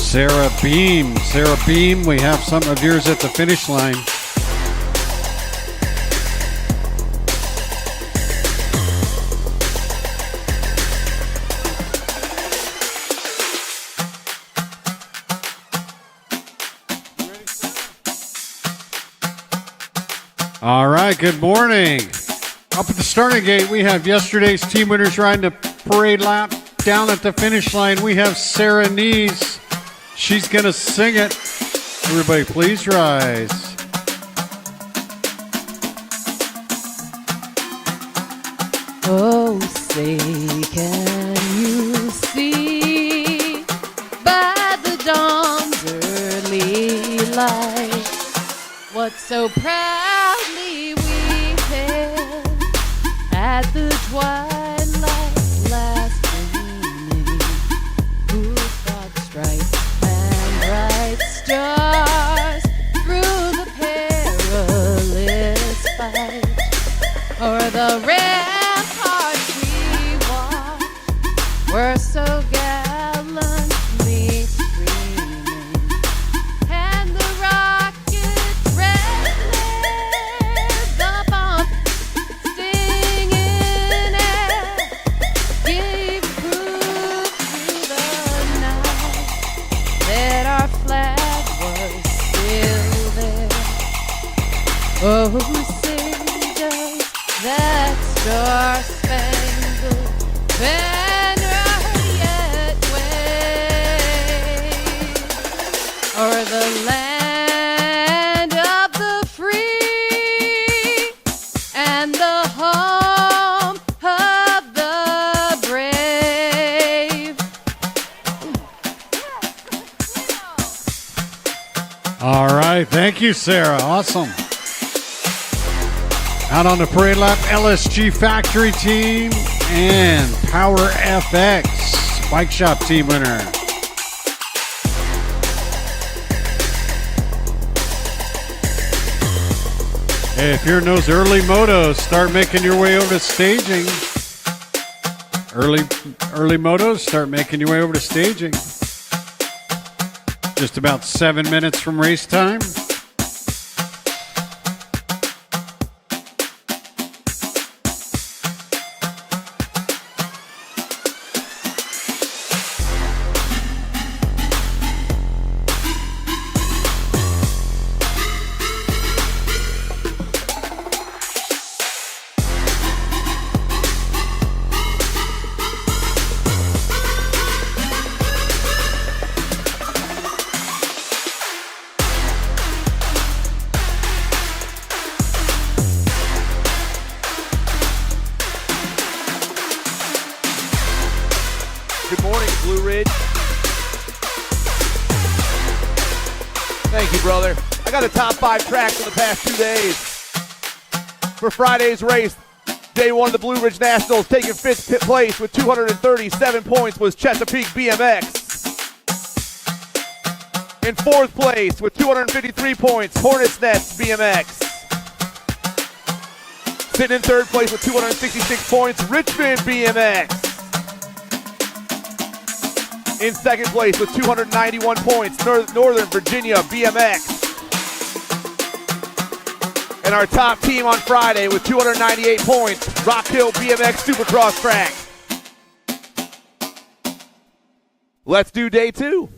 Sarah Beam. Sarah Beam, we have some of yours at the finish line. All right, good morning. Up at the starting gate, we have yesterday's team winners riding the parade lap. Down at the finish line, we have Sarah Nees. She's going to sing it. Everybody, please rise. Oh, say, can you see by the dawn's early light what so proudly we hailed at the twilight's last gleaming, whose broad stripes and bright stars through the perilous fight o'er the ramparts we watched were so gallantly streaming, and the rocket's red flares, the bomb stinging air, gave proof through the night that our flag was still there. Oh, say does that star-spangled banner yet wave o'er the land of the free and the home of the brave? All right, thank you, Sarah. Awesome. Out on the parade lap, LSG Factory Team and Power FX Bike Shop Team winner. Hey, if you're in those early motos, start making your way over to staging. Early motos, start making your way over to staging. Just about 7 minutes from race time. Good morning, Blue Ridge. Thank you, brother. I got a top 5 tracks in the past 2 days. For Friday's race, day 1 of the Blue Ridge Nationals, taking 5th place with 237 points was Chesapeake BMX. In 4th place with 253 points, Hornets Nest BMX. Sitting in 3rd place with 266 points, Richmond BMX. In 2nd place with 291 points, Northern Virginia BMX. And our top team on Friday with 298 points, Rock Hill BMX Supercross Track. Let's do day 2.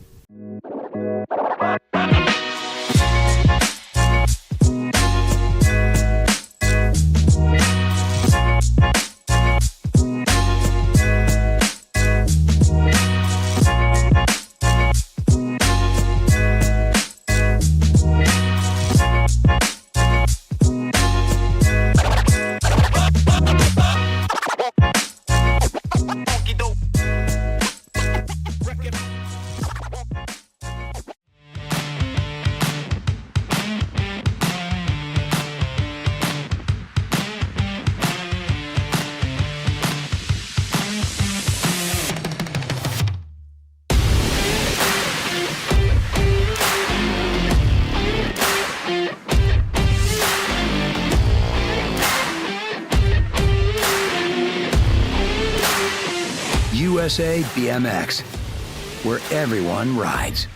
USA BMX. where everyone rides.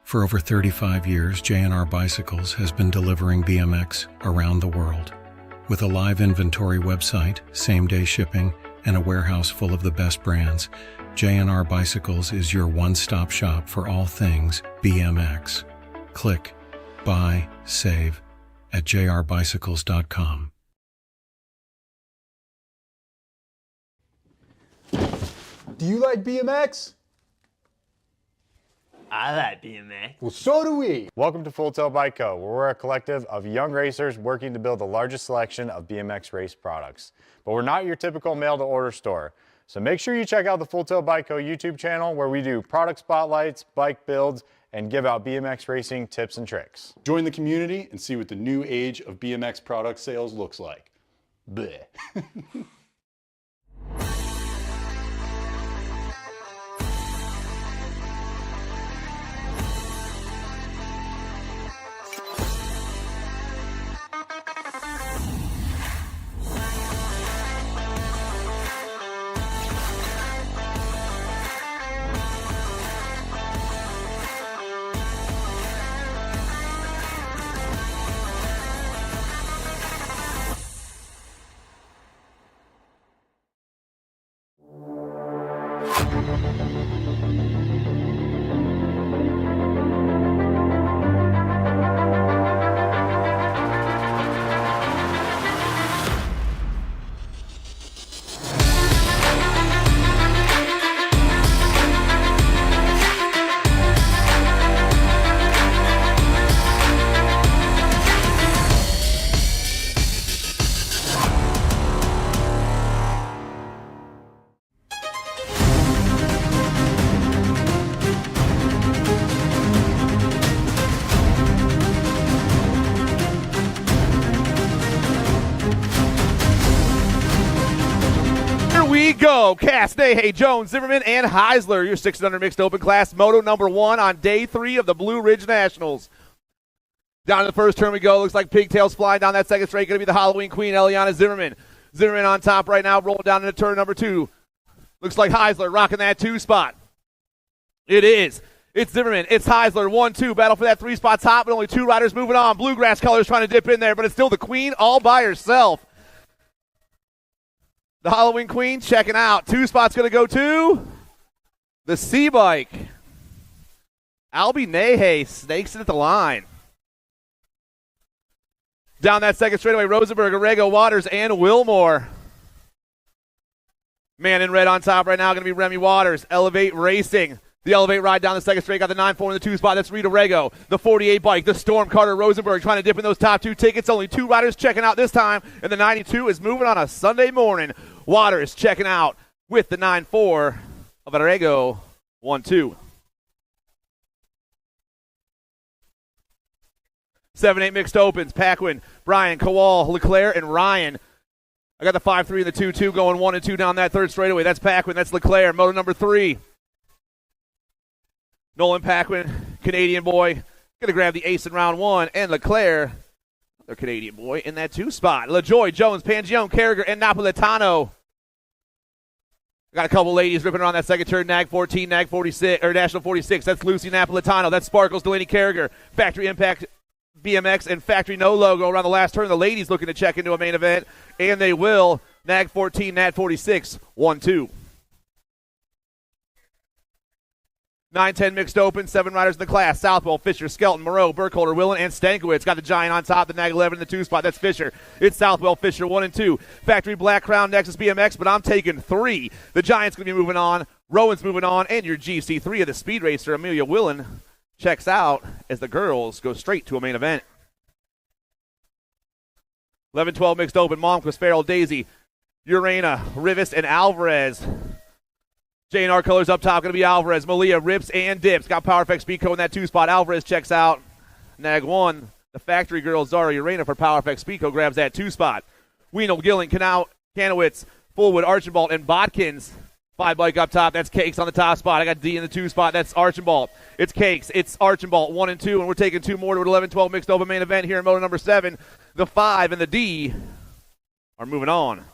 For over 35 years, J&R Bicycles has been delivering BMX around the world. With a live inventory website, same-day shipping, and a warehouse full of the best brands, J&R Bicycles is your one-stop shop for all things BMX. Click, buy, save at jrbicycles.com. Do you like BMX? I like BMX. Well, so do we. Welcome to Full Tilt Bike Co., where we're a collective of young racers working to build the largest selection of BMX race products. But we're not your typical mail-to-order store. So make sure you check out the Full Tilt Bike Co. YouTube channel, where we do product spotlights, bike builds, and give out BMX racing tips and tricks. Join the community and see what the new age of BMX product sales looks like. Bleh. Go, Castney, Jones, Zimmerman, and Heisler, your 600 mixed open class moto number 1 on day 3 of the Blue Ridge Nationals. Down to the first turn we go. Looks like pigtails flying down that second straight. Going to be the Halloween Queen, Eliana Zimmerman. Zimmerman on top right now, rolling down into turn number 2. Looks like Heisler rocking that 2 spot. It is. It's Zimmerman. It's Heisler. 1-2. Battle for that 3 spot top, but only 2 riders moving on. Bluegrass colors trying to dip in there, but it's still the Queen all by herself. The Halloween Queen checking out. 2 spots going to go to the C-Bike. Albie Nahe snakes it at the line. Down that second straightaway, Rosenberg, Orrego, Waters, and Wilmore. Man in red on top right now going to be Remy Waters. Elevate Racing. The Elevate ride down the second straight. Got the 9-4 in the 2 spot. That's Rita Rego. The 48 bike. The Storm Carter Rosenberg trying to dip in those top 2 tickets. Only 2 riders checking out this time. And the 92 is moving on a Sunday morning. Waters checking out with the 9-4 of Rego. 1-2. 7-8 mixed opens. Paquin, Brian, Kowal, Leclerc, and Ryan. I got the 5-3 and the 2-2 going 1 and 2 down that third straightaway. That's Paquin. That's Leclerc. Moto number 3. Nolan Paquin, Canadian boy, going to grab the ace in round 1. And Leclerc, their Canadian boy, in that 2 spot. LaJoy, Jones, Pangione, Carragher, and Napolitano. Got a couple ladies ripping around that second turn. Nag 14, Nag 46, or National 46. That's Lucy Napolitano. That's Sparkles, Delaney Carragher. Factory Impact BMX and Factory No Logo around the last turn. The ladies looking to check into a main event, and they will. Nag 14, Nat 46, 1-2. 9-10 mixed open, 7 riders in the class. Southwell, Fisher, Skelton, Moreau, Burkholder, Willen, and Stankiewicz. Got the Giant on top, the Nag 11 in the 2 spot. That's Fisher. It's Southwell, Fisher, 1 and 2. Factory Black Crown, Nexus BMX, but I'm taking 3. The Giant's going to be moving on. Rowan's moving on, and your GC3 of the Speed Racer, Amelia Willen, checks out as the girls go straight to a main event. 11-12 mixed open, Momquist, Farrell, Daisy, Urena, Rivas, and Alvarez. J&R colors up top, going to be Alvarez. Malia rips and dips. Got Power Effect Speed Co in that 2 spot. Alvarez checks out. Nag 1. The factory girl, Zara Urena for Power Effect Speed Co grabs that 2 spot. Wienel, Gillen, Kanowitz, Fullwood, Archibald, and Botkins. 5 bike up top. That's Cakes on the top spot. I got D in the 2 spot. That's Archibald. It's Cakes. It's Archibald, 1 and 2. And we're taking 2 more to an 11-12 mixed open main event here in moto number 7. The 5 and the D are moving on.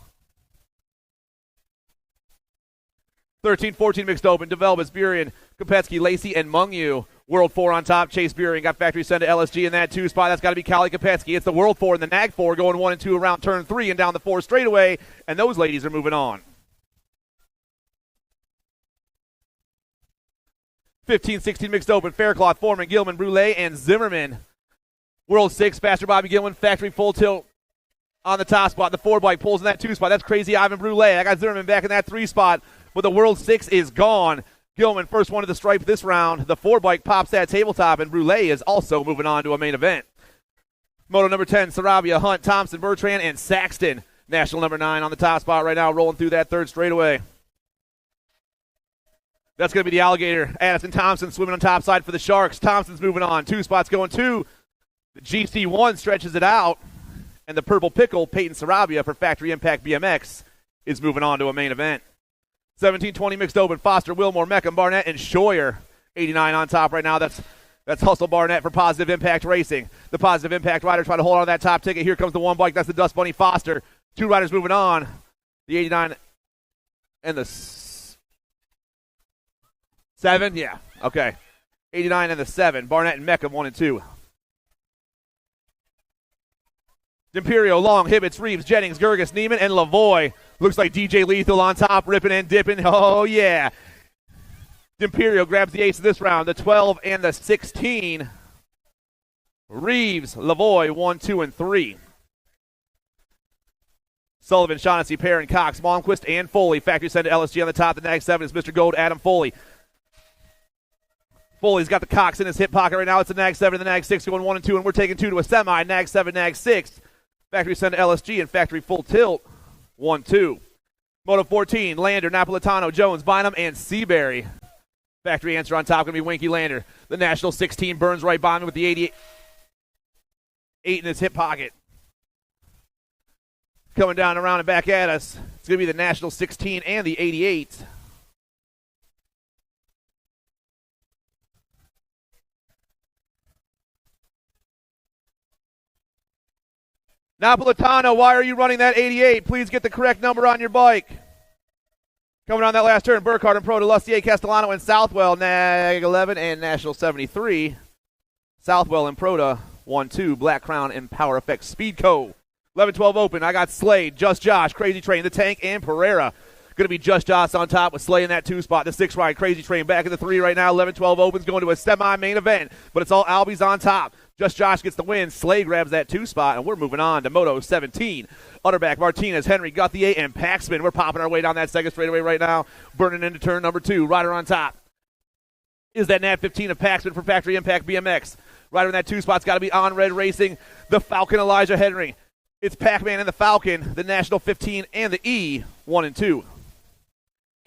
13-14 mixed open. Developers, Burian, Kopetsky, Lacey, and Mungyu. World 4 on top. Chase Burian got factory send to LSG in that 2 spot. That's got to be Callie Kopetsky. It's the World 4 and the Nag 4 going 1 and 2 around turn 3 and down the 4 straightaway. And those ladies are moving on. 15-16 mixed open. Faircloth, Foreman, Gilman, Brule, and Zimmerman. World 6, Faster Bobby Gilman, factory full tilt on the top spot. The 4 bike pulls in that 2 spot. That's Crazy Ivan Brule. I got Zimmerman back in that 3 spot. But the World 6 is gone. Gilman, first one to the stripe this round. The 4 bike pops that tabletop, and Brule is also moving on to a main event. Moto number 10, Sarabia, Hunt, Thompson, Bertrand, and Saxton. National number 9 on the top spot right now, rolling through that 3rd straightaway. That's going to be the Alligator. Addison Thompson swimming on top side for the Sharks. Thompson's moving on. 2 spots going 2. The GC1 stretches it out. And the Purple Pickle, Peyton Sarabia for Factory Impact BMX, is moving on to a main event. 17-20 mixed open. Foster, Wilmore, Meckham, Barnett, and Scheuer. 89 on top right now. That's Hustle Barnett for Positive Impact Racing. The Positive Impact rider trying to hold on to that top ticket. Here comes the 1 bike. That's the Dust Bunny Foster. 2 riders moving on. The 89 and the 7? Yeah. Okay. 89 and the 7. Barnett and Meckham 1 and 2. D'Imperio, Long, Hibbets, Reeves, Jennings, Gerges, Neiman, and Lavoie. Looks like DJ Lethal on top, ripping and dipping. Oh, yeah. D'Imperio grabs the ace of this round. The 12 and the 16. Reeves, Lavoie, 1, 2, and 3. Sullivan, Shaughnessy, Perrin, Cox, Malmquist, and Foley. Factory send to LSG on the top. The Nag 7 is Mr. Gold, Adam Foley. Foley's got the Cox in his hip pocket right now. It's the Nag 7 and the Nag 6 going 1 and 2, and we're taking 2 to a semi. Nag 7, Nag 6. Factory send to LSG and factory full tilt. 1, 2. Moto 14, Lander, Napolitano, Jones, Bynum, and Seabury. Factory answer on top going to be Winky Lander. The National 16 burns right by me with the 88 in his hip pocket. Coming down around and back at us. It's going to be the National 16 and the 88. Napolitano, why are you running that 88? Please get the correct number on your bike. Coming on that last turn, Burkhardt and Pro to Lustier, Castellano, and Southwell. Nag 11 and National 73. Southwell and Proda 1, 2. Black Crown and Power Effects Speed Co. 11-12 open. I got Slade, Just Josh, Crazy Train, The Tank, and Pereira. Going to be Just Joss on top with Slay in that 2 spot. The 6 ride, Crazy Train back in the 3 right now. 11-12 opens, going to a semi-main event, but it's all Albies on top. Just Josh gets the win. Slay grabs that 2 spot, and we're moving on to Moto 17. Utterback, Martinez, Henry, Gauthier, and Paxman. We're popping our way down that second straightaway right now, burning into turn number 2. Rider on top is that Nat 15 of Paxman for Factory Impact BMX. Rider in that 2 spot's got to be On Red Racing. The Falcon, Elijah Henry. It's Pac-Man and the Falcon, the National 15 and the E, 1 and 2.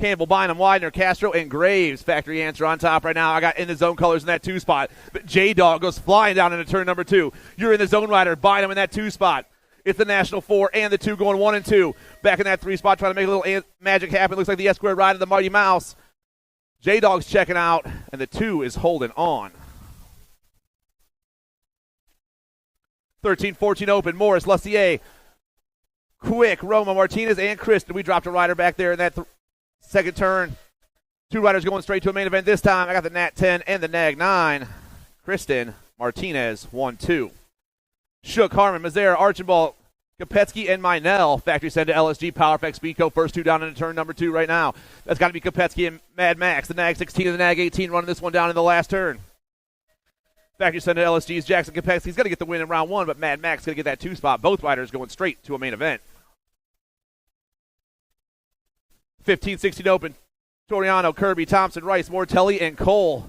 Campbell, Bynum, Widener, Castro, and Graves. Factory answer on top right now. I got in the zone colors in that 2 spot. But J-Dog goes flying down into turn number 2. You're in the zone rider. Bynum in that 2 spot. It's the National 4 and the 2 going 1 and 2. Back in that 3 spot trying to make a little magic happen. Looks like the S-squared ride of the Mighty Mouse. J-Dog's checking out, and the 2 is holding on. 13-14 open. Morris, Lussier, Quick, Roma, Martinez, and Kristen. We dropped a rider back there in that second turn. 2 riders going straight to a main event this time. I got the Nat 10 and the Nag 9. Kristen, Martinez, 1-2. Shook, Harmon, Mazzara, Archibald, Kopetsky, and Minell. Factory send to LSG, PowerFX, Speedco. First 2 down into turn number 2 right now. That's got to be Kopetsky and Mad Max. The Nag 16 and the Nag 18 running this one down in the last turn. Factory send to LSG's Jackson Kopetsky's going to get the win in round 1, but Mad Max going to get that 2 spot. Both riders going straight to a main event. 15-16 open. Toriano, Kirby, Thompson, Rice, Mortelli, and Cole.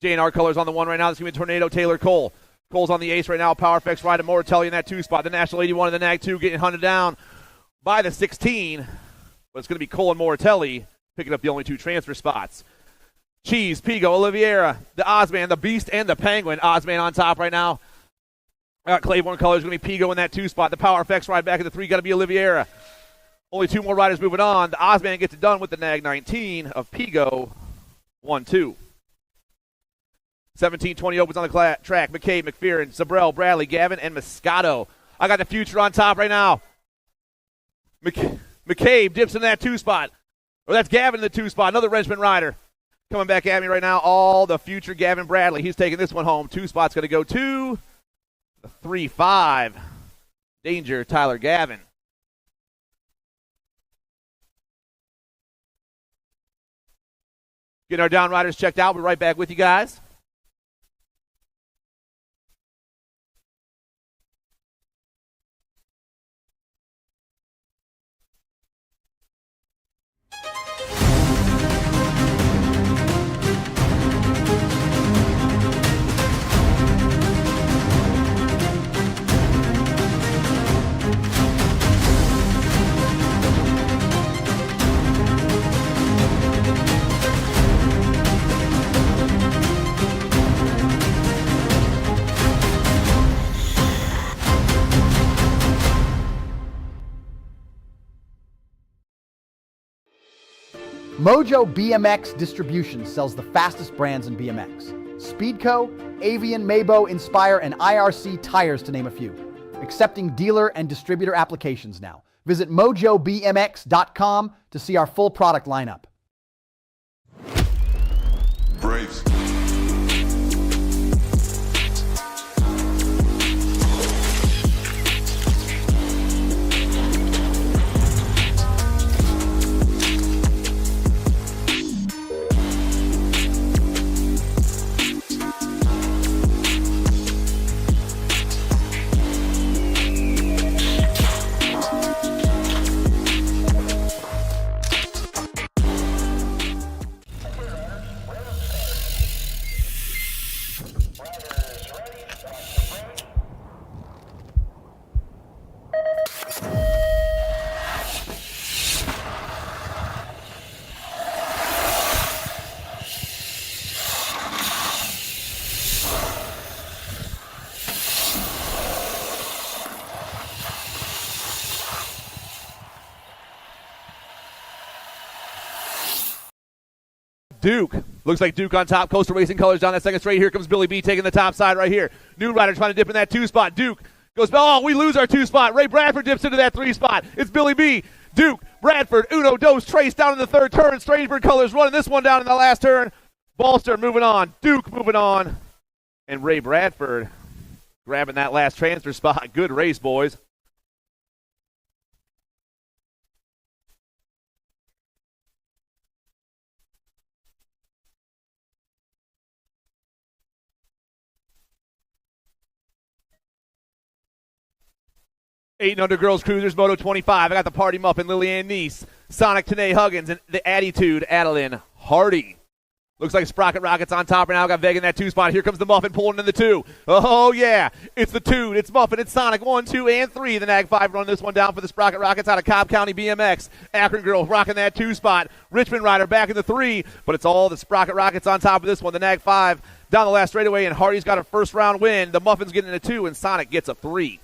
J&R colors on the 1 right now. This is going to be Tornado, Taylor, Cole. Cole's on the ace right now. PowerFX riding Mortelli in that 2 spot. The National 81 and the Nag 2 getting hunted down by the 16. But it's going to be Cole and Mortelli picking up the only 2 transfer spots. Cheese, Pigo, Oliveira, the Ozman, the Beast, and the Penguin. Ozman on top right now. I got Claiborne colors. Going to be Pigo in that 2 spot. The PowerFX ride back in the 3. Got to be Oliveira. Only 2 more riders moving on. The Ozman gets it done with the Nag 19 of Pigo. 1-2. 17-20 opens on the track. McCabe, McPherson, Zabrell, Bradley, Gavin, and Moscato. I got the future on top right now. McCabe dips in that 2 spot. Or that's Gavin in the 2 spot. Another Wrenchman rider. Coming back at me right now. All the future Gavin Bradley. He's taking this one home. 2 spots going to go to the 3-5. Danger, Tyler Gavin. Getting our down riders checked out. We'll be right back with you guys. Mojo BMX Distribution sells the fastest brands in BMX. Speedco, Avian, Mabo, Inspire, and IRC Tires, to name a few. Accepting dealer and distributor applications now. Visit mojobmx.com to see our full product lineup. Braves. Duke. Looks like Duke on top. Coastal Racing colors down that second straight. Here comes Billy B taking the top side right here. New rider trying to dip in that 2 spot. Duke goes, oh, we lose our 2 spot. Ray Bradford dips into that 3 spot. It's Billy B. Duke, Bradford, Uno, Dos, Trace down in the 3rd turn. Strangebird colors running this one down in the last turn. Ballster moving on. Duke moving on. And Ray Bradford grabbing that last transfer spot. Good race, boys. 8 and under girls cruisers, Moto 25. I got the Party Muffin, Lillian Neese, Sonic Tanae Huggins, and the Attitude, Adeline Hardy. Looks like Sprocket Rockets on top right now. Got Vega in that 2 spot. Here comes the Muffin pulling in the 2. Oh, yeah. It's the 2. It's Muffin. It's Sonic. 1, 2, and 3. The Nag 5 running this one down for the Sprocket Rockets out of Cobb County BMX. Akron girl rocking that 2 spot. Richmond Rider back in the 3. But it's all the Sprocket Rockets on top of this one. The Nag 5 down the last straightaway, and Hardy's got a first round win. The Muffin's getting a 2, and Sonic gets a 3.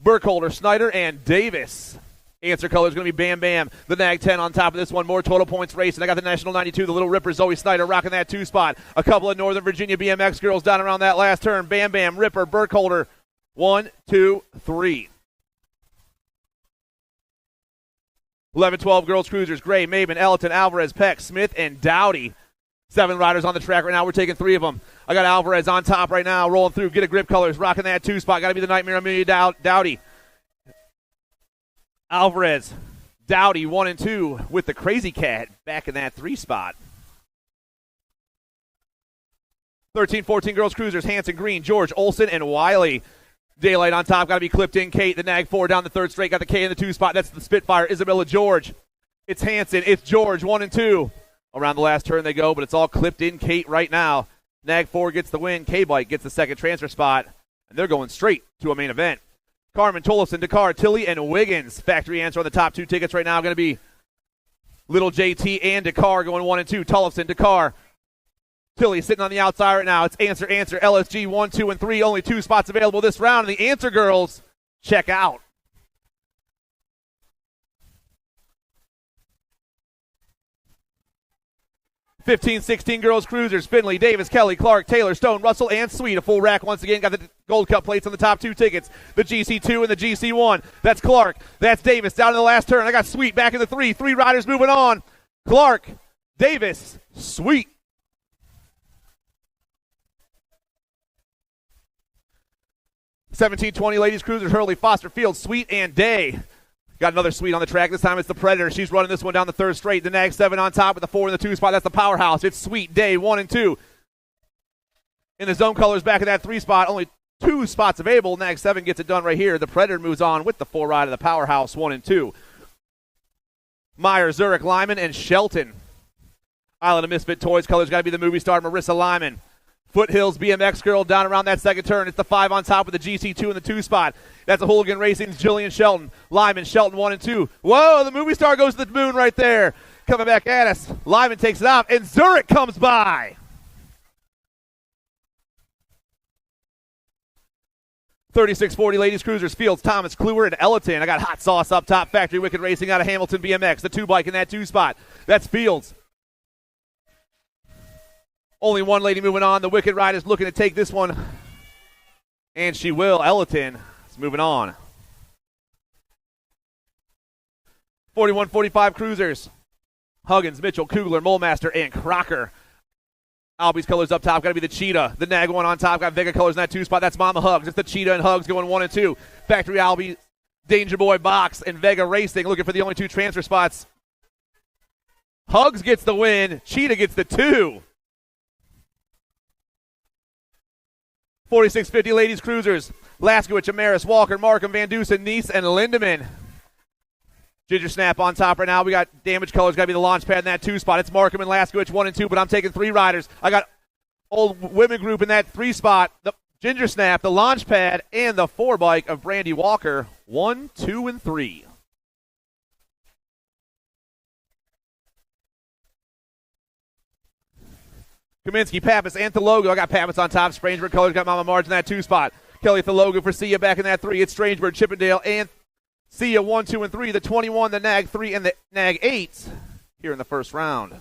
Burkholder, Snyder, and Davis. Answer color is going to be Bam Bam. The Nag 10 on top of this one. More total points race. And I got the National 92, the Little Ripper, Zoe Snyder rocking that 2 spot. A couple of Northern Virginia BMX girls down around that last turn. Bam Bam, Ripper, Burkholder. 1, 2, 3. 11-12 girls cruisers. Gray, Maven, Elton, Alvarez, Peck, Smith, and Dowdy. 7 riders on the track right now. We're taking 3 of them. I got Alvarez on top right now, rolling through. Get a grip colors, rocking that 2 spot. Got to be the Nightmare Amelia Dowdy. Alvarez, Dowdy, 1 and 2 with the Crazy Cat back in that 3 spot. 13-14 girls cruisers, Hanson, Green, George, Olson, and Wiley. Daylight on top, got to be clipped in. Kate, the Nag 4 down the 3rd straight, got the K in the 2 spot. That's the Spitfire, Isabella George. It's Hanson, it's George, 1 and 2. Around the last turn they go, but it's all clipped in Kate right now. Nag 4 gets the win. K-Bike gets the 2nd transfer spot, and they're going straight to a main event. Carmen, Tollefson, Dakar, Tilly, and Wiggins. Factory answer on the top 2 tickets right now going to be Little JT and Dakar going 1 and 2. Tollefson, Dakar, Tilly sitting on the outside right now. It's answer, LSG 1, 2, and 3. Only 2 spots available this round, and the answer girls check out. 15-16 girls cruisers. Finley, Davis, Kelly, Clark, Taylor, Stone, Russell, and Sweet. A full rack once again. Got the Gold Cup plates on the top 2 tickets. The GC2 and the GC1. That's Clark. That's Davis down in the last turn. I got Sweet back in the 3. 3 riders moving on. Clark, Davis, Sweet. (17-20) ladies cruisers. Hurley, Foster, Field, Sweet, and Day. Got another Sweet on the track. This time it's the Predator. She's running this one down the 3rd straight. The Nag 7 on top with the 4 in the 2 spot. That's the Powerhouse. It's Sweet, Day, 1 and 2. In the zone colors back in that 3 spot. Only 2 spots available. Nag 7 gets it done right here. The Predator moves on with the 4 ride of the Powerhouse, 1 and 2. Meyer, Zurich, Lyman, and Shelton. Island of Misfit Toys colors got to be the movie star Marissa Lyman. Foothills BMX girl down around that 2nd turn. It's the 5 on top with the GC2 in the 2 spot. That's a Hooligan Racing's Jillian Shelton. Lyman, Shelton 1 and 2. Whoa, the movie star goes to the moon right there. Coming back at us. Lyman takes it off, and Zurich comes by. 36-40 ladies cruisers. Fields, Thomas, Kluwer, and Ellerton. I got Hot Sauce up top. Factory Wicked Racing out of Hamilton BMX. The 2 bike in that 2 spot. That's Fields. Only 1 lady moving on. The Wicked Ride is looking to take this one, and she will. Ellerton is moving on. 41-45 cruisers. Huggins, Mitchell, Kugler, Molemaster, and Crocker. Albie's colors up top. Got to be the Cheetah. The Nag 1 on top. Got Vega colors in that 2 spot. That's Mama Hugs. It's the Cheetah and Hugs going 1 and 2. Factory Albie, Danger Boy Box, and Vega Racing looking for the only 2 transfer spots. Hugs gets the win. Cheetah gets the 2. 46-50 ladies cruisers. Laskowicz, Amaris, Walker, Markham, Van Dusen, Nice, and Lindemann. Ginger Snap on top right now. We got damage colors. Got to be the launch pad in that 2 spot. It's Markham and Laskowicz 1 and 2, but I'm taking 3 riders. I got old women group in that 3 spot. The Ginger Snap, the launch pad, and the 4 bike of Brandy Walker. 1, 2, and 3. Kaminsky, Pappas, and Thalogo. I got Pappas on top. Strangebird colors got Mama Marge in that 2 spot. Kelly Thalogo for Sia back in that 3. It's Strangebird, Chippendale, and Sia 1, 2, and 3. The 21, the Nag 3, and the Nag 8 here in the first round.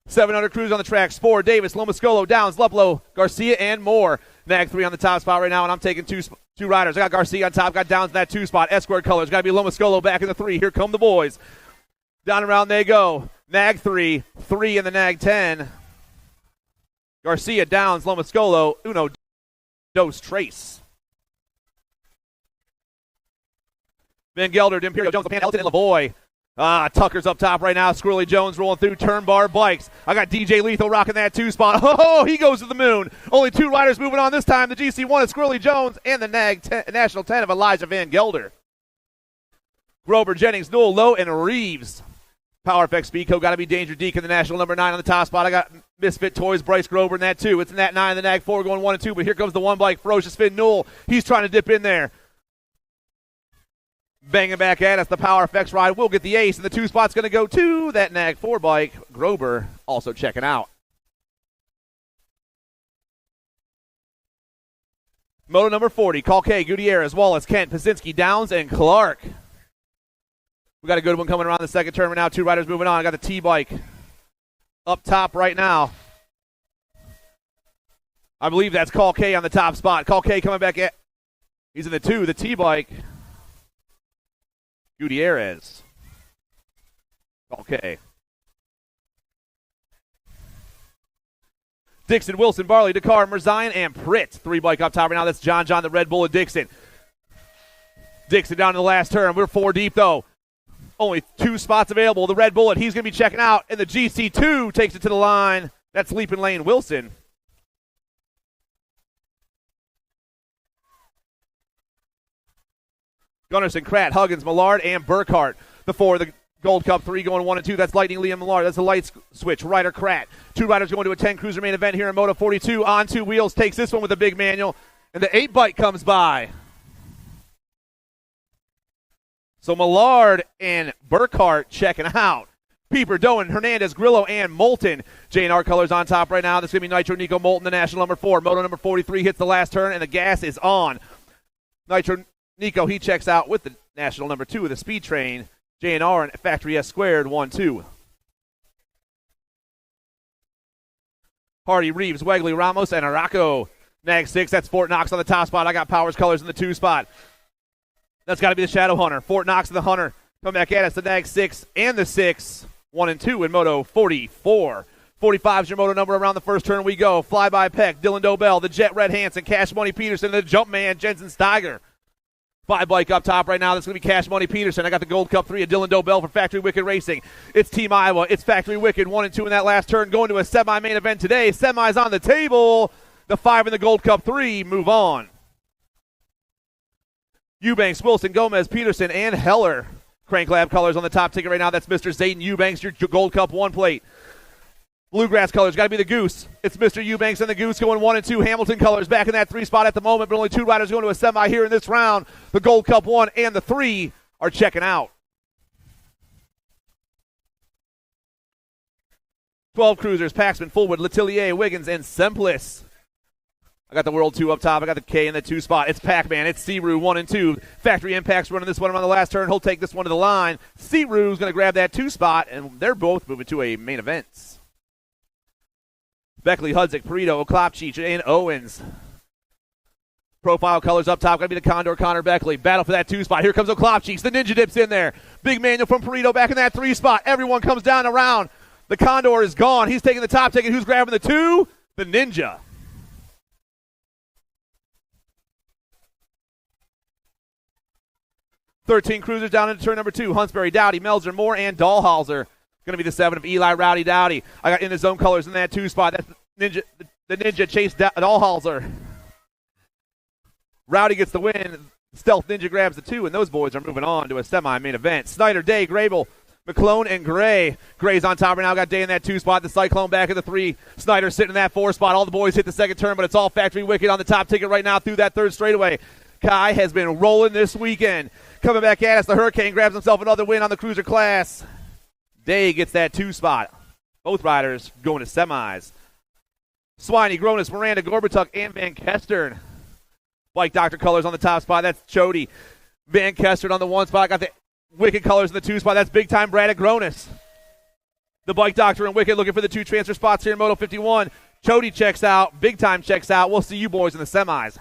700 crews on the track. Spore, Davis, Lomascolo, Downs, Luplo, Garcia, and more. Nag 3 on the top spot right now, and I'm taking two riders. I got Garcia on top, got Downs in that 2 spot. Escort colors. Got to be Lomascolo back in the 3. Here come the boys. Down and around they go. Nag 3, 3 in the Nag 10. Garcia, Downs, Lomascolo, Uno, Dos, Trace. Van Gelder, D'Imperio, Jones, LePan, Elton, and Lavoie. Tucker's up top right now. Squirrely Jones rolling through turn bar bikes. I got DJ Lethal rocking that 2 spot. Oh, he goes to the moon. Only 2 riders moving on this time. The GC1 is Squirrely Jones and the National 10 of Elijah Van Gelder. Grover, Jennings, Newell, Lowe, and Reeves. Power Effects Speedco got to be Danger Deke in the National number 9 on the top spot. I got Misfit Toys, Bryce Grover in that 2. It's in that 9, the Nag 4 going 1 and 2, but here comes the 1 bike, Ferocious Finn Newell. He's trying to dip in there. Banging back at us, the Power Effects ride will get the ace, and the 2 spot's going to go to that Nag 4 bike. Grover also checking out. Moto number 40, Calque, Gutierrez, Wallace, Kent, Pazinski, Downs, and Clark. We got a good one coming around the second turn right now. 2 riders moving on. I got the T-bike up top right now. I believe that's Calque on the top spot. Calque coming back at. He's in the 2, the T-bike. Gutierrez. Calque. Dixon, Wilson, Barley, Dakar, Merzion, and Pritt. 3 bike up top right now. That's John, the Red Bull, and Dixon. Dixon down to the last turn. We're 4 deep, though. Only 2 spots available. The Red Bullet, he's going to be checking out. And the GC2 takes it to the line. That's Leaping Lane Wilson. Gunnarsson, Kratt, Huggins, Millard, and Burkhart. The 4, the Gold Cup 3 going 1 and 2. That's Lightning Liam Millard. That's the light switch. Ryder Kratt. 2 riders going to a 10 cruiser main event here in Moto 42. On 2 wheels. Takes this one with a big manual. And the 8 bike comes by. So Millard and Burkhart checking out. Pieper, Doan, Hernandez, Grillo, and Moulton. J&R colors on top right now. This is going to be Nitro Nico Moulton, the national number 4. Moto number 43 hits the last turn, and the gas is on. Nitro Nico, he checks out with the national number 2 of the Speed Train. J&R and Factory S Squared 1-2. Hardy, Reeves, Wegley, Ramos, and Araco. Nag 6, that's Fort Knox on the top spot. I got Powers colors in the 2 spot. That's got to be the Shadow Hunter. Fort Knox and the Hunter come back at us. The Nag 6 and the 6. 1 and 2 in Moto 44. 45 is your Moto number. Around the first turn we go. Flyby Peck, Dylan Dobell, the Jet Red Hansen, Cash Money Peterson, the Jumpman, Jensen Steiger. 5 bike up top right now. That's going to be Cash Money Peterson. I got the Gold Cup 3 of Dylan Dobell for Factory Wicked Racing. It's Team Iowa. It's Factory Wicked 1 and 2 in that last turn. Going to a semi-main event today. Semis on the table. The 5 in the Gold Cup 3 move on. Eubanks, Wilson, Gomez, Peterson, and Heller. Crank Lab colors on the top ticket right now. That's Mr. Zayden Eubanks, your Gold Cup 1 plate. Bluegrass colors, got to be the Goose. It's Mr. Eubanks and the Goose going 1 and 2. Hamilton colors back in that 3 spot at the moment, but only 2 riders going to a semi here in this round. The Gold Cup 1 and the 3 are checking out. 12 cruisers, Paxman, Fullwood, Letellier, Wiggins, and Semplis. I got the World 2 up top. I got the K in the 2 spot. It's Pac-Man. It's Searu 1 and 2. Factory Impact's running this one on the last turn. He'll take this one to the line. Searu's going to grab that 2 spot, and they're both moving to a main event. Beckley, Hudzik, Perito, Oklopchich, and Owens. Profile colors up top. Going to be the Condor, Connor Beckley. Battle for that 2 spot. Here comes Oklopchich. The Ninja dips in there. Big manual from Perito back in that 3 spot. Everyone comes down around. The Condor is gone. He's taking the top ticket. Who's grabbing the 2? The Ninja. "13 cruisers down into turn number 2. Huntsbury, Dowdy, Melzer, Moore, and Dahlhauser. Going to be the 7 of Eli, Rowdy, Dowdy. I got in the zone colors in that 2 spot. That's the Ninja Chase Dahlhauser. Rowdy gets the win. Stealth Ninja grabs the 2, and those boys are moving on to a semi-main event. Snyder, Day, Grable, McClone, and Gray. Gray's on top right now. Got Day in that 2 spot. The Cyclone back in the 3. Snyder sitting in that 4 spot. All the boys hit the second turn, but it's all Factory Wicked on the top ticket right now through that 3rd straightaway. Kai has been rolling this weekend. Coming back at us, the Hurricane grabs himself another win on the cruiser class. Day gets that 2 spot. Both riders going to semis. Swiney, Gronis, Miranda, Gorbatuk, and Van Kestern. Bike Doctor colors on the top spot. That's Chody. Van Kestern on the 1 spot. Got the Wicked colors in the 2 spot. That's big time Brad at Gronis. The Bike Doctor and Wicked looking for the 2 transfer spots here in Moto 51. Chody checks out. Big time checks out. We'll see you boys in the semis.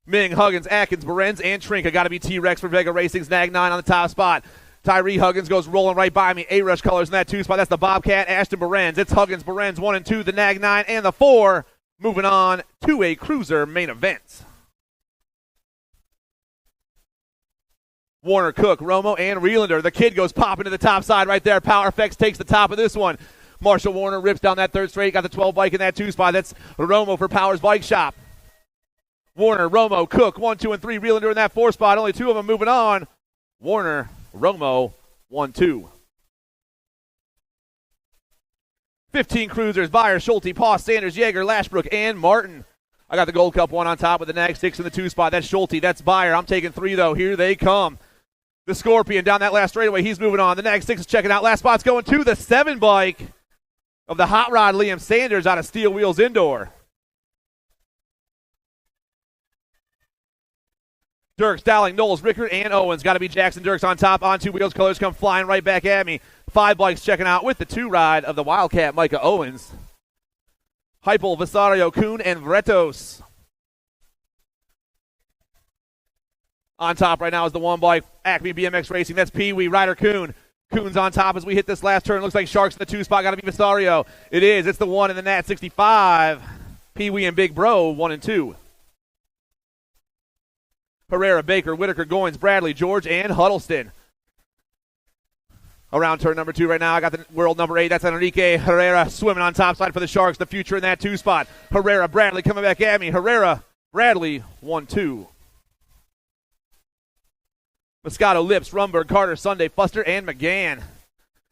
Ming, Huggins, Atkins, Berenz, and Trinka. Got to be T-Rex for Vega Racing's Nag 9 on the top spot. Tyree Huggins goes rolling right by me. A-Rush colors in that 2 spot. That's the Bobcat, Ashton Berenz. It's Huggins, Berenz 1 and 2, the Nag 9, and the 4. Moving on to a cruiser main event. Warner, Cook, Romo, and Reelander. The kid goes popping to the top side right there. Power Effects takes the top of this one. Marshall Warner rips down that third straight. Got the 12 bike in that 2 spot. That's Romo for Powers Bike Shop. Warner, Romo, Cook, 1, 2, and 3. Reelander in that 4 spot. Only 2 of them moving on. Warner, Romo, 1, 2. 15 cruisers, Byer, Schulte, Paw, Sanders, Yeager, Lashbrook, and Martin. I got the Gold Cup 1 on top with the nag 6 in the 2 spot. That's Schulte. That's Byer. I'm taking 3, though. Here they come. The Scorpion down that last straightaway. He's moving on. The nag 6 is checking out. Last spot's going to the 7 bike of the Hot Rod Liam Sanders out of Steel Wheels Indoor. Dirks, Dowling, Knowles, Rickard, and Owens. Got to be Jackson Dirks on top. On 2 wheels. Colors come flying right back at me. 5 bikes checking out with the 2 ride of the Wildcat, Micah Owens. Heupel, Visario, Kuhn, and Vretos. On top right now is the 1 bike, Acme BMX Racing. That's Pee Wee, Ryder Kuhn. Kuhn's on top as we hit this last turn. Looks like Sharks in the 2 spot. Got to be Visario. It is. It's the 1 in the Nat 65. Pee Wee and Big Bro, 1 and 2. Herrera, Baker, Whitaker, Goins, Bradley, George, and Huddleston. Around turn number 2 right now. I got the world number 8. That's Enrique Herrera swimming on top side for the Sharks. The future in that 2 spot. Herrera, Bradley coming back at me. Herrera, Bradley, 1, 2. Moscato, Lips, Rumberg, Carter, Sunday, Fuster, and McGann.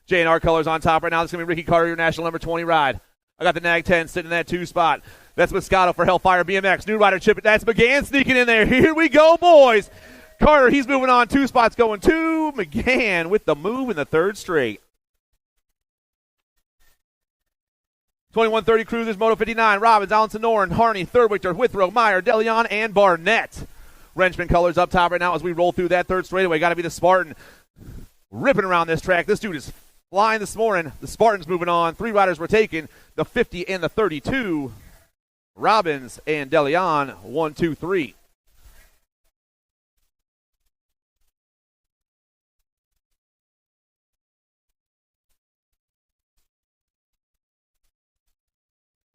J&R colors on top right now. This is going to be Ricky Carter, your national number 20 ride. I got the nag 10 sitting in that 2 spot. That's Moscato for Hellfire BMX. New rider chip. That's McGann sneaking in there. Here we go, boys. Carter, he's moving on. 2 spots going to McGann with the move in the 3rd straight. 2130 Cruisers, Moto 59. Robbins, Allenson, Noren, Harney, Thurwichter, Withrow, Meyer, DeLeon, and Barnett. Wrenchman colors up top right now as we roll through that 3rd straightaway. Got to be the Spartan. Ripping around this track. This dude is flying this morning. The Spartan's moving on. 3 riders were taken. The 50 and the 32. Robbins and DeLeon, 1, 2, 3.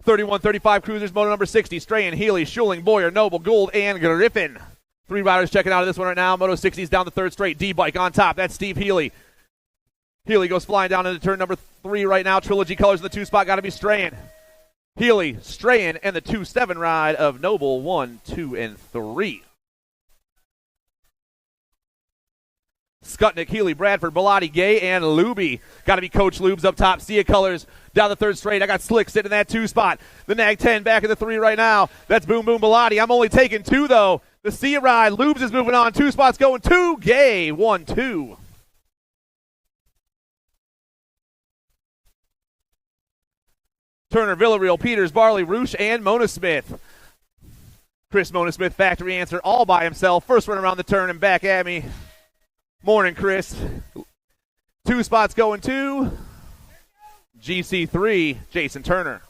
$31.35 Cruisers, Moto number 60. Strahan, Healy, Schuling, Boyer, Noble, Gould, and Griffin. 3 riders checking out of this one right now. Moto 60's down the 3rd straight. D-Bike on top. That's Steve Healy. Healy goes flying down into turn number 3 right now. Trilogy colors in the 2 spot. Got to be Strahan. Healy, Strahan, and the 2-7 ride of Noble, 1, 2, and 3. Skutnik, Healy, Bradford, Bellotti, Gay, and Luby. Got to be Coach Lubes up top. Sia colors down the 3rd straight. I got Slick sitting in that 2 spot. The nag 10 back in the 3 right now. That's Boom Boom Bellotti. I'm only taking 2, though. The Sia ride. Lubes is moving on. 2 spots going to Gay, 1, 2. Turner, Villarreal, Peters, Barley, Roosh, and Mona Smith. Chris Mona Smith, factory answer, all by himself. First run around the turn and back at me. Morning, Chris. 2 spots going to GC3, Jason Turner.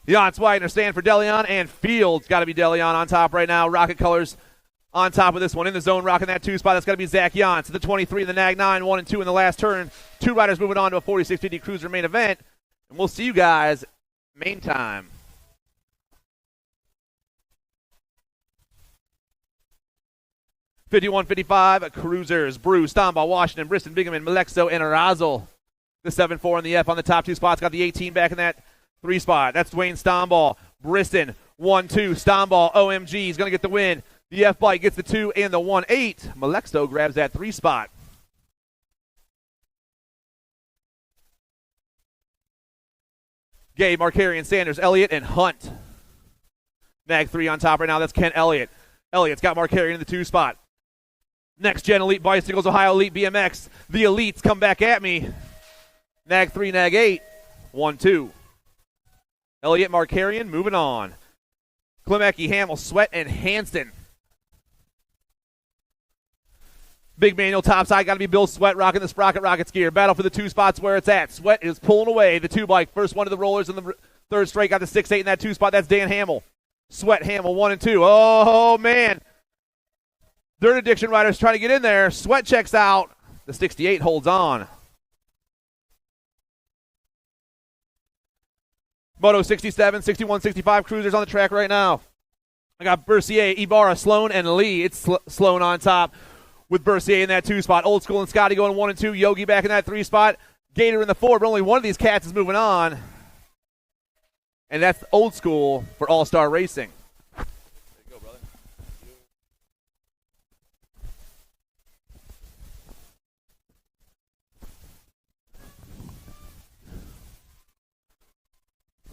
Jans Widener stand for DeLeon, and Fields got to be DeLeon on top right now. Rocket colors on top of this one. In the zone, rocking that 2 spot. That's got to be Zach Jans. The 23, the nag 9, 1 and 2 in the last turn. 2 riders moving on to a 4650 Cruiser main event. And we'll see you guys main time. $51.55 Cruisers, Brew, Stombaugh, Washington, Briston, Bingham, Malexo, and Arazel. The 7-4 and the F on the top 2 spots. Got the 18 back in that 3 spot. That's Dwayne Stombaugh. Briston, 1-2. Stombaugh, OMG. He's going to get the win. The F bike gets the 2 and the 1-8. Malexo grabs that 3 spot. Gay, Markarian, Sanders, Elliott, and Hunt. Nag 3 on top right now. That's Kent Elliott. Elliott's got Markarian in the 2 spot. Next Gen Elite Bicycles, Ohio Elite BMX. The Elites come back at me. Nag 3, Nag 8. 1-2. Elliott, Markarian, moving on. Klimecki, Hamill, Sweat, and Hanson. Big manual topside, got to be Bill Sweat rocking the Sprocket Rockets gear. Battle for the 2 spots where it's at. Sweat is pulling away. The 2 bike, first one of the rollers in the 3rd straight. Got the 6-8 in that 2 spot. That's Dan Hamill. Sweat, Hamill, 1 and 2. Oh, man. Dirt Addiction riders trying to get in there. Sweat checks out. The 68 holds on. Moto 67, 61, 65 Cruisers on the track right now. I got Bercier, Ibarra, Sloan, and Lee. It's Sloan on top with Bercier in that 2 spot. Old School and Scotty going 1 and 2. Yogi back in that 3 spot. Gator in the 4, but only one of these cats is moving on. And that's Old School for All-Star Racing. There you go, brother.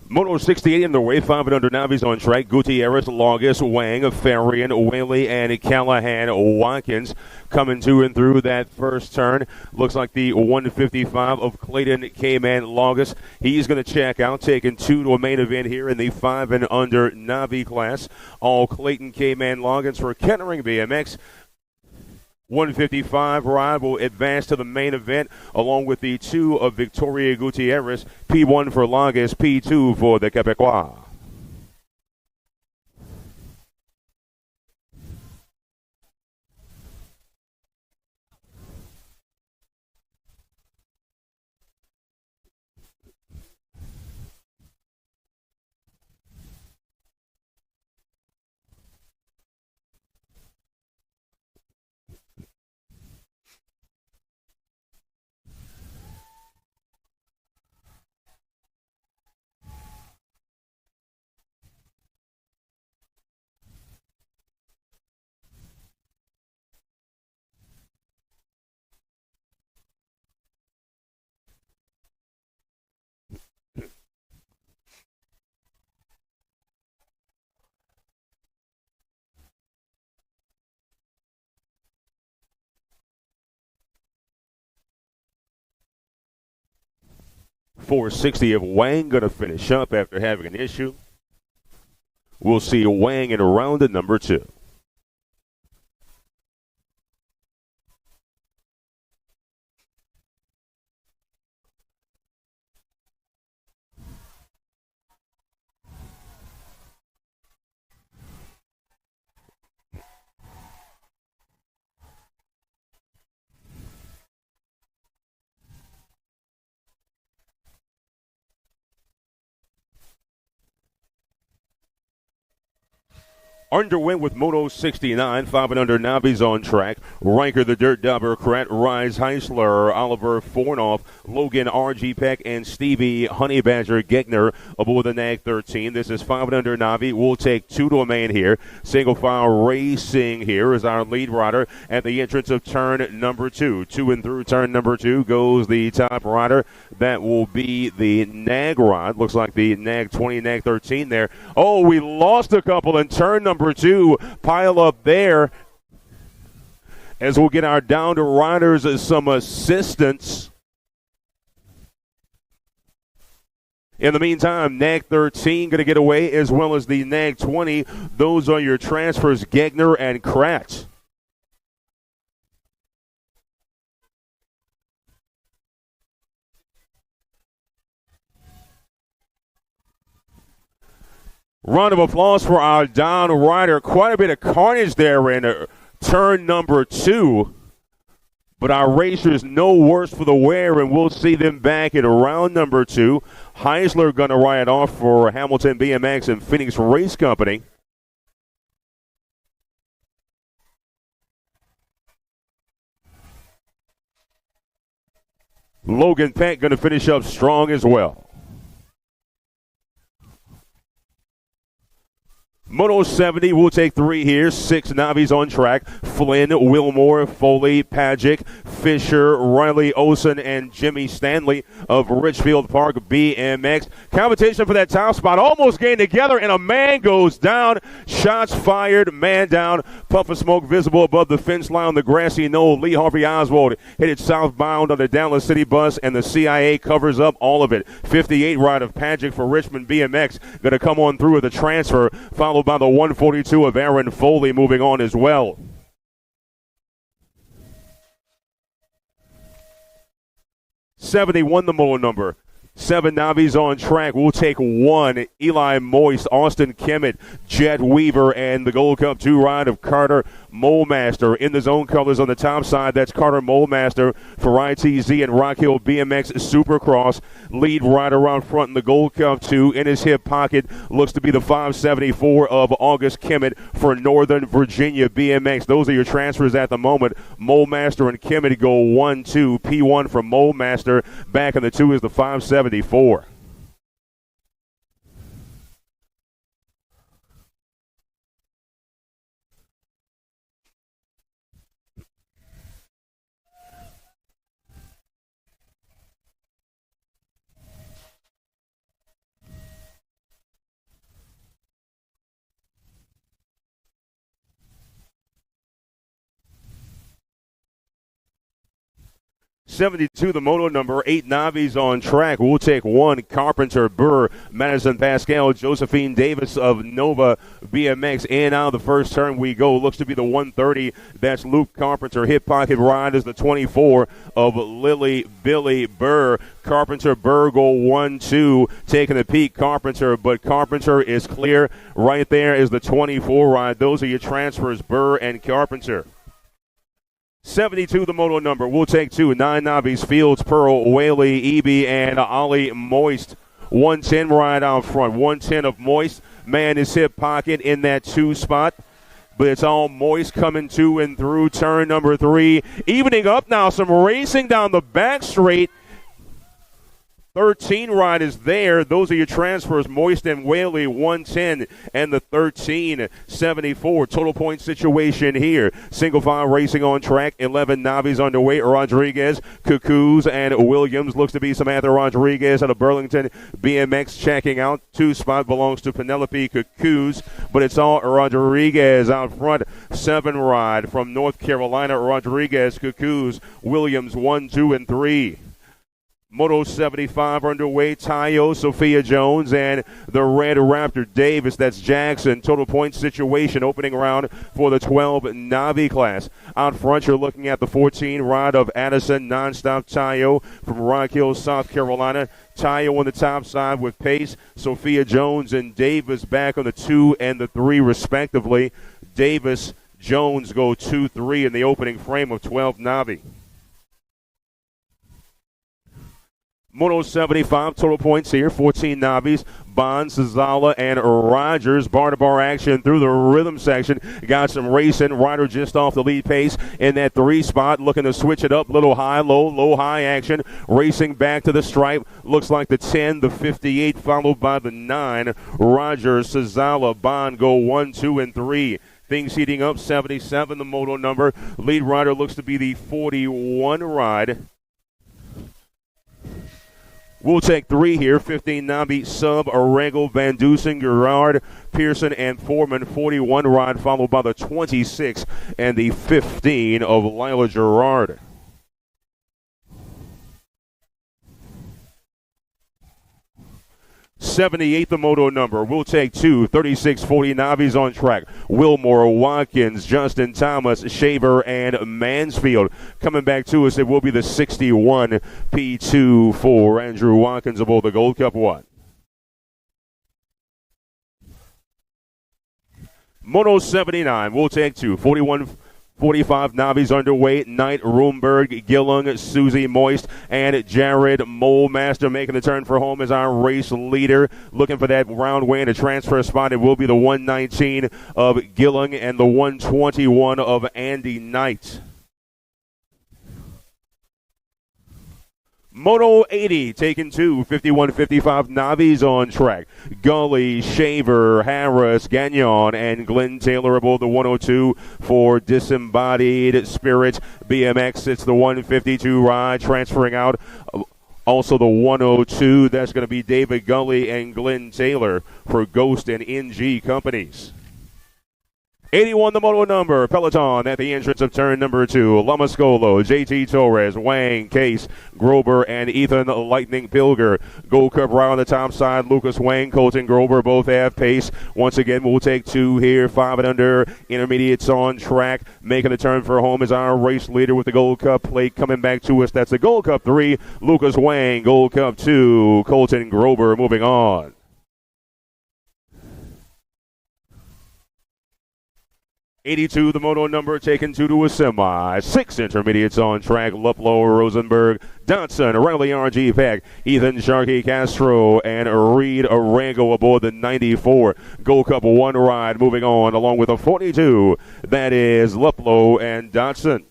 Moto 68 in the way, 5 and under Novice on track. Gutierrez, Longest, Wang, Farian, Whaley, and Callahan. Watkins coming to and through that first turn. Looks like the 155 of Clayton K-Man Longest. He's going to check out, taking 2 to a main event here in the 5 and under Navi class. All Clayton K-Man Longest for Kettering BMX. 155 ride will advance to the main event along with the 2 of Victoria Gutierrez. P1 for Longest, P2 for the Quebecois. .460 of Wang going to finish up after having an issue. We'll see Wang in round number 2. Underwent with Moto 69, 5 and under Navi's on track. Riker the Dirt Dobber, Krat, Rise Heisler, Oliver Fornoff, Logan R.G. Peck, and Stevie Honey Badger Gegner aboard the NAG 13. This is 5 and under Navi. We'll take 2 to a main here. Single file racing here is our lead rider at the entrance of turn number 2. 2 and through turn number 2 goes the top rider. That will be the NAG rod. Looks like the NAG 20, NAG 13 there. Oh, we lost a couple in turn number 2. Pile up there as we'll get our down to riders some assistance. In the meantime, NAG 13 going to get away as well as the NAG 20. Those are your transfers, Gegner and Kratz. Round of applause for our down rider. Quite a bit of carnage there in turn number 2. But our racers no worse for the wear, and we'll see them back in round number 2. Heisler going to ride off for Hamilton BMX and Phoenix Race Company. Logan Peck going to finish up strong as well. Moto 70, we'll take 3 here. 6 Navis on track. Flynn, Wilmore, Foley, Pagic, Fisher, Riley Olsen, and Jimmy Stanley of Richfield Park BMX. Competition for that top spot. Almost getting together, and a man goes down. Shots fired, man down. Puff of smoke visible above the fence line on the grassy knoll. Lee Harvey Oswald headed southbound on the Dallas City bus, and the CIA covers up all of it. 58 ride of Pagic for Richmond BMX. Going to come on through with a transfer, followed by the 142 of Aaron Foley moving on as well. .71 the motor number. 7 Navis on track. We'll take 1. Eli Moist, Austin Kemet, Jet Weaver, and the Gold Cup 2 ride of Carter Molemaster. In the zone colors on the top side, that's Carter Molemaster for ITZ and Rock Hill BMX Supercross. Lead right around front in the Gold Cup 2. In his hip pocket looks to be the 574 of August Kemet for Northern Virginia BMX. Those are your transfers at the moment. Molemaster and Kemet go 1-2. P1 for Molemaster. Back in the 2 is the 574. $72, the moto number. 8 Navis on track. We'll take 1. Carpenter, Burr, Madison Pascal, Josephine Davis of Nova BMX. In out of the first turn we go. Looks to be the 130. That's Luke Carpenter. Hip pocket ride is the 24 of Lily Billy Burr. Carpenter, Burr go 1-2. Taking a peek, Carpenter, but Carpenter is clear. Right there is the 24 ride. Those are your transfers, Burr and Carpenter. 72, the moto number. We'll take 2. 9 Navis, Fields, Pearl, Whaley, Eby, and Ollie Moist. 110 ride out front. 110 of Moist. Man, his hip pocket in that 2 spot. But it's all Moist coming to and through turn number 3. Evening up now. Some racing down the back straight. 13 ride is there. Those are your transfers. Moist and Whaley, 110, and the 1374. Total point situation here. Single file racing on track. 11 Navis underway. Rodriguez, Cuckoos, and Williams. Looks to be Samantha Rodriguez out of Burlington. BMX checking out. 2 spot belongs to Penelope Cuckoos, but it's all Rodriguez out front. 7 ride from North Carolina. Rodriguez, Cuckoos, Williams, 1, 2, and 3. Moto 75 underway. Tayo, Sophia Jones, and the Red Raptor Davis. That's Jackson. Total point situation opening round for the 12 Navi class. Out front, you're looking at the 14 ride of Addison Nonstop Tayo from Rock Hill, South Carolina. Tayo on the top side with pace. Sophia Jones and Davis back on the 2 and the 3 respectively. Davis, Jones go 2-3 in the opening frame of 12 Navi. Moto 75 total points here. 14 Navis, Bonds, Zala, and Rogers. Bar-to-bar action through the rhythm section. Got some racing. Ryder just off the lead pace in that 3 spot. Looking to switch it up. Little high, low, low, high action. Racing back to the stripe. Looks like the 10, the 58, followed by the 9. Rogers, Zala, Bond go 1, 2, and 3. Things heating up. 77, the moto number. Lead rider looks to be the 41 ride. We'll take 3 here. 15 Navi, Sub, Arego, Van Dusen, Gerard, Pearson, and Foreman. 41 ride, followed by the 26 and the 15 of Lila Gerard. $78, the moto number. We'll take 2. 36-40 Navis on track. Wilmore, Watkins, Justin Thomas, Shaver, and Mansfield. Coming back to us, it will be the 61 P2 for Andrew Watkins of the Gold Cup 1. Moto 79, we'll take 2. 41-45 Navis underway. Knight, Roomberg, Gilling, Susie Moist, and Jared Molemaster making the turn for home as our race leader. Looking for that round win, a transfer spot. It will be the 119 of Gilling and the 121 of Andy Knight. Moto 80 taking 2. 51-55 Navis on track. Gully, Shaver, Harris, Gagnon, and Glenn Taylor aboard the 102 for Disembodied Spirit BMX. It's the 152 ride transferring out. Also the 102, that's going to be David Gully and Glenn Taylor for Ghost and NG Companies. 81 the moto number. Peloton at the entrance of turn number 2. Lamascolo, JT Torres, Wang, Case, Grober, and Ethan Lightning Pilger. Gold Cup ride on the top side. Lucas Wang, Colton Grober both have pace. Once again, we'll take 2 here. 5 and under. Intermediates on track. Making the turn for home is our race leader with the Gold Cup plate coming back to us. That's the Gold Cup 3. Lucas Wang, Gold Cup 2. Colton Grober moving on. 82, the moto number, taken 2 to a semi. 6 intermediates on track. Luplo, Rosenberg, Dotson, Riley RG Pack, Ethan Sharkey Castro, and Reed Arango aboard the 94. Gold Cup 1 ride moving on along with a 42. That is Luplo and Dotson.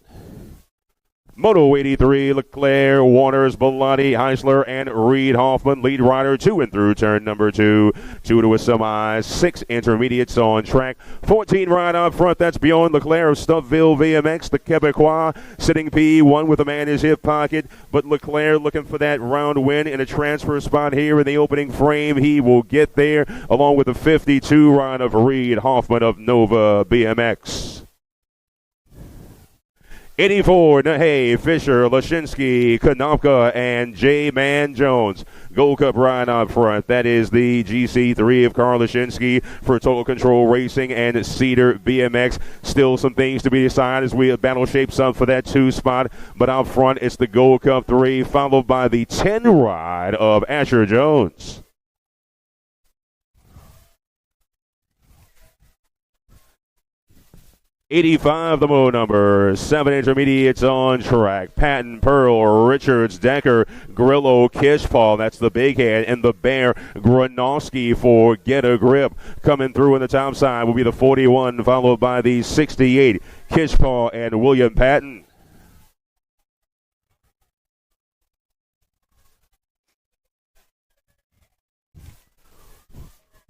Moto 83, Leclerc, Waters, Bellotti, Heisler, and Reed Hoffman. Lead rider to and through turn number 2. 2 to a semi, 6 intermediates on track. 14 right up front, that's beyond Leclerc of Stubbville VMX, the Quebecois, sitting P1 with a man in his hip pocket. But Leclerc looking for that round win in a transfer spot here in the opening frame. He will get there along with the 52 ride of Reed Hoffman of Nova BMX. 84, Nahay, Fisher, Lashinsky, Konopka, and J-Man Jones. Gold Cup ride up front. That is the GC3 of Carl Lashinsky for Total Control Racing and Cedar BMX. Still some things to be decided as we battle shapes up for that 2 spot. But out front, it's the Gold Cup 3, followed by the 10 ride of Asher Jones. 85, the moto number. 7 intermediates on track. Patton, Pearl, Richards, Decker, Grillo, Kishpaw. That's the big head. And the bear, Gronowski for Get a Grip. Coming through on the top side will be the 41, followed by the 68, Kishpaw and William Patton.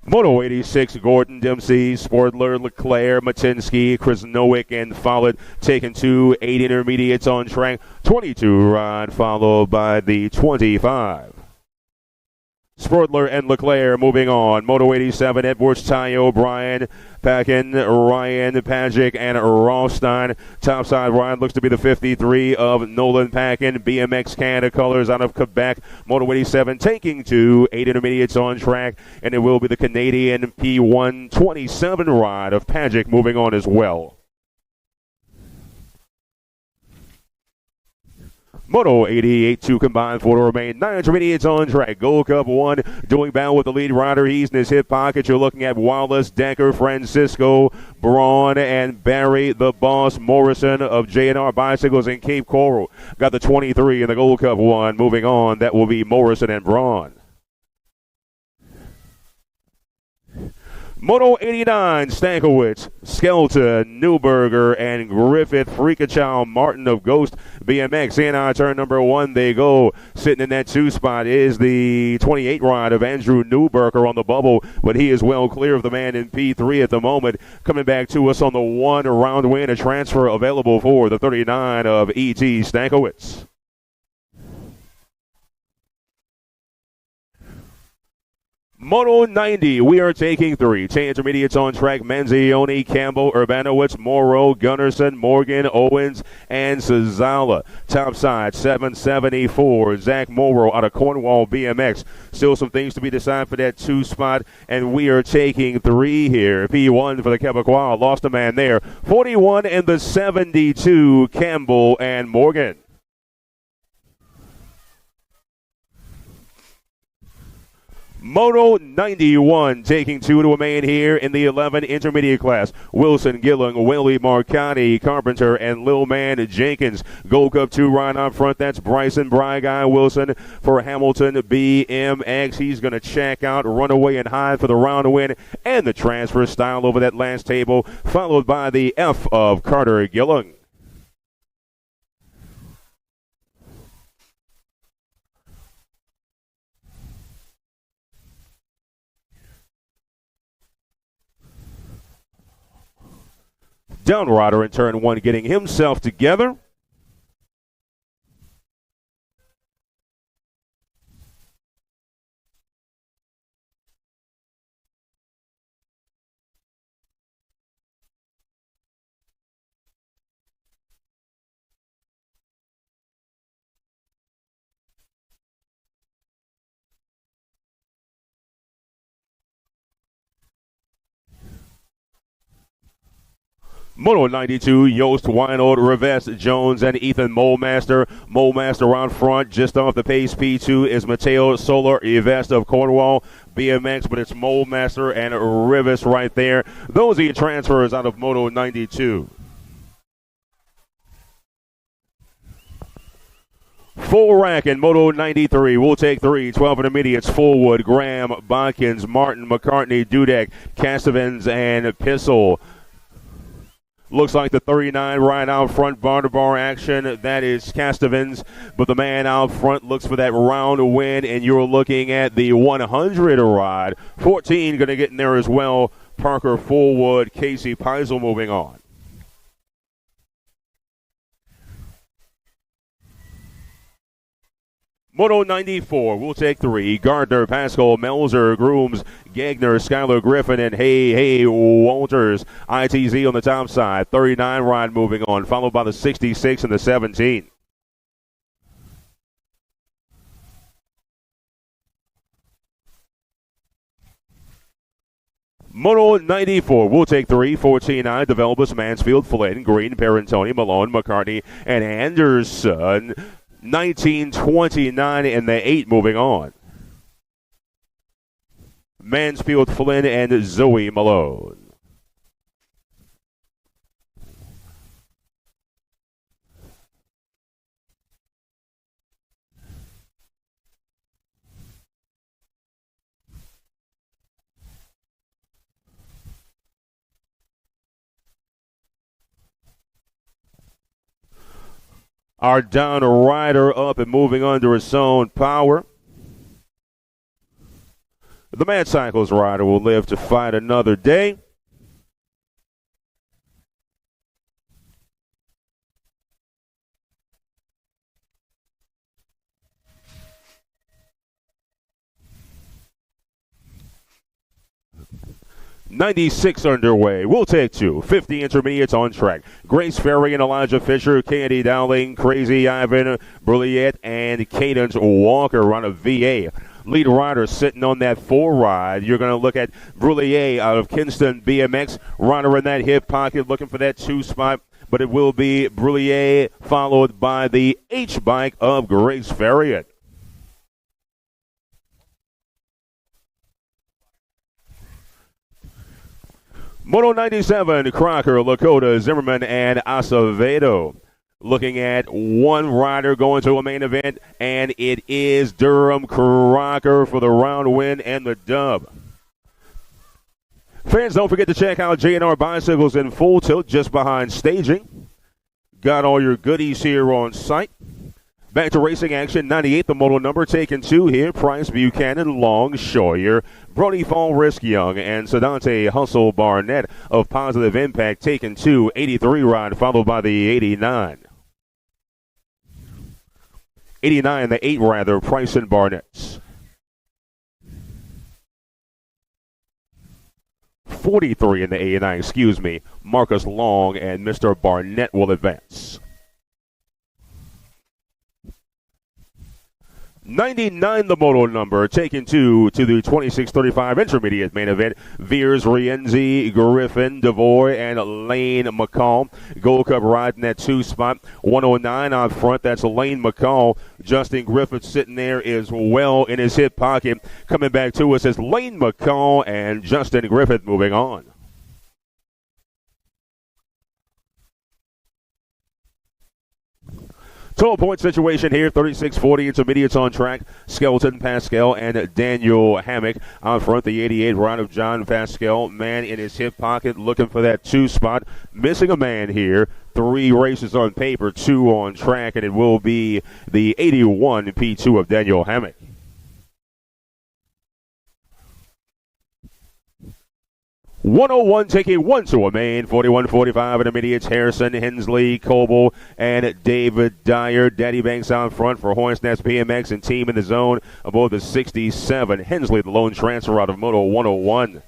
Moto 86, Gordon Dempsey, Sportler, Leclerc, Matinsky, Chris Nowick, and Follett taking 2, 8 intermediates on track. 22 ride, followed by the 25. Sportler and Leclerc moving on. Moto 87, Edwards, Ty O'Brien, Packin, Ryan, Pajic, and Rothstein. Topside ride looks to be the 53 of Nolan Packin. BMX Canada colors out of Quebec. Moto 87 taking 2, 8 intermediates on track. And it will be the Canadian P1 27 ride of Pajic moving on as well. Moto 88, 2 combined, 4 to remain. 9 intermediates on track. Gold Cup 1 doing battle with the lead rider. He's in his hip pocket. You're looking at Wallace, Decker, Francisco, Braun, and Barry, the boss, Morrison of J&R Bicycles in Cape Coral. Got the 23 in the Gold Cup 1. Moving on, that will be Morrison and Braun. Moto 89, Stankiewicz, Skelton, Newberger, and Griffith, Freakachow, Martin of Ghost BMX. In our turn number 1, they go. Sitting in that 2 spot is the 28 ride of Andrew Newberger on the bubble, but he is well clear of the man in P3 at the moment. Coming back to us on the 1 round win, a transfer available for the 39 of E.T. Stankiewicz. Moto 90, we are taking 3. 10 intermediates on track. Manzioni, Campbell, Urbanowitz, Morrow, Gunnarsson, Morgan, Owens, and Sazala. Topside, 774. Zach Morrow out of Cornwall BMX. Still some things to be decided for that 2 spot, and we are taking 3 here. P1 for the Quebecois. Lost a man there. 41 and the 72, Campbell and Morgan. Moto 91 taking 2 to a main here in the 11 intermediate class. Wilson, Gilling, Willie, Marcotti, Carpenter, and Lil Man Jenkins. Gold Cup 2 ride up front. That's Bryson Guy Wilson for Hamilton BMX. He's going to check out, run away, and hide for the round win and the transfer style over that last table, followed by the F of Carter Gilling. Downrider in turn 1 getting himself together. Moto 92, Yost, Weinold, Rivest, Jones, and Ethan Molemaster. Molemaster out front, just off the pace. P2 is Mateo Solar Yvest of Cornwall. BMX, but it's Molemaster and Rivest right there. Those are your transfers out of Moto 92. Full rack in Moto 93. We'll take 3. 12 intermediates. Fullwood, Graham, Bodkins, Martin, McCartney, Dudek, Castavans, and Pissel. Looks like the 39 right out front, bar-to-bar action. That is Castavans, but the man out front looks for that round win, and you're looking at the 100 ride. 14 going to get in there as well. Parker Fullwood, Casey Peisel moving on. Moto 94, we'll take 3. Gardner, Pascal, Melzer, Grooms, Gagner, Skylar Griffin, and Hey Walters. ITZ on the top side. 39 ride moving on, followed by the 66 and the 17. Moto 94, we'll take 3. 14-9, Developers, Mansfield, Flynn, Green, Perrintoni, Malone, McCartney, and Anderson. 1929 and the 8 moving on. Mansfield, Flynn, and Zoe Malone. Our down rider up and moving under his own power. The Mad Cycles rider will live to fight another day. '96 underway. We'll take 2. 50 intermediates on track. Grace Ferry and Elijah Fisher, Candy Dowling, Crazy Ivan, Brilliant, and Cadence Walker on a VA. Lead rider sitting on that 4 ride. You're going to look at Brullier out of Kinston BMX. Rider in that hip pocket looking for that 2 spot. But it will be Brullier followed by the H-bike of Grace Ferrier. Moto 97, Crocker, Lakota, Zimmerman, and Acevedo. Looking at one rider going to a main event, and it is Durham Crocker for the round win and the dub. Fans, don't forget to check out J&R Bicycles in Full Tilt just behind staging. Got all your goodies here on site. Back to racing action. 98, the moto number, taking 2 here. Price, Buchanan, Long, Scheuer, Brody Fall, Risk Young, and Sedante Hustle Barnett of Positive Impact, taking 2. 83 ride, followed by the 89. 89, the 8 rather, Price and Barnett's. 43 in the 89, excuse me. Marcus Long and Mr. Barnett will advance. 99, the moto number, taking 2 to the 26:35 intermediate main event. Veers, Rienzi, Griffin, DeVoy, and Lane McCall. Gold Cup riding that 2 spot. 109 out front, that's Lane McCall. Justin Griffith sitting there as well in his hip pocket. Coming back to us is Lane McCall and Justin Griffith moving on. Total point situation here, 36-40 intermediates on track. Skelton, Pascal, and Daniel Hammock. Out front, the 88 round of John Pascal. Man in his hip pocket looking for that 2 spot. Missing a man here. 3 races on paper, 2 on track, and it will be the 81 P2 of Daniel Hammock. .101 taking 1 to a main. 41-45 intermediates. Harrison, Hensley, Coble, and David Dyer. Daddy Banks out front for Hornsnest BMX and team in the zone above the 67. Hensley, the lone transfer out of Moto 101.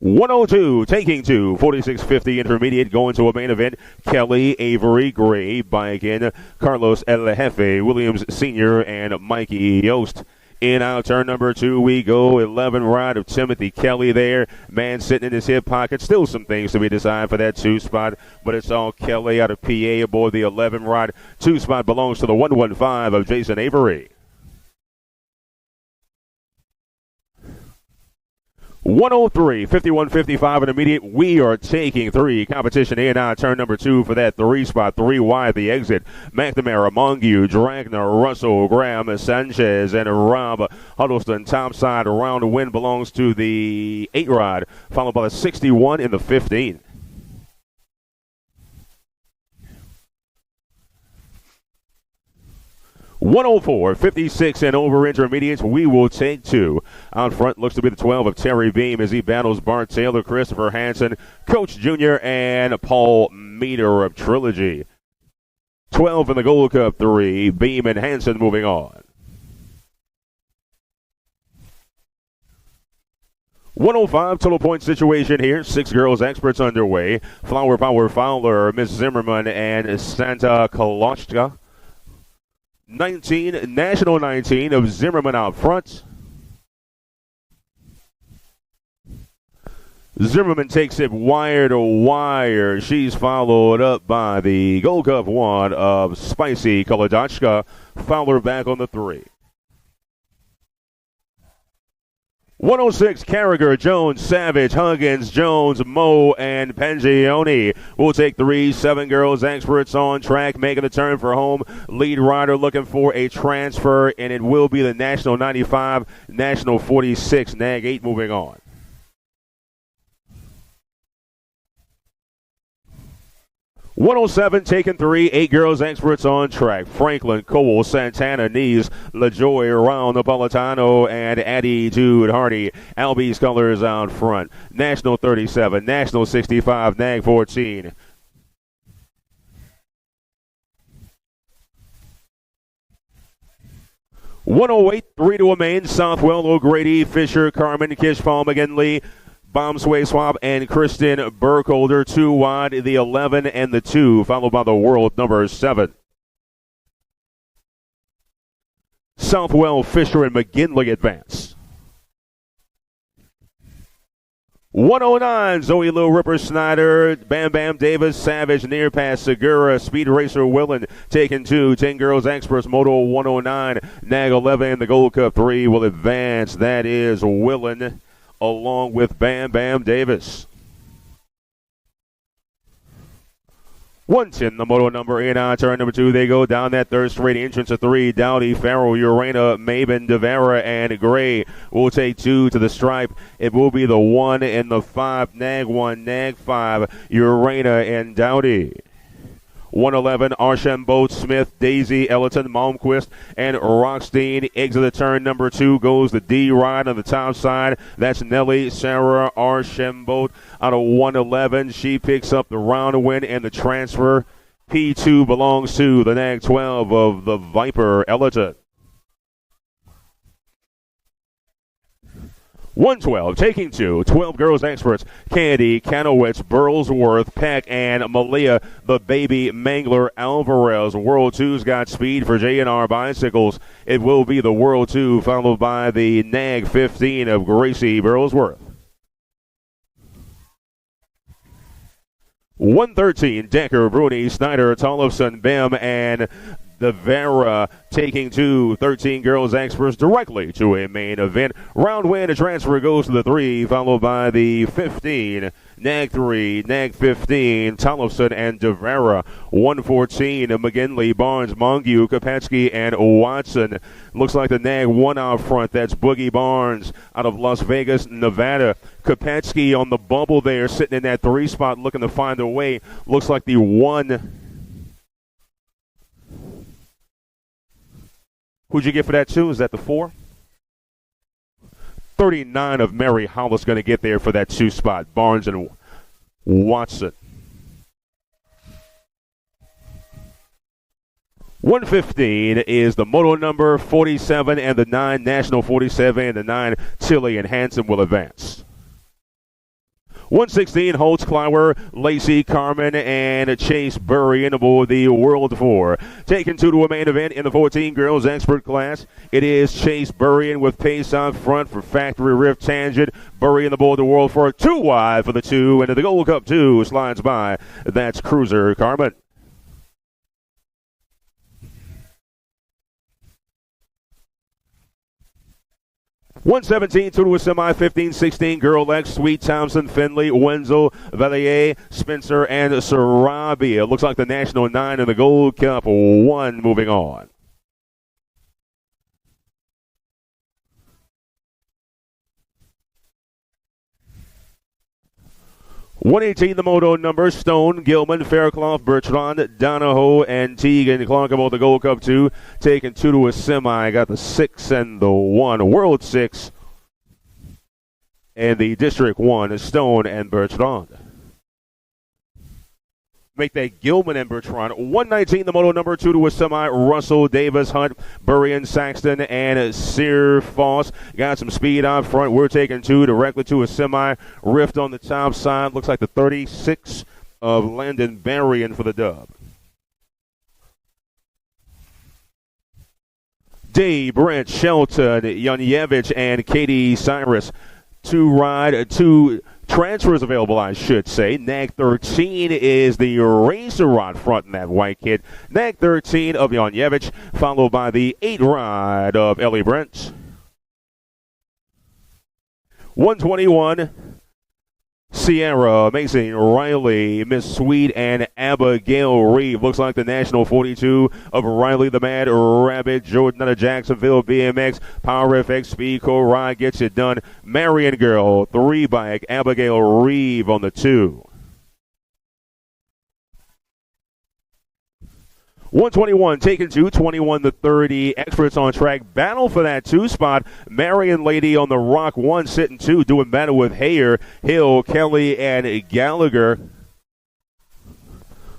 .102 taking 2. 46-50 intermediate going to a main event. Kelly, Avery, Gray, Bikin, Carlos El Jefe, Williams Sr., and Mikey Yost. In out turn number 2 we go. 11 ride of Timothy Kelly there. Man sitting in his hip pocket. Still some things to be decided for that 2 spot, but it's all Kelly out of PA aboard the 11 ride. 2 spot belongs to the 115 of Jason Avery. 103, 51-55 intermediate. We are taking 3. Competition in on turn number 2 for that 3 spot. 3 wide the exit. McNamara, Mongeau, Dragner, Russell, Graham, Sanchez, and Rob Huddleston. Top side around the win belongs to the 8 rod, followed by the 61 in the 15. 104, 56 and over intermediates. We will take 2. Out front looks to be the 12 of Terry Beam as he battles Bart Taylor, Christopher Hansen, Coach Jr., and Paul Meter of Trilogy. 12 in the Gold Cup 3. Beam and Hansen moving on. 105 total point situation here. 6 girls experts underway. Flower Power Fowler, Miss Zimmerman, and Santa Koloshka. 19, National 19 of Zimmerman out front. Zimmerman takes it wire to wire. She's followed up by the Gold Cup 1 of Spicy Kolodachka. Fowler back on the 3. 106, Carragher, Jones, Savage, Huggins, Jones, Moe, and Pengione. We'll take 3. 7 girls experts on track, making the turn for home. Lead rider looking for a transfer, and it will be the National 95, National 46, Nag 8 moving on. 107, taking 3. 8 girls experts on track. Franklin, Cole, Santana, Nees, LaJoy, Round, Napolitano, and Attitude Hardy. Albie's colors out front. National 37, National 65, Nag 14. .108, 3 to a main. Southwell, O'Grady, Fisher, Carmen, Kishfall, McGinley, Bombsway Swab, and Kristen Burkholder. 2 wide, the 11 and the 2, followed by the world number 7. Southwell, Fisher, and McGinley advance. 109, Zoe Lou, Ripper Snyder, Bam Bam Davis, Savage, Near Pass, Segura, Speed Racer Willen, taking 2. 10 girls experts, Moto 109, Nag 11, the Gold Cup 3 will advance. That is Willen, along with Bam Bam Davis. 110, the moto number in on turn number 2. They go down that third straight entrance of 3. Dowdy, Farrell, Urena, Maben, DeVera, and Gray will take 2 to the stripe. It will be the 1 and the 5. Nag 1, Nag 5, Urena, and Dowdy. 111, Archambault, Smith, Daisy, Ellerton, Malmquist, and Rockstein. Exit the turn number 2 goes the D ride on the top side. That's Nelly, Sarah Archambault out of 111. She picks up the round win and the transfer. P2 belongs to the Nag 12 of the Viper, Ellerton. 112, taking 2. 12 girls experts, Candy, Kanowitz, Burlsworth, Peck, and Malia, the baby Mangler Alvarez. World 2's got speed for J&R Bicycles. It will be the World 2, followed by the Nag 15 of Gracie Burlsworth. 113, Decker, Bruni, Snyder, Tollefson, Bem, and the Vera taking 2. 13 girls experts directly to a main event. Round win, a transfer goes to the 3, followed by the 15. Nag 3, Nag 15, Tollefson and DeVera. 114, McGinley, Barnes, Mongeau, Kopetsky, and Watson. Looks like the Nag 1 out front. That's Boogie Barnes out of Las Vegas, Nevada. Kopetsky on the bubble there, sitting in that 3 spot, looking to find a way. Looks like the 1. Who'd you get for that 2? Is that the 4? 39 of Mary Hollis going to get there for that 2 spot. Barnes and Watson. 115 is the moto number 47 and the 9, National 47 and the 9, Tilly and Hanson will advance. 116, Holtz Clywer, Lacey Carmen, and Chase Burry aboard the World 4. Taking 2 to a main event in the 14 girls expert class. It is Chase Burry with pace out front for Factory Rift Tangent. Burry in the board the World 4, 2 wide for the 2, and the Gold Cup 2 slides by. That's Cruiser Carmen. 117, 2 to a semi, 15-16, Girl X, Sweet Thompson, Finley, Wenzel, Valier, Spencer, and Sarabia. It looks like the National 9 and the Gold Cup 1 moving on. .118, the moto number, Stone, Gilman, Fairclough, Bertrand, Donahoe, and Teagan Clark about the Gold Cup 2. Taking 2 to a semi. Got the 6 and the 1. World 6. And the District 1 is Stone and Bertrand. Make that Gilman and Bertrand. 119, the moto number, 2 to a semi. Russell, Davis, Hunt, Burrian, Saxton, and Sear Foss. Got some speed out front. We're taking 2 directly to a semi. Rift on the top side. Looks like the 36 of Landon Berrien for the dub. Dave, Brent, Shelton, Yanyevich, and Katie Cyrus. 2 transfers available, I should say. Nag 13 is the racer rod front in that white kit. Nag 13 of Yanyevich, followed by the 8 ride of Ellie Brent. 121, Sierra, Mason, Riley, Miss Sweet, and Abigail Reeve. Looks like the National 42 of Riley the Mad Rabbit, Jordan out of Jacksonville, BMX, Power FX, Speed Co. Ride gets it done. Marion Girl, 3 bike, Abigail Reeve on the 2. 121, taking 2, 21 to 30. Experts on track. Battle for that 2 spot. Marion Lady on the Rock 1, sitting 2, doing battle with Hayer, Hill, Kelly, and Gallagher.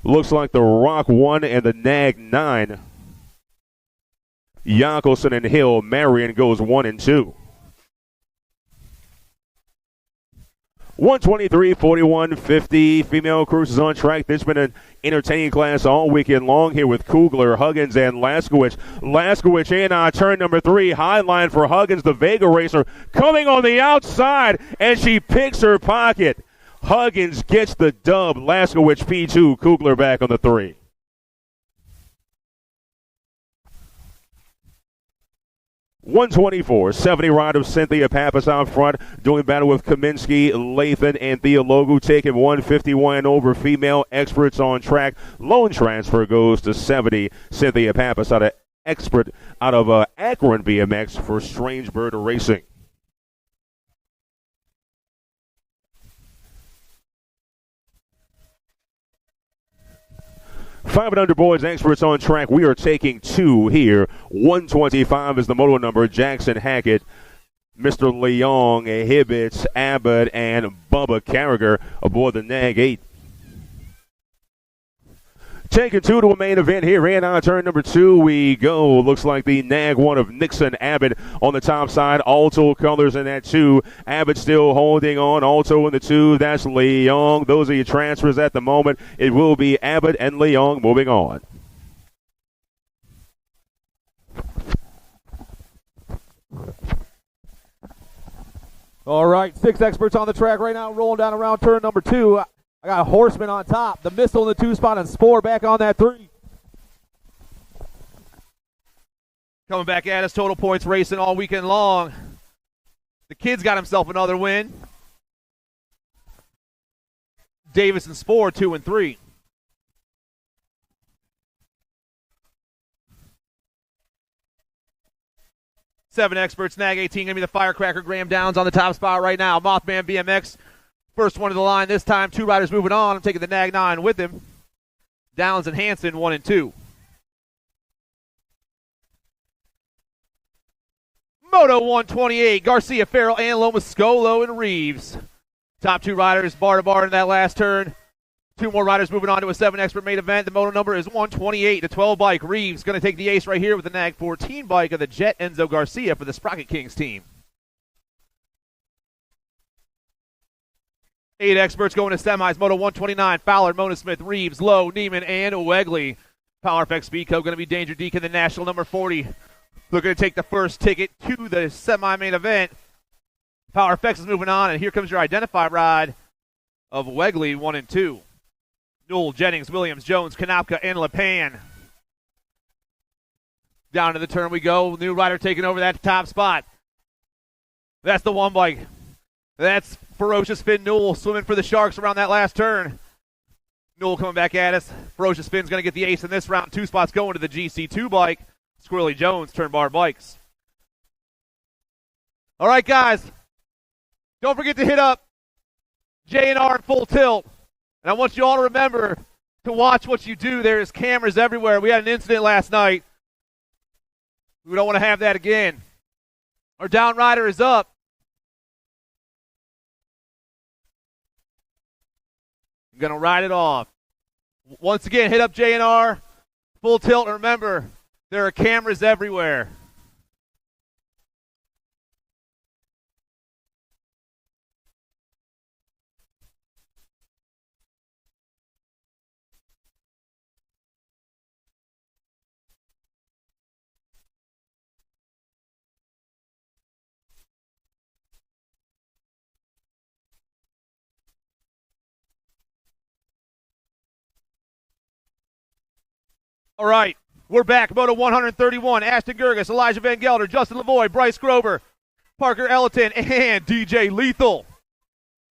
Looks like the Rock 1 and the Nag 9. Yankelson and Hill. Marion goes 1 and 2. 123, 41, 50. Female cruisers on track. This has been an entertaining class all weekend long here with Kugler, Huggins, and Laskowicz. Laskowicz in turn number 3. High line for Huggins, the Vega racer, coming on the outside, and she picks her pocket. Huggins gets the dub. Laskowicz P2, Kugler back on the 3. .124, 70 ride of Cynthia Pappas out front, doing battle with Kaminsky, Lathan, and Theologu, taking 151 over. Female experts on track. Lone transfer goes to 70. Cynthia Pappas out of Akron BMX for Strange Bird Racing. Five and under boys experts on track. We are taking 2 here. 125 is the moto number. Jackson Hackett, Mr. Leong, Hibbets, Abbott, and Bubba Carragher aboard the Nag 8. Taking 2 to a main event here. And on turn number 2 we go. Looks like the Nag 1 of Nixon Abbott on the top side. Alto colors in that 2. Abbott still holding on. Alto in the 2. That's Leong. Those are your transfers at the moment. It will be Abbott and Leong moving on. All right, 6 experts on the track right now, rolling down around turn number 2. I got Horseman on top. The Missile in the 2 spot and Spore back on that 3. Coming back at us, total points racing all weekend long. The Kid's got himself another win. Davis and Spore 2 and 3. Seven experts, Nag 18 going to be the Firecracker. Graham Downs on the top spot right now. Mothman BMX. First one to the line this time. 2 riders moving on. I'm taking the Nag 9 with him. Downs and Hanson 1 and 2. Moto 128. Garcia, Farrell, and Lomascolo and Reeves. Top 2 riders bar to bar in that last turn. 2 more riders moving on to a 7 expert main event. The moto number is 128. The 12 bike. Reeves going to take the ace right here with the Nag 14 bike of the Jet Enzo Garcia for the Sprocket Kings team. 8 experts going to semis. Moto 129, Fowler, Mona Smith, Reeves, Lowe, Neiman, and Wegley. PowerFX Speedco going to be Danger Deacon, the national number 40. Looking to take the first ticket to the semi-main event. PowerFX is moving on, and here comes your identify ride of Wegley 1 and 2. Newell, Jennings, Williams, Jones, Kanopka, and LePan. Down to the turn we go. New rider taking over that top spot. That's the one bike. That's Ferocious Finn Newell swimming for the Sharks around that last turn. Newell coming back at us. Ferocious Finn's going to get the ace in this round. 2 spots going to the GC2 bike. Squirrely Jones, turn bar bikes. All right, guys. Don't forget to hit up J&R in full tilt. And I want you all to remember to watch what you do. There's cameras everywhere. We had an incident last night. We don't want to have that again. Our down rider is up. I'm going to ride it off. Once again, hit up J&R, full tilt, and remember, there are cameras everywhere. All right, we're back. Moto 131, Ashton Gerges, Elijah Van Gelder, Justin Lavoie, Bryce Grover, Parker Ellerton, and DJ Lethal.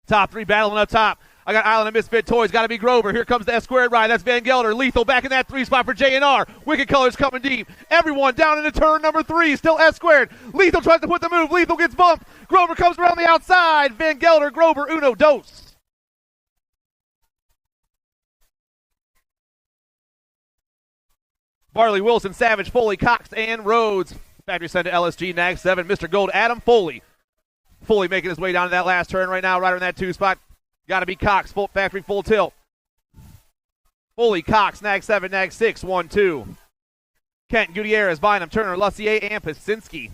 Top 3 battling up top. I got Island of Misfit Toys. Got to be Grover. Here comes the S-squared ride. That's Van Gelder. Lethal back in that 3 spot for J&R. Wicked Colors coming deep. Everyone down into turn number 3. Still S-squared. Lethal tries to put the move. Lethal gets bumped. Grover comes around the outside. Van Gelder, Grover, uno, dos. Barley, Wilson, Savage, Foley, Cox, and Rhodes. Factory sent to LSG, Nag 7, Mr. Gold, Adam Foley. Foley making his way down to that last turn right now, right in that 2 spot. Got to be Cox, factory full tilt. Foley, Cox, Nag 7, Nag 6, 1, 2. Kent, Gutierrez, Bynum, Turner, Lussier, and Pasinski.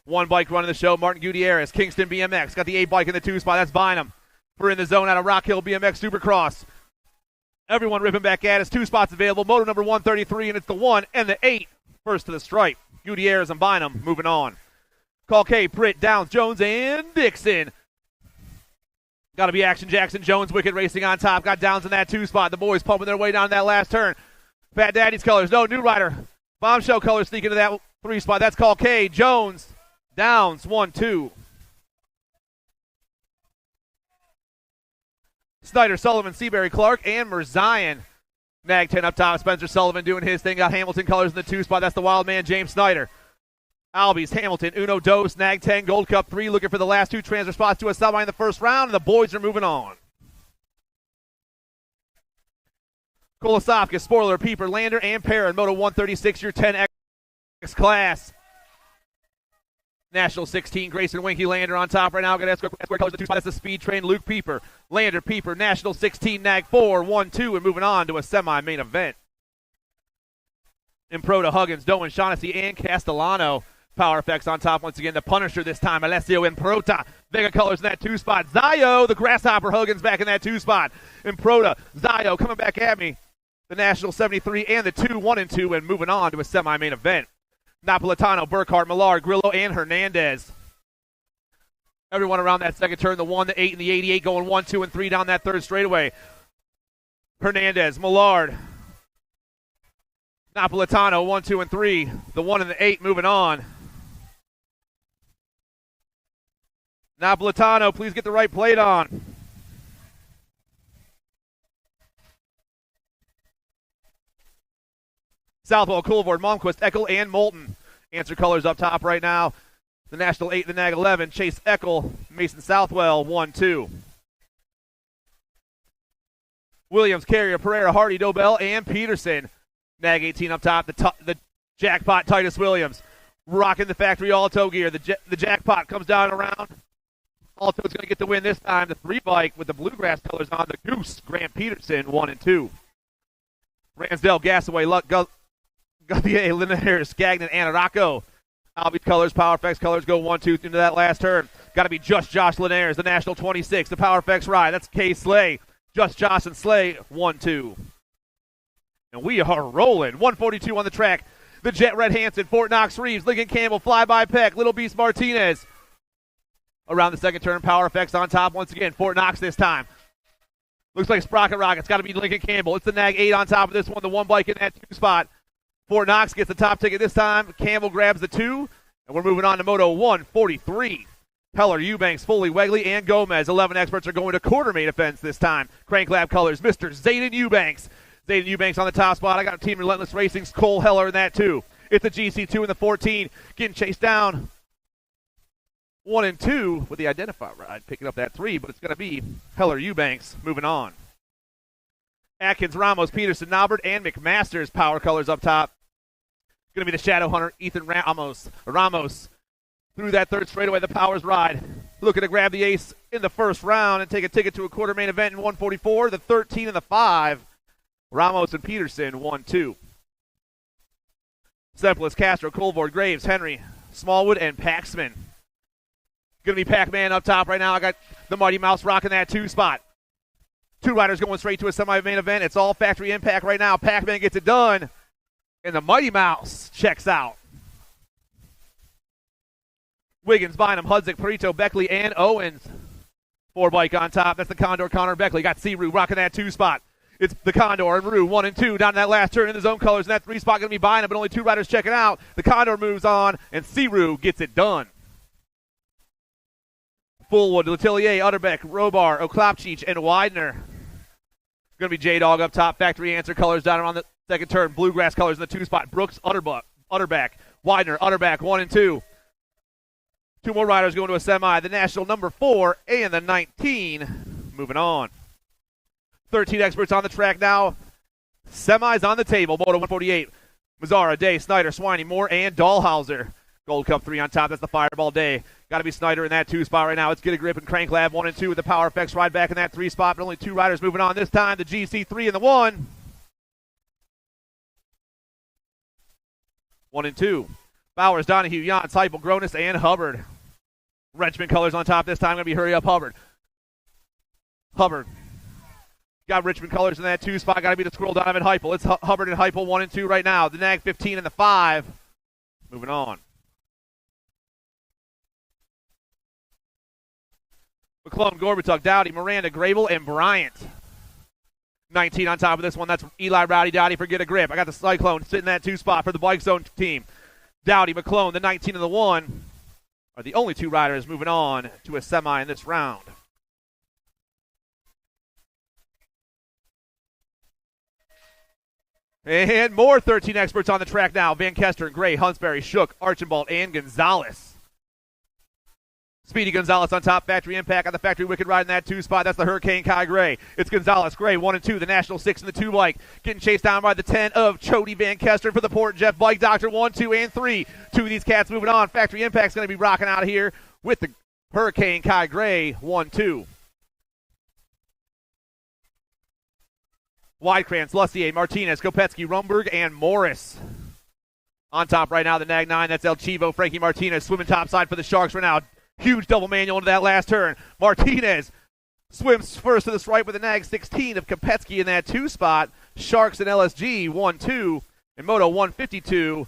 1 bike running the show, Martin Gutierrez, Kingston BMX. Got the 8 bike in the 2 spot, that's Bynum. We're in the zone out of Rock Hill BMX Supercross. Everyone ripping back at us. 2 spots available. Moto number 133, and it's the 1 and the 8. First to the stripe. Gutierrez and Bynum moving on. Call K, Pritt, Downs, Jones, and Dixon. Got to be Action Jackson Jones. Wicked racing on top. Got Downs in that 2 spot. The boys pumping their way down that last turn. Fat Daddy's colors. No, new rider. Bombshell colors sneaking into that 3 spot. That's Call K, Jones, Downs, 1, 2. Snyder, Sullivan, Seabury, Clark, and Merzion. Nag 10 up top. Spencer Sullivan doing his thing. Got Hamilton colors in the 2 spot. That's the wild man, James Snyder. Albies, Hamilton, Uno, Dos, Nag 10, Gold Cup 3. Looking for the last 2 transfer spots to a semi in the first round, and the boys are moving on. Kolosovka, Spoiler, Pieper, Lander, and Perrin. Moto 136, your 10X class. National 16, Grayson Winky Lander on top right now. Got Esquire colors the 2 spot. That's the speed train, Luke Pieper. Lander, Pieper, National 16, Nag 4, 1, 2, and moving on to a semi-main event. Improta, Huggins, Doan, Shaughnessy, and Castellano. Power effects on top once again. The Punisher this time, Alessio Improta. Vega colors in that 2 spot. Zio, the Grasshopper Huggins back in that 2 spot. Improta, Zio coming back at me. The National 73 and the 2, 1 and 2, and moving on to a semi-main event. Napolitano, Burkhart, Millard, Grillo, and Hernandez. Everyone around that second turn, the 1, the 8, and the 88 going 1, 2, and 3 down that third straightaway. Hernandez, Millard, Napolitano, 1, 2, and 3. The 1 and the 8 moving on. Napolitano, please get the right plate on. Southwell, Coulvord, Malmquist, Eckel, and Moulton. Answer colors up top right now. The National 8, the Nag 11, Chase Eckel, Mason Southwell, 1, 2. Williams, Carrier, Pereira, Hardy, Dobell, and Peterson. Nag 18 up top, the jackpot, Titus Williams. Rocking the factory Alto gear. The jackpot comes down around. Alto's going to get the win this time. The 3 bike with the bluegrass colors on. The Goose, Grant Peterson, 1 and 2. Ransdell, Gasaway, Luck, Gauthier, Linares, Gagnon, Anaracco. Albies colors, Power Effects colors go 1, 2 into that last turn. Got to be Just Josh Linares, the National 26, the Power FX ride. That's Kay Slay. Just Josh and Slay, 1-2. And we are rolling. 142 on the track. The Jet Red Hansen, Fort Knox Reeves, Lincoln Campbell, Fly By Peck, Little Beast Martinez. Around the second turn, Power FX on top once again. Fort Knox this time. Looks like Sprocket Rocket's got to be Lincoln Campbell. It's the Nag 8 on top of this one, the one bike in that 2 spot. Fort Knox gets the top ticket this time. Campbell grabs the 2, and we're moving on to Moto 143. Heller, Eubanks, Foley, Wegley, and Gomez. 11 experts are going to quarter main events this time. Crank Lab colors, Mr. Zayden Eubanks. Zayden Eubanks on the top spot. I got Team Relentless Racing's Cole Heller in that too. It's the GC2 in the 14. Getting chased down. 1 and 2 with the identifier ride. Picking up that 3, but it's going to be Heller Eubanks moving on. Atkins, Ramos, Peterson, Naubert, and McMaster's power colors up top. Going to be the Shadow Hunter, Ethan Ramos. Ramos through that third straightaway, the Powers ride. Looking to grab the ace in the first round and take a ticket to a quarter main event in 144. The 13 and the 5. Ramos and Peterson, 1-2. Semplus, Castro, Colvord, Graves, Henry, Smallwood, and Paxman. Going to be Pac-Man up top right now. I got the Mighty Mouse rocking that 2 spot. 2 riders going straight to a semi-main event. It's all factory impact right now. Pac-Man gets it done, and the Mighty Mouse checks out. Wiggins, Bynum, Hudzik, Perito, Beckley, and Owens. 4 bike on top. That's the Condor, Connor Beckley. Got C-Roo rocking that 2 spot. It's the Condor and Rue, 1 and 2 down that last turn in the zone colors. And that 3 spot going to be Bynum, but only 2 riders checking out. The Condor moves on, and C-Roo gets it done. Fullwood, Letellier, Utterbeck, Robar, Oklopchich, and Widener. Going to be J-Dog up top. Factory answer colors down around the second turn. Bluegrass colors in the 2 spot. Brooks, Utterback, Widener, Utterback, 1 and 2. 2 more riders going to a semi. The National number 4 and the 19 moving on. 13 experts on the track now. Semis on the table. Moto 148. Mazzara, Day, Snyder, Swiney, Moore, and Dahlhauser. Gold Cup 3 on top. That's the Fireball Day. Got to be Snyder in that 2 spot right now. Let's get a grip and Crank Lab 1 and 2 with the Power FX ride back in that 3 spot. But only 2 riders moving on this time. The GC3 and the 1. 1 and 2. Bowers, Donahue, Jans, Heupel, Gronis, and Hubbard. Wrenchman colors on top this time. Going to be Hurry Up Hubbard. Hubbard. Got Richmond colors in that 2 spot. Got to be the Squirrel, Donovan Heupel. It's Hubbard and Heupel 1 and 2 right now. The Nag 15 and the 5. Moving on. McClone, Gorbatuk, Dowdy, Miranda, Grable, and Bryant. 19 on top of this one. That's Eli, Rowdy, Dowdy for Get a Grip. I got the Cyclone sitting in that 2 spot for the Bike Zone team. Dowdy, McClone, the 19 and the 1 are the only 2 riders moving on to a semi in this round. And more 13 experts on the track now. Van Kester, Gray, Huntsberry, Shook, Archibald, and Gonzalez. Speedy Gonzalez on top. Factory Impact on the Factory Wicked ride in that 2 spot. That's the Hurricane Kai Gray. It's Gonzalez, Gray, 1 and 2. The National 6 and the 2 bike. Getting chased down by the 10 of Chody Van Kester for the Port Jeff Bike Doctor. 1, 2, and 3. 2 of these cats moving on. Factory Impact's going to be rocking out of here with the Hurricane Kai Gray. 1, 2. Widekrantz, Lussier, Martinez, Kopetsky, Rumberg, and Morris. On top right now, the Nag 9. That's El Chivo, Frankie Martinez swimming topside for the Sharks right now. Huge double manual into that last turn. Martinez swims first to the stripe with the Nag 16 of Kopetsky in that 2 spot. Sharks and LSG 1-2. In Moto 152,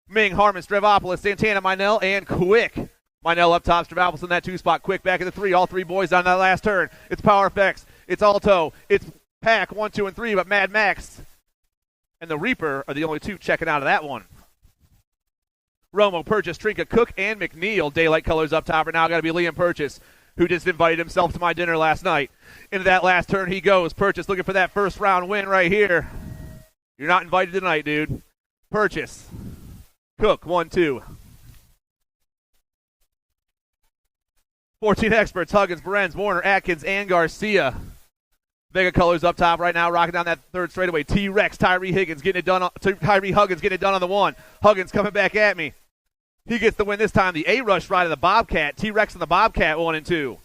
Ming, Harmon, Strevopoulos, Santana, Minell, and Quick. Minell up top, Strevopoulos in that 2 spot. Quick back in the 3. All 3 boys on that last turn. It's Power FX. It's Alto. It's Pack 1, 2, and 3. But Mad Max and the Reaper are the only 2 checking out of that one. Romo, Purchase, Trinka, Cook, and McNeil. Daylight colors up top right now. Got to be Liam Purchase, who just invited himself to my dinner last night. Into that last turn he goes. Purchase looking for that first round win right here. You're not invited tonight, dude. Purchase. Cook, 1, 2. 14 experts. Huggins, Berens, Warner, Atkins, and Garcia. Vega colors up top right now, rocking down that 3rd straightaway. T-Rex, Tyree Huggins getting it done on the 1. Huggins coming back at me. He gets the win this time. The A-Rush ride of the Bobcat. T-Rex and the Bobcat 1 and 2.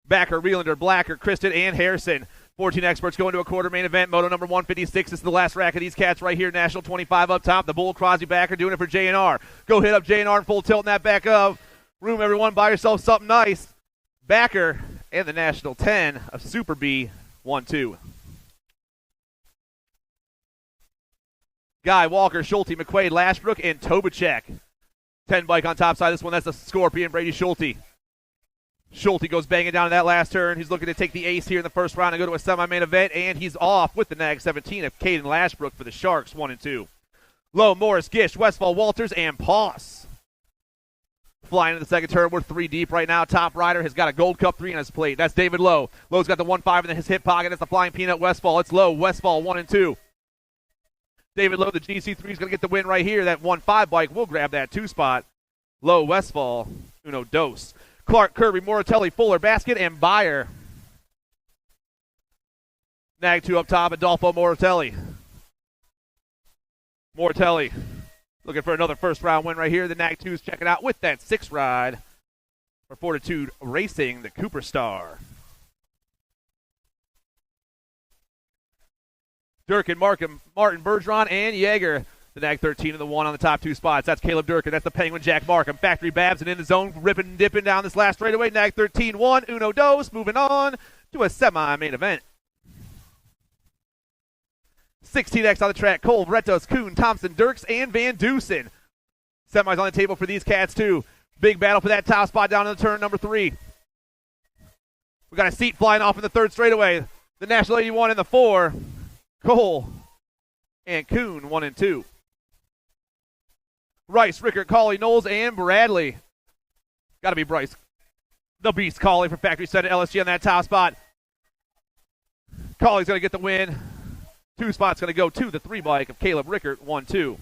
Backer, Reelander, Blacker, Kristen, and Harrison. 14 experts going to a quarter main event. Moto number 156. This is the last rack of these cats right here. National 25 up top. The Bull Crosby backer doing it for J&R. Go hit up J&R in full tilt in that back of room, everyone. Buy yourself something nice. Backer and the National 10 of Super B 1-2. Guy, Walker, Schulte, McQuaid, Lashbrook, and Tobacek. 10 bike on top side. This one, that's the Scorpion, Brady Schulte. Schulte goes banging down in that last turn. He's looking to take the ace here in the first round and go to a semi-main event, and he's off with the Nag 17 of Caden Lashbrook for the Sharks, 1-2. Lowe, Morris, Gish, Westfall, Walters, and Poss. Flying into the second turn. We're 3 deep right now. Top rider has got a Gold Cup 3 on his plate. That's David Lowe. Lowe's got the 1-5 in his hip pocket. That's the Flying Peanut Westfall. It's Lowe. Westfall 1-2. David Lowe, the GC3 is going to get the win right here. That 1-5 bike will grab that 2 spot. Lowe, Westfall, uno dos. Clark, Kirby, Moratelli, Fuller, Basket, and Beyer. Nag 2 up top, Adolfo Moratelli. Moratelli looking for another first round win right here. The Nag 2's checking out with that 6 ride for Fortitude Racing, the Cooper Star. Durkin, Martin Bergeron, and Yeager. The Nag 13 and the 1 on the top 2 spots. That's Caleb Durkin. That's the Penguin Jack Markham. Factory Babs and in the zone, ripping and dipping down this last straightaway. Nag 13-1, uno dos. Moving on to a semi-main event. 16X on the track. Cole, Retos, Kuhn, Thompson, Dirks, and Van Dusen. Semis on the table for these cats, too. Big battle for that top spot down in the turn number 3. We got a seat flying off in the third straightaway. The National 81 in the 4. Cole and Kuhn, 1-2. Rice, Rickert, Cauley, Knowles, and Bradley. Got to be Bryce. The Beast Cauley for Factory Center LSG on that top spot. Cauley's going to get the win. 2 spots going to go to the 3 bike of Caleb Rickert, 1-2.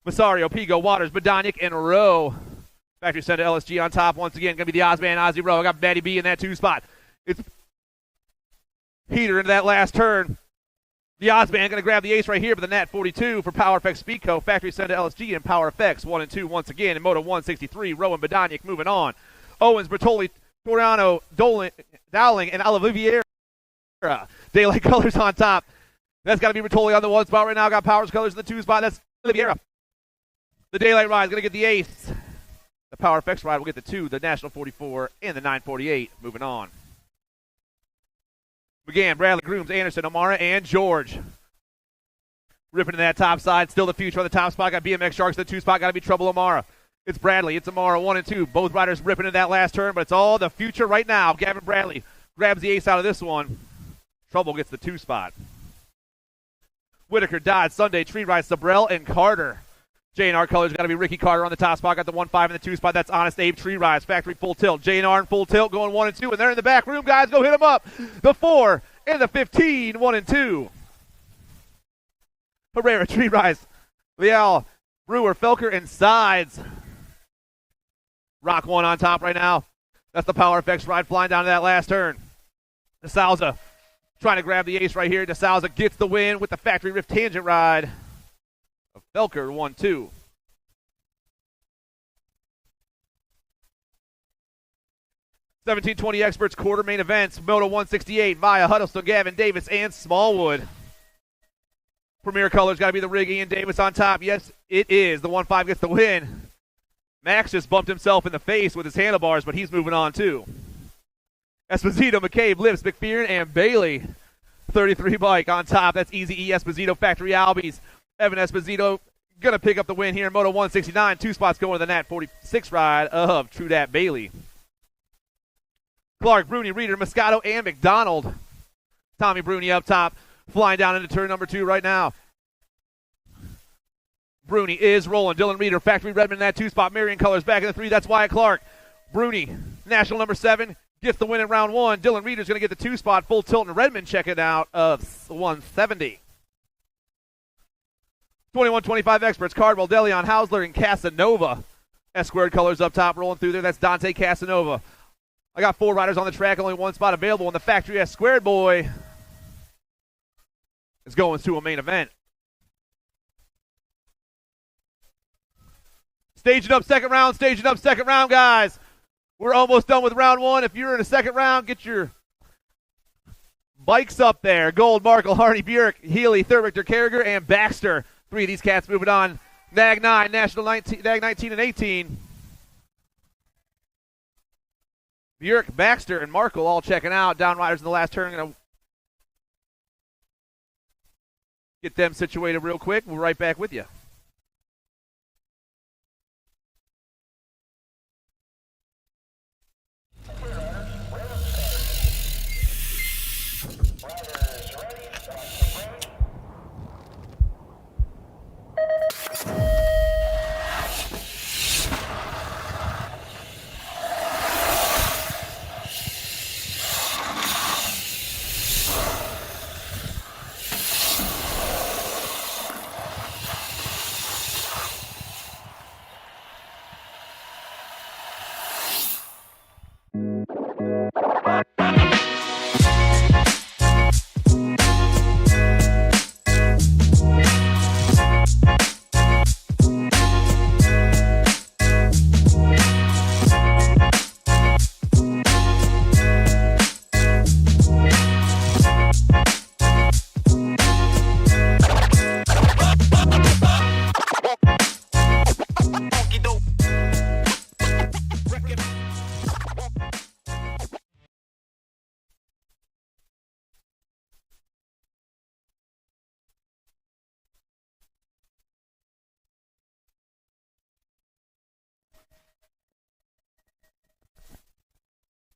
Masario, Pigo, Waters, Bodonic, and Rowe. Factory Center LSG on top once again. Going to be the Ozman, Ozzy Rowe. I got Matty B in that 2 spot. It's heater into that last turn. The Ozman going to grab the ace right here for the Nat 42 for Power Effects Speedco, Factory Center LSG, and Power Effects 1-2 once again. In Moto 163, Rowan Bodonic moving on. Owens, Bertoli, Toriano, Dowling, and Oliviera. Daylight Colors on top. That's got to be Bertoli on the 1 spot right now. Got Powers Colors in the 2 spot. That's Oliviera. The Daylight Ride is going to get the ace. The Power Effects Ride will get the 2, the National 44, and the 948 moving on. McGann, Bradley, Grooms, Anderson, O'Mara, and George. Ripping to that top side. Still the future on the top spot. Got BMX Sharks in the 2 spot. Got to be Trouble O'Mara. It's Bradley. It's O'Mara, 1-2. Both riders ripping in that last turn, but it's all the future right now. Gavin Bradley grabs the ace out of this one. Trouble gets the 2 spot. Whitaker, Dodd, Sunday, Tree Ride, Sabrell, and Carter. J&R Colors got to be Ricky Carter on the top spot. Got the 1-5 in the 2 spot. That's Honest Abe, Tree Rides, Factory full tilt. J&R in full tilt going 1-2, and they're in the back room, guys. Go hit them up. The 4 and the 15, 1-2. Herrera, Tree Rides, Leal, Brewer, Felker, and Sides. Rock 1 on top right now. That's the Power Effects Ride flying down to that last turn. DeSalza trying to grab the ace right here. DeSalza gets the win with the Factory Rift Tangent Ride. Felker 1-2. $17.20 Experts quarter main events. Moto 168 via Huddleston, Gavin Davis, and Smallwood. Premier Colors got to be the rig. Ian Davis on top. Yes, it is. The 1-5 gets the win. Max just bumped himself in the face with his handlebars, but he's moving on too. Esposito, McCabe, Lips, McPherson, and Bailey. 33 bike on top. That's Easy E. Esposito, Factory Albies. Evan Esposito going to pick up the win here in Moto 169. 2 spots going to the Nat 46 ride of True Dat Bailey. Clark, Bruni, Reeder, Moscato, and McDonald. Tommy Bruni up top, flying down into turn number 2 right now. Bruni is rolling. Dylan Reeder, Factory Redmond in that 2 spot. Marion Colors back in the 3. That's Wyatt Clark. Bruni, national number 7, gets the win in round 1. Dylan Reeder's going to get the 2 spot. Full tilt and Redmond checking out of 170. 21-25 Experts. Cardwell, DeLeon, Hausler, and Casanova. S-squared Colors up top rolling through there. That's Dante Casanova. I got 4 riders on the track, only 1 spot available, and the Factory S-squared boy is going to a main event. Staging up second round, guys. We're almost done with round 1. If you're in the second round, get your bikes up there. Gold, Markle, Harney, Bjork, Healy, Thurbichter, Carriger, and Baxter. 3 of these cats moving on. Nag 9, National 19, Nag 19 and 18. Bjork, Baxter, and Markle all checking out. Down riders in the last turn. Going to get them situated real quick. We'll be right back with you.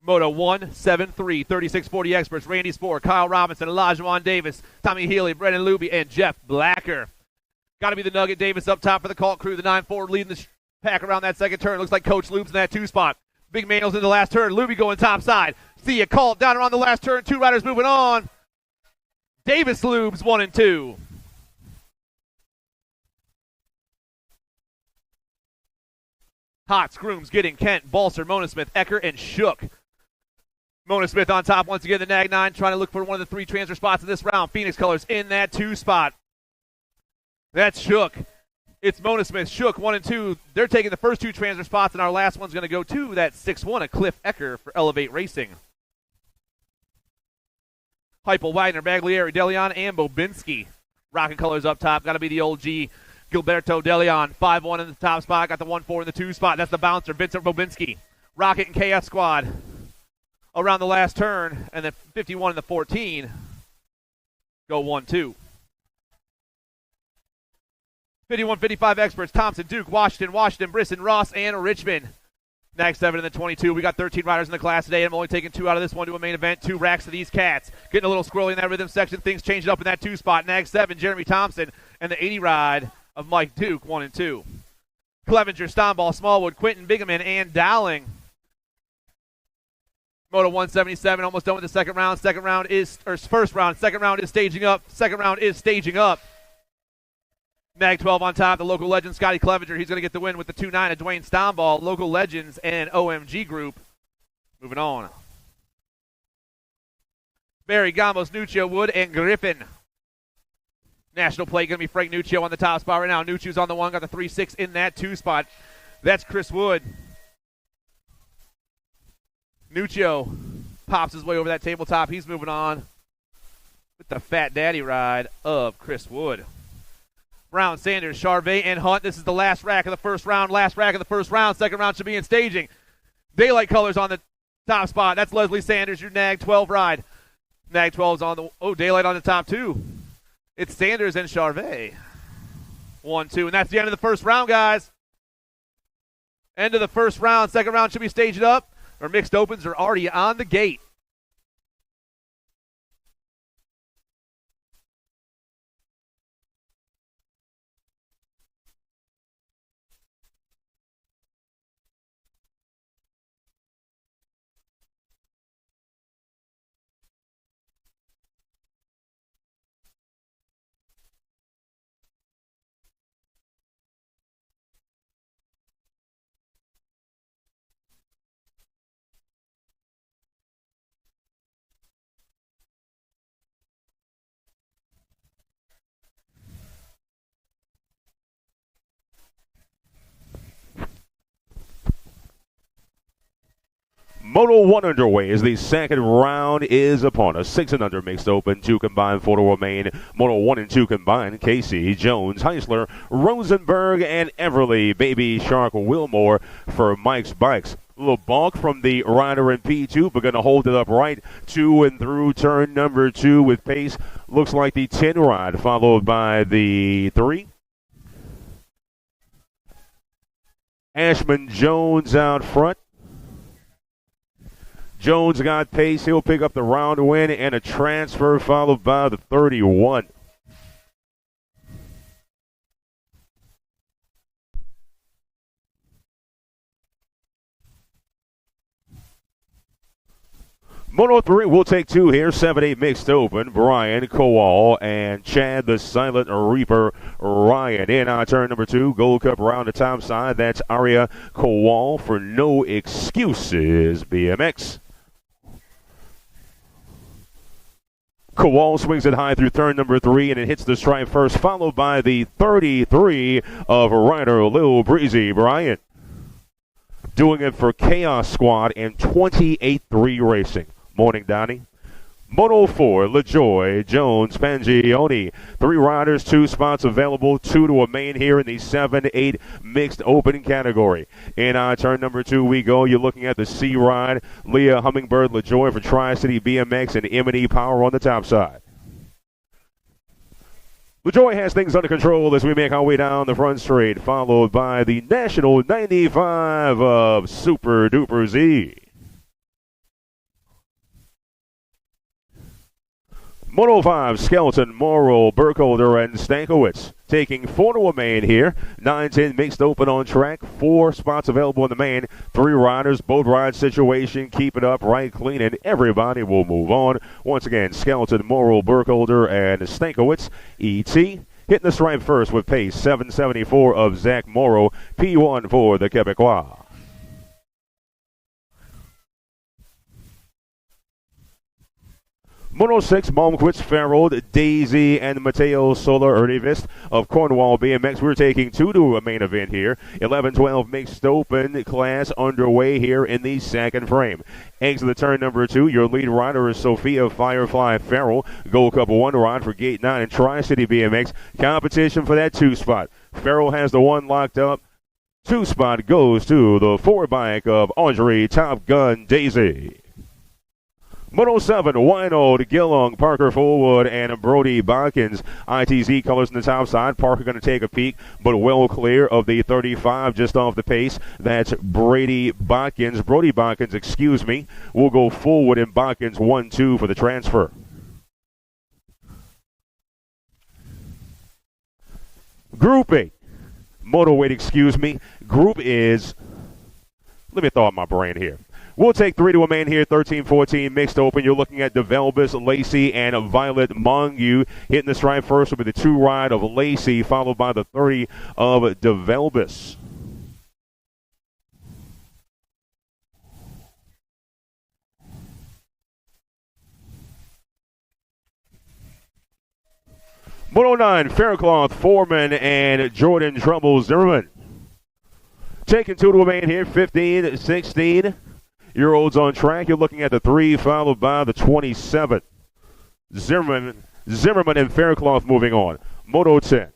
Moto 173, 3640 experts, Randy Spoor, Kyle Robinson, Elijah Davis, Tommy Healy, Brennan Luby, and Jeff Blacker. Got to be the Nugget Davis up top for the Colt crew. The 9-4 leading the pack around that second turn. Looks like Coach Lubes in that 2 spot. Big Manuel's in the last turn. Luby going top side. See ya, Colt down around the last turn. 2 riders moving on. Davis Lubes 1 and 2. Hots, Grooms, Gidding, Kent, Balser, Mona Smith, Ecker, and Shook. Mona Smith on top once again, the Nag 9, trying to look for one of the 3 transfer spots in this round. Phoenix Colors in that 2 spot. That's Shook. It's Mona Smith, Shook 1 and 2. They're taking the first 2 transfer spots, and our last one's going to go to that 6-1, a Cliff Ecker for Elevate Racing. Heupel, Wagner, Baglieri, DeLeon, and Bobinski. Rocket Colors up top. Got to be the old G. Gilberto DeLeon, 5-1 in the top spot. Got the 1-4 in the 2 spot. That's the bouncer, Vincent Bobinski. Rocket and KF Squad around the last turn, and then 51 in the 14 go 1-2. 51-55 experts, Thompson, Duke, Washington, Brisson, Ross, and Richmond. Nag 7 in the 22. We got 13 riders in the class today, and I'm only taking 2 out of this one to a main event. 2 racks of these cats. Getting a little squirrely in that rhythm section. Things changed up in that 2 spot. Nag 7, Jeremy Thompson, and the 80 ride of Mike Duke, 1 and 2. Clevenger, Stoneball, Smallwood, Quinton, Bigeman, and Dowling. Moto 177, almost done with the second round. First round. Second round is staging up. Nag 12 on top, the local legend, Scotty Clevenger. He's going to get the win with the 2-9 of Dwayne Stoneball. Local legends and OMG group. Moving on. Barry, Gamos, Nuccio, Wood, and Griffin. National plate going to be Frank Nuccio on the top spot right now. Nuccio's on the 1, got the 3-6 in that 2 spot. That's Chris Wood. Nuccio pops his way over that tabletop. He's moving on with the Fat Daddy ride of Chris Wood. Brown, Sanders, Charvet, and Hunt. This is the last rack of the first round. Second round should be in staging. Daylight Colors on the top spot. That's Leslie Sanders, your Nag 12 ride. Nag 12's on the, Daylight on the top 2. It's Sanders and Charvet. 1-2, and that's the end of the first round, guys. End of the first round. Second round should be staged up. Our mixed opens are already on the gate. Moto 1 underway as the second round is upon us. 6 and under mixed open, 2 combined, 4 to remain. Moto 1 and 2 combined. Casey, Jones, Heisler, Rosenberg, and Everly. Baby Shark Wilmore for Mike's Bikes. A little balk from the rider in P2, but going to hold it up right to and through turn number 2 with pace. Looks like the 10 ride, followed by the 3. Ashman Jones out front. Jones got pace. He'll pick up the round win and a transfer, followed by the 31. Moto 3, we'll take 2 here. 7-8 mixed open. Brian Kowal and Chad the Silent Reaper Ryan. In on turn number 2, Gold Cup round the top side. That's Arya Kowal for No Excuses BMX. Kowal swings it high through turn number 3, and it hits the stripe first, followed by the 33 of rider Lil Breezy Bryant. Doing it for Chaos Squad and 28-3 Racing. Morning, Donnie. Moto 4, LaJoy, Jones, Pangioni. 3 riders, 2 spots available, 2 to a main here in the 7-8 mixed open category. In turn number 2 we go. You're looking at the C ride. Leah Hummingbird LaJoy for Tri-City BMX and M&E Power on the top side. LaJoy has things under control as we make our way down the front straight, followed by the National 95 of Super Duper Z. Moto 5, Skelton, Morrow, Burkholder, and Stankiewicz. Taking 4 to a main here. 9-10 mixed open on track. 4 spots available in the main. 3 riders, boat ride situation. Keep it up, right, clean, and everybody will move on. Once again, Skelton, Morrow, Burkholder, and Stankiewicz. E.T. hitting the stripe first with pace. 774 of Zach Morrow. P1 for the Quebecois. Moto 6, Malmquist, Farrell, Daisy, and Mateo Solar Erdivist of Cornwall BMX. We're taking 2 to a main event here. 11-12 mixed open class underway here in the second frame. Exit the turn number 2. Your lead rider is Sophia Firefly Farrell. Gold Cup 1 ride for Gate 9 and Tri-City BMX. Competition for that 2 spot. Farrell has the 1 locked up. 2 spot goes to the 4 bike of Audrey Top Gun Daisy. Moto 7, Wino, Gillong, Parker Fullwood, and Brody Botkins. ITZ colors on the top side. Parker going to take a peek, but well clear of the 35 just off the pace. That's Brody Botkins, excuse me. We'll go Fullwood and Botkins 1-2 for the transfer. Group 8. Moto weight, excuse me. Group is, let me thaw out my brain here. We'll take 3 to a main here, 13-14 mixed open. You're looking at DeVelbis, Lacey, and Violet Mongu. Hitting the stripe first will be the 2 ride of Lacey, followed by the 30 of DeVelbis. Moto 9, Faircloth, Foreman, and Jordan Trouble Zimmerman. Taking 2 to a main here, 15-16. Year-olds on track. You're looking at the 3, followed by the 27. Zimmerman and Faircloth moving on. Moto 10.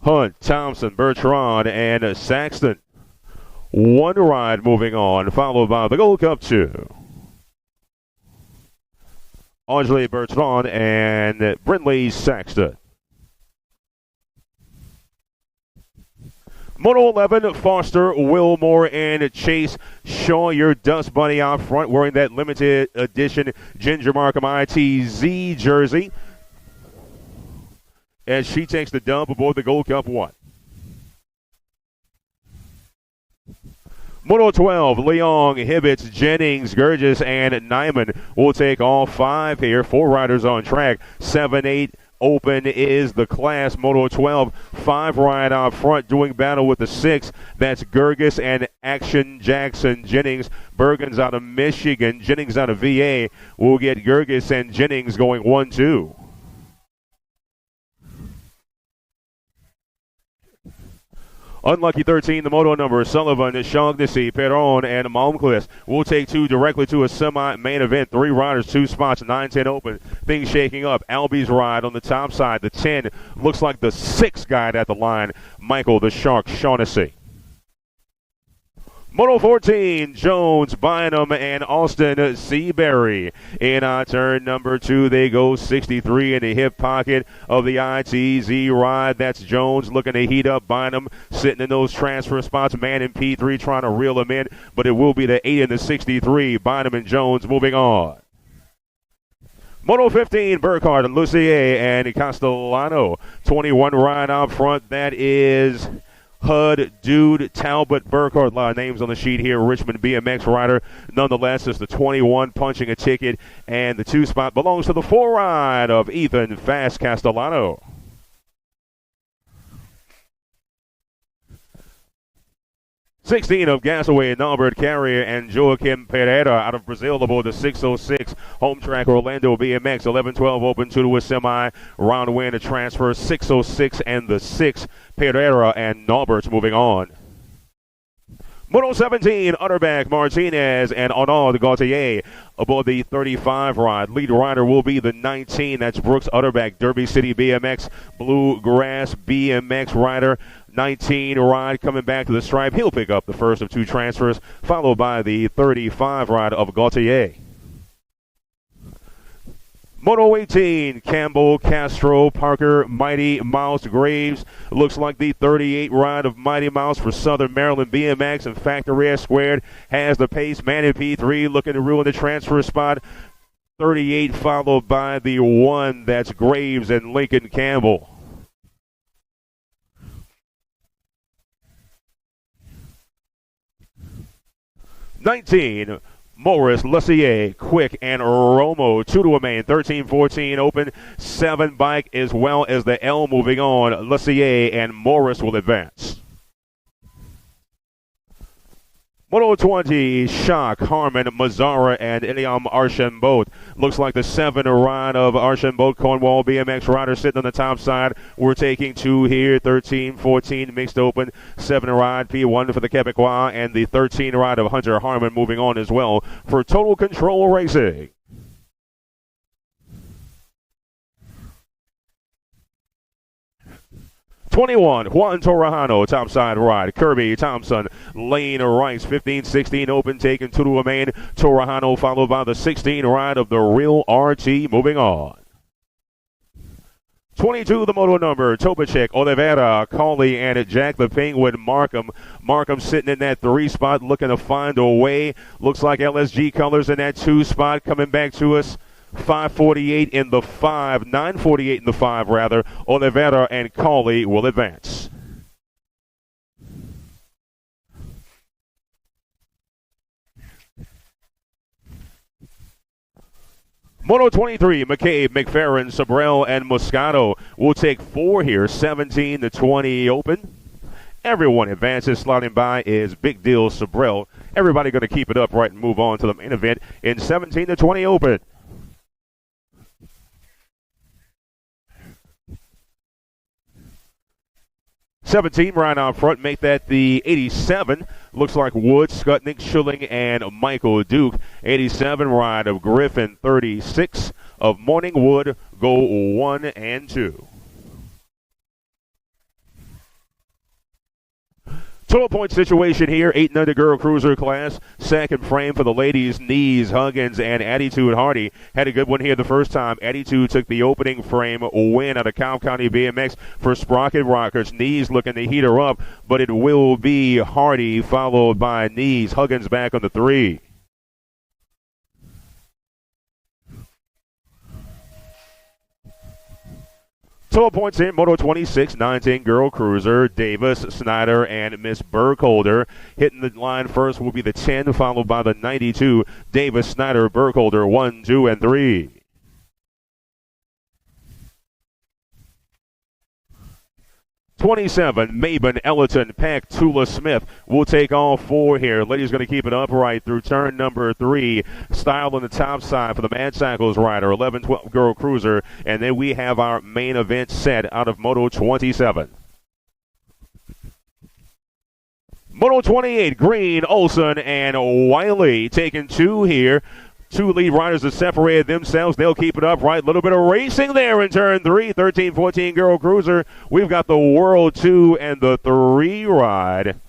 Hunt, Thompson, Bertrand, and Saxton. 1 ride moving on, followed by the Gold Cup 2. Audrey Bertrand and Brindley Saxton. Moto 11, Foster, Wilmore, and Chase Shaw, your Dust Bunny out front, wearing that limited edition Ginger Markham ITZ jersey as she takes the dump aboard the Gold Cup 1. Moto 12, Leong, Hibbets, Jennings, Gurgis, and Nyman will take all 5 here. 4 riders on track. 7-8 open is the class. Moto 12, 5 ride out front, doing battle with the 6. That's Gurgis and Action Jackson Jennings. Bergen's out of Michigan. Jennings out of VA. We'll get Gurgis and Jennings going Unlucky 13, the moto number, Sullivan, Shaughnessy, Perron, and Malmquist. We'll take 2 directly to a semi-main event. 3 riders, 2 spots, 9-10 open. Things shaking up. Albie's ride on the top side. The 10 looks like the 6 guy at the line, Michael the Shark Shaughnessy. Moto 14, Jones, Bynum, and Austin Seabury. In turn number 2, they go 63 in the hip pocket of the ITZ ride. That's Jones looking to heat up. Bynum sitting in those transfer spots. Man in P3 trying to reel him in, but it will be the 8 and the 63. Bynum and Jones moving on. Moto 15, Burkhardt, Lucier, and Castellano. 21 ride out front. That is Hud, Dude, Talbot, Burkhardt. A lot of names on the sheet here. Richmond BMX rider. Nonetheless, it's the 21 punching a ticket, and the 2 spot belongs to the 4 ride of Ethan Fast Castellano. '16 of Gasaway, Norbert Carrier, and Joaquim Pereira out of Brazil aboard the 606. Home track Orlando BMX. 11-12 open, 2 to a semi. Round win, a transfer. 606 and the 6. Pereira and Norbert moving on. Moto 17, Utterback, Martinez, and Arnaud Gauthier aboard the 35 ride. Lead rider will be the 19. That's Brooks Utterback, Derby City BMX, Bluegrass BMX rider. 19 ride coming back to the stripe. He'll pick up the first of 2 transfers, followed by the 35 ride of Gauthier. Moto 18, Campbell, Castro, Parker, Mighty Mouse, Graves. Looks like the 38 ride of Mighty Mouse for Southern Maryland BMX and Factory S Squared has the pace. Man in P3 looking to ruin the transfer spot. 38 followed by the 1. That's Graves and Lincoln Campbell. '19, Morris, Lucier, Quick, and Romo. 2 to a main. 13-14 open. 7 bike as well as the L moving on. Lucier and Morris will advance. Moto 20, Shock, Harmon, Mazzara, and Iliam Archambault. Looks like the 7 ride of Archambault, Cornwall BMX rider sitting on the top side. We're taking 2 here, 13-14 mixed open. 7 ride, P1 for the Quebecois, and the 13 ride of Hunter Harmon moving on as well for Total Control Racing. '21, Juan Torrejano, topside ride. Kirby Thompson, Lane Rice, 15-16 open, taking 2 to a main. Torrejano followed by the 16 ride of the Real RT moving on. 22, the moto number, Tobacek, Oliveira, Cauley, and Jack the Penguin Markham. Markham sitting in that 3 spot looking to find a way. Looks like LSG colors in that 2 spot coming back to us. 5:48 in the 5, 9:48 in the 5 rather. Oliveira and Cauley will advance. Moto 23, McCabe, McFerrin, Sabrell, and Moscato will take 4 here, 17-20 open. Everyone advances. Sliding by is Big Deal Sabrell. Everybody going to keep it upright and move on to the main event in 17-20 open. '17 right out front, make that the 87. Looks like Wood, Skutnik, Schilling, and Michael Duke. 87 ride of Griffin, 36 of Morningwood go 1 and 2. Total point situation here, 8 and under girl cruiser class. Second frame for the ladies, Knees, Huggins, and Attitude Hardy. Had a good one here the first time. Attitude took the opening frame win out of Cobb County BMX for Sprocket Rockers. Knees looking to heat her up, but it will be Hardy followed by Knees. Huggins back on the 3. Total points in Moto 26, 19 girl cruiser, Davis, Snyder, and Miss Burkholder. Hitting the line first will be the 10, followed by the 92, Davis, Snyder, Burkholder, 1, 2, and 3. 27, Maben, Ellerton, Peck, Tula, Smith will take all 4 here. Ladies going to keep it upright through turn number 3. Style on the top side for the Mad Cycles rider, 11-12 girl cruiser. And then we have our main event set out of Moto 27. Moto 28, Green, Olson, and Wiley taking two here. Two lead riders have separated themselves. They'll keep it up right. A little bit of racing there in turn 3. 13-14 girl cruiser. We've got the World 2 and the 3 ride.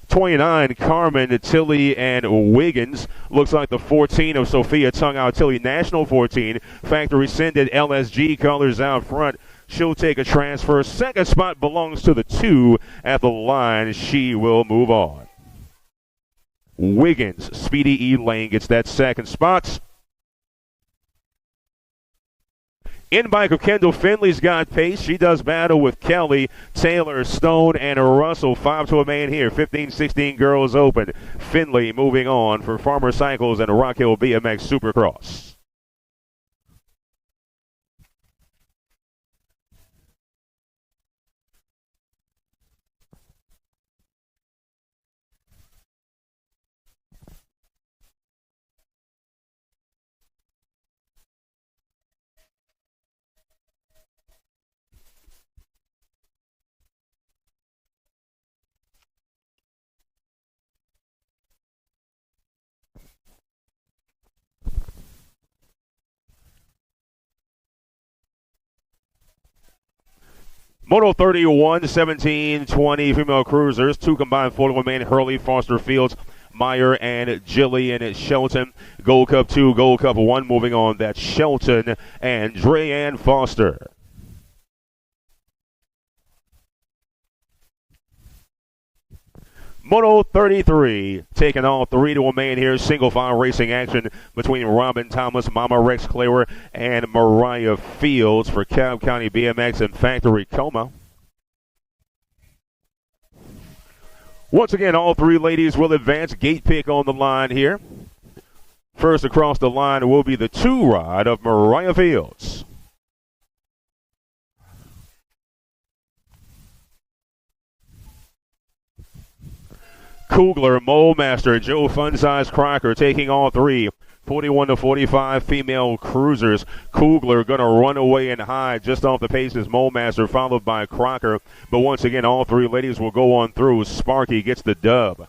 '29, Carmen, Tilly, and Wiggins. Looks like the 14 of Sophia Tung out Tilly. National 14. Factory sended LSG colors out front. She'll take a transfer. Second spot belongs to the 2 at the line. She will move on. Wiggins, Speedy E. Lane gets that second spot. In bike of Kendall Finley's got pace. She does battle with Kelly, Taylor, Stone, and Russell. 5 to a man here. 15-16 girls open. Finley moving on for Farmer Cycles and Rock Hill BMX Supercross. Moto 31, 17-20 female cruisers. 2 combined 41-man Hurley, Foster Fields, Meyer, and Jillian Shelton. Gold Cup 2, Gold Cup 1 moving on. That's Shelton and Dreyanne Foster. Moto 33, taking all 3 to a man here. Single file racing action between Robin Thomas, Mama Rex Clarer, and Mariah Fields for Cobb County BMX and Factory Coma. Once again, all 3 ladies will advance. Gate pick on the line here. First across the line will be the 2 ride of Mariah Fields. Kugler, Molemaster, Joe Funsize Crocker taking all 3. 41-45 female cruisers. Kugler going to run away and hide just off the pace as Molemaster, followed by Crocker. But once again, all 3 ladies will go on through. Sparky gets the dub.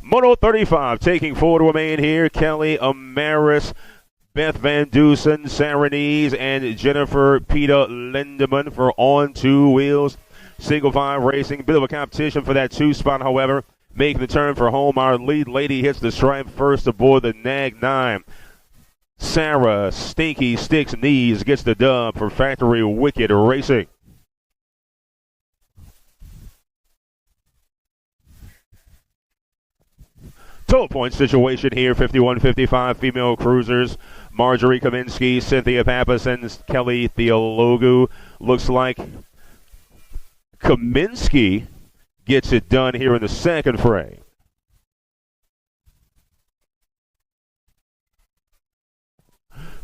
Moto 35 taking 4 to a man here. Kelly Amaris, Beth Van Dusen, Saranese, and Jennifer Peter Lindemann for On 2 Wheels. Single file racing. Bit of a competition for that 2 spot, however. Making the turn for home. Our lead lady hits the stripe first aboard the Nag 9. Sarah Stinky Sticks Knees gets the dub for Factory Wicked Racing. Total point situation here, 51-55 female cruisers. Marjorie Kaminsky, Cynthia Pappison, Kelly Theologu. Looks like Kaminsky gets it done here in the second frame.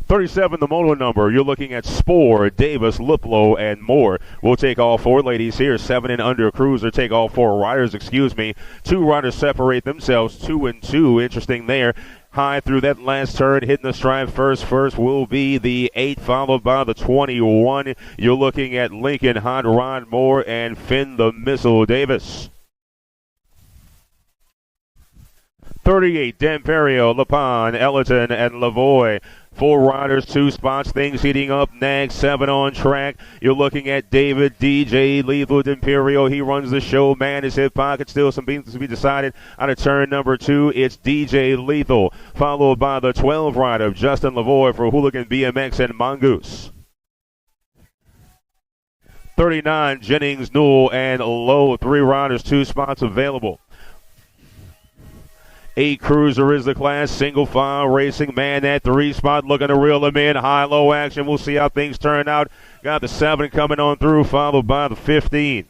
.37, the moto number. You're looking at Spoor, Davis, Liplow, and Moore. We'll take all 4 ladies here. 7 and under cruiser. Take all 4 riders, 2 riders separate themselves, 2 and 2. Interesting there. High through that last turn, hitting the stripe first. First will be the 8, followed by the 21. You're looking at Lincoln, Hot Rod Moore, and Finn the Missile Davis. 38, Damperio, Lapon, Ellerton, and Lavoie. 4 riders, 2 spots, things heating up. Nag 7 on track. You're looking at David DJ Lethal D'Imperio. He runs the show. Man, his hip pocket. Still some beans to be decided out of turn number 2. It's DJ Lethal, followed by the 12 rider, Justin Lavoie for Hooligan BMX and Mongoose. 39, Jennings, Newell, and Lowe. 3 riders, 2 spots available. 8 cruiser is the class. Single file racing. Man, that 3 spot looking to reel them in. High-low action. We'll see how things turn out. Got the 7 coming on through, followed by the 15.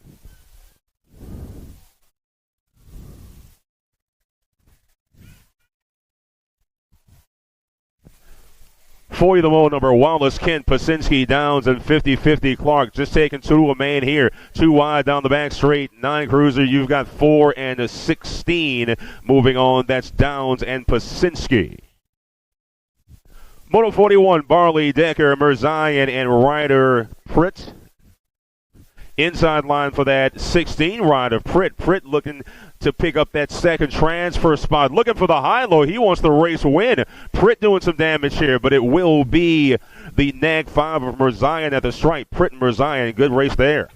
For you, the moto number, Wallace, Kent, Pasinski, Downs, and 50-50 Clark. Just taking two to a man here. 2 wide down the back straight. 9 cruiser. You've got 4 and 16 moving on. That's Downs and Pasinski. Moto 41, Barley, Decker, Mirzayan, and Ryder Pritt. Inside line for that 16 rider, Pritt. Pritt looking to pick up that second transfer spot. Looking for the high-low. He wants the race win. Pritt doing some damage here, but it will be the nag 5 of Mirzayan at the stripe. Pritt and Mirzayan, good race there.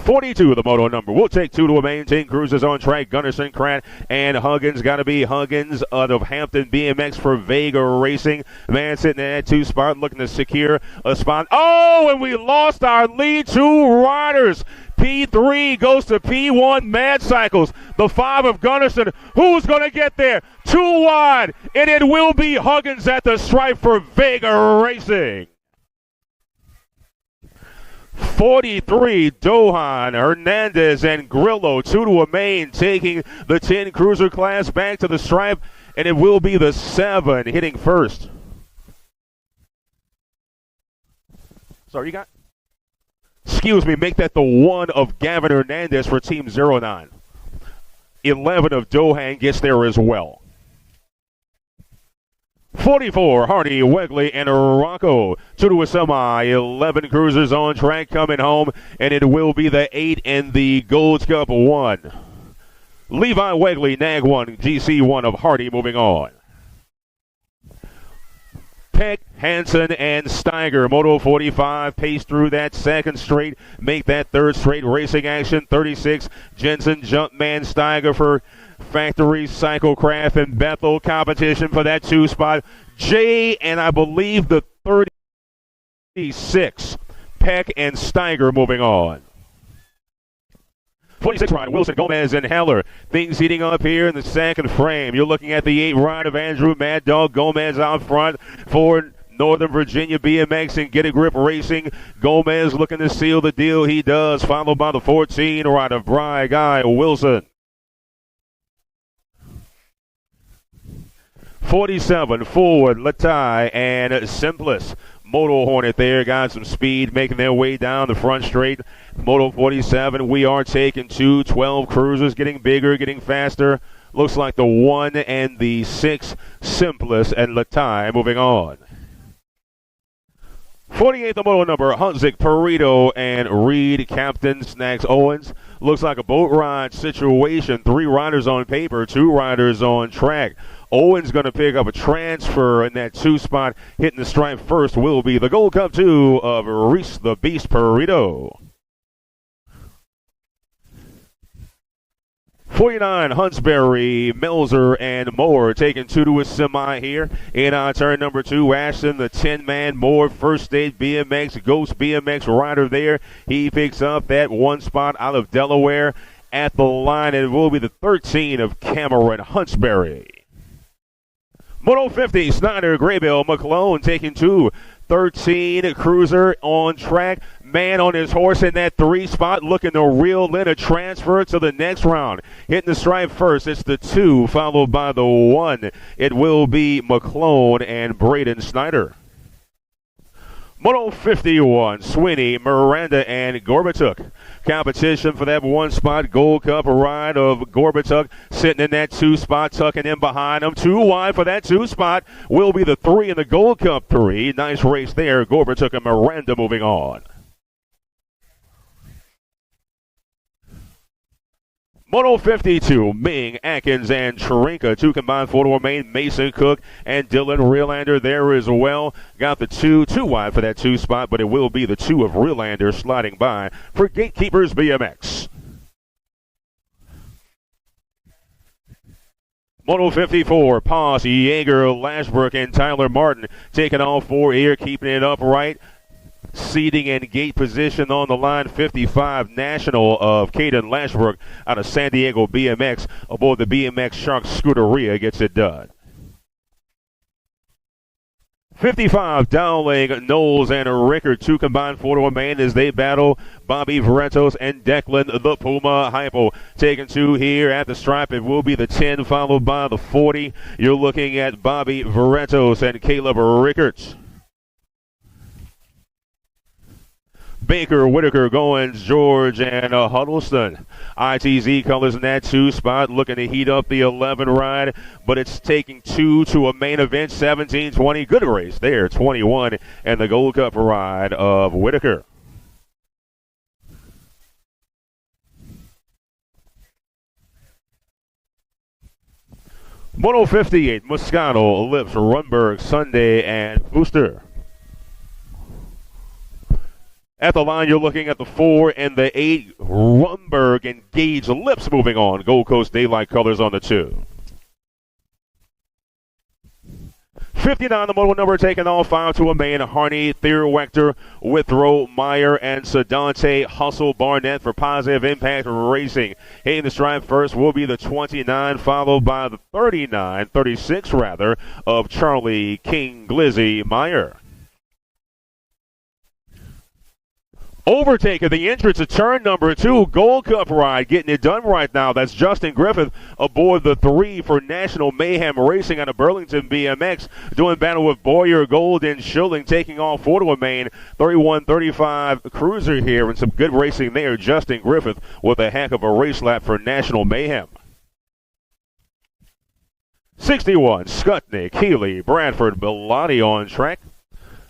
42, the moto number. We'll take 2 to a main. 10 cruisers on track. Gunnarsson, Kratt, and Huggins. Got to be Huggins out of Hampton BMX for Vega Racing. Man sitting in that 2 spot looking to secure a spot. Oh, and we lost our lead 2 riders. P3 goes to P1 Mad Cycles. The 5 of Gunnarsson. Who's going to get there? 2 wide, and it will be Huggins at the stripe for Vega Racing. 43, Dohan, Hernandez, and Grillo, 2 to a main, taking the 10 cruiser class back to the stripe, and it will be the 7 hitting first. Sorry, you got? Excuse me, make that the 1 of Gavin Hernandez for Team 09. 11 of Dohan gets there as well. 44, Hardy, Wegley, and Rocco. 2 to a semi. 11 cruisers on track coming home, and it will be the 8 in the Gold's Cup 1. Levi Wegley, Nag 1, GC 1 of Hardy moving on. Peck, Hansen, and Steiger. Moto 45 pace through that second straight, make that third straight racing action. 36, Jensen, Jumpman, Steiger for Factory, Cyclecraft, and Bethel. Competition for that 2 spot. Jay and I believe the 36, Peck and Steiger moving on. 46 rider, Wilson, Gomez, and Heller. Things heating up here in the second frame. You're looking at the 8 ride of Andrew Mad Dog Gomez out front for Northern Virginia BMX and Get a Grip Racing. Gomez looking to seal the deal. He does, followed by the 14 ride of Bry Guy Wilson. 47, Forward, Latai, and Simplest. Moto Hornet there, got some speed, making their way down the front straight. Moto 47, we are taking 2, 12 cruisers, getting bigger, getting faster. Looks like the 1 and the 6, Simplest, and Latai moving on. 48, the moto number, Hunzik, Perito, and Reed, Captain, Snacks, Owens. Looks like a boat ride situation. 3 riders on paper, 2 riders on track. Owens going to pick up a transfer in that 2 spot. Hitting the stripe first will be the Gold Cup 2 of Reese the Beast Perito. 49, Huntsberry, Melzer, and Moore taking 2 to a semi here. In on turn number 2, Ashton, the 10-man Moore, First State BMX, Ghost BMX rider there. He picks up that 1 spot out of Delaware. At the line, it will be the 13 of Cameron Huntsberry. Moto 50, Snyder, Graybill, McClone taking 2. 13 cruiser on track. Man on his horse in that 3 spot, looking to reel in a transfer to the next round. Hitting the stripe first, it's the 2, followed by the 1. It will be McClone and Braden Snyder. Moto 51, Sweeney, Miranda, and Gorbatuk. Competition for that 1 spot Gold Cup ride of Gorbatuk sitting in that 2 spot, tucking in behind him. 2 wide for that 2 spot will be the 3 in the Gold Cup 3. Nice race there. Gorbatuk and Miranda moving on. Moto 52, Ming, Atkins, and Trinka. 2 combined 4 to remain. Mason Cook and Dylan Realander there as well. Got the 2 wide for that 2 spot, but it will be the 2 of Realander sliding by for Gatekeepers BMX. Moto 54, Pass, Yeager, Lashbrook, and Tyler Martin taking all 4 here, keeping it upright. Seating and gate position on the line, 55 National of Caden Lashbrook out of San Diego BMX aboard the BMX Shark Scuderia gets it done. 55, Dowling, Knowles, and Rickard, 2 combined 4 to a man as they battle Bobby Varentos and Declan the Puma Hypo. Taking 2 here at the stripe. It will be the 10 followed by the 40. You're looking at Bobby Varentos and Caleb Rickards. Baker, Whitaker, Goins, George, and Huddleston. ITZ colors in that 2 spot, looking to heat up the 11 ride, but it's taking 2 to a main event, 17-20. Good race there, 21, and the Gold Cup ride of Whitaker. Moto 58, Moscato, Lips, Runberg, Sunday, and Booster. At the line, you're looking at the 4 and the 8, Rumberg and Gage. Lips moving on. Gold Coast Daylight colors on the 2. 59, the moto number, taking all 5 to a main. Harney, Thierwechter, Withrow, Meyer, and Sedante. Hustle, Barnett for Positive Impact Racing. Hitting the stripe first will be the 29, followed by the 36 of Charlie King Glizzy Meyer. Overtake of the entrance of turn number 2, Gold Cup ride, getting it done right now. That's Justin Griffith aboard the 3 for National Mayhem Racing out of Burlington BMX, doing battle with Boyer, Gold, and Schilling, taking all 4 to a main. 31-35 cruiser here, and some good racing there. Justin Griffith with a heck of a race lap for National Mayhem. 61, Skutnik, Healy, Bradford, Bilotti on track.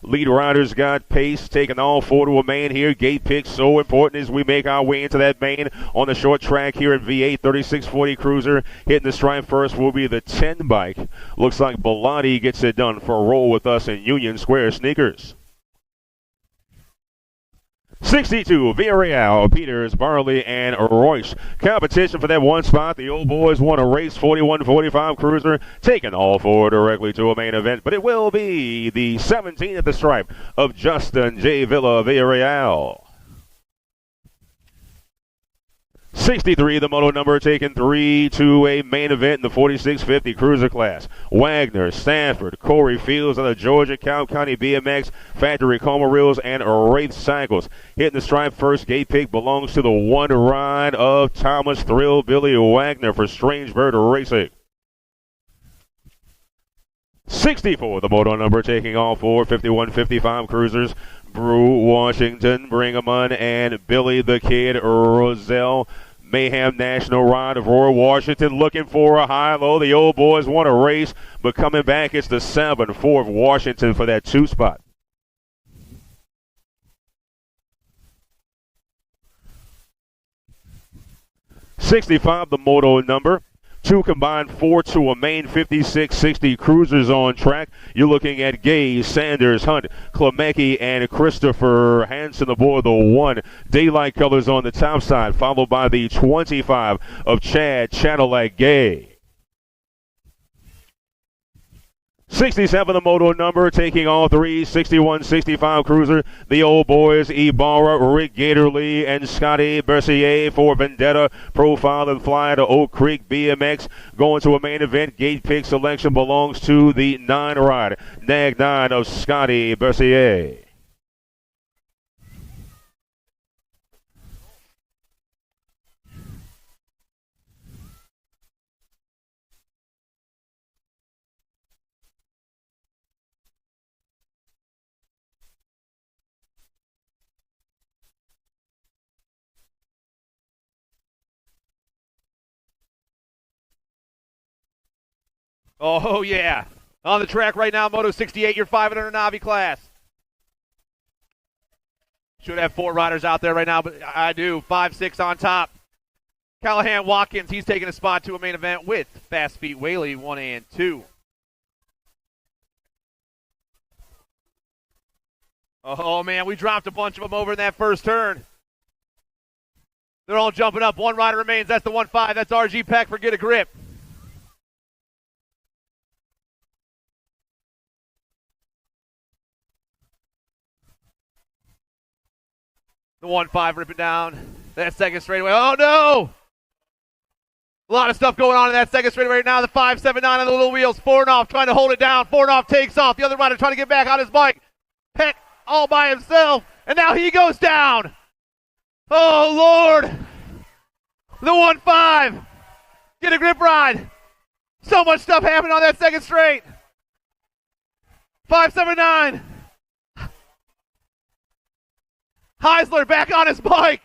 Lead riders got pace, taking all 4 to a main here. Gate picks so important as we make our way into that main on the short track here at V8. 3640 cruiser hitting the stripe first will be the 10 bike. Looks like Bilotti gets it done for a roll with us in Union Square sneakers. 62, Villarreal, Peters, Barley, and Royce. Competition for that 1 spot. The old boys won a race, 41-45 cruiser, taking all 4 directly to a main event. But it will be the 17 at the stripe of Justin J. Villa, Villarreal. 63, the moto number, taking 3 to a main event in the 4650 cruiser class. Wagner, Stanford, Corey Fields of the Georgia Cobb County BMX, Factory Coma Reels, and Wraith Cycles. Hitting the stripe first, gate pick belongs to the 1 ride of Thomas Thrill Billy Wagner for Strange Bird Racing. 64, the moto number, taking all 4 51-55 cruisers. Brew, Washington, Brigham, and Billy the Kid Roselle. Mayhem National Ride of Roy Washington looking for a high-low. The old boys want a race, but coming back, it's the 7-4 of Washington for that 2 spot. $65, the moto number. 2 combined 4 to a main 56-60 cruisers on track. You're looking at Gay, Sanders, Hunt, Klemecki, and Christopher Hansen aboard the 1. Daylight colors on the top side, followed by the 25 of Chad Cadillac Gay. 67, the moto number, taking all 3, 61-65 cruiser. The old boys, Ibarra, Rick Gatorly, and Scotty Bercier for Vendetta, Profile, and Fly to Oak Creek BMX. Going to a main event. Gate pick selection belongs to the 9 ride. Nag 9 of Scotty Bercier. Oh, yeah. On the track right now, Moto 68, your 500 Navi class. Should have 4 riders out there right now, but I do. 5-6 on top. Callahan Watkins, he's taking a spot to a main event with Fast Feet Whaley, 1 and 2. Oh, man, we dropped a bunch of them over in that first turn. They're all jumping up. 1 rider remains. That's the 1-5. That's RG Peck for Get a Grip. The 1-5 ripping down that second straightaway. Oh, no! A lot of stuff going on in that second straight right now. The 5-7-9 on the little wheels. Fornoff trying to hold it down. Fornoff takes off. The other rider trying to get back on his bike. Peck all by himself. And now he goes down. Oh, Lord. The 1-5. Get a grip ride. So much stuff happened on that second straight. 5-7-9. Heisler back on his bike.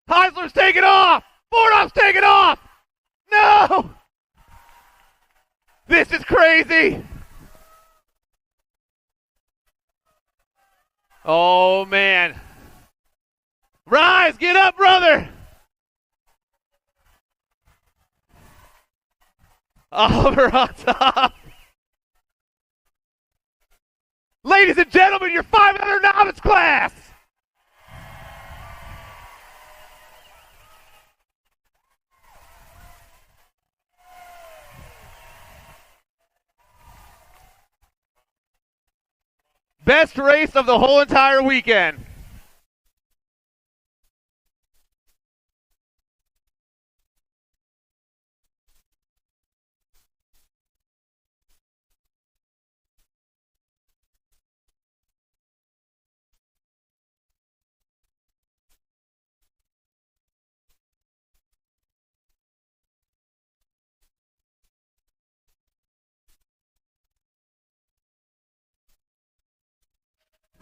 Heisler's taking off. Fornoff's taking off. No. This is crazy. Oh, man. Rise, get up, brother. Oliver on top. Ladies and gentlemen, your 500 novice class. Best race of the whole entire weekend.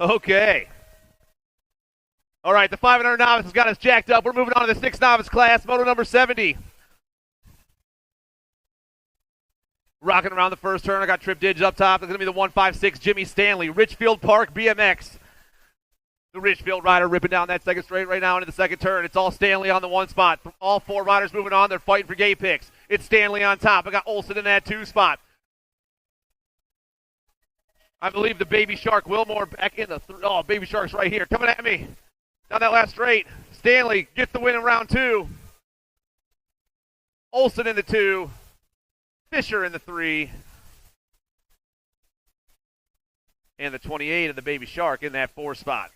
Okay. All right, the 500 novice has got us jacked up. We're moving on to the 6 novice class, moto number 70. Rocking around the first turn. I got Trip Diggs up top. It's going to be the 156 Jimmy Stanley, Richfield Park BMX. The Richfield rider ripping down that second straight right now into the second turn. It's all Stanley on the 1 spot. All 4 riders moving on. They're fighting for gate picks. It's Stanley on top. I got Olsen in that 2 spot. I believe the Baby Shark Wilmore back in the oh, Baby Shark's right here. Coming at me. Down that last straight. Stanley gets the win in round 2. Olsen in the 2. Fisher in the 3. And the 28 of the Baby Shark in that 4 spot.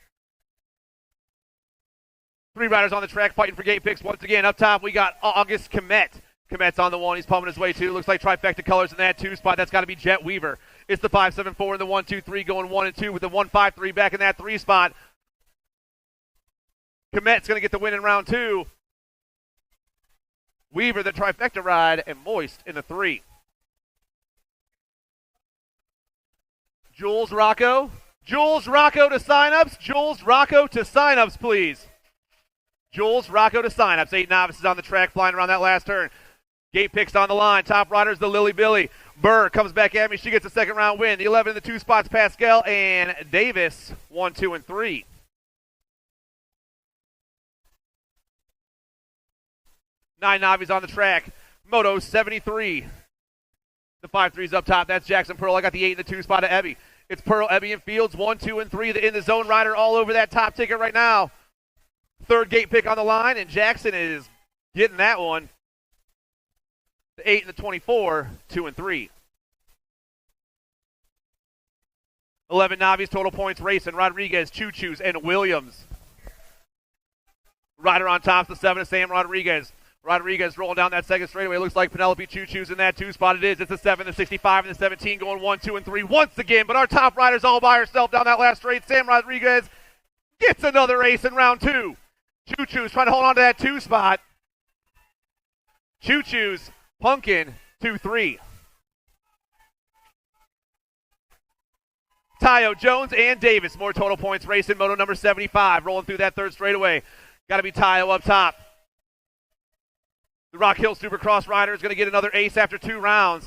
3 riders on the track fighting for gate picks. Once again, up top, we got August Komet. Komet's on the 1. He's pumping his way 2. Looks like trifecta colors in that 2 spot. That's got to be Jet Weaver. It's the 5-7-4 and the 1-2-3 going 1 and 2 with the 1-5-3 back in that 3 spot. Komet's going to get the win in round 2. Weaver, the trifecta ride, and Moist in the 3. Jules Rocco. Jules Rocco to signups. Jules Rocco to signups, please. Jules Rocco to signups. 8 novices on the track flying around that last turn. Gate picks on the line. Top riders, the Lily Billy. Burr comes back at me. She gets a second round win. The 11 in the 2 spots, Pascal and Davis, 1, 2, and 3. Nine novices on the track. Moto 73. The 5-3's up top. That's Jackson Pearl. I got the 8 in the 2 spot of Ebby. It's Pearl, Ebby, and Fields, 1, 2, and 3. The in the zone rider all over that top ticket right now. Third gate pick on the line, and Jackson is getting that one. The 8 and the 24, 2 and 3. 11 novice total points racing. Rodriguez, Choo-Choos, and Williams. Rider on top, the 7 of Sam Rodriguez. Rodriguez rolling down that second straightaway. Looks like Penelope Choo-Choos in that 2 spot. It is. It's the 7, the 65, and the 17 going 1, 2, and 3 once again. But our top rider's all by herself down that last straight. Sam Rodriguez gets another ace in round 2. Choo-Choos trying to hold on to that 2 spot. Choo-Choos, Punkin, 2-3. Tayo, Jones, and Davis. More total points racing. Moto number 75. Rolling through that third straightaway. Got to be Tayo up top. The Rock Hill Supercross rider is going to get another ace after 2 rounds.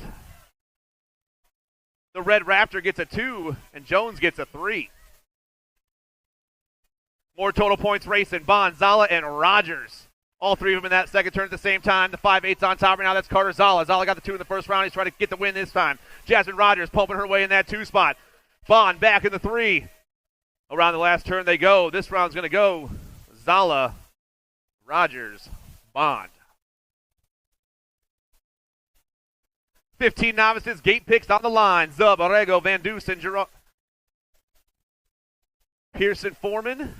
The Red Raptor gets a 2, and Jones gets a 3. More total points racing. Bond, Zala, and Rogers. All 3 of them in that second turn at the same time. The 5-8's on top right now. That's Carter Zala. Zala got the 2 in the first round. He's trying to get the win this time. Jasmine Rogers pumping her way in that 2 spot. Bond back in the 3. Around the last turn they go. This round's going to go Zala, Rogers, Bond. 15 novices, gate picks on the line. Zub, Orego, Van Dusen, Pearson Foreman.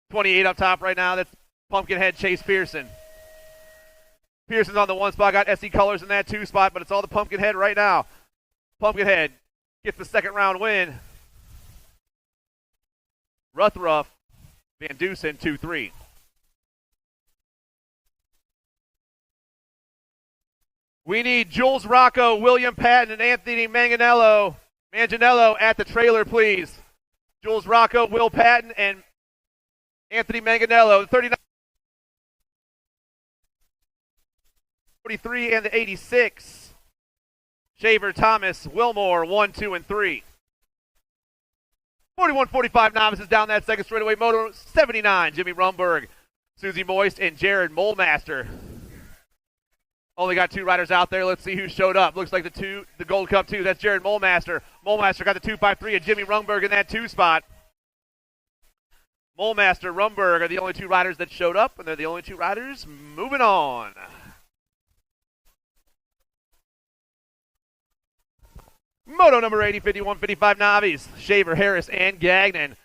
28 up top right now. That's Pumpkinhead Chase Pearson. Pearson's on the 1 spot. Got SC Colors in that 2 spot, but it's all the Pumpkinhead right now. Pumpkinhead gets the second round win. Ruthruff, Van Dusen 2-3. We need Jules Rocco, William Patton, and Anthony Manganiello at the trailer, please. Jules Rocco, Will Patton, and Anthony Manganiello, the 39, 43, and the 86. Shaver, Thomas, Wilmore, 1, 2, and 3. 41-45 Novices down that second straightaway. Moto 79, Jimmy Rumberg, Susie Moist, and Jared Molemaster. Only got 2 riders out there. Let's see who showed up. Looks like the Gold Cup 2. That's Jared Molemaster. Molemaster got the 253 and Jimmy Rumberg in that 2 spot. Molemaster, Rumberg are the only 2 riders that showed up, and they're the only 2 riders moving on. Moto number 80, 51-55 Navis. Shaver, Harris, and Gagnon.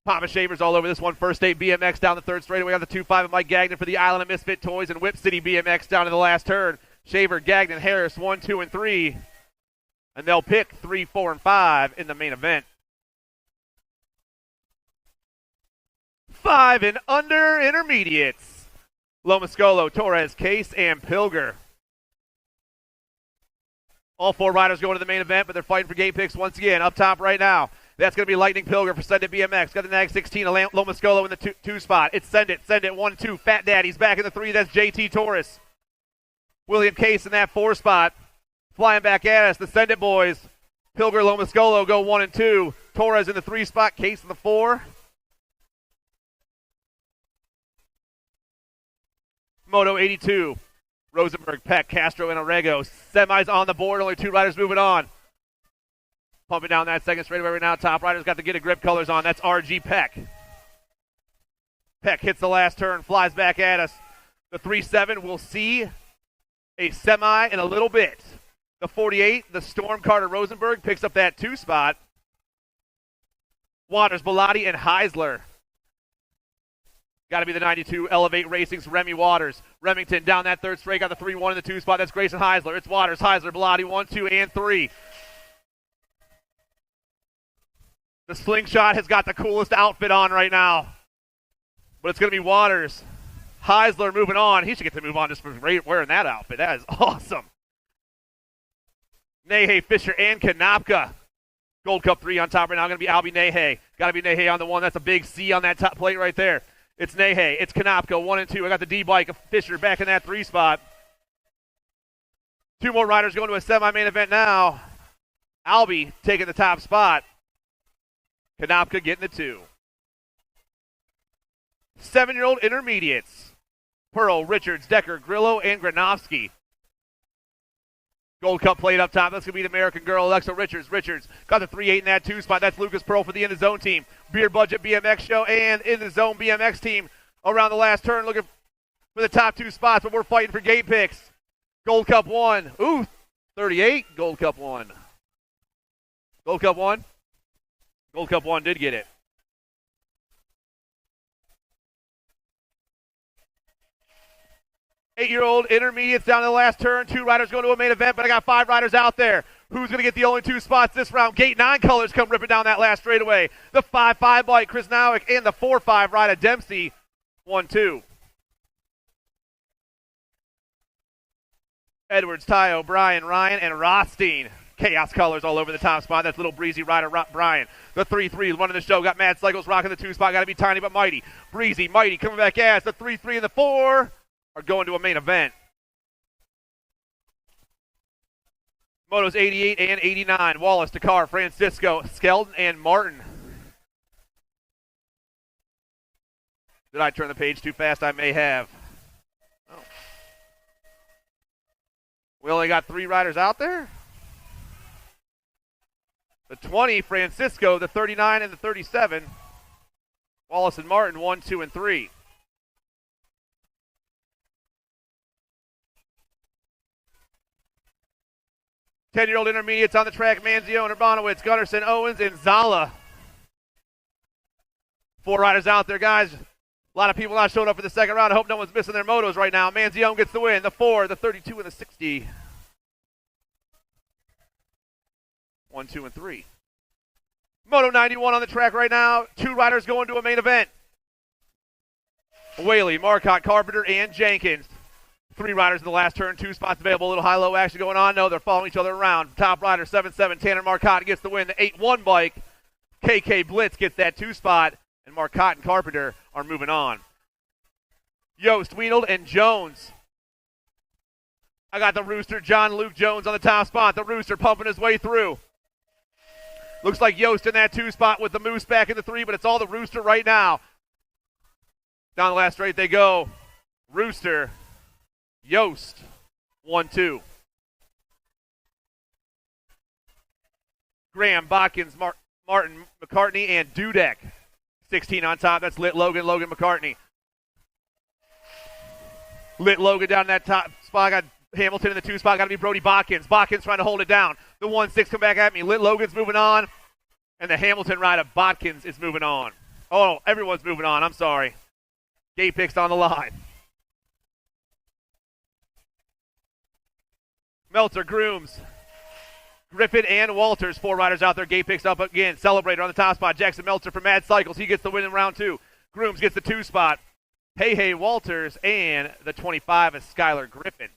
Papa Shavers all over this one. First State BMX down the third straightaway on the 2-5 of Mike Gagnon for the Island of Misfit Toys and Whip City BMX down to the last turn. Shaver, Gagnon, Harris, 1, 2, and 3. And they'll pick 3, 4, and 5 in the main event. 5 and under intermediates. Lomascolo, Torres, Case, and Pilger. All 4 riders going to the main event, but they're fighting for gate picks once again. Up top right now, that's going to be Lightning Pilger for Send It BMX. Got the Nag 16 of Lomascolo in the 2 spot. It's Send It, 1, 2. Fat Daddy's back in the 3. That's JT Torres. William Case in that 4 spot. Flying back at us, the Send It boys. Pilger, Lomascolo go 1 and 2. Torres in the 3 spot, Case in the 4. Moto 82. Rosenberg, Peck, Castro, and Orego. Semis on the board. Only 2 riders moving on. Pumping down that second straightaway right now. Top rider's got the Get a Grip colors on. That's RG Peck. Peck hits the last turn, flies back at us. The 3-7 will see a semi in a little bit. The 48, the Storm Carter Rosenberg, picks up that 2 spot. Waters, Bellotti, and Heisler. Got to be the 92 Elevate Racing's Remy Waters. Remington down that third straight, got the 3-1 in the 2 spot. That's Grayson Heisler. It's Waters, Heisler, Bellotti, 1, 2, and 3. The Slingshot has got the coolest outfit on right now. But it's going to be Waters. Heisler moving on. He should get to move on just for wearing that outfit. That is awesome. Nahe, Fisher, and Kanopka. Gold Cup 3 on top right now. Going to be Albie Nahe. Got to be Nahe on the 1. That's a big C on that top plate right there. It's Nahe. It's Kanopka, 1 and 2. I got the D-bike of Fisher back in that 3 spot. 2 more riders going to a semi-main event now. Albie taking the top spot. Kanopka getting the 2. 7-year-old intermediates. Pearl, Richards, Decker, Grillo, and Granovsky. Gold Cup plate up top. That's going to be the American girl, Alexa Richards. Richards got the 3-8 in that 2 spot. That's Lucas Pearl for the In the Zone team. Beer Budget BMX show and In the Zone BMX team around the last turn looking for the top 2 spots, but we're fighting for gate picks. Gold Cup 1. Ooh, 38. Gold Cup 1. Gold Cup 1. Gold Cup 1 did get it. Eight-year-old intermediates down to the last turn. 2 riders going to a main event, but I got 5 riders out there. Who's going to get the only 2 spots this round? Gate 9 colors come ripping down that last straightaway. The 5-5 bike, Chris Nowick, and the 4-5 ride of Dempsey. 1-2. Edwards, Ty O'Brien, Ryan, and Rothstein. Chaos colors all over the top spot. That's little breezy rider Brian. The 3-3 running the show. Got Mad Cycles rocking the 2 spot. Got to be tiny but mighty. Breezy, mighty coming back as the 3-3 and the 4 are going to a main event. Motos 88 and 89. Wallace, Dakar, Francisco, Skeldon, and Martin. Did I turn the page too fast? I may have. Oh. We only got 3 riders out there? The 20, Francisco, the 39, and the 37. Wallace and Martin, 1, 2, and 3. Ten-year-old intermediates on the track. Manzione, Urbanowitz, Gunnarsson, Owens, and Zala. 4 riders out there, guys. A lot of people not showing up for the second round. I hope no one's missing their motos right now. Manzione gets the win. The 4, the 32, and the 60. 1, 2, and 3. Moto 91 on the track right now. 2 riders going to a main event. Whaley, Marcotte, Carpenter, and Jenkins. 3 riders in the last turn. 2 spots available. A little high-low action going on. No, they're following each other around. Top rider, 7-7. Tanner Marcotte gets the win. The 8-1 bike. KK Blitz gets that 2 spot. And Marcotte and Carpenter are moving on. Yost, Wienold, and Jones. I got the Rooster, John Luke Jones on the top spot. The Rooster pumping his way through. Looks like Yost in that 2 spot with the Moose back in the 3, but it's all the Rooster right now. Down the last straight they go. Rooster, Yost, 1-2. Graham, Botkins, Martin, McCartney, and Dudek. 16 on top. That's Lit Logan, McCartney. Lit Logan down in that top spot. Got Hamilton in the 2 spot. Got to be Brody Botkins. Botkins trying to hold it down. The 1-6 come back at me. Lit Logan's moving on. And the Hamilton rider, Botkins, is moving on. Oh, everyone's moving on. I'm sorry. Gate picks on the line. Meltzer, Grooms, Griffin, and Walters. 4 riders out there. Gate picks up again. Celebrator on the top spot. Jackson Meltzer for Mad Cycles. He gets the win in round 2. Grooms gets the 2 spot. Hey, Walters, and the 25 is Skylar Griffin.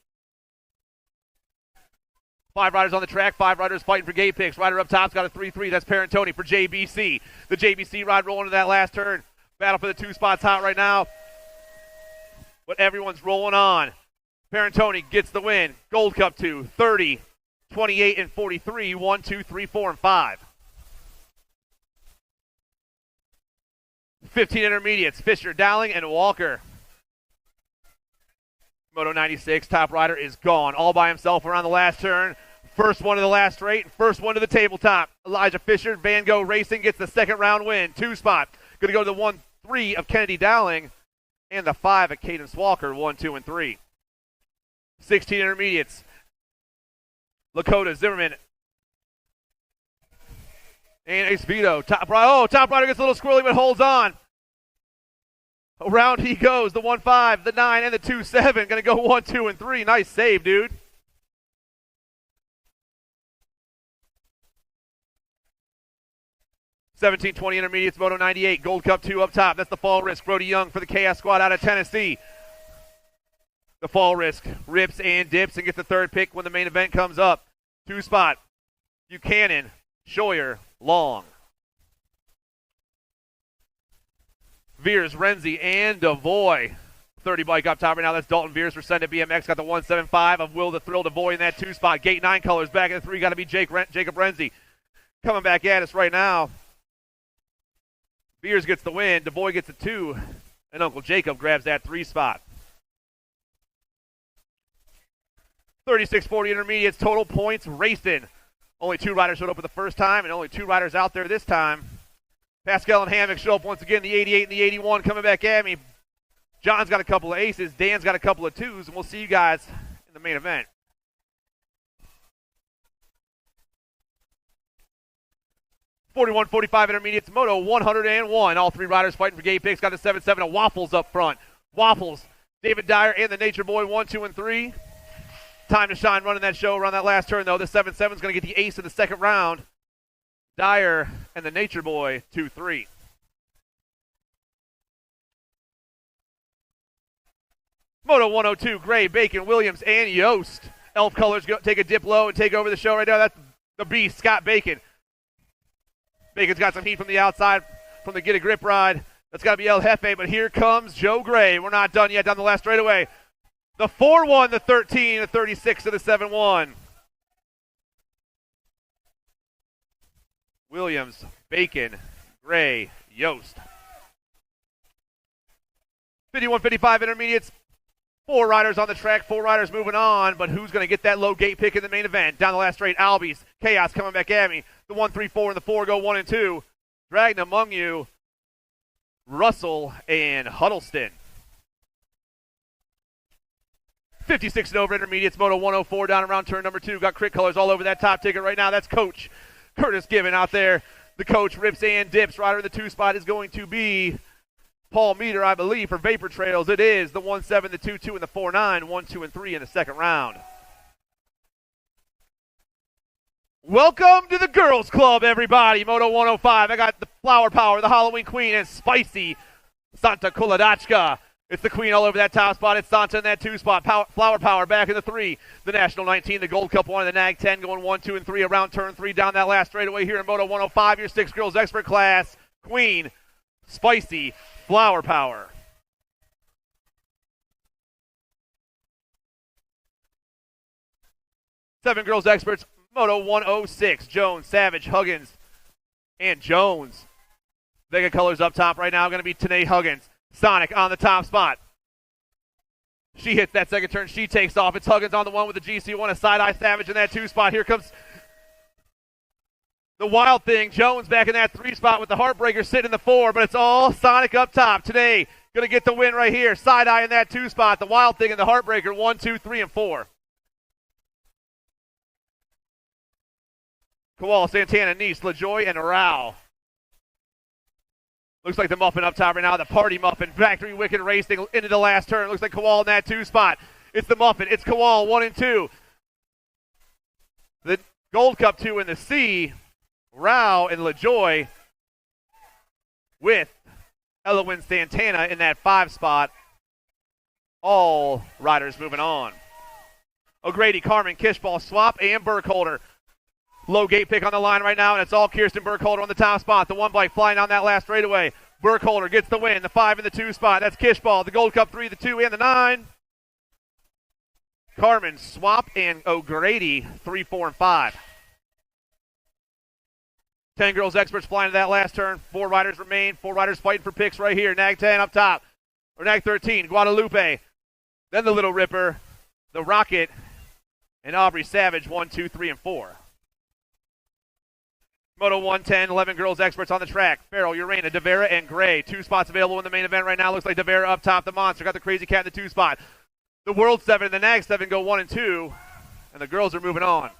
5 riders on the track, 5 riders fighting for gate picks. Rider up top's got a 3-3. That's Parentoni for JBC. The JBC ride rolling to that last turn. Battle for the 2 spots hot right now. But everyone's rolling on. Parentoni gets the win. Gold Cup 2, 30, 28, and 43. 1, 2, 3, 4, and 5. 15 intermediates. Fisher, Dowling, and Walker. Moto 96, top rider is gone. All by himself around the last turn. First one to the last straight, first one to the tabletop. Elijah Fisher, Van Gogh Racing gets the second round win. 2 spot. Going to go to the 1-3 of Kennedy Dowling. And the 5 of Cadence Walker, 1, 2, and 3. 16 intermediates. Lakota, Zimmerman, and Ace Vito. Top rider gets a little squirrely but holds on. Around he goes. The 1-5, the 9, and the 2-7. Going to go 1, 2, and 3. Nice save, dude. $17.20 intermediates, Moto 98. Gold Cup 2 up top. That's the Fall Risk. Brody Young for the Chaos Squad out of Tennessee. The Fall Risk rips and dips and gets the 3rd pick when the main event comes up. 2 spot. Buchanan, Scheuer, Long. Veers, Renzi, and Devoy. 30 bike up top right now. That's Dalton Veers for Send It BMX. Got the 175 of Will the Thrill Devoy in that 2 spot. Gate 9 colors back in the 3. Got to be Jacob Renzi. Coming back at us right now. Veers gets the win. Devoy gets the 2. And Uncle Jacob grabs that 3 spot. 36-40 intermediates. Total points raced in. Only 2 riders showed up for the first time, and only 2 riders out there this time. Pascal and Hammock show up once again. The 88 and the 81 coming back at me. John's got a couple of aces. Dan's got a couple of 2s, and we'll see you guys in the main event. $41.45 intermediates. Moto 101. All 3 riders fighting for gate picks. Got a 7-7 of Waffles up front. Waffles, David Dyer, and the Nature Boy 1, 2, and 3. Time to shine running that show around that last turn, though. The 7-7 is going to get the ace in the second round. Dyer and the Nature Boy, 2-3. Moto 102, Gray, Bacon, Williams, and Yost. Elf Colors take a dip low and take over the show right now. That's the beast, Scott Bacon. Bacon's got some heat from the outside from the Get a Grip ride. That's got to be El Jefe, but here comes Joe Gray. We're not done yet down the last straightaway. The 4-1, the 13, the 36, to the 7-1. Williams, Bacon, Gray, Yost. 51-55 intermediates. 4 riders on the track, 4 riders moving on, but who's going to get that low gate pick in the main event? Down the last straight, Albies, Chaos coming back at me. The 1, 3, 4, and the 4 go 1 and 2. Dragging among you, Russell and Huddleston. 56 and over intermediates, Moto 104 down around turn number 2. Got crit colors all over that top ticket right now. That's Coach Curtis Gibbon out there. The coach rips and dips. Rider in the 2 spot is going to be Paul Meter, I believe, for Vapor Trails. It is the 1-7, the 2-2, and the 4-9, 1, 2, and 3 in the second round. Welcome to the Girls Club, everybody. Moto 105. I got the Flower Power, the Halloween Queen, and Spicy Santa Koladachka. It's the Queen all over that top spot. It's Santa in that 2 spot. Flower Power back in the 3. The National 19, the Gold Cup 1, the Nag 10 going 1, 2, and 3 around turn 3 down that last straightaway here in Moto 105. Your 6 girls expert class. Queen, Spicy, Flower Power. Seven girls experts, Moto 106. Jones, Savage, Huggins, and Jones. Vega colors up top right now going to be Tanae Huggins. Sonic on the top spot. She hits that second turn. She takes off. It's Huggins on the 1 with the GC1. A side-eye Savage in that 2 spot. Here comes the Wild Thing. Jones back in that 3 spot with the Heartbreaker sitting in the 4, but it's all Sonic up top. Today, going to get the win right here. Side-eye in that 2 spot. The Wild Thing and the Heartbreaker, 1, 2, 3, and 4. Kowal, Santana, Nice, LaJoy, and Rao. Looks like the Muffin up top right now. The Party Muffin. Factory Wicked racing into the last turn. Looks like Kowal in that 2 spot. It's the Muffin. It's Kowal, 1 and 2. The Gold Cup 2 in the C. Rao and LaJoy with Elowin Santana in that 5 spot. All riders moving on. O'Grady, Carmen, Kishball, Swap, and Burkholder. Low gate pick on the line right now, and it's all Kirsten Burkholder on the top spot. The 1 bike flying down that last straightaway. Burkholder gets the win. The 5 in the 2 spot. That's Kishball. The Gold Cup 3, the 2, and the 9. Carmen, Swap, and O'Grady, 3, 4, and 5. 10 girls experts flying to that last turn. 4 riders remain. 4 riders fighting for picks right here. Nag 10 up top. Or Nag 13, Guadalupe. Then the Little Ripper, the Rocket, and Aubrey Savage, 1, 2, 3, and 4. Moto 110, 11 girls experts on the track. Farrell, Urena, DeVera, and Gray. 2 spots available in the main event right now. Looks like DeVera up top, the monster. Got the Crazy Cat in the 2 spot. The World 7 and the Nag 7 go 1 and 2. And the girls are moving on.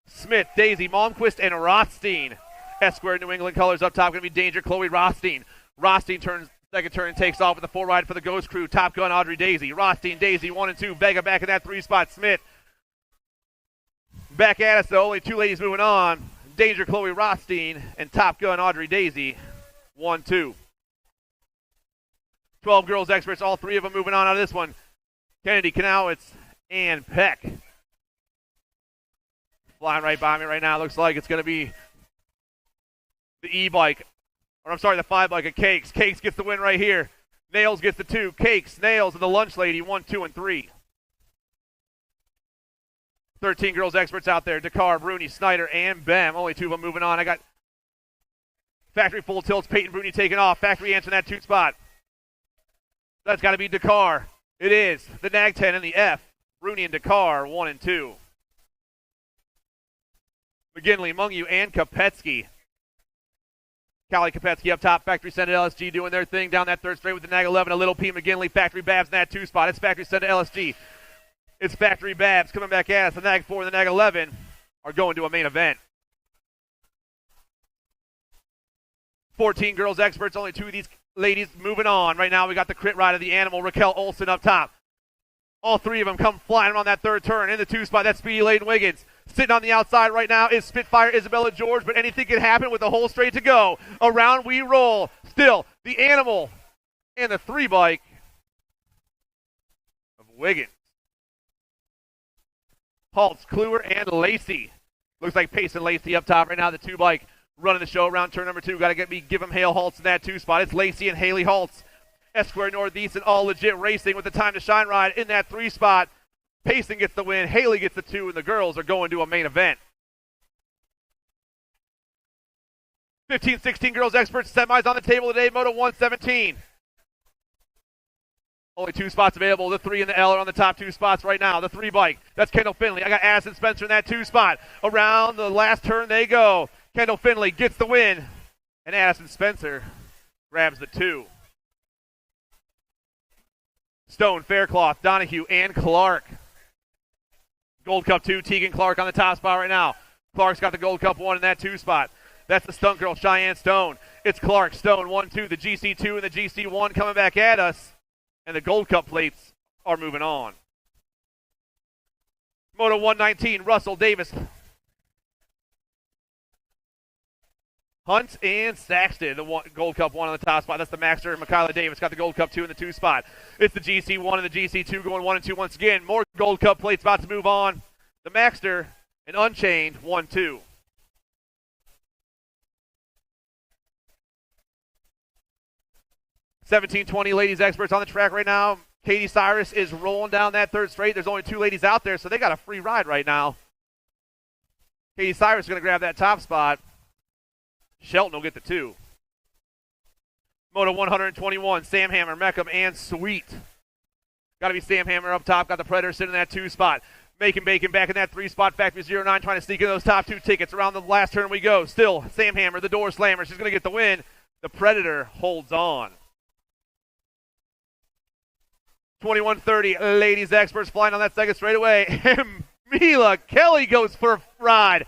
Smith, Daisy, Malmquist, and Rothstein. S-Square New England colors up top. Going to be Danger, Chloe Rothstein. Rothstein turns second turn and takes off with the 4 ride for the Ghost Crew. Top Gun, Audrey Daisy. Rothstein, Daisy, 1 and 2. Vega back in that 3 spot. Smith. Back at us, though. Only 2 ladies moving on. Danger, Chloe Rothstein, and Top Gun, Audrey Daisy, 1, 2. 12 girls experts, all 3 of them moving on out of this one. Kennedy, Knowitz, and Peck. Flying right by me right now. Looks like it's going to be the E-bike. Or I'm sorry, the 5 bike of Cakes. Cakes gets the win right here. Nails gets the 2. Cakes, Nails, and the Lunch Lady, 1, 2, and 3. 13 girls experts out there. Dakar, Bruni, Snyder, and Bem. Only 2 of them moving on. I got Factory Full Tilts, Peyton Bruni taking off. Factory answering that 2 spot. That's got to be Dakar. It is. The Nag 10 and the F. Bruni and Dakar, 1 and 2. McGinley, Mungu, and Kopetsky. Callie Kopetsky up top. Factory Send to LSG doing their thing down that 3rd straight with the Nag 11. A little P. McGinley. Factory Babs in that 2 spot. It's Factory Send to LSG. It's Factory Babs coming back at us. The Nag 4 and the Nag 11 are going to a main event. 14 girls experts, only 2 of these ladies moving on. Right now we got the crit ride of the animal, Raquel Olsen up top. All 3 of them come flying on that 3rd turn. In the 2 spot, that's Speedy Layden Wiggins. Sitting on the outside right now is Spitfire Isabella George, but anything can happen with the whole straight to go. Around we roll. Still, the animal and the 3 bike of Wiggins. Haltz, Kluwer, and Lacey. Looks like Pace and Lacey up top right now. The 2 bike running the show around turn number 2. Got to give him Hale Haltz in that 2 spot. It's Lacey and Haley Haltz. S-Square Northeast and All Legit Racing with the Time to Shine ride in that 3 spot. Payson gets the win. Haley gets the 2, and the girls are going to a main event. 15, 16 girls experts. Semis on the table today. Moto 117. Only 2 spots available. The 3 and the L are on the top 2 spots right now. The 3 bike. That's Kendall Finley. I got Addison Spencer in that 2 spot. Around the last turn they go. Kendall Finley gets the win. And Addison Spencer grabs the 2. Stone, Faircloth, Donahue, and Clark. Gold Cup 2, Tegan Clark on the top spot right now. Clark's got the Gold Cup 1 in that 2 spot. That's the stunt girl, Cheyenne Stone. It's Clark, Stone, 1-2. The GC2 and the GC1 coming back at us. And the Gold Cup plates are moving on. Moto 119, Russell Davis. Hunt and Saxton, the Gold Cup 1 on the top spot. That's the Maxter. Michaela Davis got the Gold Cup 2 in the 2 spot. It's the GC1 and the GC2 going 1 and 2 once again. More Gold Cup plates about to move on. The Maxter and Unchained 1-2. $17.20 ladies experts on the track right now. Katie Cyrus is rolling down that third straight. There's only 2 ladies out there, so they got a free ride right now. Katie Cyrus is going to grab that top spot. Shelton will get the 2. Moto 121, Sam Hammer, Meckham, and Sweet. Got to be Sam Hammer up top. Got the Predator sitting in that 2 spot. Making Bacon back in that 3 spot. Factory 09 trying to sneak in those top 2 tickets. Around the last turn we go. Still, Sam Hammer, the door slammer. She's going to get the win. The Predator holds on. 21:30, ladies experts flying on that second straightaway. Mila Kelly goes for a ride.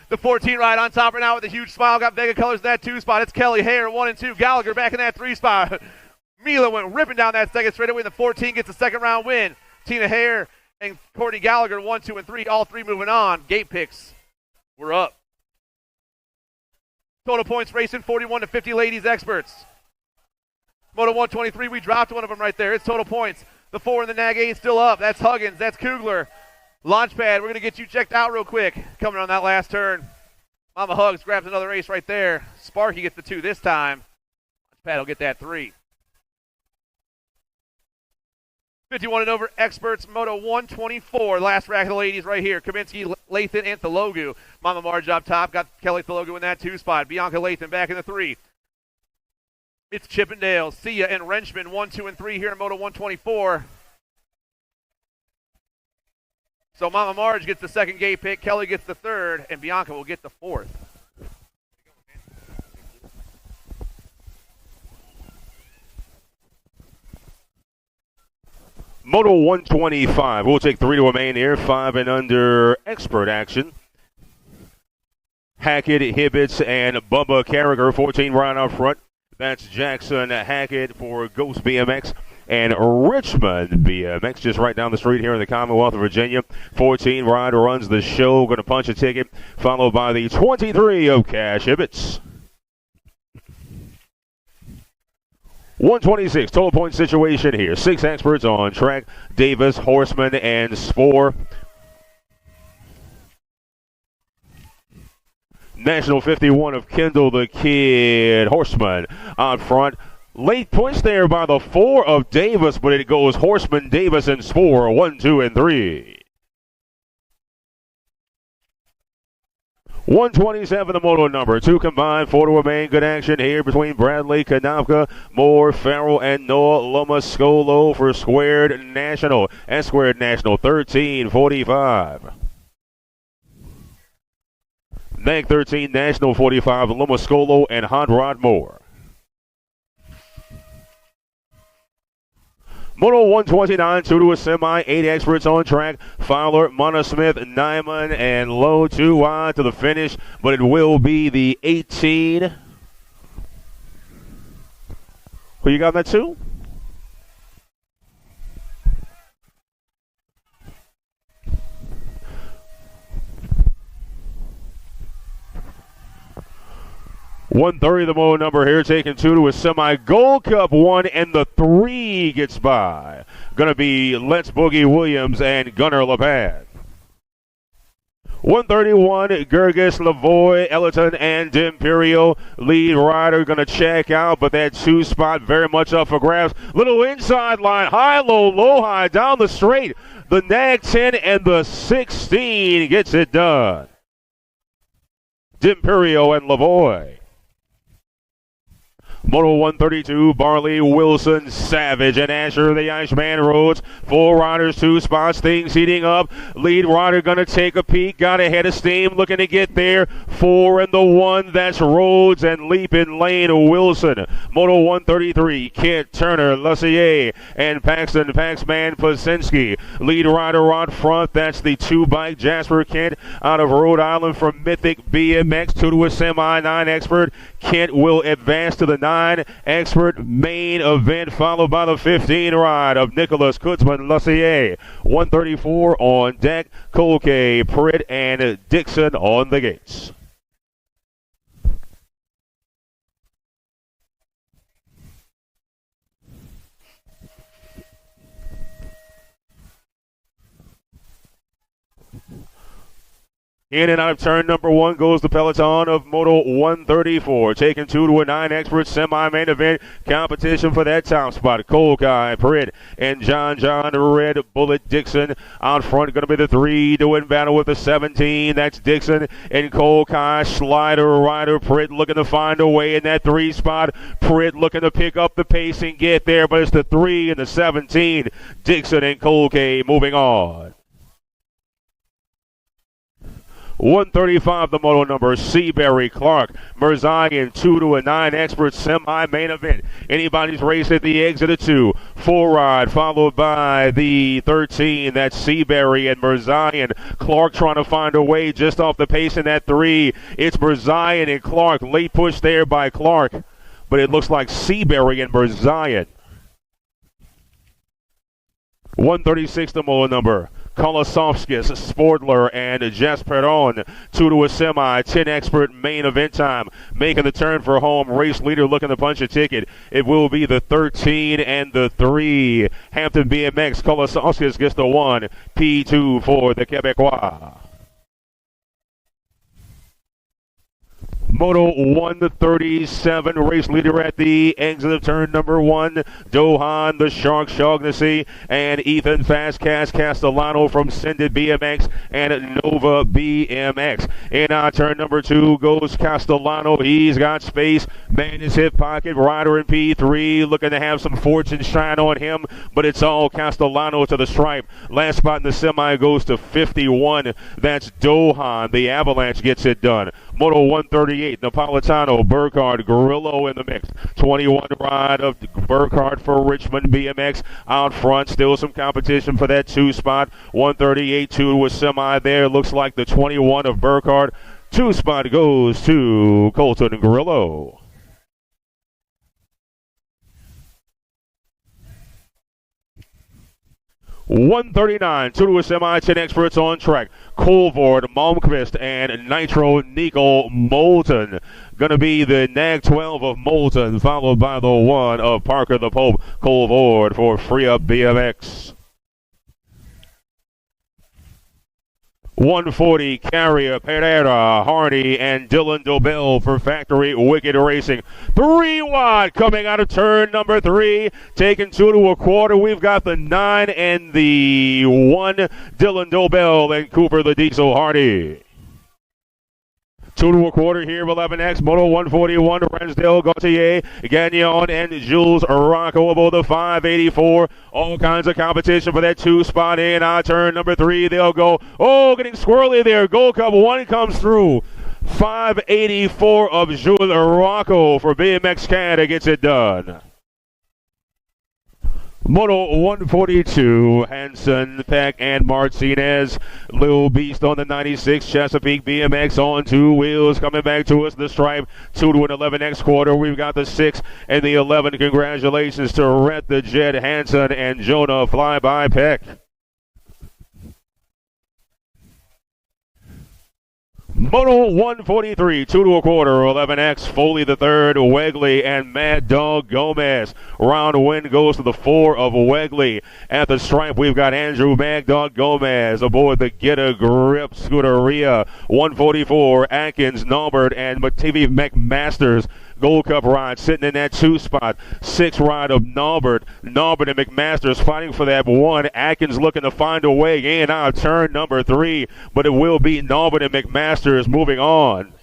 The 14 ride on top right now with a huge smile. Got Vega Colors in that 2 spot. It's Kelly Hare, 1 and 2. Gallagher back in that 3 spot. Mila went ripping down that second straightaway. The 14 gets a second round win. Tina Hare and Courtney Gallagher, 1, 2, and 3. All 3 moving on. Gate picks. We're up. Total points racing 41-50 ladies experts. Moto 123, we dropped one of them right there. It's total points. The 4 in the NAG 8 still up. That's Huggins. That's Kugler. Launchpad, we're going to get you checked out real quick. Coming on that last turn. Mama Hugs grabs another ace right there. Sparky gets the 2 this time. Launchpad will get that 3. 51 and over experts, Moto 124. Last rack of the ladies right here. Kaminsky, Lathan, and Thalogu. Mama Marge up top. Got Kelly Thalogu in that 2 spot. Bianca Lathan back in the 3. It's Chippendale, Sia, and Wrenchman, 1, 2, and 3 here in Moto 124. So Mama Marge gets the second gate pick, Kelly gets the 3rd, and Bianca will get the 4th. Moto 125. We'll take 3 to a main here. 5 and under expert action. Hackett, Hibbets, and Bubba Carragher. 14 right up front. That's Jackson Hackett for Ghost BMX and Richmond BMX, just right down the street here in the Commonwealth of Virginia. 14 rider runs the show, going to punch a ticket, followed by the 23 of Cash Hibbets. 126 total point situation here. 6 experts on track: Davis, Horseman, and Spore. National 51 of Kendall the Kid Horseman out front. Late push there by the 4 of Davis, but it goes Horseman, Davis, and Spore, 1, 2, and 3. 127 the moto number. 2 combined, 4 to a main. Good action here between Bradley, Kanapka, Moore, Farrell, and Noah Lomascolo for Squared National. And Squared National 13:45. NAG 13, National 45, Lomascolo and Hot Rod Moore. Moto 129, 2 to a semi, 8 experts on track. Fowler, Monosmith, Nyman, and Lowe 2 wide to the finish, but it will be the 18. Who you got in that 2? $130 the moto number here, taking 2 to a semi. Gold Cup 1, and the 3 gets by. Going to be Let's Boogie Williams and Gunnar LePad. 131, Gerges, Lavoie, Ellerton, and D'Imperio. Lead rider going to check out, but that 2 spot very much up for grabs. Little inside line, high, low, high, down the straight. The NAG 10 and the 16 gets it done. D'Imperio and Lavoie. Moto 132, Barley, Wilson, Savage, and Asher, the Iceman Rhodes. 4 riders, 2 spots, things heating up. Lead rider gonna take a peek, got ahead of steam, looking to get there. 4 and the 1, that's Rhodes, and leaping lane Wilson. Moto 133, Kent, Turner, Lussier, and Paxton, Paxman, Pasinski. Lead rider on front, that's the 2-bike, Jasper Kent, out of Rhode Island from Mythic BMX, 2 to a semi-9 expert. Kent will advance to the 9 expert main event, followed by the 15 ride of Nicholas Kutzman, Lussier. 134 on deck, Kolke, Pritt, and Dixon on the gates. In and out of turn number 1 goes the peloton of Moto 134. Taking 2 to a 9 expert semi-main event competition for that top spot. Kolkai, Pritt, and John Red Bullet Dixon out front. Going to be the 3 doing battle with the 17. That's Dixon and Kolkai. Slider rider Pritt looking to find a way in that 3 spot. Pritt looking to pick up the pace and get there, but it's the 3 and the 17. Dixon and Kolkai moving on. 135, the moto number, Seabury, Clark, Mirzayan, 2 to a 9 expert semi-main event. Anybody's race at the exit of 2. 4 ride, followed by the 13. That's Seabury and Mirzayan. Clark trying to find a way just off the pace in that 3. It's Mirzayan and Clark. Late push there by Clark, but it looks like Seabury and Mirzayan. 136, the moto number. Kolosovskis, Sportler, and Jasperon. 2 to a semi, 10 expert main event time. Making the turn for home, race leader looking to punch a ticket. It will be the 13 and the 3. Hampton BMX, Kolosovskis gets the 1. P2 for the Quebecois. Moto 137, race leader at the exit of turn number 1. Dohan, the Shark Shaughnessy, and Ethan Fastcast Castellano from Sended BMX and Nova BMX. In turn number 2 goes Castellano. He's got space. Man in his hip pocket. Rider in P3 looking to have some fortune shine on him, but it's all Castellano to the stripe. Last spot in the semi goes to 51. That's Dohan. The Avalanche gets it done. Moto 138, Napolitano, Burkhardt, Grillo in the mix. 21 ride of Burkhardt for Richmond BMX out front. Still some competition for that 2 spot. 138, 2 was semi there. Looks like the 21 of Burkhardt. 2 spot goes to Colton Grillo. $139, 2 to a semi, 10 experts on track. Colvord, Malmqvist, and Nitro Nico Moulton. Gonna be the Nag 12 of Moulton, followed by the 1 of Parker the Pope. Colvord for Free Up BMX. 140, Carrier, Pereira, Hardy, and Dylan Dobell for Factory Wicked Racing. 3 wide coming out of turn number 3. Taking 2 to a quarter. We've got the 9 and the 1. Dylan Dobell and Cooper the Diesel Hardy. 2 to a quarter here, 11X, Moto 141, Rensdale, Gauthier, Gagnon, and Jules Rocco above the 584. All kinds of competition for that 2 spot in turn number 3. They'll go, getting squirrely there. Gold Cup 1 comes through. 584 of Jules Rocco for BMX Canada gets it done. Moto 142, Hansen, Peck, and Martinez. Lil Beast on the 96, Chesapeake BMX on 2 wheels. Coming back to us, the stripe, 2 to an 11X quarter. We've got the 6 and the 11. Congratulations to Rhett the Jet, Hansen, and Jonah Flyby Peck. Moto 143, 2 to a quarter, 11X, Foley the third, Wegley, and Mad Dog Gomez. Round win goes to the 4 of Wegley. At the stripe, we've got Andrew Mad Dog Gomez aboard the Get a Grip Scuderia. 144, Atkins, Norbert, and Mativi McMasters. Gold Cup ride sitting in that 2 spot. 6 ride of Norbert. Norbert and McMasters fighting for that 1. Atkins looking to find a way in out turn number 3, but it will be Norbert and McMasters moving on.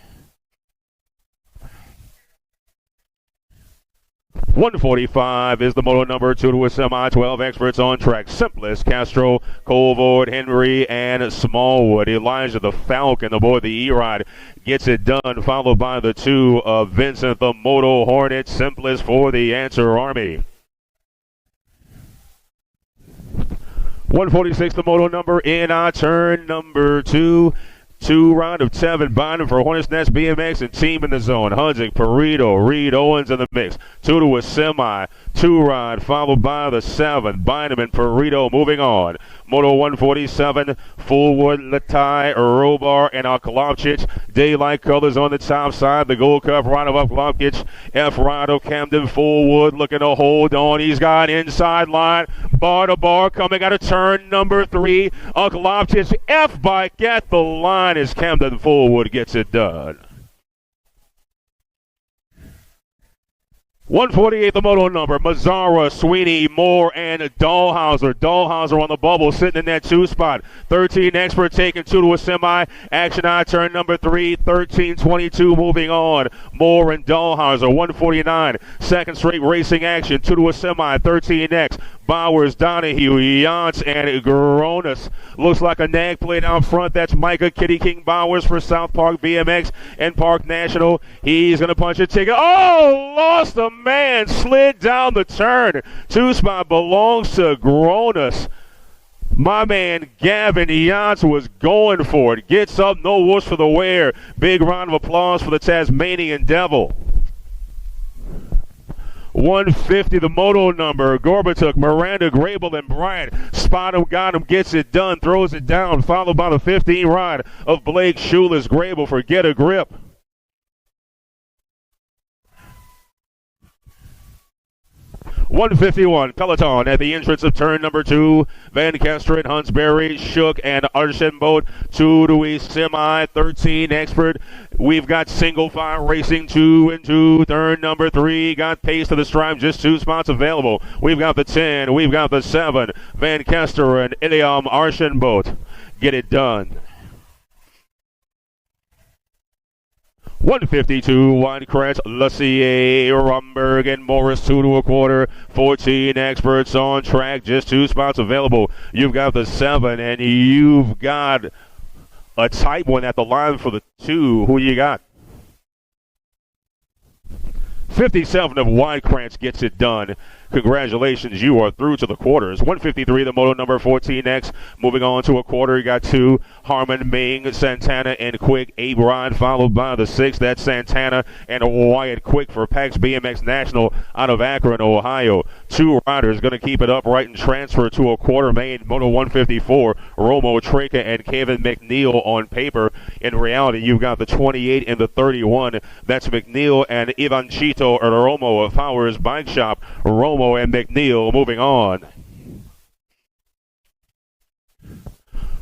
145 is the moto number 2 to a semi. 12 experts on track. Simplest, Castro, Colvord, Henry, and Smallwood. Elijah the Falcon, the boy, the E-Rod, gets it done, followed by the 2 of Vincent the Moto Hornet. Simplest for the Answer Army. 146, the moto number in turn number 2. 2 round of 7, Bynum for Hornets Nest BMX and team in the zone. Hunzick, Perito, Reed, Owens in the mix. 2 to a semi, 2 rod, followed by the 7. Bynum and Perito moving on. Moto 147, Fullwood, Latai, Robar, and Aklavchich. Daylight colors on the top side. The Gold Cup ride of Aklavchich. F ride of Camden, Fullwood looking to hold on. He's got inside line. Bar to bar coming out of turn number 3. Aklavchich F bike at the line as Camden Fullwood gets it done. 148, the moto number. Mazzara, Sweeney, Moore, and Dahlhauser. Dahlhauser on the bubble, sitting in that 2 spot. 13 expert taking 2 to a semi. Action on turn number 3. 13-22 moving on. Moore and Dahlhauser. 149. Second straight racing action. 2 to a semi. 13X. Bowers, Donahue, Yance, and Gronis. Looks like a nag plate out front. That's Micah Kitty King Bowers for South Park BMX and Park National. He's going to punch a ticket. Oh, lost a man. Slid down the turn. 2 spot belongs to Gronis. My man Gavin Yance was going for it. Gets up, no whoosh for the wear. Big round of applause for the Tasmanian Devil. 150, the moto number. Gorbatuk, Miranda, Grable, and Bryant. Spot him, got him, gets it done, throws it down, followed by the 15 ride of Blake Schulis. Grable for Get a Grip. .151, Peloton at the entrance of turn number 2. Van Kesteren, Huntsberry, Shook, and Archambault. 2 to a semi, 13 expert. We've got single file racing 2 and 2. Turn number 3 got pace to the stripe, just 2 spots available. We've got the 10, we've got the 7. Van Kesteren, Iliam Archambault. Get it done. 152, Winecrest, Lussier, Rumberg, and Morris, 2 to a quarter. 14 experts on track, just 2 spots available. You've got the 7, and you've got a tight one at the line for the 2. Who you got? 57 of Winecrest gets it done. Congratulations, you are through to the quarters. 153, the moto number 14X. Moving on to a quarter, you got 2, Harmon, Ming, Santana, and Quick. 8 ride, followed by the 6. That's Santana and Wyatt Quick for PAX BMX National out of Akron, Ohio. 2 riders going to keep it upright and transfer to a quarter main. Moto 154, Romo, Treka, and Kevin McNeil on paper. In reality, you've got the 28 and the 31. That's McNeil and Ivanchito or Romo of Powers Bike Shop. Romo and McNeil moving on.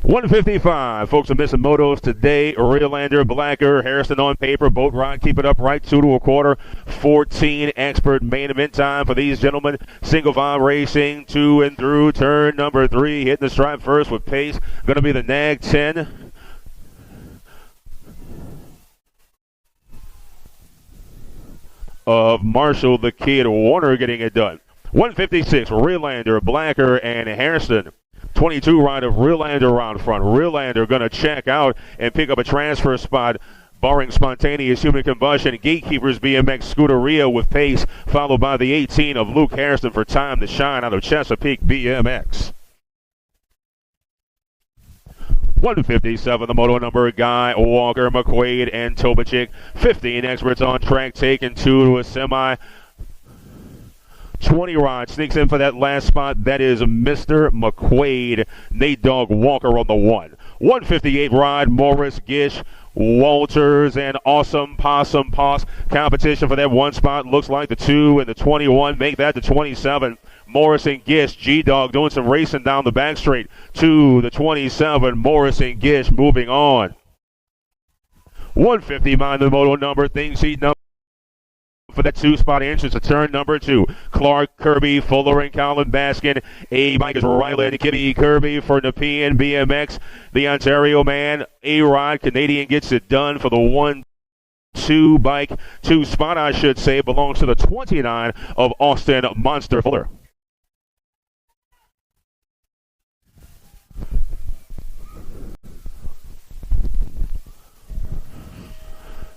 155. Folks are missing motos today. Realander, Blacker, Harrison on paper. Boat ride, keep it upright. 2 to a quarter. 14 expert main event time for these gentlemen. Single file racing 2 and through turn number 3. Hitting the stripe first with pace. Going to be the Nag 10. Of Marshall the Kid Warner getting it done. 156, Realander, Blacker, and Hairston. 22 ride of Realander around front. Realander going to check out and pick up a transfer spot, barring spontaneous human combustion. Gatekeepers BMX Scuderia with pace, followed by the 18 of Luke Hairston for time to shine out of Chesapeake BMX. 157, the moto number, Guy, Walker, McQuaid, and Tobachik. 15 experts on track, taking 2 to a semi. 20 rod sneaks in for that last spot. That is Mr. McQuaid. Nate Dogg Walker on the 1. 158 ride, Morris, Gish, Walters, and Awesome Possum Poss. Competition for that 1 spot. Looks like the 2 and the 21 make that the 27. Morris and Gish, G-Dog doing some racing down the back straight. 2 the 27, Morris and Gish moving on. 150 mind the moto number, thing seat number. For that 2 spot entrance to turn number 2. Clark, Kirby, Fuller, and Colin Baskin. A Mike is Riley and Kimmy Kirby for Nepean BMX. The Ontario man, A-Rod, Canadian gets it done for the 1. two spot, I should say, belongs to the 29 of Austin Monster Fuller.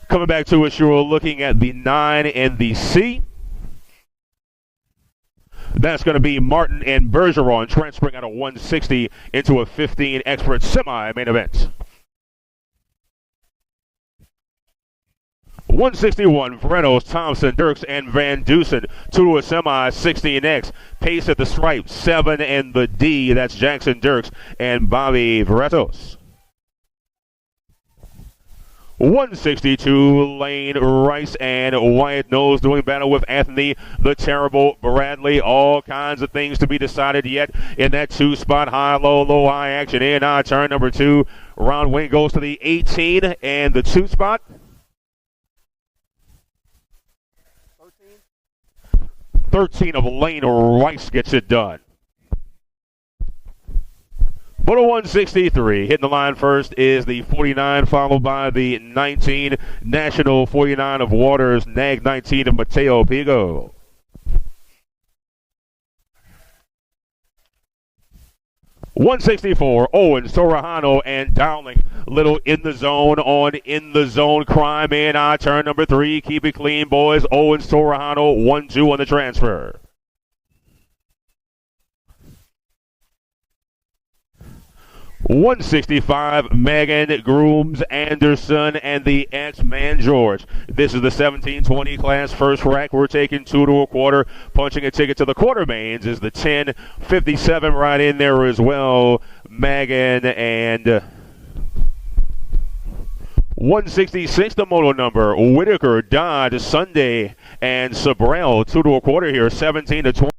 Coming back to us, you're looking at the 9 and the C. That's going to be Martin and Bergeron transferring out of 160 into a 15 expert semi-main event. 161, Vrenos, Thompson, Dirks, and Van Dusen. 2 to a semi, 16X. Pace at the stripe, 7 and the D. That's Jackson Dirks and Bobby Vrenos. 162, Lane Rice and Wyatt Knowles doing battle with Anthony the Terrible Bradley. All kinds of things to be decided yet in that 2 spot. High, low, low, high action. In turn number 2. Round win goes to the 18 and the 2 spot. 13 of Lane Rice gets it done. Moto 163, hitting the line first is the 49, followed by the 19, National 49 of Waters, Nag 19 of Mateo Pigo. .164, Owens, Torrejano, and Dowling. Little in the zone on in the zone crime in turn number 3. Keep it clean, boys. Owens, Torrejano, 1-2 on the transfer. 165, Megan, Grooms, Anderson, and the X-Man George. This is the 17-20 class first rack. We're taking 2 to a quarter. Punching a ticket to the quarter mains is the 10-57 right in there as well. Megan and 166, the moto number. Whitaker, Dodd, Sunday, and Sabrell. 2 to a quarter here, 17-20.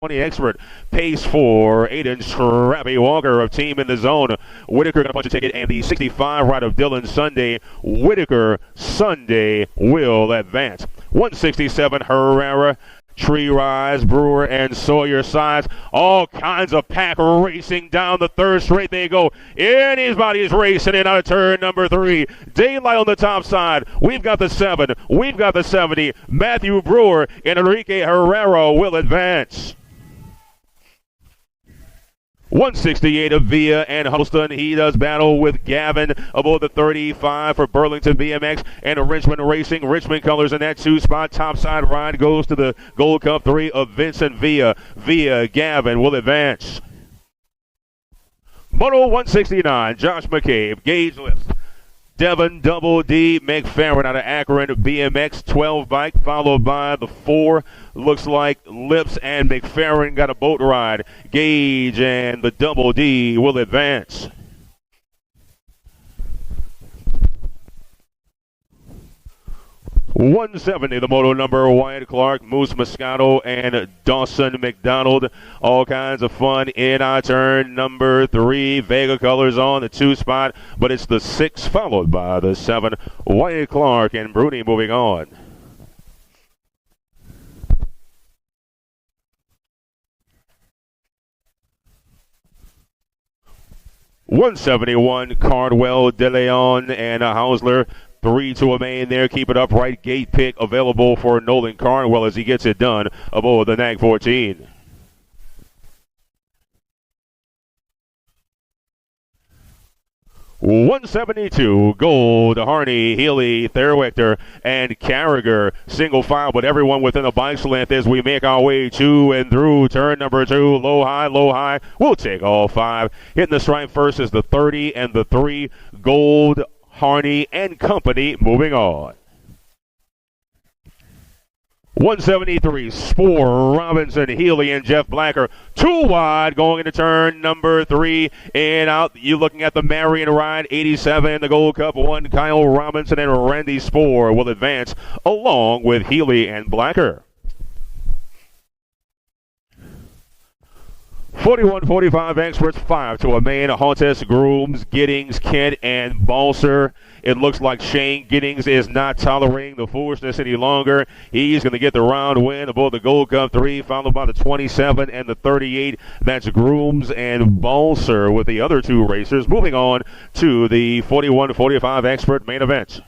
Expert pace for Aiden Scrappy Walker of Team in the Zone. Whitaker going to punch a ticket, and the 65 right of Dylan Sunday. Whitaker Sunday will advance. 167 Herrera, Tree Rise, Brewer, and Sawyer sides. All kinds of pack racing down the third straight they go. Anybody's racing in out of turn number 3. Daylight on the top side. We've got the 7. We've got the 70. Matthew Brewer and Enrique Herrera will advance. 168 of Villa and Huddleston. He does battle with Gavin above the 35 for Burlington BMX and Richmond Racing. Richmond colors in that 2 spot. Topside ride goes to the Gold Cup 3 of Vincent Villa. Villa, Gavin will advance. Moto 169, Josh McCabe, Gage lifts. Devin Double D McFerrin out of Akron BMX 12 bike, followed by the 4. Looks like Lips and McFerrin got a boat ride. Gage and the Double D will advance. 170, the moto number, Wyatt Clark, Moose Moscato, and Dawson McDonald. All kinds of fun in our turn number 3. Vega colors on the 2 spot, but it's the 6 followed by the 7. Wyatt Clark and Bruni moving on. .171, Cardwell, De Leon, and Hausler. 3 to a main there. Keep it upright. Gate pick available for Nolan Carnwell as he gets it done aboard the NAG 14. .172, Gold, Harney, Healy, Thurwechter, and Carragher. Single file, but everyone within the bike's length as we make our way to and through turn number 2. Low, high, low, high. We'll take all 5. Hitting the stripe first is the 30 and the 3. Gold, Harney, and company moving on. 173, Spoor, Robinson, Healy, and Jeff Blacker. 2 wide going into turn number 3. And out, you looking at the Marion ride, 87, the Gold Cup 1. Kyle Robinson and Randy Spoor will advance along with Healy and Blacker. 41-45 experts, 5 to a main. Hontes, Grooms, Giddings, Kent, and Balser. It looks like Shane Giddings is not tolerating the foolishness any longer. He's going to get the round win aboard the Gold Cup 3, followed by the 27 and the 38. That's Grooms and Balser with the other 2 racers. Moving on to the 41-45 expert main event.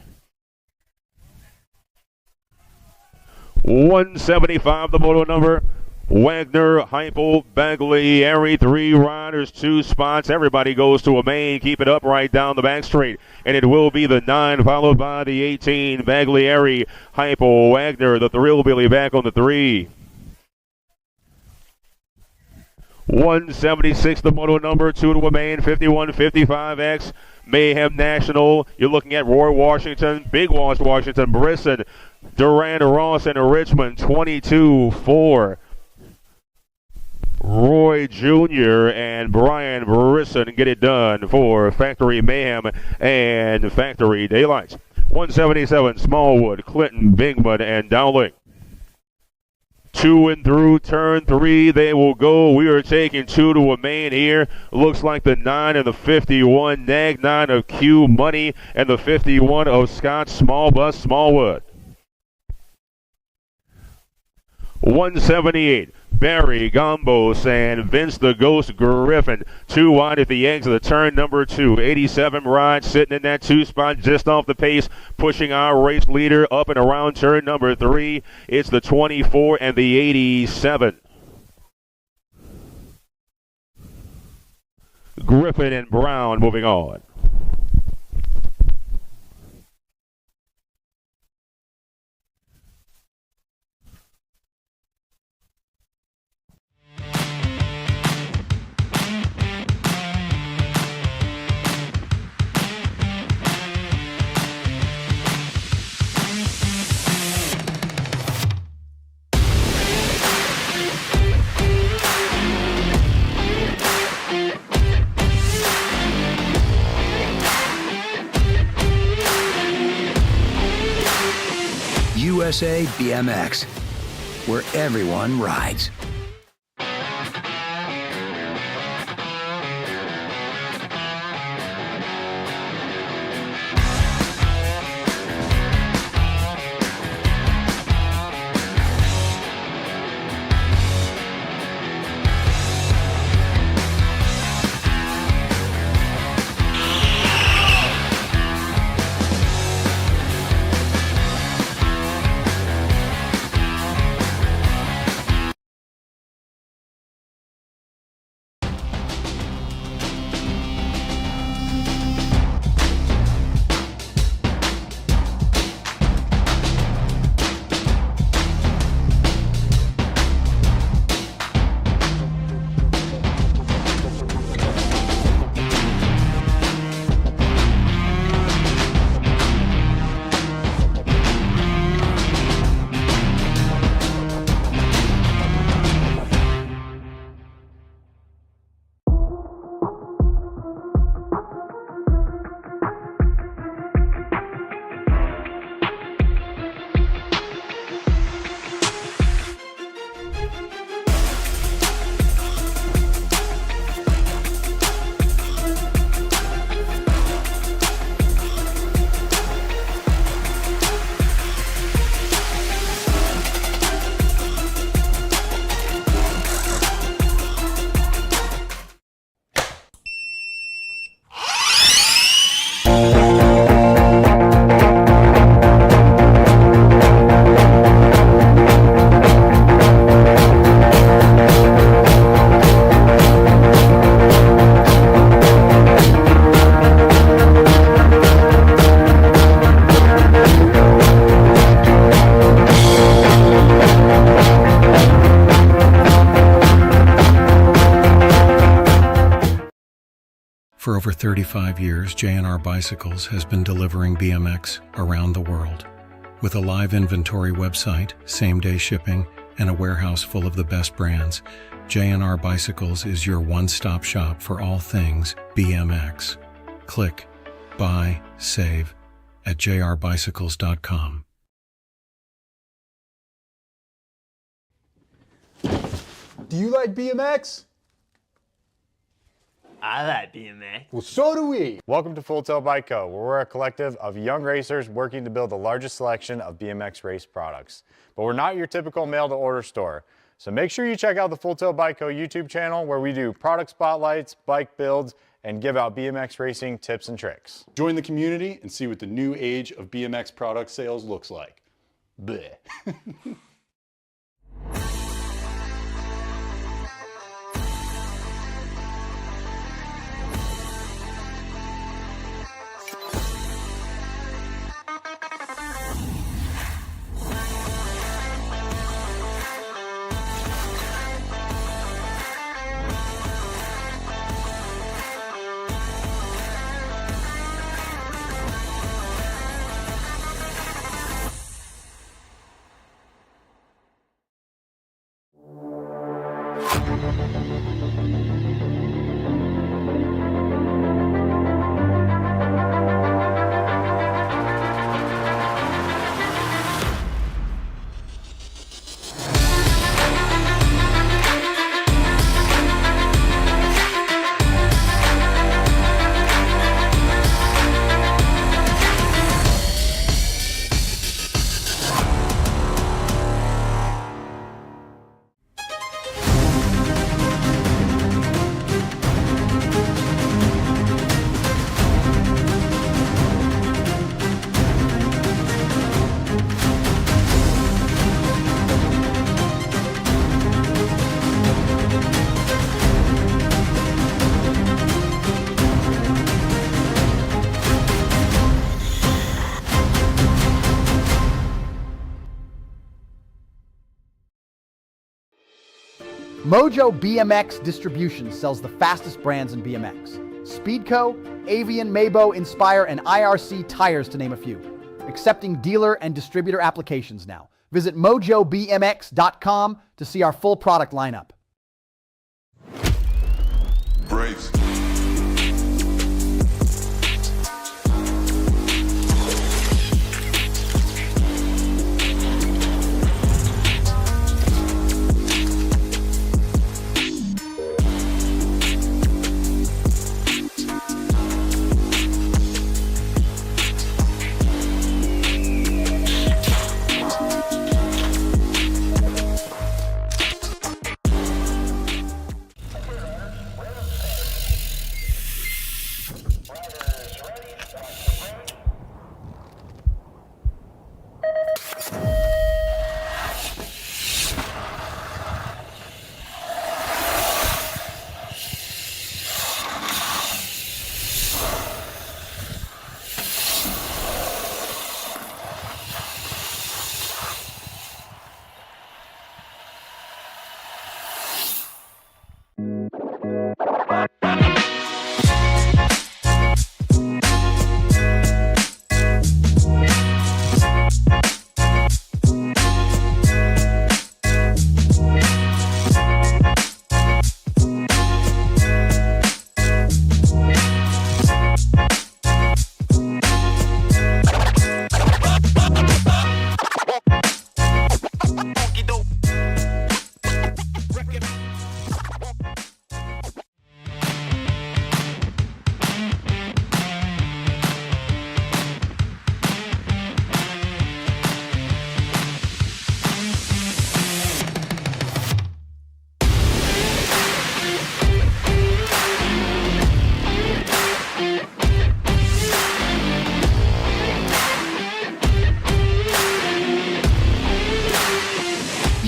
175 the moto number. Wagner, Heupel, Baglieri, 3 riders, 2 spots. Everybody goes to a main. Keep it up right down the back straight. And it will be the 9 followed by the 18. Baglieri, Heupel, Wagner, the Thrillbilly back on the 3. 176 the moto number, 2 to a main, 51-55X. Mayhem National. You're looking at Roy Washington, Big Wash Washington, Brisson, Duran Ross, and Richmond, 22-4. Roy Jr. and Brian Brisson get it done for Factory Mayhem and Factory Daylights. 177, Smallwood, Clinton, Bingman, and Dowling. 2 and through turn 3, they will go. We are taking 2 to a main here. Looks like the 9 and the 51, Nag 9 of Q Money, and the 51 of Scott Smallbus Smallwood. 178, Barry Gombos and Vince the Ghost Griffin. 2 wide at the exit of turn number 2. 87 ride sitting in that 2 spot just off the pace, pushing our race leader up and around turn number 3. It's the 24 and the 87. Griffin and Brown moving on. USA BMX, where everyone rides. For over 35 years, J&R Bicycles has been delivering BMX around the world. With a live inventory website, same-day shipping, and a warehouse full of the best brands, J&R Bicycles is your one-stop shop for all things BMX. Click, buy, save at jrbicycles.com. Do you like BMX? I like BMX. Well, so do we. Welcome to Full Tilt Bike Co., where we're a collective of young racers working to build the largest selection of BMX race products. But we're not your typical mail-to-order store. So make sure you check out the Full Tilt Bike Co. YouTube channel, where we do product spotlights, bike builds, and give out BMX racing tips and tricks. Join the community and see what the new age of BMX product sales looks like. Bleh. Mojo BMX Distribution sells the fastest brands in BMX. Speedco, Avian, Mabo, Inspire, and IRC tires to name a few. Accepting dealer and distributor applications now. Visit mojobmx.com to see our full product lineup. Brace.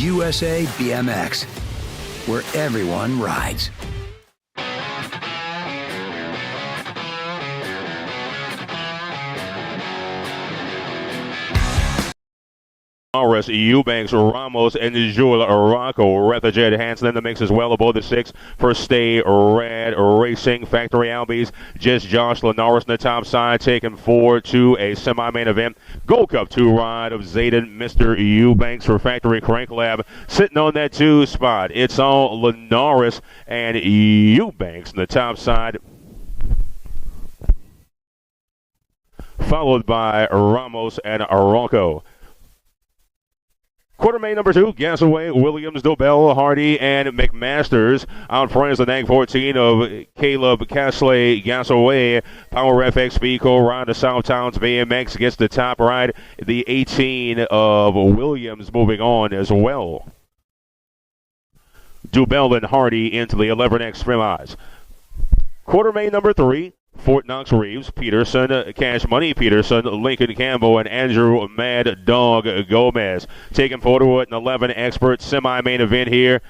USA BMX, where everyone rides. Norris, Eubanks, Ramos, and Jules Rocco. Rethajet Hansen in the mix as well above the 6 for Stay Red Racing. Factory Albies, just Jocelyn Norris on the top side, taking forward to a semi-main event. Gold Cup 2 ride of Zayden, Mr. Eubanks for Factory Crank Lab. Sitting on that 2 spot, it's all Norris and Eubanks on the top side, followed by Ramos and Rocco. Quarter main number 2, Gasaway, Williams, Dobell, Hardy, and McMasters. Out front is the NAG 14 of Caleb, Casley, Gasaway. Power FX, Speedco, Ride to Southtowns, BMX gets the top ride. The 18 of Williams moving on as well. Dobell and Hardy into the 11X semis. Quarter main number 3. Fort Knox Reeves, Peterson, Cash Money Peterson, Lincoln Campbell, and Andrew Mad Dog Gomez. Taking forward an 11 expert semi-main event here.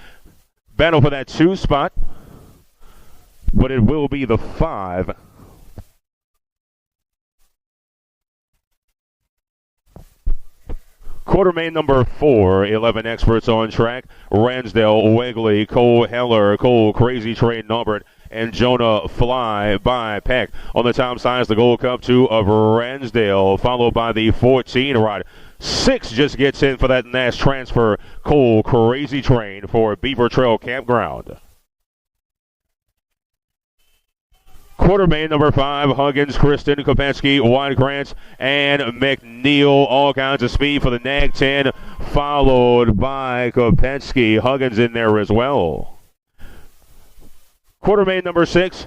Battle for that 2 spot, but it will be the 5. Quarter main number 4, 11 experts on track. Ransdale, Wegley, Cole Heller, Cole Crazy Train Norbert, and Jonah Fly by Peck. On the top side is the Gold Cup 2 of Ransdale, followed by the 14 ride. 6 just gets in for that Nash transfer. Cole Crazy Train for Beaver Trail Campground. Quarter main number 5, Huggins, Kristen, Kopetsky, Wide Grants, and McNeil. All kinds of speed for the NAG 10, followed by Kopetsky. Huggins in there as well. Quarter main number 6,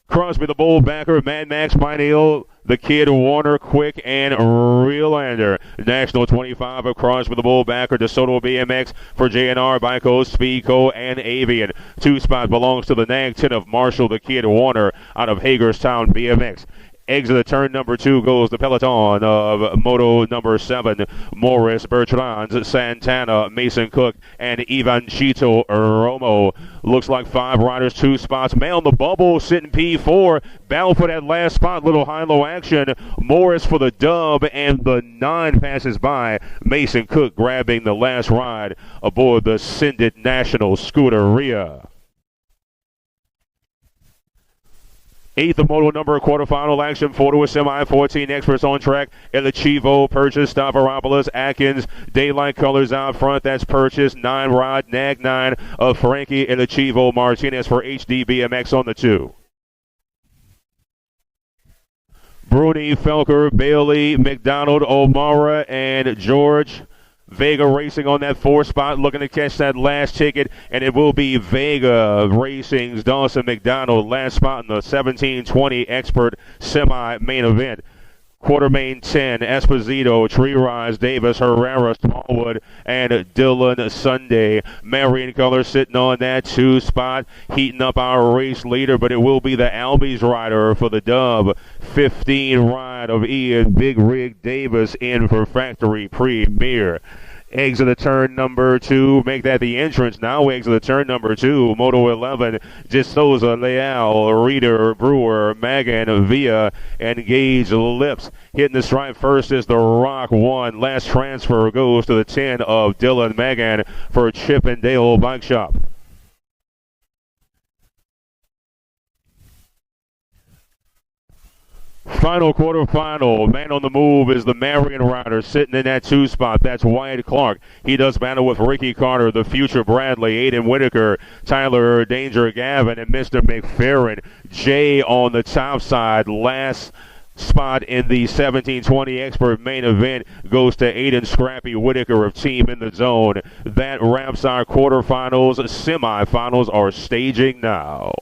Crosby the Bullbacker, Mad Max, Mineal, the Kid, Warner, Quick, and Realander. National 25 of Crosby the Bullbacker, DeSoto BMX for JNR, Bico, Speedco, and Avian. 2 spot belongs to the NAG 10 of Marshall, the Kid, Warner out of Hagerstown BMX. Exit turn number 2 goes the peloton of moto number 7, Morris, Bertrand, Santana, Mason Cook, and Ivanchito Romo. Looks like 5 riders, 2 spots. Man on the bubble, sitting P4. Battle for that last spot, little high-low action. Morris for the dub, and the 9 passes by. Mason Cook grabbing the last ride aboard the Sindit National Scuderia. 8th of moto number quarterfinal action, 4 to a semi, 14 experts on track. El Chivo, Purchase, Stavropoulos, Atkins, Daylight Colors out front. That's Purchase, 9 rod, Nag 9 of Frankie El Chivo Martinez for HD BMX on the 2. Bruni, Felker, Bailey, McDonald, O'Mara, and George Vega racing on that 4 spot, looking to catch that last ticket, and it will be Vega Racing's Dawson McDonald, last spot in the 1720 expert semi-main event. Quarter main 10, Esposito, Tree Rise, Davis, Herrera, Smallwood, and Dylan Sunday. Marion Color sitting on that 2 spot, heating up our race leader, but it will be the Albies rider for the dub. 15 ride of Ian Big Rig Davis in for factory premier. Exit the turn number 2, make that the entrance. Now exit the turn number 2, Moto 11, DeSouza, Leal, Reeder, Brewer, Magan, Villa, and Gage Lips. Hitting the stripe first is the Rock 1. Last transfer goes to the 10 of Dylan Magan for Chippendale Bike Shop. Final quarterfinal. Man on the move is the Marion rider sitting in that 2 spot. That's Wyatt Clark. He does battle with Ricky Carter, the future Bradley, Aiden Whitaker, Tyler Danger Gavin, and Mr. McFerrin. Jay on the top side. Last spot in the 1720 expert main event goes to Aiden Scrappy Whitaker of Team in the Zone. That wraps our quarterfinals. Semifinals are staging now.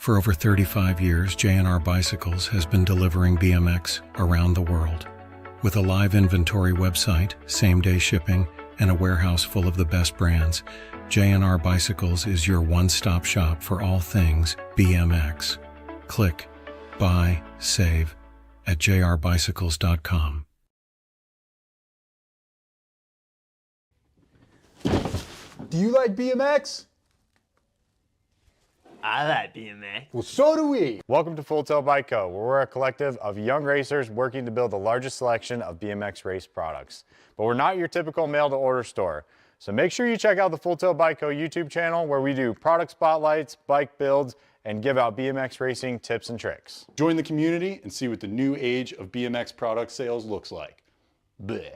For over 35 years, J&R Bicycles has been delivering BMX around the world. With a live inventory website, same-day shipping, and a warehouse full of the best brands, J&R Bicycles is your one-stop shop for all things BMX. Click, buy, save at jrbicycles.com. Do you like BMX? I like BMX. Well, so do we. Welcome to Full Tilt Bike Co., where we're a collective of young racers working to build the largest selection of BMX race products. But we're not your typical mail-to-order store. So make sure you check out the Full Tilt Bike Co. YouTube channel, where we do product spotlights, bike builds, and give out BMX racing tips and tricks. Join the community and see what the new age of BMX product sales looks like. Bleh.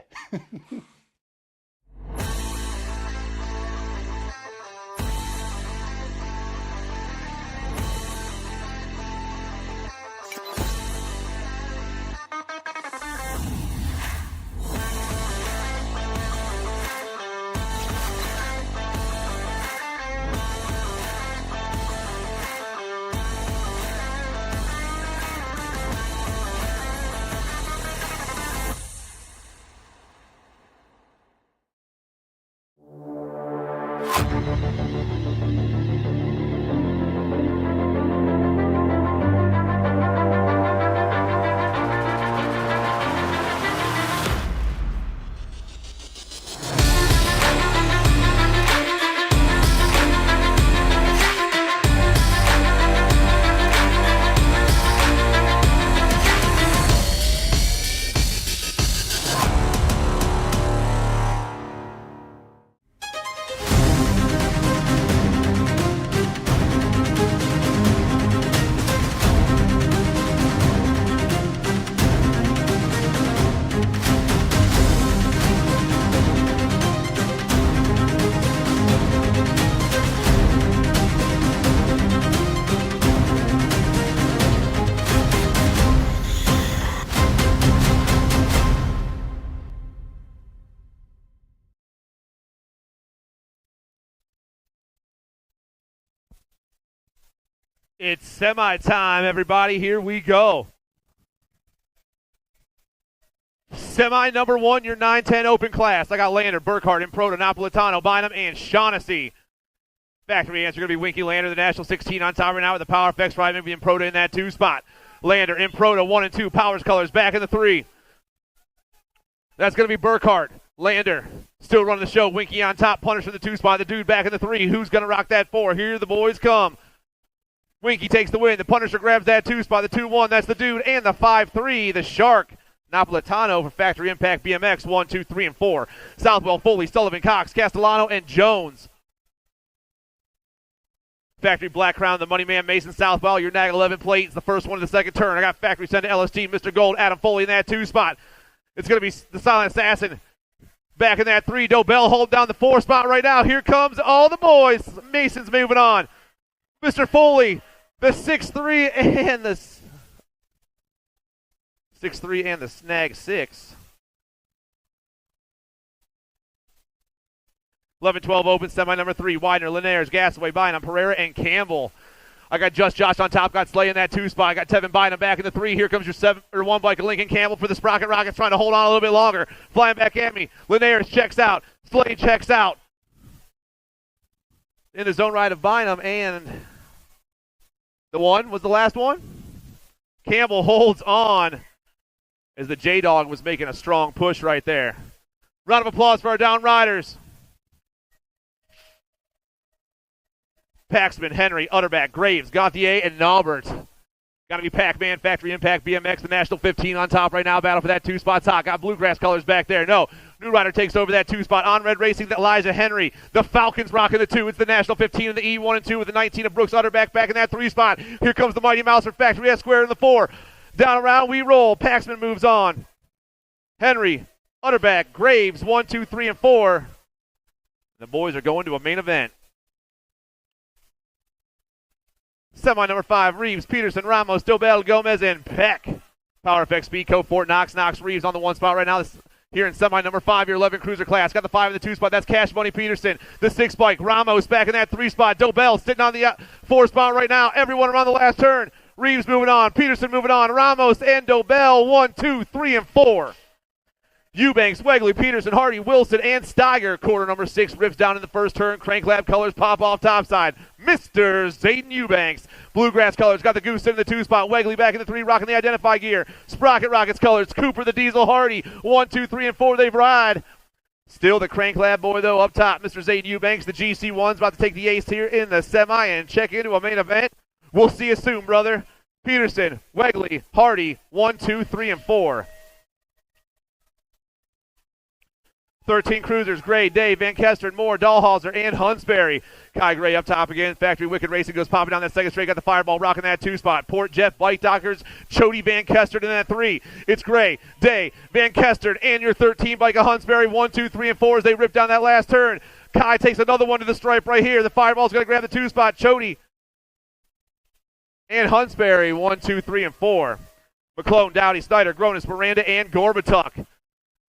It's semi-time, everybody. Here we go. Semi number 1, your 9-10 open class. I got Lander, Burkhart, Improto, Napolitano, Bynum, and Shaughnessy. Factory answer going to be Winky Lander, the National 16 on top right now with the Power FX right, maybe Improto in that 2 spot. Lander, Improto, 1 and 2. Powers Colors back in the 3. That's going to be Burkhart. Lander still running the show. Winky on top, Punisher in the 2 spot. The dude back in the 3. Who's going to rock that 4? Here the boys come. Winky takes the win. The Punisher grabs that 2 spot. The 2-1, that's the dude. And the 5-3, the Shark. Napolitano for Factory Impact BMX, 1, 2, 3, and 4. Southwell, Foley, Sullivan, Cox, Castellano, and Jones. Factory Black Crown, the Money Man, Mason Southwell, your NAG 11 plates, the first one of the second turn. I got Factory sent to LST, Mr. Gold, Adam Foley in that 2 spot. It's going to be the Silent Assassin back in that 3. Dobell holding down the 4 spot right now. Here comes all the boys. Mason's moving on. Mr. Foley, the 6-3 and the 6-3 and the snag 6. 11-12 open, semi number 3. Widener, Linares, Gasaway, Bynum, Pereira, and Campbell. I got Just Josh on top, got Slay in that 2 spot. I got Tevin Bynum back in the 3. Here comes your 1 bike of Lincoln Campbell for the Sprocket Rockets, trying to hold on a little bit longer. Flying back at me. Linares checks out. Slay checks out. In the zone ride of Bynum, and the 1 was the last one. Campbell holds on as the J-Dog was making a strong push right there. Round of applause for our down riders. Paxman, Henry, Utterback, Graves, Gauthier, and Naubert. Got to be Pac-Man, Factory Impact, BMX, the National 15 on top right now. Battle for that 2 spot hot. Got Bluegrass colors back there. No. New Rider takes over that 2 spot. On Red Racing, that Elijah Henry. The Falcons rocking the 2. It's the National 15 and the E1 and 2 with the 19 of Brooks Utterback back in that 3 spot. Here comes the Mighty Mouse for Factory S Square in the 4. Down around we roll. Paxman moves on. Henry, Utterback, Graves, 1, 2, 3, and 4. The boys are going to a main event. Semi number 5, Reeves, Peterson, Ramos, Dobell, Gomez, and Peck. Power FX Speedco, Fort Knox, Reeves on the 1 spot right now. This here in semi number 5, your 11 cruiser class. Got the 5 in the 2 spot. That's Cash Money Peterson. The 6 bike, Ramos back in that 3 spot. Dobell sitting on the 4 spot right now. Everyone around the last turn. Reeves moving on. Peterson moving on. Ramos and Dobell, 1, 2, 3, and 4. Eubanks, Wegley, Peterson, Hardy, Wilson, and Steiger. Quarter number 6 rips down in the first turn. Crank Lab colors pop off topside. Mr. Zayden Eubanks. Bluegrass colors got the Goose in the 2 spot. Wegley back in the 3, rocking the Identify gear. Sprocket Rockets colors. Cooper, the Diesel, Hardy. 1, 2, 3, and 4. They've ride. Still the Crank Lab boy, though, up top. Mr. Zayden Eubanks, the GC1's about to take the ace here in the semi and check into a main event. We'll see you soon, brother. Peterson, Wegley, Hardy. 1, 2, 3, and 4. 13 cruisers, Gray, Day, Van Kester, Moore, Dahlhauser, and Hunsberry. Kai Gray up top again. Factory Wicked Racing goes popping down that second straight. Got the Fireball rocking that 2 spot. Port, Jeff, Bike Doctors, Chody, Van Kester in that 3. It's Gray, Day, Van Kester, and your 13 bike of Hunsberry. 1, 2, 3, and 4 as they rip down that last turn. Kai takes another one to the stripe right here. The Fireball's going to grab the 2 spot. Chody and Hunsberry. 1, 2, 3, and 4. McClone, Dowdy, Snyder, Gronis, Miranda, and Gorbatuk.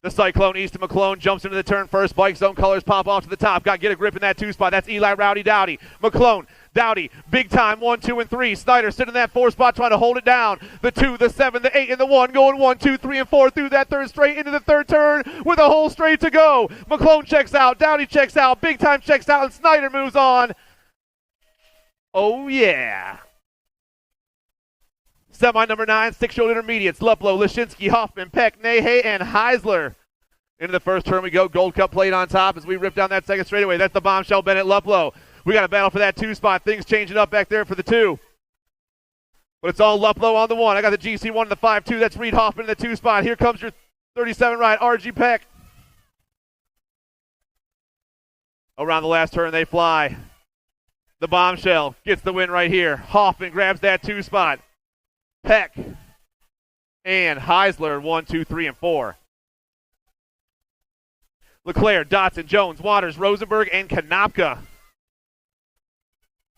The Cyclone Easton McClone jumps into the turn first. Bike zone colors pop off to the top. Got to get a grip in that 2 spot. That's Eli Rowdy Dowdy. McClone Dowdy, big time, 1, 2, and 3. Snyder sitting in that 4 spot trying to hold it down. The 2, the 7, the 8, and the 1 going 1, 2, 3, and 4 through that third straight into the third turn with a whole straight to go. McClone checks out, Dowdy checks out, big time checks out, and Snyder moves on. Oh, yeah. Semi number 9, 6-year-old intermediates. Luplow, Lashinsky, Hoffman, Peck, Nahe, and Heisler. Into the first turn we go. Gold Cup plate on top as we rip down that second straightaway. That's the bombshell Bennett Luplow. We got a battle for that 2 spot. Things changing up back there for the 2. But it's all Luplow on the 1. I got the GC1 and the 5-2. That's Reed Hoffman in the 2 spot. Here comes your 37 ride, RG Peck. Around the last turn they fly. The bombshell gets the win right here. Hoffman grabs that 2 spot. Peck and Heisler 1, 2, 3, and 4. LeClaire, Dotson, Jones, Waters, Rosenberg, and Konopka.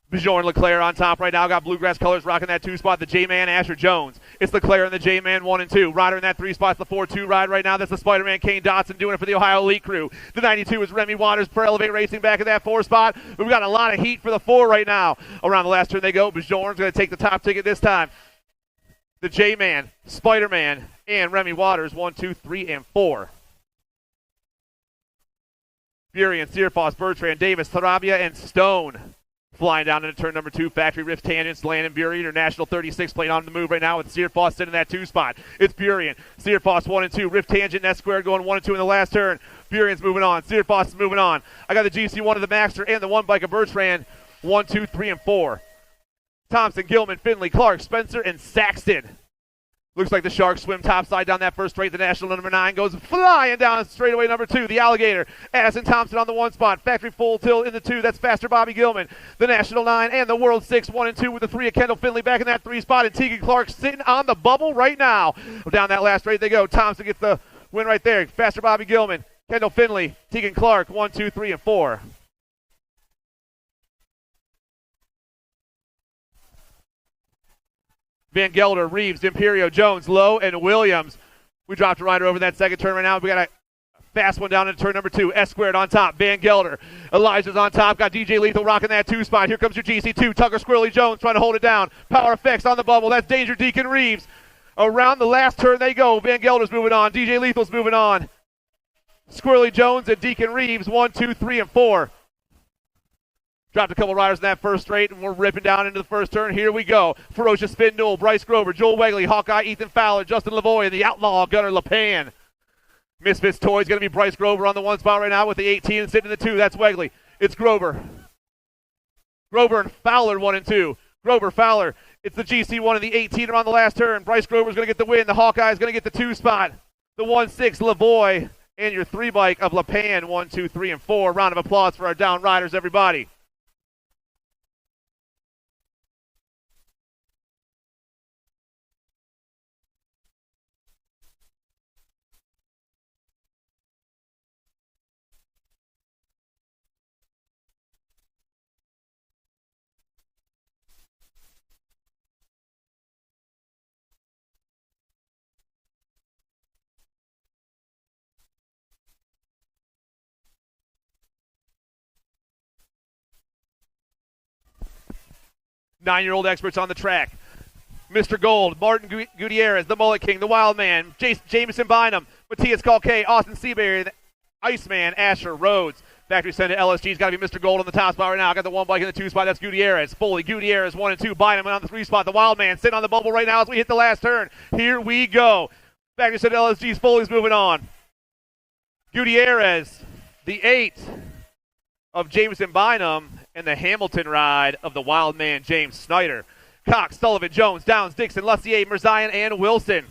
Bjorn LeClaire on top right now. Got bluegrass colors rocking that 2 spot. The J-Man, Asher Jones. It's LeClaire and the J-Man 1 and 2. Ryder in that 3 spot's the 4-2 ride right now. That's the Spider-Man Kane Dotson doing it for the Ohio Elite Crew. The 92 is Remy Waters for Elevate Racing back in that 4 spot. We've got a lot of heat for the 4 right now. Around the last turn they go. Bjorn's going to take the top ticket this time. The J-Man, Spider-Man, and Remy Waters 1, 2, 3, and 4. Fury and Searfoss, Bertrand, Davis, Sarabia, and Stone. Flying down into turn number 2, factory rift tangents, Landon Burien, International 36 plate on the move right now with Searfoss sitting in that 2 spot. It's Burien, Searfoss 1 and 2, rift tangent, S squared going 1 and 2 in the last turn. Burien's moving on, Searfoss is moving on. I got the GC1 of the Maxter and the 1 bike of Bertrand, 1, 2, 3, and 4. Thompson, Gilman, Finley, Clark, Spencer, and Saxton. Looks like the Sharks swim topside down that first straight. The National number 9 goes flying down straightaway number 2. The Alligator. Addison Thompson on the 1 spot. Factory full tilt in the 2. That's faster Bobby Gilman. The National 9 and the World 6, 1 and 2 with the 3 of Kendall Finley back in that 3 spot. And Tegan Clark sitting on the bubble right now. Down that last straight they go. Thompson gets the win right there. Faster Bobby Gilman. Kendall Finley. Tegan Clark 1, 2, 3, and 4. Van Gelder, Reeves, Imperio, Jones, Lowe, and Williams. We dropped a rider over that second turn right now. We got a fast one down into turn number 2. S squared on top. Van Gelder. Elijah's on top. Got DJ Lethal rocking that 2 spot. Here comes your GC2. Tucker Squirrely Jones trying to hold it down. Power Effects on the bubble. That's Danger Deacon Reeves. Around the last turn they go. Van Gelder's moving on. DJ Lethal's moving on. Squirrely Jones and Deacon Reeves 1, 2, 3, and 4. Dropped a couple riders in that first straight, and we're ripping down into the first turn. Here we go. Ferocious Spin Duel, Bryce Grover, Joel Wegley, Hawkeye, Ethan Fowler, Justin Lavoie, and the Outlaw Gunnar LePan. Misfits Toys going to be Bryce Grover on the 1 spot right now with the 18 and sitting in the 2. That's Wegley. It's Grover. Grover and Fowler 1 and 2. Grover, Fowler. It's the GC1 and the 18 are on the last turn. Bryce Grover's going to get the win. The Hawkeye is going to get the 2 spot. The 1-6, Lavoie, and your 3 bike of LePan 1, 2, 3, and 4. Round of applause for our down riders, everybody. Nine-year-old experts on the track. Mr. Gold, Martin Gutierrez, the Mullet King, the Wild Man, Jameson Bynum, Matthias Calquet, Austin Seabury, the Iceman, Asher Rhodes. Factory send to LSG's got to be Mr. Gold on the top spot right now. I got the 1 bike in the 2 spot. That's Gutierrez. Foley, Gutierrez 1 and 2. Bynum on the 3 spot. The Wild Man sitting on the bubble right now as we hit the last turn. Here we go. Factory send to LSG's. Foley's moving on. Gutierrez, the 8 of Jameson Bynum, and the Hamilton ride of the Wild Man, James Snyder. Cox, Sullivan, Jones, Downs, Dixon, Lussier, Mirzayan, and Wilson.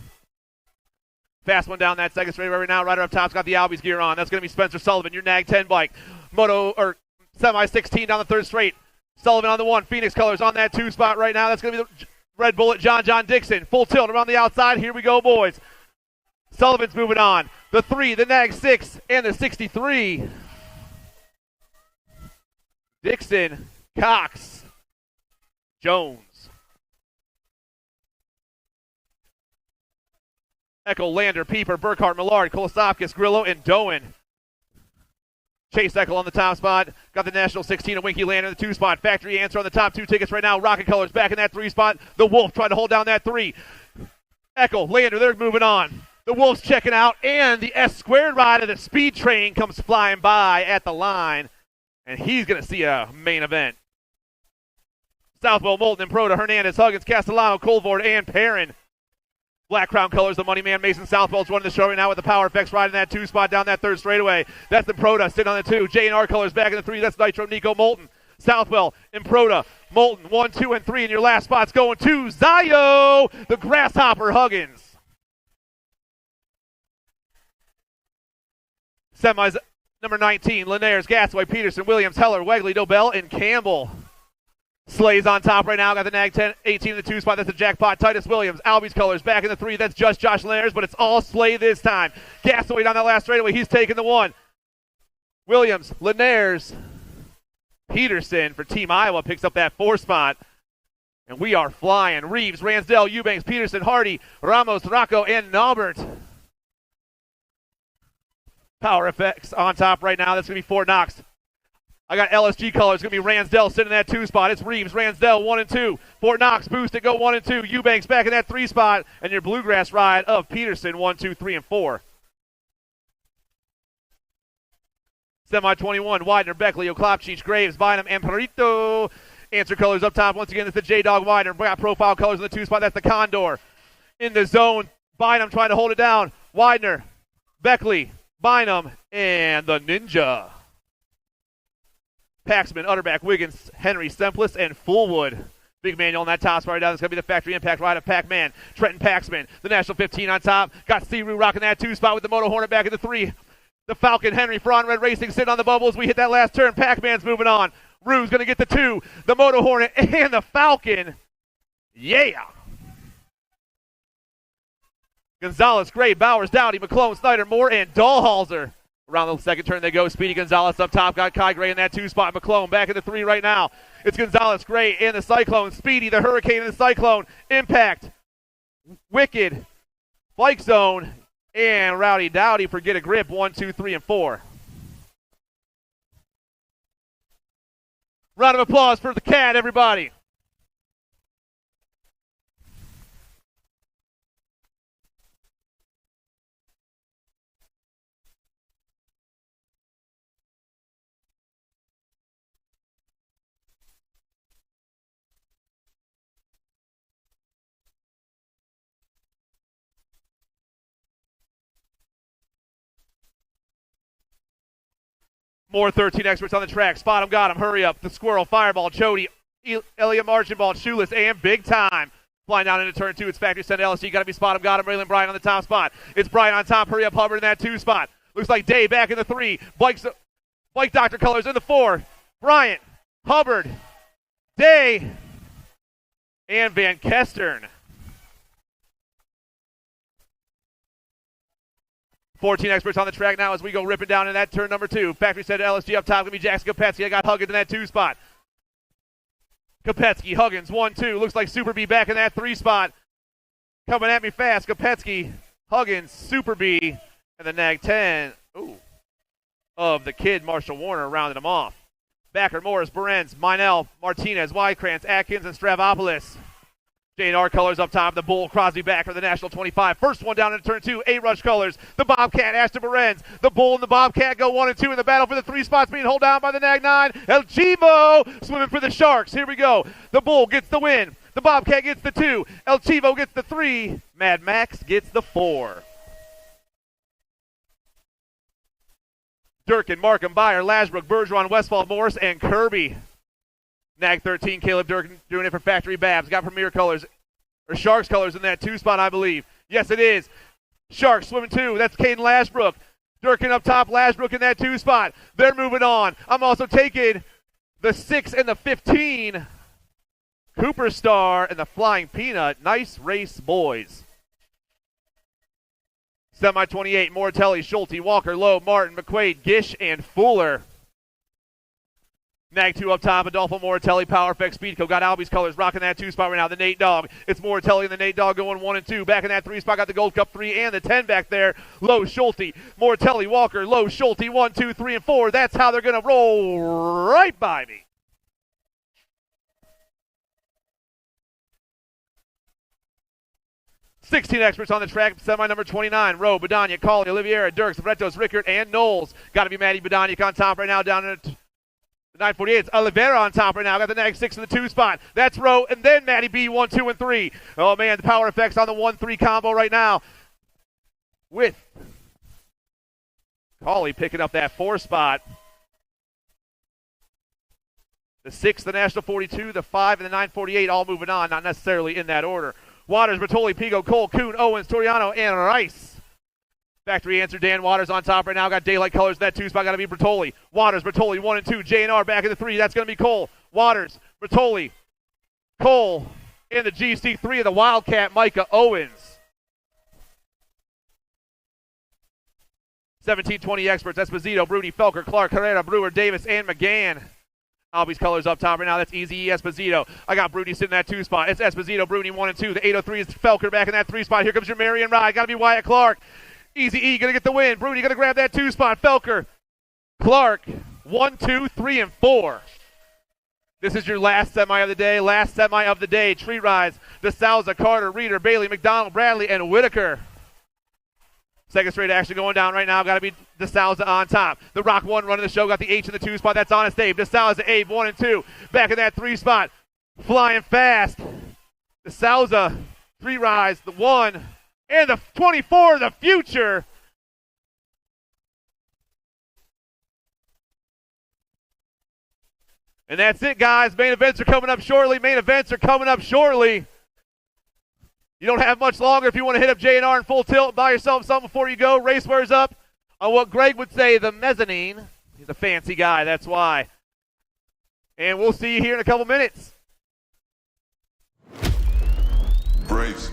Fast one down that second straight right now. Rider up top's got the Albies gear on. That's going to be Spencer Sullivan, your Nag 10 bike. Moto, or semi-16 down the third straight. Sullivan on the 1. Phoenix colors on that 2 spot right now. That's going to be the Red Bullet, John Dixon. Full tilt around the outside. Here we go, boys. Sullivan's moving on. The 3, the Nag 6, and the 63. Dixon, Cox, Jones. Echo, Lander, Pieper, Burkhart, Millard, Kolosopkis, Grillo, and Doan. Chase Eckel on the top spot. Got the National 16 and Winky Lander in the 2 spot. Factory Answer on the top 2 tickets right now. Rocket Colors back in that 3 spot. The Wolf trying to hold down that 3. Eckel, Lander, they're moving on. The Wolf's checking out, and the S-squared ride of the Speed Train comes flying by at the line, and he's going to see a main event. Southwell, Moulton, Improda, Hernandez, Huggins, Castellano, Colvord, and Perrin. Black Crown Colors, the money man, Mason Southwell's running the show right now with the Power Effects riding that 2 spot down that 3rd straightaway. That's the Improda sitting on the 2. J&R Colors back in the 3. That's Nitro, Nico, Moulton. Southwell, Improda, Moulton, 1, 2, and 3. And your last spot's going to Zio, the Grasshopper Huggins. Semis number 19, Linares, Gasway, Peterson, Williams, Heller, Wegley, Dobell, and Campbell. Slay's on top right now. Got the Nag 10, 18 in the 2 spot. That's the jackpot. Titus Williams, Albie's Colors back in the 3. That's just Josh Linares, but it's all Slay this time. Gasway down that last straightaway. He's taking the 1. Williams, Linares, Peterson for Team Iowa picks up that 4 spot. And we are flying. Reeves, Ransdell, Eubanks, Peterson, Hardy, Ramos, Rocco, and Naubert. Power Effects on top right now. That's going to be Fort Knox. I got LSG Colors. It's going to be Ransdell sitting in that 2 spot. It's Reeves, Ransdell, 1 and 2. Fort Knox, boost it, go 1 and 2. Eubanks back in that 3 spot. And your Bluegrass ride of Peterson, 1, 2, 3, and 4. Semi 21, Widener, Beckley, Oklopchich, Graves, Bynum, and Perito. Answer Colors up top. Once again, it's the J-Dog Widener. We got Profile Colors in the 2 spot. That's the Condor. In the zone, Bynum trying to hold it down. Widener, Beckley, Bynum, and the Ninja. Paxman, Utterback, Wiggins, Henry, Stempless, and Fullwood. Big manual on that top spot right down. It's going to be the Factory Impact ride of Pac-Man. Trenton Paxman, the National 15 on top. Got Siru rocking that 2 spot with the Moto Hornet back in the 3. The Falcon, Henry, Fraun Red Racing sitting on the bubbles. We hit that last turn. Pac-Man's moving on. Rue's going to get the 2. The Moto Hornet and the Falcon. Yeah! Gonzalez, Gray, Bowers, Dowdy, McClone, Snyder, Moore, and Dahlhalser. Around the second turn they go. Speedy Gonzalez up top. Got Kai Gray in that 2 spot. McClone back in the 3 right now. It's Gonzalez, Gray, and the Cyclone. Speedy, the Hurricane, and the Cyclone. Impact, Wicked, Bike Zone, and Rowdy Dowdy for Get a Grip. 1, 2, 3, and 4. Round of applause for the Cat, everybody. More 13 experts on the track. Spot him, got him. Hurry up. The Squirrel, Fireball, Chody, Elliot Marginball, Shoeless, and Big Time. Flying down into turn 2. It's Factory Send LSG. Got to be Spot him, got him. Raylan Bryant on the top spot. It's Bryant on top. Hurry up, Hubbard in that 2 spot. Looks like Day back in the 3. Bike Doctor Colors in the 4. Bryant, Hubbard, Day, and Van Kestern. 14 experts on the track now as we go ripping down in that turn number 2. Factory set LSG up top. Going to be Jackson Kopetsky. I got Huggins in that 2 spot. Kopetsky, Huggins, 1, 2. Looks like Super B back in that 3 spot. Coming at me fast. Kopetsky, Huggins, Super B, and the Nag 10 of the kid Marshall Warner rounding them off. Backer, Morris, Berenz, Minell, Martinez, Wykrantz, Atkins, and Stravopoulos. J&R Colors up top. The Bull, Crosby Backer, the National 25. First one down into turn 2. A-Rush Colors. The Bobcat, Ashton Berenz. The Bull and the Bobcat go 1 and 2 in the battle for the 3 spots being held down by the Nag 9. El Chivo swimming for the Sharks. Here we go. The Bull gets the win. The Bobcat gets the 2. El Chivo gets the 3. Mad Max gets the 4. Durkin, Markham, Byer, Lasbrook, Bergeron, Westfall, Morris, and Kirby. Nag 13, Caleb Durkin doing it for Factory Babs. Got Premier Colors, or Sharks Colors in that 2 spot, I believe. Yes, it is. Sharks swimming 2. That's Caden Lasbrook. Durkin up top, Lasbrook in that 2 spot. They're moving on. I'm also taking the 6 and the 15. Cooper Star and the Flying Peanut. Nice race, boys. Semi 28, Mortelli, Schulte, Walker, Lowe, Martin, McQuaid, Gish, and Fuller. Mag 2 up top, Adolfo Moratelli, Power Effect Speedco. Got Albie's colors, rocking that 2 spot right now. The Nate Dogg. It's Moratelli and the Nate Dogg going 1 and 2. Back in that 3 spot, got the Gold Cup 3 and the 10 back there. Low Schulte, Moratelli, Walker, Low Schulte, 1, 2, 3, and 4. That's how they're going to roll right by me. "16 experts on the track, semi number 29. Rowe, Badania, Colley, Oliveira, Dirks, Bretos, Rickard, and Knowles. Got to be Matty Badania on top right now down at the 948. It's Oliveira on top right now. Got the next 6 in the 2 spot. That's Rowe, and then Matty B, 1, 2, and 3. Oh, man, the power effects on the 1-3 combo right now. With Colley picking up that 4 spot. The 6, the National 42, the 5, and the 948 all moving on, not necessarily in that order. Waters, Bertoli, Pigo, Cole, Kuhn, Owens, Toriano, and Rice. Factory answer, Dan Waters on top right now. Got daylight colors. That 2 spot got to be Bertoli. Waters, Bertoli, 1 and 2. J&R back in the 3. That's going to be Cole. Waters, Bertoli, Cole, in the GC3 of the Wildcat, Micah Owens. 17-20 experts. Esposito, Bruni, Felker, Clark, Herrera, Brewer, Davis, and McGann. Albie's colors up top right now. That's Easy Esposito. I got Bruni sitting in that 2 spot. It's Esposito, Bruni, 1 and 2. The 803 is Felker back in that 3 spot. Here comes your Marion Ride. Got to be Wyatt Clark. Easy E going to get the win. Bruni going to grab that 2 spot. Felker, Clark, 1, 2, 3, and 4. This is your last semi of the day. Last semi of the day. Tree Rise, DeSalza, Carter, Reeder, Bailey, McDonald, Bradley, and Whitaker. Second straight action going down right now. Got to be DeSalza on top. The Rock 1 running the show. Got the H in the 2 spot. That's Honest Abe. DeSalza, Abe, 1 and 2. Back in that 3 spot. Flying fast. DeSalza, Tree Rise, the 1. And the 24, the future. And that's it, guys. Main events are coming up shortly. You don't have much longer if you want to hit up J&R in full tilt. Buy yourself something before you go. Raceware's up on what Greg would say, the mezzanine. He's a fancy guy, that's why. And we'll see you here in a couple minutes. Brace.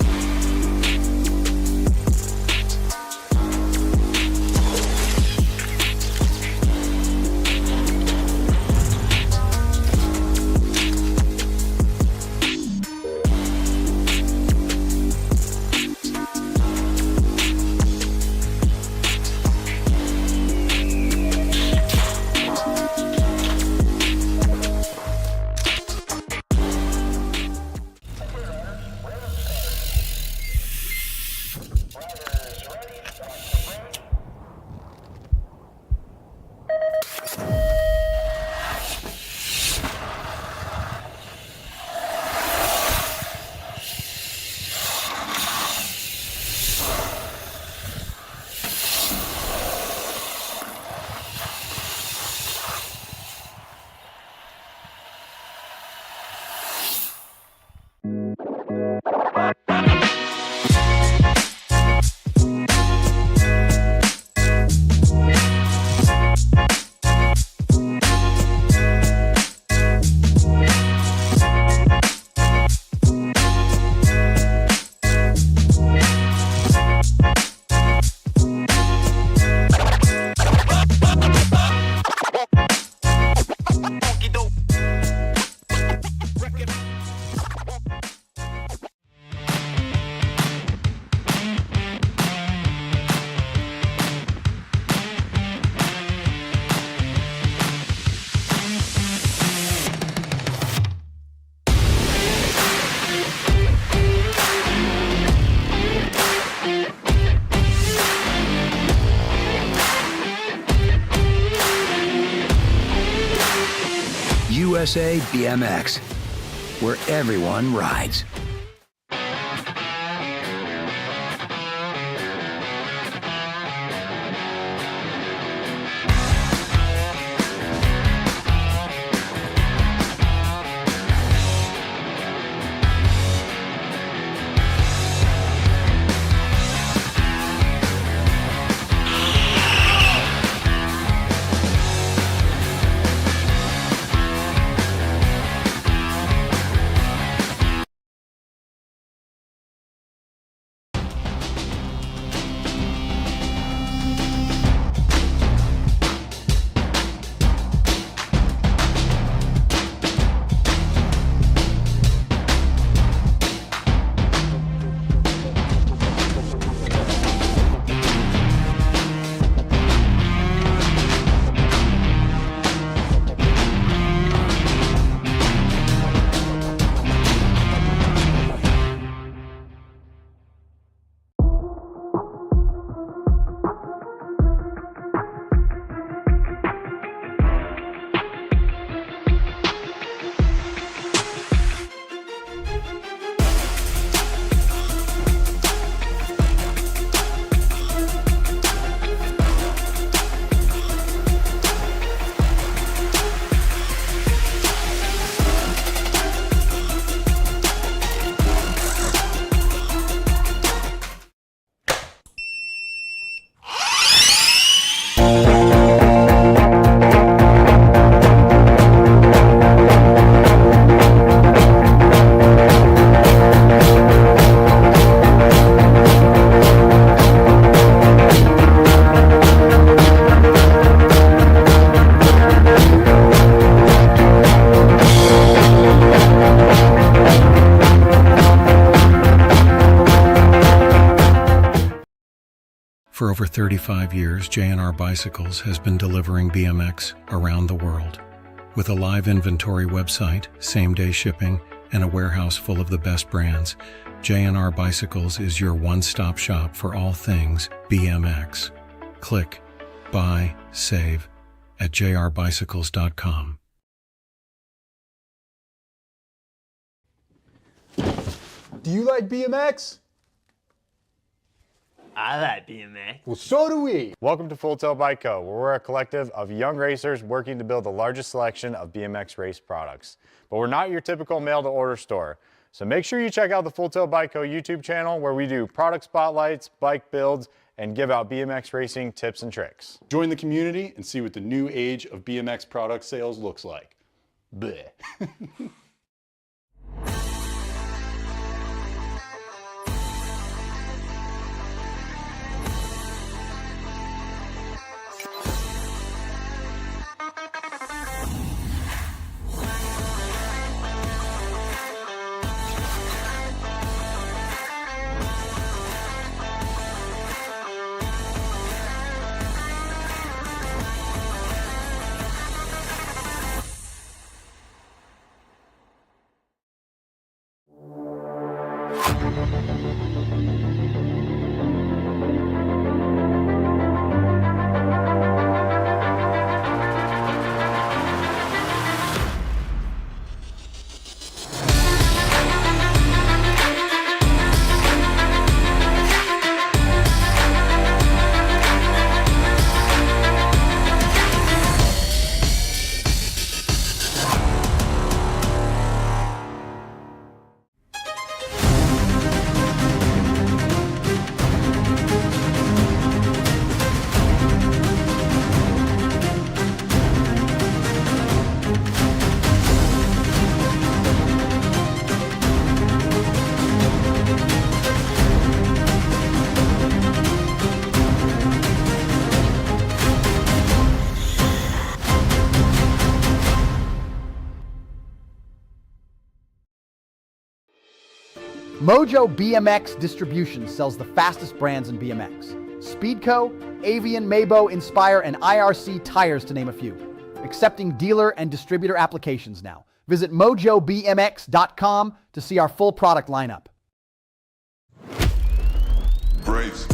USA BMX, where everyone rides. For over 35 years, J&R Bicycles has been delivering BMX around the world. With a live inventory website, same-day shipping, and a warehouse full of the best brands, J&R Bicycles is your one-stop shop for all things BMX. Click, buy, save at jrbicycles.com. Do you like BMX? I like BMX. Well, so do we. Welcome to Full Tilt Bike Co., where we're a collective of young racers working to build the largest selection of BMX race products. But we're not your typical mail-to-order store. So make sure you check out the Full Tilt Bike Co. YouTube channel, where we do product spotlights, bike builds, and give out BMX racing tips and tricks. Join the community and see what the new age of BMX product sales looks like. Bleh. Mojo BMX Distribution sells the fastest brands in BMX. Speedco, Avian, Maybo, Inspire, and IRC tires, to name a few. Accepting dealer and distributor applications now. Visit mojobmx.com to see our full product lineup. Brace.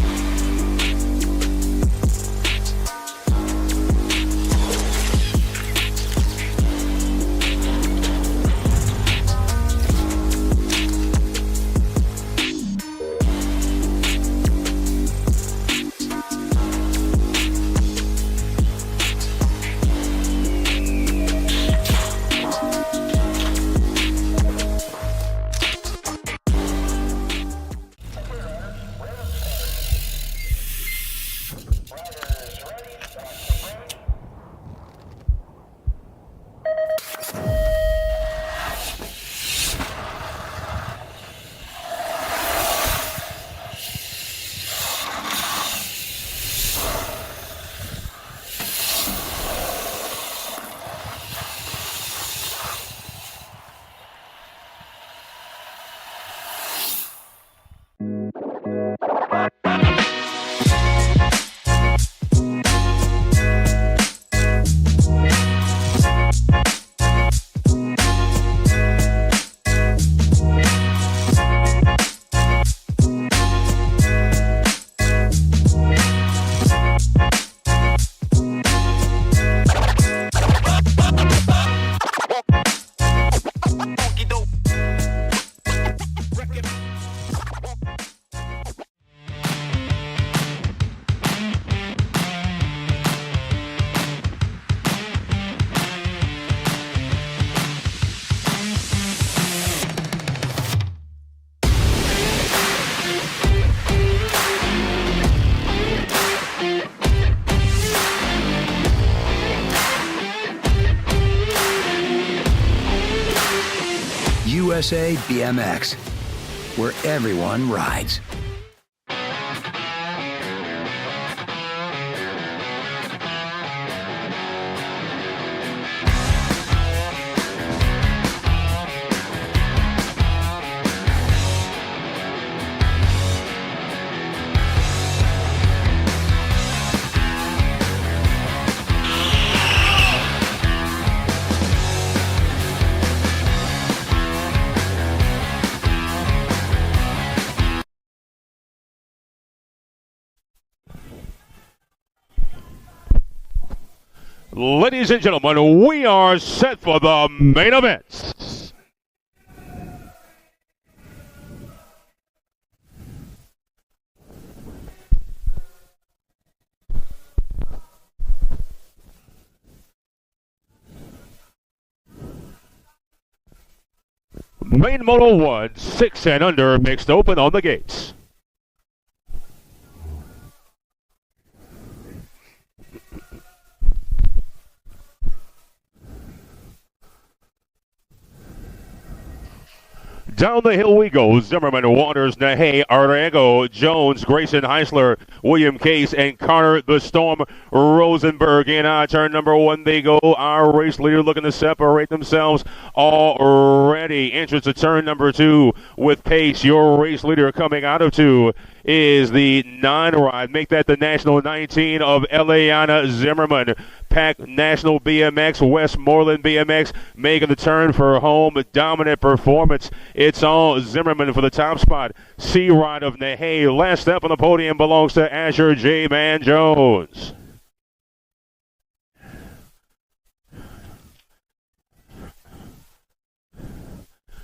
USA BMX, where everyone rides. Ladies and gentlemen, we are set for the main event. Main Moto 1, 6 and under, mixed open on the gates. Down the hill we go. Zimmerman, Waters, Nahey, Arrego, Jones, Grayson, Heisler, William Case, and Connor the Storm Rosenberg. In turn number 1 they go. Our race leader looking to separate themselves already. Entrance to turn number 2 with pace. Your race leader coming out of 2 is the 9 ride. Make that the National 19 of Eliana Zimmerman. Pack National BMX, Westmoreland BMX, making the turn for home. Dominant performance. It's all Zimmerman for the top spot. C ride of Nahey. Last step on the podium belongs to Asher J. Man Jones.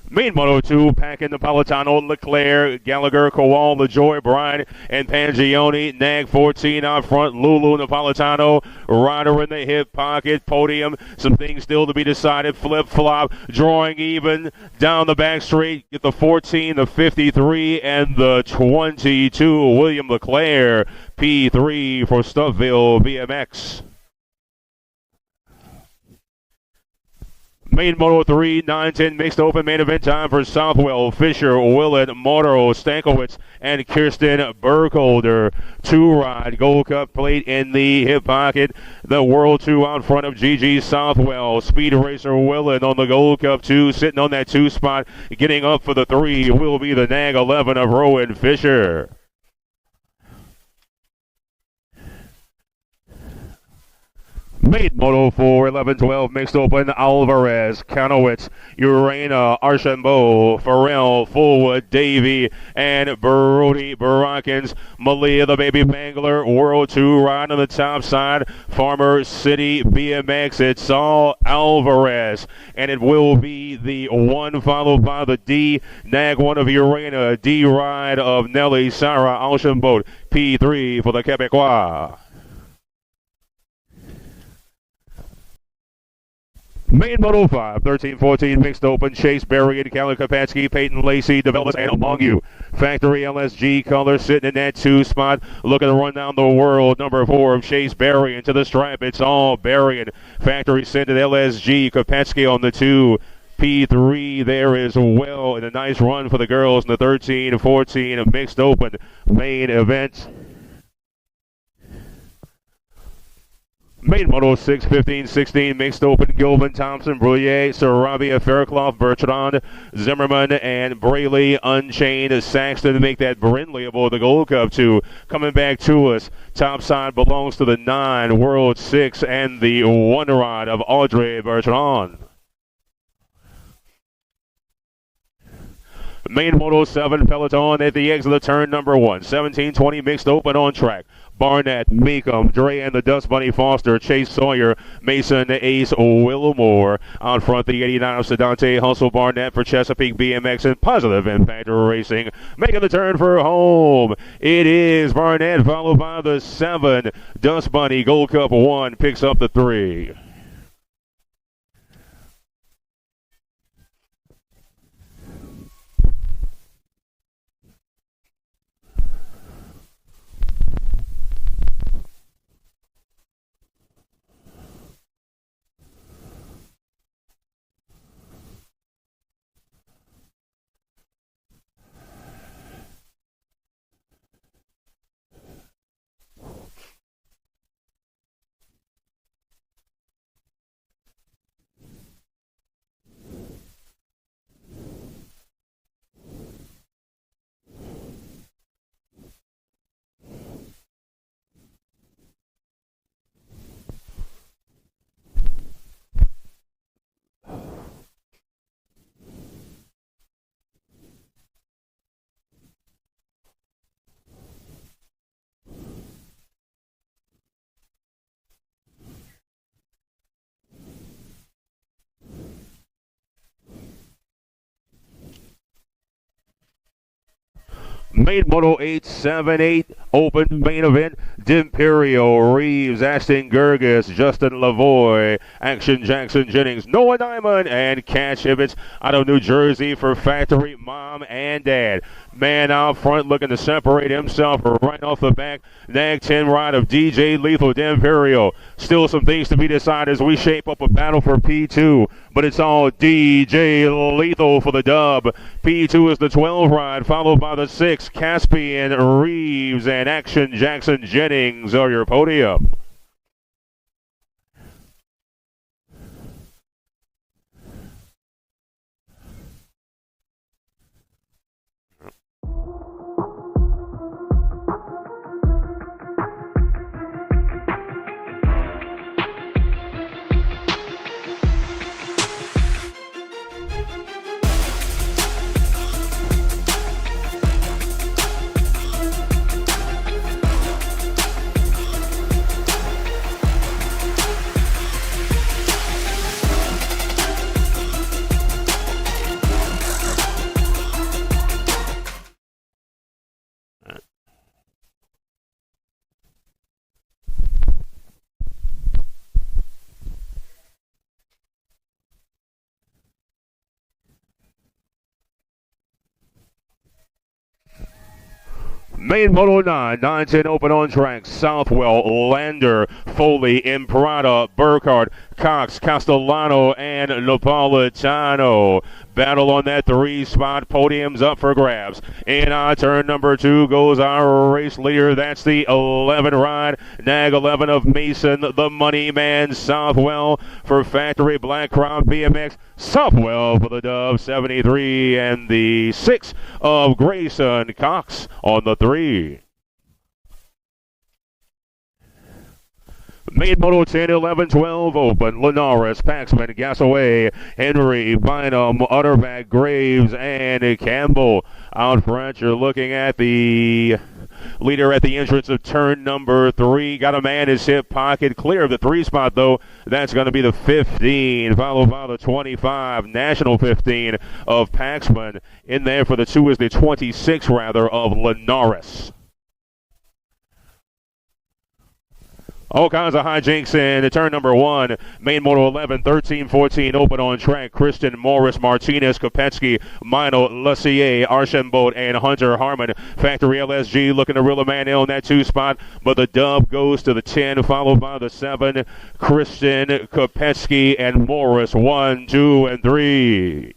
Main Moto 2, packing Napolitano, Leclerc, Gallagher, Kowal, LaJoy, Bryan, and Pangioni. Nag 14 out front, Lulu, Napolitano, Ryder in the hip pocket, podium. Some things still to be decided. Flip-flop, drawing even down the back straight. Get the 14, the 53, and the 22. William Leclerc, P3 for Stuffville BMX. Main Moto 3, 9-10 mixed open main event time for Southwell, Fisher, Willett, Motoro, Stankiewicz, and Kirsten Burkholder. 2 ride, Gold Cup plate in the hip pocket. The World 2 out front of Gigi Southwell. Speed Racer Willett on the Gold Cup 2, sitting on that 2 spot. Getting up for the 3 will be the Nag 11 of Rowan Fisher. Main Moto 4, 11-12 mixed open. Alvarez, Kanowitz, Urena, Archambault, Farrell, Fullwood, Davey, and Brody Barakins. Malia, the baby Mangler, World 2 ride on the top side. Farmer City BMX. It's all Alvarez. And it will be the 1 followed by the D. Nag 1 of Urena. D ride of Nelly, Sarah, Archambault. P3 for the Quebecois. Main Moto 5, 13-14 mixed open. Chase Berry and Callan Kapatsky, Peyton Lacey, developers, and among you. Factory LSG color sitting in that 2 spot. Looking to run down the world. Number 4 of Chase Berry into the stripe. It's all Berry and Factory sent at LSG. Kapatsky on the 2. P3 there as well. And a nice run for the girls in the 13-14 mixed open main event. Main Moto 6, 15-16 mixed open. Gilman, Thompson, Brouillet, Sarabia, Fairclough, Bertrand, Zimmerman, and Braley Unchained. Saxton to make that Brindley aboard the Gold Cup 2. Coming back to us. Top side belongs to the 9, World 6, and the 1 rod of Audrey Bertrand. Main Moto 7 peloton at the exit of the turn number 1. 17-20 mixed open on track. Barnett, Meekum, Dre and the Dust Bunny Foster, Chase Sawyer, Mason, Ace, Wilmore. Out front, the 89 of Sedante, Hustle Barnett for Chesapeake BMX and Positive Impact Racing. Making the turn for home. It is Barnett, followed by the 7. Dust Bunny, Gold Cup 1, picks up the 3. Main Moto 878 Open main event. D'Imperio, Reeves, Ashton Gerges, Justin Lavoie, Action Jackson Jennings, Noah Diamond, and Cash Ibbets out of New Jersey for Factory Mom and Dad. Man out front looking to separate himself right off the back. Nag 10 ride of DJ Lethal D'Imperio. Still some things to be decided as we shape up a battle for P2, but it's all DJ Lethal for the dub. P2 is the 12 ride, followed by the 6, Caspian, Reeves, and Action Jackson Jennings are your podium. Main Moto 9, 9-10 open on track. Southwell, Lander, Foley, Imprada, Burkhardt, Cox, Castellano, and Napolitano. Battle on that 3 spot. Podium's up for grabs. In turn number 2 goes our race leader. That's the 11 ride. Nag 11 of Mason, the money man. Southwell for Factory Black Crown BMX. Southwell for the Dove 73, and the 6 of Grayson Cox on the 3. Main Moto 10, 11, 12 open. Linares, Paxman, Gasaway, Henry, Bynum, Utterback, Graves, and Campbell. Out front, you're looking at the leader at the entrance of turn number 3. Got a man in his hip pocket. Clear of the 3 spot, though. That's going to be the 15, followed by the 25, National 15 of Paxman. In there for the 2 is the 26, rather, of Linares. All kinds of hijinks in turn number 1. Main Moto 11, 13, 14 open on track. Christian Morris, Martinez, Kopetsky, Mino, Lussier, Archambault, and Hunter Harmon. Factory LSG looking to reel a man in on that 2 spot, but the dub goes to the 10, followed by the 7. Christian, Kopetsky, and Morris, 1, 2, and 3.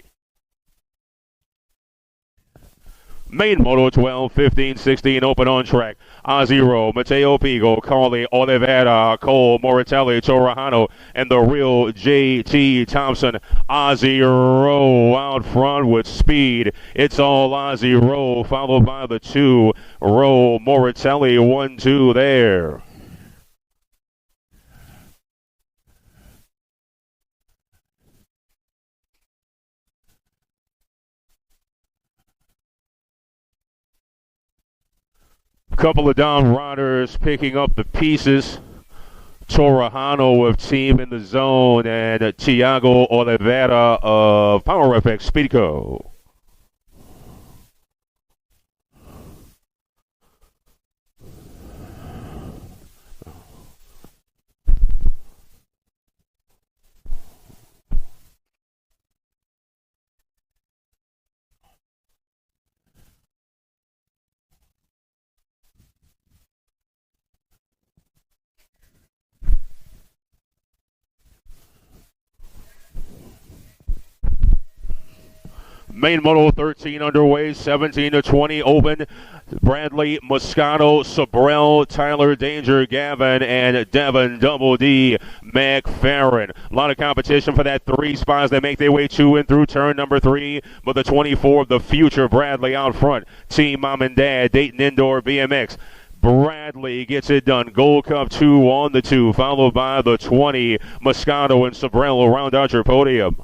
Main Moto 12, 15, 16 open on track. Aziro, Mateo Pigo, Carly Oliveira, Cole Moritelli, Torrejano, and the real JT Thompson. Aziro out front with speed. It's all Aziro, followed by the 2. Rowe, Moritelli, 1, 2 there. Couple of down riders picking up the pieces. Torrejano with team in the zone, and Tiago Oliveira of Power FX Speedco. Main Moto 13 underway, 17 to 20 open. Bradley, Moscato, Sabrell, Tyler Danger, Gavin, and Devin Double D McFerrin. A lot of competition for that 3 spots. They make their way to and through turn number 3, but the 24 of the future, Bradley out front. Team Mom and Dad, Dayton Indoor BMX. Bradley gets it done. Gold Cup 2 on the 2, followed by the 20. Moscato and Sabrell will round out your podium.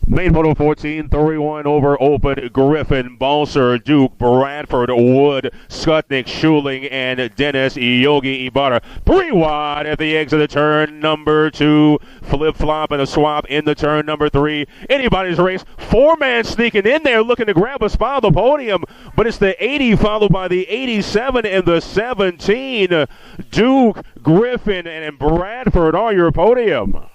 Main moto 14, 31 over open, Griffin, Balser, Duke, Bradford, Wood, Skutnik, Schuling, and Dennis Yogi Ibarra. 3 wide at the exit of turn number 2. Flip-flop and a swap in the turn number 3. Anybody's race. 4-man sneaking in there looking to grab a spot on the podium, but it's the 80 followed by the 87 and the 17. Duke, Griffin, and Bradford are your podium.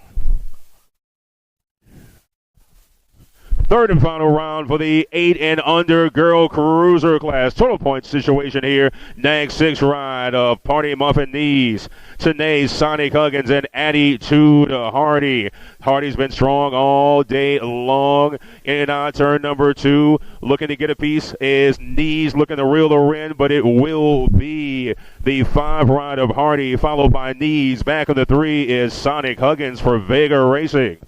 Third and final round for the 8 and under girl cruiser class. Total points situation here. Nag 6 ride of Party Muffin Knees, Tanae, Sonic Huggins, and Attitude Hardy. Hardy's been strong all day long. In on turn number 2, looking to get a piece is Knees looking to reel her in, but it will be the 5 ride of Hardy, followed by Knees. Back on the 3 is Sonic Huggins for Vega Racing.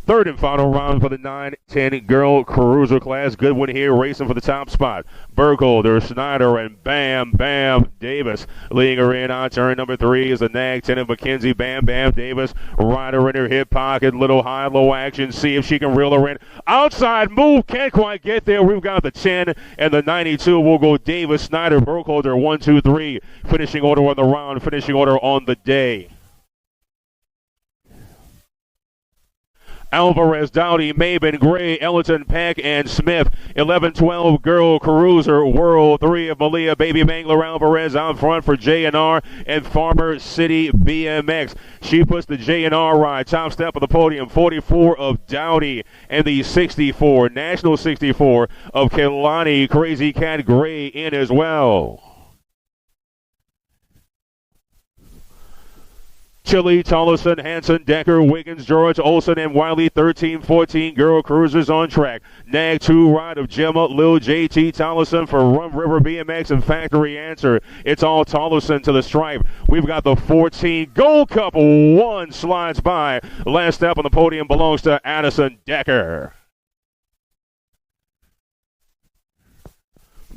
Third and final round for the 9-10 girl cruiser class. Good one here, racing for the top spot. Burkholder, Snyder, and Bam Bam Davis. Leading her in on turn number 3 is the Nag 10 of McKenzie. Bam Bam Davis. Rider in her hip pocket. Little high-low action. See if she can reel her in. Outside move. Can't quite get there. We've got the 10 and the 92. We'll go Davis, Snyder, Burkholder. 1, 2, 3. Finishing order on the round. Finishing order on the day. Alvarez, Dowdy, Maben, Gray, Ellington, Peck, and Smith. 11-12 girl cruiser world 3 of Malia, Baby Mangler, Alvarez out front for J&R and Farmer City BMX. She puts the J&R ride top step of the podium. 44 of Dowdy and the 64, National 64 of Kelani, Crazy Cat Gray in as well. Chile, Tollison, Hanson, Decker, Wiggins, George, Olson, and Wiley. 13-14 girl cruisers on track. Nag 2 ride of Gemma, Lil, JT, Tollison for Rum River BMX and Factory Answer. It's all Tollison to the stripe. We've got the 14 Gold Cup. 1 slides by. Last step on the podium belongs to Addison Decker.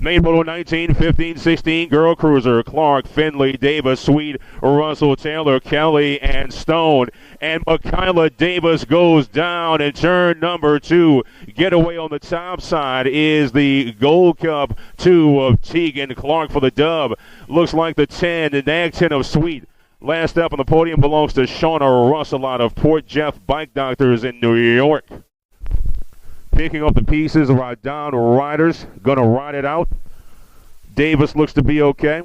Main moto 19, 15, 16, girl cruiser. Clark, Finley, Davis, Sweet, Russell, Taylor, Kelly, and Stone. And Michaela Davis goes down in turn number 2. Getaway on the top side is the Gold Cup 2 of Tegan Clark for the dub. Looks like the 10, the Nag 10 of Sweet. Last up on the podium belongs to Shauna Russell out of Port Jeff Bike Doctors in New York. Picking up the pieces of our down riders. Going to ride it out. Davis looks to be okay.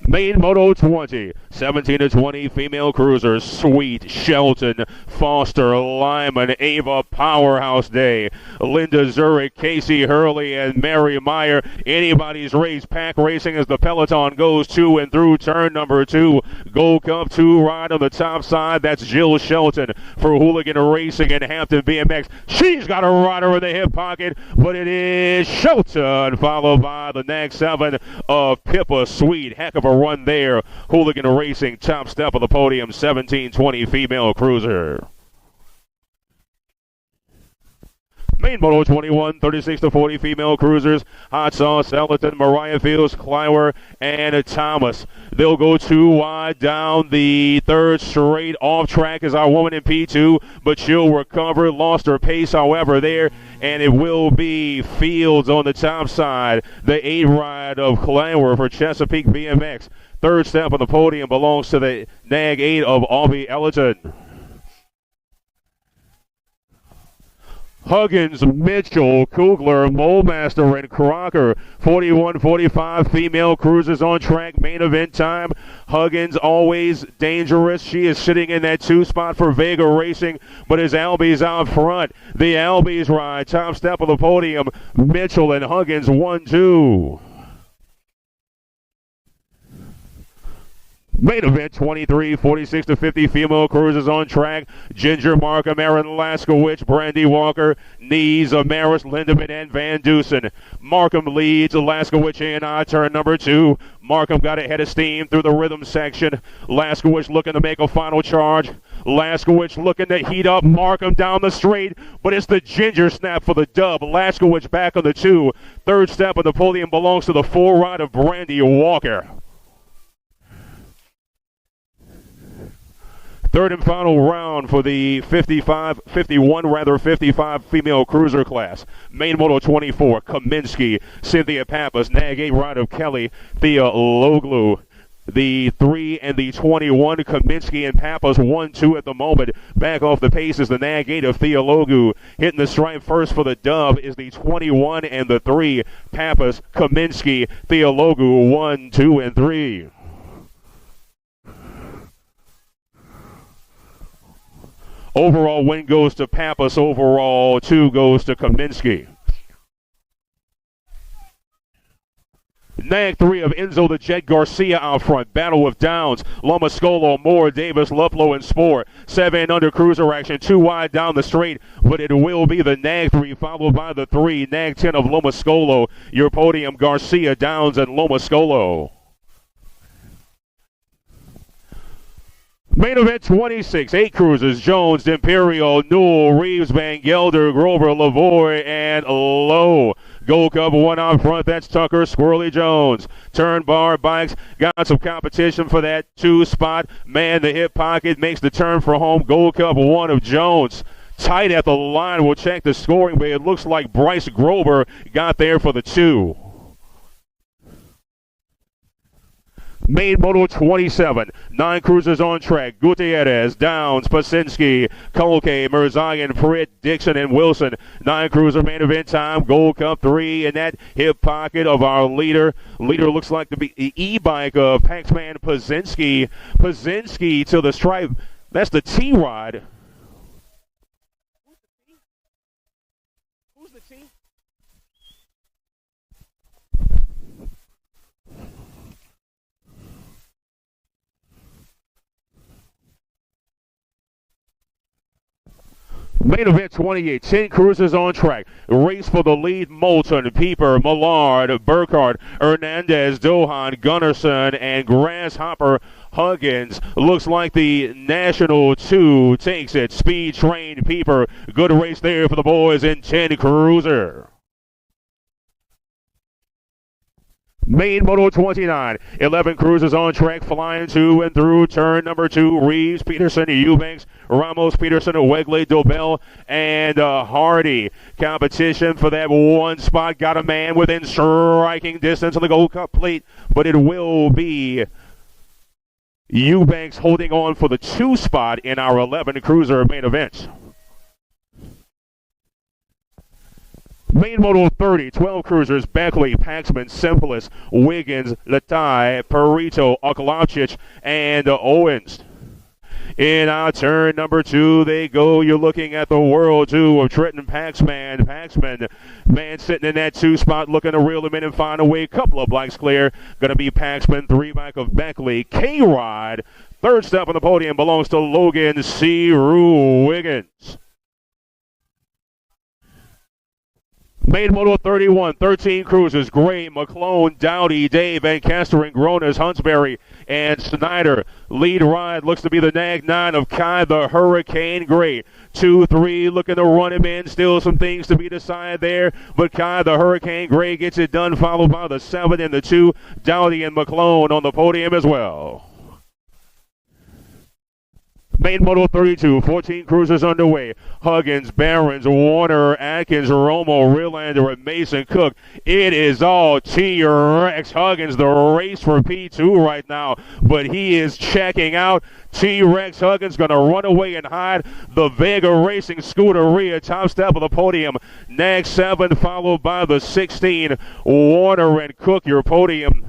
Main Moto 20, 17-20 female cruisers. Sweet, Shelton, Foster, Lyman, Ava, Powerhouse Day, Linda Zurich, Casey Hurley, and Mary Meyer. Anybody's race. Pack racing as the peloton goes to and through turn number 2. Gold Cup 2 ride on the top side. That's Jill Shelton for Hooligan Racing and Hampton BMX. She's got a rider in the hip pocket, but it is Shelton, followed by the Nag 7 of Pippa Sweet. Heck of a run there. Hooligan Racing, top step of the podium, 17-20 female cruiser. Main Moto 21, 36-40 female cruisers. Hot Sauce, Ellington, Mariah Fields, Clywer, and Thomas. They'll go 2 wide down the third straight. Off track is our woman in P2, but she'll recover. Lost her pace, however, there. And it will be Fields on the top side. The 8 ride of Clywer for Chesapeake BMX. Third step on the podium belongs to the Nag 8 of Albie Ellington. Huggins, Mitchell, Kugler, Molemaster, and Crocker. 41-45 female cruisers on track. Main event time. Huggins always dangerous. She is sitting in that 2 spot for Vega Racing, but as Albie's out front, the Albies ride. Top step of the podium. Mitchell and Huggins 1-2. Main event 23, 46-50 female cruisers on track. Ginger Markham, Aaron Laskowicz, Brandy Walker, Knees, Amaris, Lindemann, and Van Dusen. Markham leads, Laskowicz in turn number 2. Markham got ahead of steam through the rhythm section. Laskowicz looking to make a final charge. Laskowicz looking to heat up Markham down the straight, but it's the ginger snap for the dub. Laskowicz back on the 2. Third step of the podium belongs to the 4 ride of Brandy Walker. Third and final round for the 55 female cruiser class. Main Moto 24, Kaminsky, Cynthia Pappas, Nag 8 ride of Kelly, Thea Loglu. The 3 and the 21, Kaminsky and Pappas 1-2 at the moment. Back off the pace is the Nag 8 of Theologu. Hitting the stripe first for the dub is the 21 and the 3, Pappas, Kaminsky, Theologu 1, 2, and 3. Overall win goes to Pappas. Overall 2 goes to Kaminsky. Nag 3 of Enzo the Jet Garcia out front. Battle with Downs. Lomascolo, Moore, Davis, Luplo, and Spore. 7 under cruiser action. 2 wide down the straight, but it will be the Nag 3 followed by the 3. Nag 10 of Lomascolo. Your podium, Garcia, Downs, and Lomascolo. Main event 26, 8 cruisers, Jones, D'Imperio, Newell, Reeves, Van Gelder, Grover, Lavoie, and Lowe. Gold Cup 1 out front, that's Tucker, Squirrely Jones. Turn bar bikes, got some competition for that 2 spot. Man, the hip pocket makes the turn for home. Gold Cup 1 of Jones. Tight at the line, we'll check the scoring, but it looks like Bryce Grover got there for the 2. Main Moto 27, 9 cruisers on track. Gutierrez, Downs, Pasinski, Kolke, Mirzayan, Pritt, Dixon, and Wilson. 9 cruiser main event time. Gold Cup 3 in that hip pocket of our leader. Leader looks like to be the e-bike of Paxman Pasinski. Pasinski to the stripe. That's the T-Rod. Who's the T? Main event 28, 10 cruisers on track. Race for the lead, Moulton, Pieper, Millard, Burkhardt, Hernandez, Dohan, Gunnarsson, and Grasshopper Huggins. Looks like the National 2 takes it. Speed Train, Pieper. Good race there for the boys in 10 cruiser. Main Moto 29, 11 cruisers on track, flying to and through turn number 2. Reeves, Peterson, Eubanks, Ramos, Peterson, Wegley, Dobell, and Hardy. Competition for that 1 spot. Got a man within striking distance of the Gold Cup plate, but it will be Eubanks holding on for the 2 spot in our 11 cruiser main event. Main Moto 30, 12 cruisers, Beckley, Paxman, Simplis, Wiggins, Latai, Perito, Okolavcic, and Owens. In our turn number 2, they go. You're looking at the World 2 of Trenton Paxman. Paxman, man sitting in that 2 spot, looking to reel him in and find a way. Couple of bikes clear. Going to be Paxman, 3 back of Beckley. K-Rod, third step on the podium belongs to Logan C. Rue Wiggins. Main Moto 31, 13 cruisers, Gray, McClone, Dowdy, Dave, Van Kesteren, Gronas, Huntsberry, and Snyder. Lead ride looks to be the Nag 9 of Kai the Hurricane Gray. 2-3 looking to run him in. Still some things to be decided there, but Kai the Hurricane Gray gets it done, followed by the 7 and the 2, Dowdy and McClone on the podium as well. Main Moto 32, 14 cruisers underway. Huggins, Barons, Warner, Atkins, Romo, Realander, and Mason Cook. It is all T-Rex Huggins, the race for P2 right now, but he is checking out. T-Rex Huggins going to run away and hide. The Vega Racing Scuderia, top step of the podium. Nag 7 followed by the 16. Warner and Cook, your podium.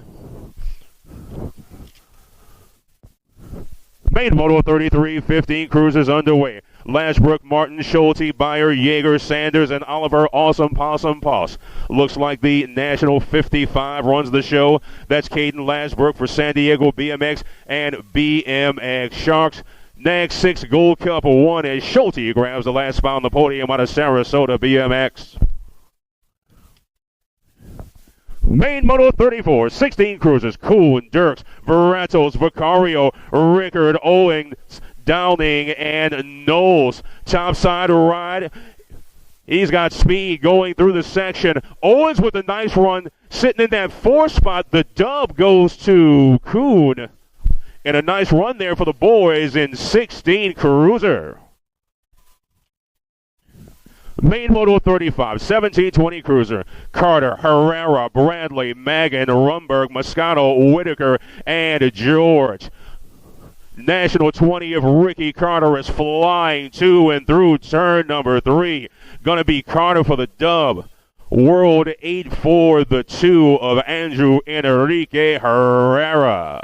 Main Moto 33, 15 cruisers underway. Lashbrook, Martin, Schulte, Beyer, Yeager, Sanders, and Oliver Awesome Possum Poss. Looks like the National 55 runs the show. That's Caden Lashbrook for San Diego BMX and BMX Sharks. Nag 6 Gold Cup 1 as Schulte grabs the last spot on the podium out of Sarasota BMX. Main Moto 34, 16 cruisers, Kuhn, Dirks, Veratos, Vicario, Rickard, Owens, Dowling and Knowles. Topside ride. He's got speed going through the section. Owens with a nice run, sitting in that 4th spot. The dub goes to Kuhn. And a nice run there for the boys in 16 Cruiser. Main Moto 35, 1720 Cruiser. Carter, Herrera, Bradley, Magan, Rumberg, Moscato, Whitaker, and George. National 20 of Ricky Carter is flying to and through turn number 3. Going to be Carter for the dub. World 8 for the 2 of Andrew Enrique Herrera.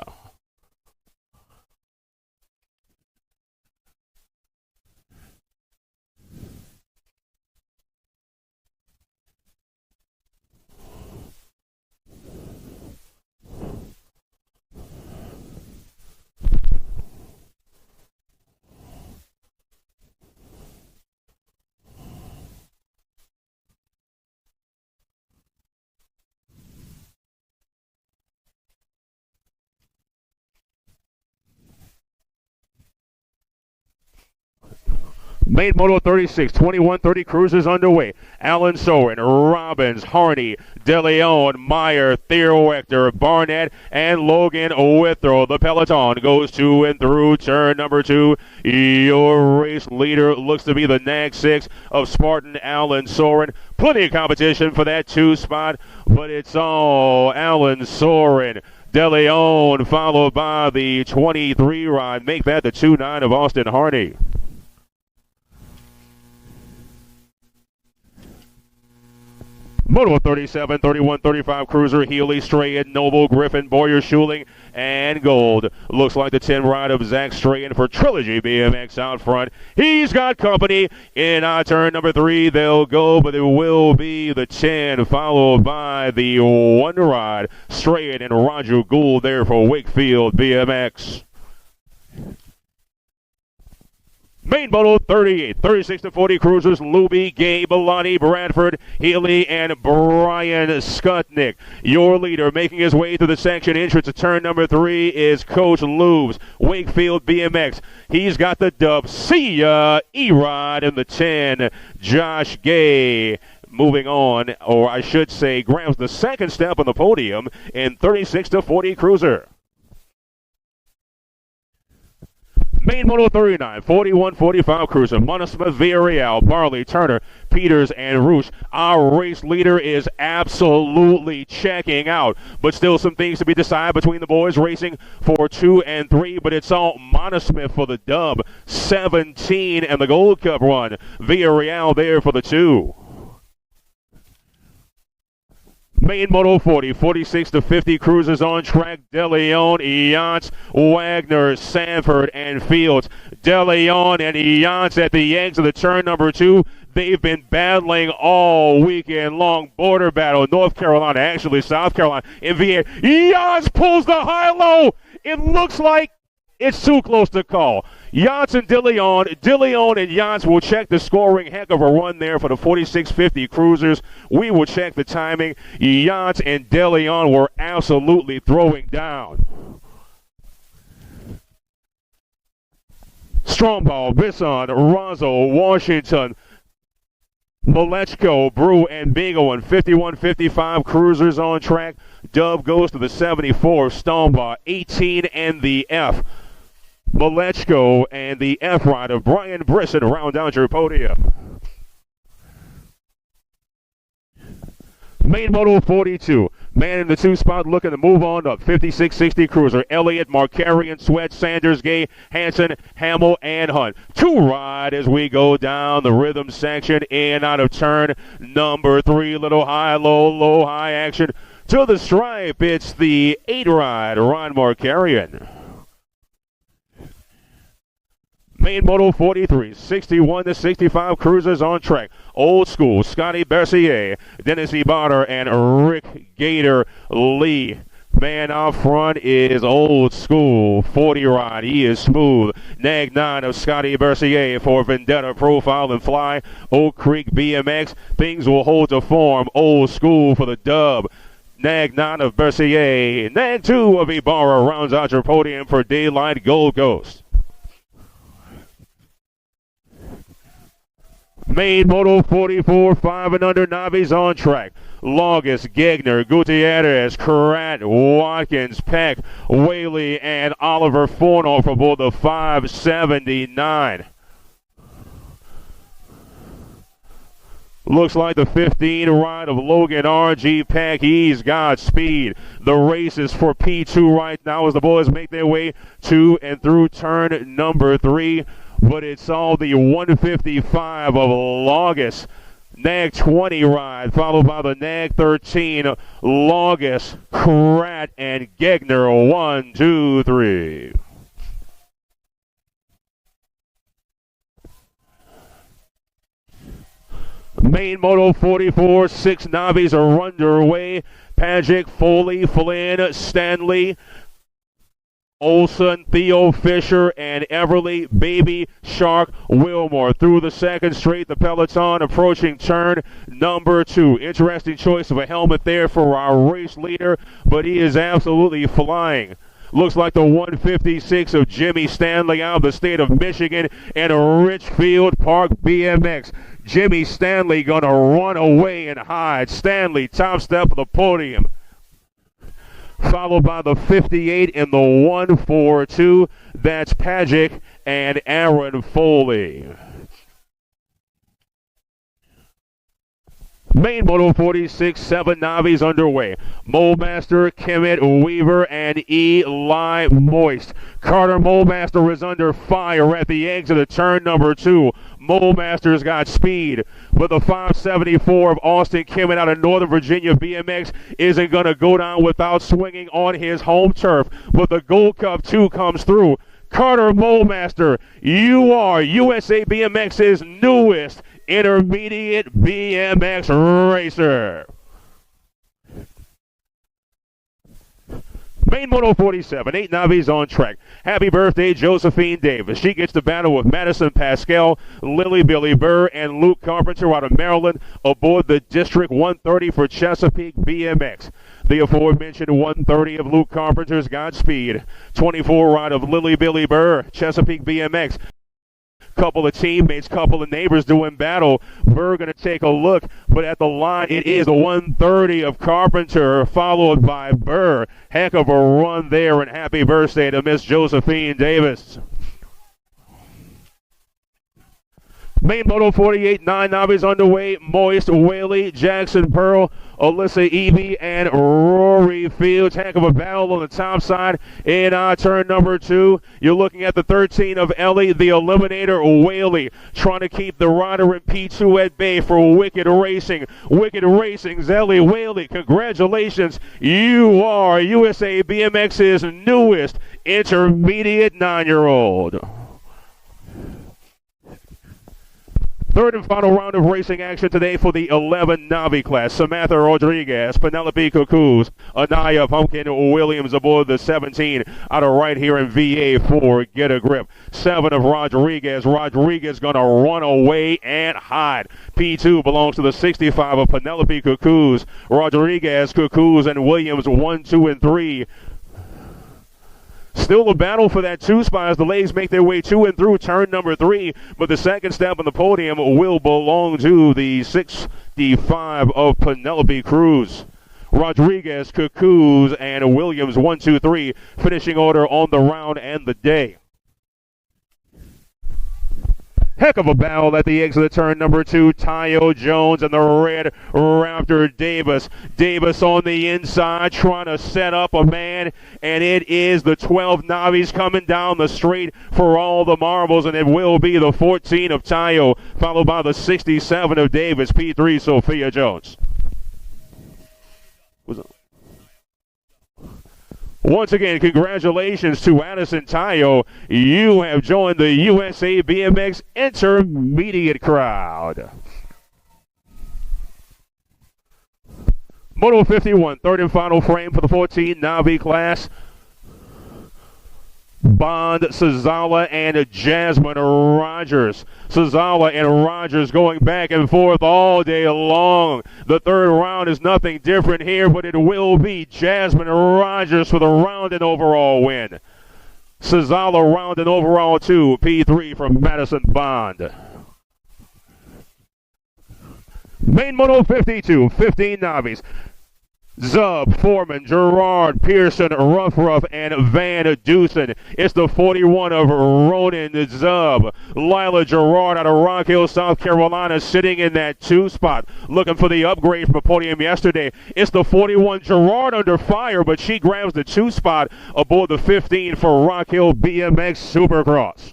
Main Moto 36, 2130 Cruisers underway. Alan Soren, Robbins, Harney, DeLeon, Meyer, Theroector, Barnett, and Logan Withrow. The peloton goes to and through turn number 2. Your race leader looks to be the Nag 6 of Spartan Alan Soren. Plenty of competition for that 2 spot, but it's all Alan Soren. DeLeon followed by the 23 ride. Make that the 2-9 of Austin Harney. Moto 37, 31, 35 Cruiser, Healy, Strahan, Noble, Griffin, Boyer, Schuling, and Gold. Looks like the 10 ride of Zach Strahan for Trilogy BMX out front. He's got company in turn number 3. They'll go, but it will be the 10, followed by the 1 ride. Strahan and Roger Gould there for Wakefield BMX. Main Moto 38, 36 to 40 Cruisers, Luby, Gabe, Lonnie, Bradford, Healy, and Brian Skutnik. Your leader making his way through the section entrance to turn number 3 is Coach Lubes, Wakefield BMX. He's got the dub. See ya, E-Rod in the 10, Josh Gay. Moving on, or I should say, grabs the second step on the podium in 36 to 40 Cruiser. Main Moto 39, 41-45 Cruiser, Montesma, Villarreal, Barley, Turner, Peters, and Roosh. Our race leader is absolutely checking out, but still some things to be decided between the boys racing for 2 and 3, but it's all Montesma for the dub, 17 and the Gold Cup run. Villarreal there for the 2. Main Moto 40, 46 to 50 Cruisers on track. DeLeon, Eance, Wagner, Sanford, and Fields. DeLeon and Eance at the ends of the turn number 2. They've been battling all weekend long. Border battle, North Carolina, actually South Carolina, in VA. Eance pulls the high-low. It looks like it's too close to call. Yance and DeLeon and Yance will check the scoring. Heck of a run there for the 4650 Cruisers. We will check the timing. Yance and DeLeon were absolutely throwing down. Strongball, Bisson, Rozzo, Washington, Malechko, Brew, and Bingo, and 51-55 Cruisers on track. Dub goes to the 74. Stombaugh, 18 and the F. Malechko and the F ride of Brian Brisson round out your podium. Main Moto 42. Man in the 2 spot looking to move on up. 5660 Cruiser. Elliott, Markarian, Sweat, Sanders, Gay, Hanson, Hamill, and Hunt. 2 ride as we go down the rhythm section in and out of turn number 3. Little high, low high action to the stripe. It's the 8 ride, Ron Markarian. Main Moto 43, 61 to 65 Cruisers on track. Old School, Scotty Bercier, Dennis Ibarra, and Rick Gator Lee. Man out front is Old School, 40 ride. He is smooth. Nag 9 of Scotty Bercier for Vendetta Profile and Fly. Oak Creek BMX. Things will hold to form. Old School for the dub. Nag 9 of Bercier. Nag 2 of Ibarra rounds out your podium for Daylight Gold Coast. Main Moto 44, 5 and under Novice on track. Longest, Gegner, Gutierrez, Karat, Watkins, Peck, Whaley, and Oliver Forno for both the 579. Looks like the 15 ride of Logan R.G. Peck. He's got speed. The race is for P2 right now as the boys make their way to and through turn number 3. But it's all the 155 of longest. Nag 20 ride, followed by the Nag 13, longest, Krat, and Gegner. 1, 2, 3. Main Moto 44, 6 Novice are underway. Pagic, Foley, Flynn, Stanley, Olson, Theo Fisher, and Everly, Baby, Shark, Wilmore. Through the second straight, the peloton approaching turn number 2. Interesting choice of a helmet there for our race leader, but he is absolutely flying. Looks like the 156 of Jimmy Stanley out of the state of Michigan and Richfield Park BMX. Jimmy Stanley going to run away and hide. Stanley, top step of the podium. Followed by the 58 in the 142. That's Pagic and Aaron Foley. Main Moto 46, 7 Novice underway. Molemaster, Kimmett, Weaver, and Eli Moist. Carter Molemaster is under fire at the exit of turn number 2. Molemaster's got speed, but the 574 of Austin Kimmett out of Northern Virginia BMX isn't going to go down without swinging on his home turf. But the Gold Cup 2 comes through. Carter Molemaster, you are USA BMX's newest intermediate BMX racer. Main Moto 47, 8 Novice on track. Happy birthday, Josephine Davis. She gets to battle with Madison Pascal, Lily Billy Burr, and Luke Carpenter out of Maryland aboard the District 130 for Chesapeake BMX. The aforementioned 130 of Luke Carpenter's Godspeed. 24 ride of Lily Billy Burr, Chesapeake BMX. Couple of teammates, couple of neighbors doing battle. Burr going to take a look, but at the line it is the 130 of Carpenter, followed by Burr. Heck of a run there, and happy birthday to Miss Josephine Davis. Main Moto 48, 9 Novice underway. Moist, Whaley, Jackson Pearl, Alyssa Evie, and Rory Fields. Heck of a battle on the top side in turn number 2. You're looking at the 13 of Ellie, the Eliminator, Whaley, trying to keep the rider in P2 at bay for Wicked Racing. Wicked Racing's Ellie Whaley. Congratulations. You are USA BMX's newest intermediate 9-year-old. Third and final round of racing action today for the 11 Navi class. Samantha Rodriguez, Penelope Cuckoos, Anaya Pumpkin Williams aboard the 17 out of right here in VA for Get a Grip. 7 of Rodriguez. Rodriguez going to run away and hide. P2 belongs to the 65 of Penelope Cuckoos. Rodriguez, Cuckoos, and Williams 1, 2, and 3. Still a battle for that 2 spot as the ladies make their way to and through turn number 3, but the second step on the podium will belong to the 65 of Penelope Cruz. Rodriguez, Cuckoos, and Williams 1, 2, 3, finishing order on the round and the day. Heck of a battle at the exit of turn number 2. Tayo Jones and the red Raptor Davis. Davis on the inside trying to set up a man, and it is the 12 Navis coming down the straight for all the marbles, and it will be the 14 of Tayo, followed by the 67 of Davis. P3 Sophia Jones. Once again, congratulations to Addison Tayo. You have joined the USA BMX Intermediate crowd. Moto 51, third and final frame for the 14 Navi class. Bond, Sazala, and Jasmine Rogers. Sazala and Rogers going back and forth all day long. The third round is nothing different here, but it will be Jasmine Rogers for the round and overall win. Sazala round and overall 2, P3 from Madison Bond. Main moto 52, 15 Novice. Zub, Foreman, Gerard, Pearson, Ruff, and Van Dusen. It's the 41 of Ronan Zub. Lila Gerard out of Rock Hill, South Carolina, sitting in that 2 spot, looking for the upgrade from the podium yesterday. It's the 41 Gerard under fire, but she grabs the 2 spot aboard the 15 for Rock Hill BMX Supercross.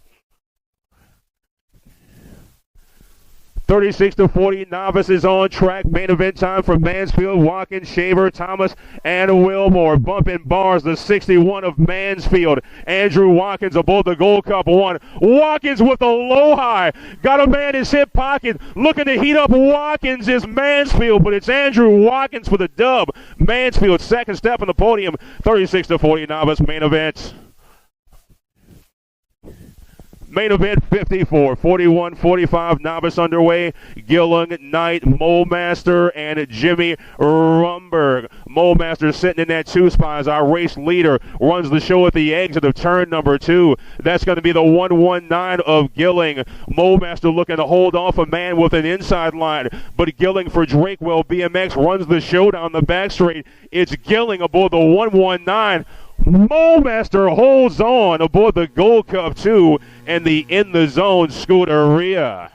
36-40, Novice is on track. Main event time for Mansfield, Watkins, Shaver, Thomas, and Wilmore. Bumping bars, the 61 of Mansfield. Andrew Watkins aboard the Gold Cup 1. Watkins with a low high. Got a man in his hip pocket. Looking to heat up Watkins is Mansfield, but it's Andrew Watkins for the dub. Mansfield, second step on the podium. 36-40, Novice main event. Main event 54, 41, 45, Novice underway. Gillen, Knight, Molemaster, and Jimmy Rumberg. Molemaster sitting in that 2 spot as our race leader runs the show at the exit of turn number 2. That's going to be the 119 of Gilling. Molemaster looking to hold off a man with an inside line, but Gilling for Drakewell BMX runs the show down the back straight. It's Gilling aboard the 119. Molemaster holds on aboard the Gold Cup 2 and the In the Zone Scuderia.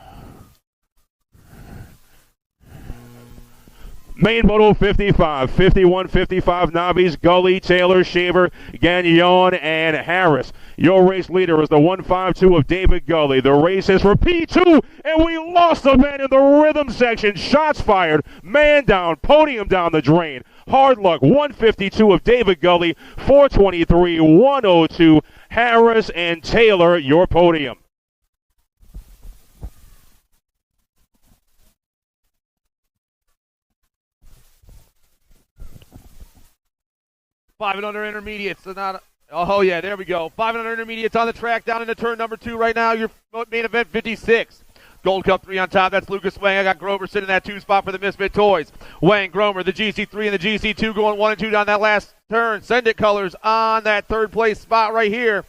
Main moto 55, 51, 55 Novice, Gully, Taylor, Shaver, Gagnon, and Harris. Your race leader is the 152 of David Gully. The race is for P2, and we lost a man in the rhythm section. Shots fired, man down, podium down the drain. Hard luck, 152 of David Gully, 423, 102, Harris and Taylor, your podium. Five and under intermediates. So not. Oh yeah, there we go. 5 and under intermediates on the track down into turn number 2 right now. Your main event 56. Gold Cup 3 on top. That's Lucas Wang. I got Grover sitting in that 2 spot for the Misfit Toys. Wang, Gromer, the GC3 and the GC2 going 1 and 2 down that last turn. Send it colors on that 3rd place spot right here.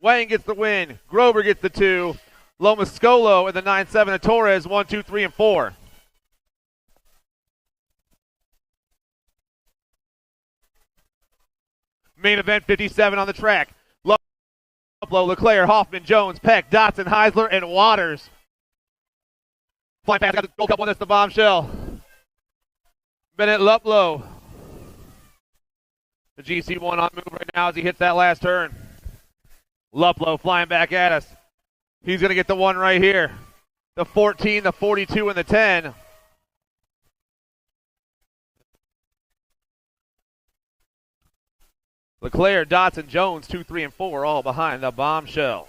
Wang gets the win. Grover gets the 2. Lomascolo and the 9-7 of Torres 1, 2, 3, and 4. Main event 57 on the track. Luplow, Leclerc, Hoffman, Jones, Peck, Dotson, Heisler, and Waters. Flying past, got the Gold Cup 1, that's the bombshell. Bennett Luplow. The GC1 on move right now as he hits that last turn. Luplow flying back at us. He's going to get the 1 right here. The 14, the 42, and the 10. Leclerc, Dotson, Jones, 2, 3, and 4, all behind the bombshell.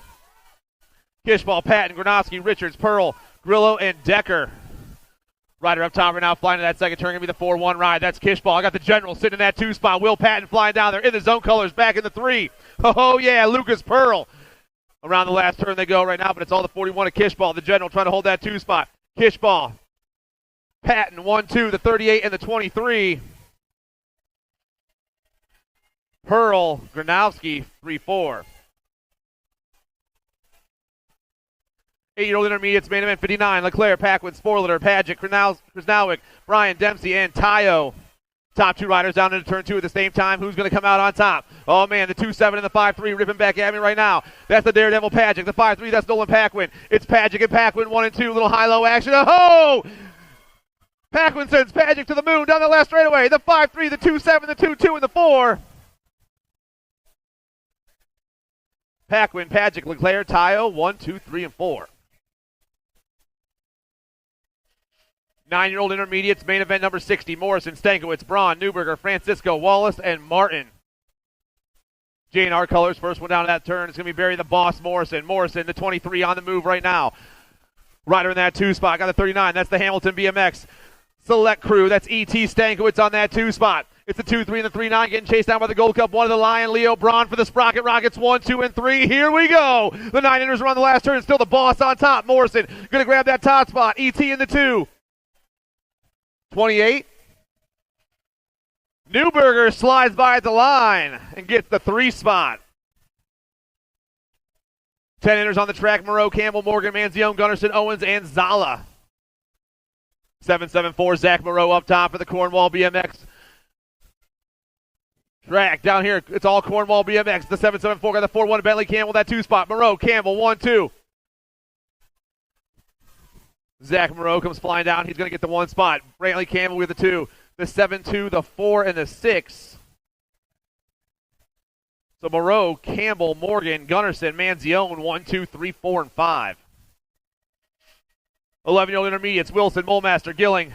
Kishball, Patton, Gronowski, Richards, Pearl, Grillo, and Decker. Ryder up top right now, flying to that second turn. Going to be the 4-1 ride. That's Kishball. I got the General sitting in that 2 spot. Will Patton flying down there in the zone colors, back in the 3. Oh, yeah, Lucas Pearl. Around the last turn they go right now, but it's all the 41 of Kishball. The General trying to hold that 2 spot. Kishball, Patton, 1, 2, the 38, and the 23. Pearl, Gronowski, 3-4. 8-year-old intermediates, main event 59. Leclerc, Paquin, Sporliter, Padgett, Krasnowick, Brian Dempsey, and Tayo. Top 2 riders down into turn 2 at the same time. Who's going to come out on top? Oh, man, the 2-7 and the 5-3 ripping back at me right now. That's the Daredevil Padgett. The 5-3, that's Nolan Paquin. It's Padgett and Paquin, 1 and 2. Little high-low action. Oh! Paquin sends Padgett to the moon down the last straightaway. The 5-3, the 2-7, the 2-2, and the 4. Paquin, Padgett, Leclerc, Tayo, 1, 2, 3, and 4. 9-year-old intermediates, main event number 60. Morrison, Stankiewicz, Braun, Newberger, Francisco, Wallace, and Martin. J&R colors, first one down to that turn. It's going to be Barry the Boss Morrison. Morrison, the 23 on the move right now. Rider in that 2 spot, got the 39. That's the Hamilton BMX Select Crew. That's E.T. Stankiewicz on that 2 spot. It's the 2-3 and the 3-9 getting chased down by the Gold Cup 1 of the Lion. Leo Braun for the Sprocket Rockets. 1, 2, and 3. Here we go. The 9-inners are on the last turn. Still the Boss on top. Morrison going to grab that top spot. E.T. in the 2. 28. Newberger slides by at the line and gets the 3 spot. 10 inners on the track. Moreau, Campbell, Morgan, Manzione, Gunnarsson, Owens, and Zala. 774, Zach Moreau up top for the Cornwall BMX track. Down here, it's all Cornwall BMX. The 774 got the 4-1 Bentley Campbell, that 2 spot. Moreau, Campbell, 1-2. Zach Moreau comes flying down. He's going to get the 1 spot. Brantley Campbell with the 2. The 7-2, the 4, and the 6. So Moreau, Campbell, Morgan, Gunnarsson, Manzione, 1, 2, 3, 4, and 5. 11-year-old intermediates, Wilson, Mulmaster, Gilling,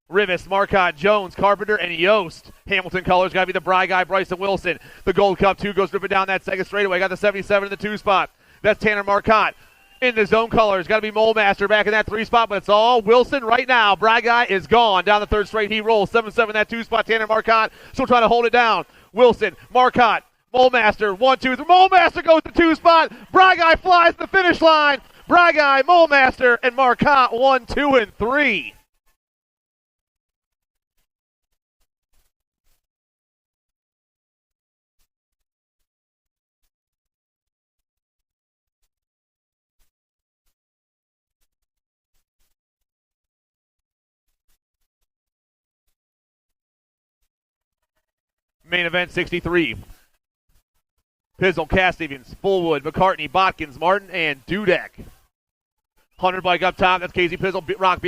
Rivas, Marcotte, Jones, Carpenter, and Yost. Hamilton colors got to be the Bry guy, Bryson Wilson. The Gold Cup 2 goes ripping down that second straightaway. Got the 77 in the 2 spot. That's Tanner Marcotte. In the zone colors, got to be Mulmaster back in that 3 spot, but it's all Wilson right now. Bry guy is gone. Down the third straight, he rolls. 7-7 that 2 spot. Tanner Marcotte still trying to hold it down. Wilson, Marcotte, Mulmaster, 1, 2, 3. Mulmaster goes to 2 spot. Bry guy flies to the finish line. Bry guy, Mulmaster, and Marcotte 1, 2, and 3. Main event 63. Pizzle, Cass-Stevens, Fullwood, McCartney, Botkins, Martin, and Dudek. 100 bike up top. That's Casey Pizzle, Rock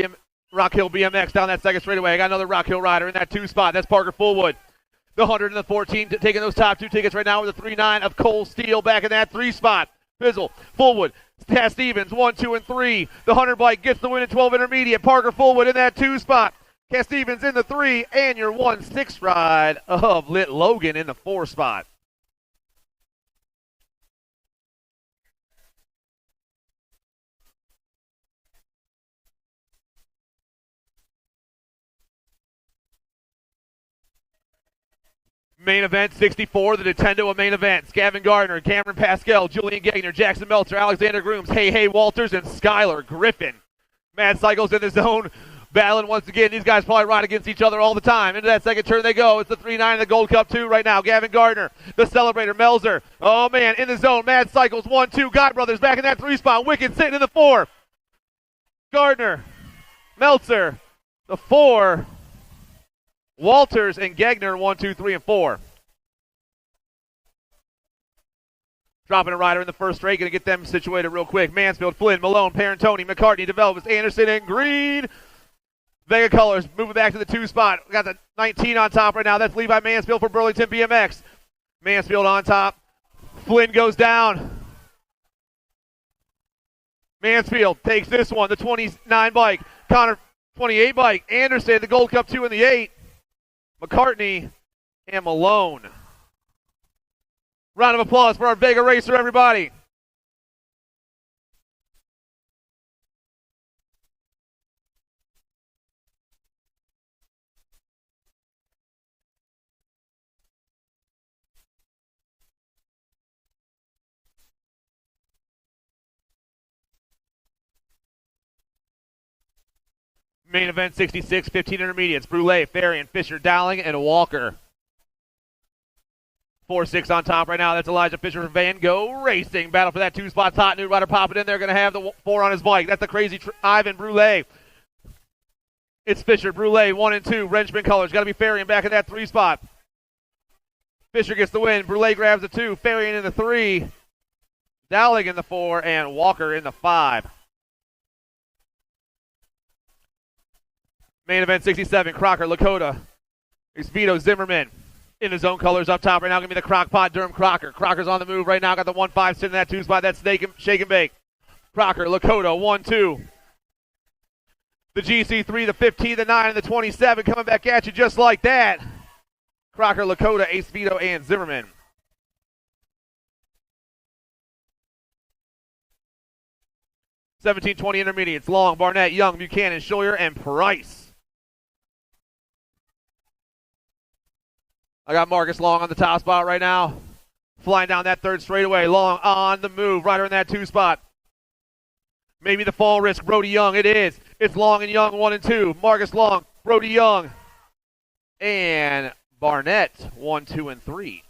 Hill BMX down that second straightaway. I got another Rock Hill rider in that 2 spot. That's Parker Fullwood. The 100 and the 14 taking those top 2 tickets right now with the 3-9 of Cole Steele back in that 3 spot. Pizzle, Fullwood, Cass-Stevens, 1, 2, and 3. The 100 bike gets the win in 12 intermediate. Parker Fullwood in that 2 spot. Cass-Stevens in the 3, and your 1-6 ride of Lit Logan in the 4 spot. Main event 64, the Nintendo of main events. Gavin Gardner, Cameron Pascal, Julian Gagner, Jackson Meltzer, Alexander Grooms, Hey Walters, and Skylar Griffin. Mad Cycles in the zone. Battling once again. These guys probably ride against each other all the time. Into that second turn they go. It's the 3-9 of the Gold Cup 2 right now. Gavin Gardner, the celebrator, Melzer. Oh, man, in the zone. Mad Cycles, 1, 2. God Brothers back in that 3 spot. Wicked sitting in the 4. Gardner, Meltzer, the 4. Walters and Gagner, 1, 2, 3, and 4. Dropping a rider in the first straight. Going to get them situated real quick. Mansfield, Flynn, Malone, Parentoni, McCartney, Developers, Anderson, and Green. Vega Colors moving back to the 2 spot. We got the 19 on top right now. That's Levi Mansfield for Burlington BMX. Mansfield on top. Flynn goes down. Mansfield takes this one, the 29 bike. Connor, 28 bike. Anderson, the Gold Cup 2 in the 8. McCartney and Malone. Round of applause for our Vega racer, everybody. Main event 66, 15 intermediates. Brule, Ferry, and Fisher, Dowling, and Walker. 4-6 on top right now. That's Elijah Fisher from Van Gogh Racing. Battle for that 2 spot. Hot new rider popping in there. Going to have the 4 on his bike. That's the crazy Ivan Brule. It's Fisher, Brule, 1 and 2. Wrenchman colors. Got to be Ferry back in that 3 spot. Fisher gets the win. Brule grabs the 2. Ferry in the 3. Dowling in the 4. And Walker in the 5. Main event 67, Crocker, Lakota, Vito, Zimmerman. In his own colors up top right now, going to be the Crock-Pot Durham Crocker. Crocker's on the move right now, got the 1-5 sitting in that 2 spot. That's Shake and Bake. Crocker, Lakota, 1-2. The GC3, the 15, the 9, and the 27 coming back at you just like that. Crocker, Lakota, Ace Vito, and Zimmerman. $17.20 intermediates. Long, Barnett, Young, Buchanan, Scheuer, and Price. I got Marcus Long on the top spot right now. Flying down that 3rd straightaway. Long on the move. Rider in that 2 spot. Maybe the fall risk. Brody Young. It is. It's Long and Young 1 and 2. Marcus Long. Brody Young. And Barnett 1, 2, and 3.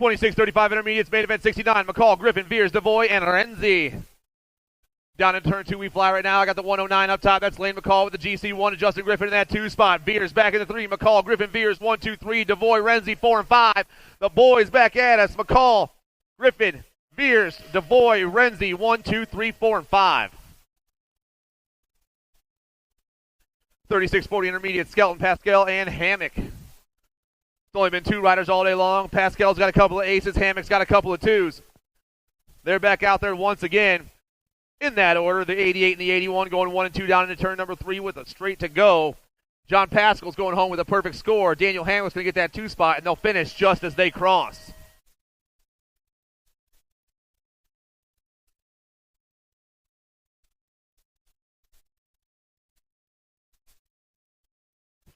26-35 intermediates, main event 69. McCall, Griffin, Veers, Devoy, and Renzi. Down in turn 2, we fly right now. I got the 109 up top. That's Lane McCall with the GC1 and Justin Griffin in that 2 spot. Veers back in the 3. McCall, Griffin, Veers, 1, 2, 3. Devoy, Renzi, 4 and 5. The boys back at us. McCall, Griffin, Veers, Devoy, Renzi, 1, 2, 3, 4, and 5. 36-40 intermediate, Skelton, Pascal, and Hammock. It's only been 2 riders all day long. Pascal's got a couple of aces. Hammock's got a couple of 2s. They're back out there once again. In that order, the 88 and the 81 going 1 and 2 down into turn number 3 with a straight to go. John Pascal's going home with a perfect score. Daniel Hammock's going to get that 2 spot, and they'll finish just as they cross.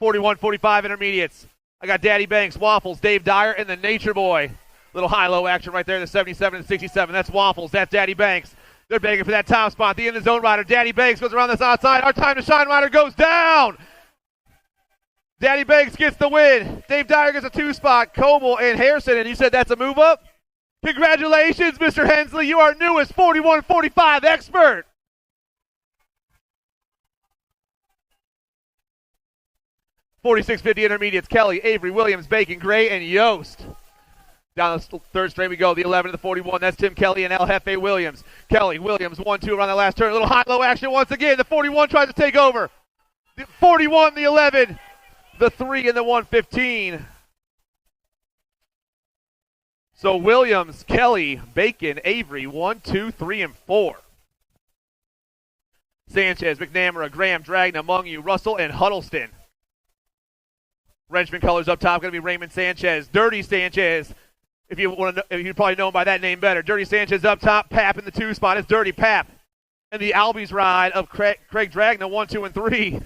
.41-45 intermediates. I got Daddy Banks, Waffles, Dave Dyer, and the Nature Boy. Little high-low action right there, the 77 and 67. That's Waffles. That's Daddy Banks. They're begging for that top spot. The in-the-zone rider, Daddy Banks, goes around this outside. Our time to shine rider goes down. Daddy Banks gets the win. Dave Dyer gets a 2 spot. Coble and Harrison, and you said that's a move up? Congratulations, Mr. Hensley. You are our newest 41-45 expert. .46-50 intermediates. Kelly, Avery, Williams, Bacon, Gray, and Yost. Down the third straight we go. The 11 to the 41. That's Tim Kelly and El Jefe Williams. Kelly, Williams, 1-2 around the last turn. A little high-low action once again. The 41 tries to take over. The 41, the 11, the 3, and the 115. So Williams, Kelly, Bacon, Avery, 1, 2, 3, and 4. Sanchez, McNamara, Graham, Dragna, Mungu, Russell, and Huddleston. Wrenchman colors up top, going to be Raymond Sanchez. Dirty Sanchez, if you want to, if you probably know him by that name better. Dirty Sanchez up top, Pap in the 2 spot. It's Dirty Pap. And the Albies ride of Craig Dragna, 1, 2, and 3.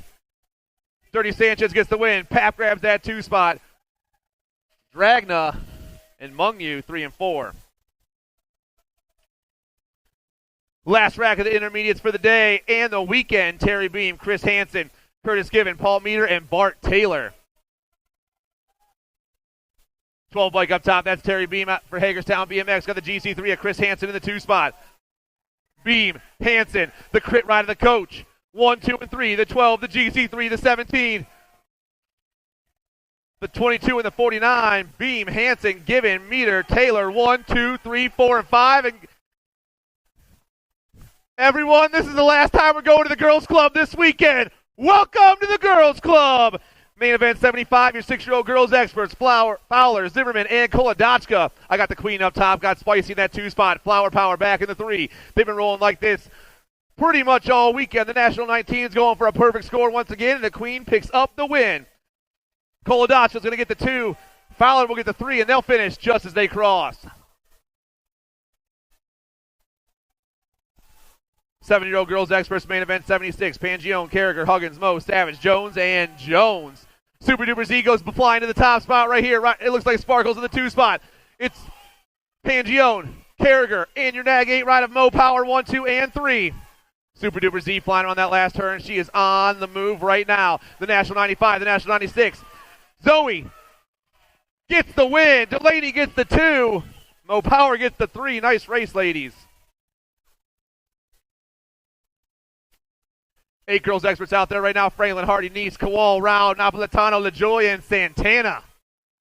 Dirty Sanchez gets the win. Pap grabs that 2 spot. Dragna and Mungu, 3 and 4. Last rack of the intermediates for the day and the weekend. Terry Beam, Chris Hansen, Curtis Given, Paul Meter, and Bart Taylor. 12 bike up top. That's Terry Beam out for Hagerstown BMX. Got the GC3 of Chris Hansen in the 2 spot. Beam, Hansen, the crit ride of the coach. 1, 2, and 3. The 12, the GC3, the 17. The 22 and the 49. Beam, Hansen, Given, Meter, Taylor. 1, 2, 3, 4, and 5. And everyone, this is the last time we're going to the Girls Club this weekend. Welcome to the Girls Club. Main event 75, your 6-year-old girls experts, Fowler, Zimmerman, and Kolodachka. I got the queen up top, got Spicy in that 2 spot, Flower Power back in the 3. They've been rolling like this pretty much all weekend. The National 19 is going for a perfect score once again, and the queen picks up the win. Kolodachka's going to get the 2, Fowler will get the 3, and they'll finish just as they cross. 7-year-old girls experts, main event 76. Pangione, Carragher, Huggins, Moe, Savage, Jones, and Jones. Super Duper Z goes flying to the top spot right here. Right, it looks like Sparkles in the 2 spot. It's Pangione, Carragher, and your Nag 8 ride of Mo Power 1, 2, and 3. Super Duper Z flying on that last turn. She is on the move right now. The National 95, the National 96. Zoe gets the win. Delaney gets the 2. Mo Power gets the 3. Nice race, ladies. 8 girls experts out there right now. Franklin, Hardy, Nice, Kowal, Rao, Napolitano, LaJoy, and Santana.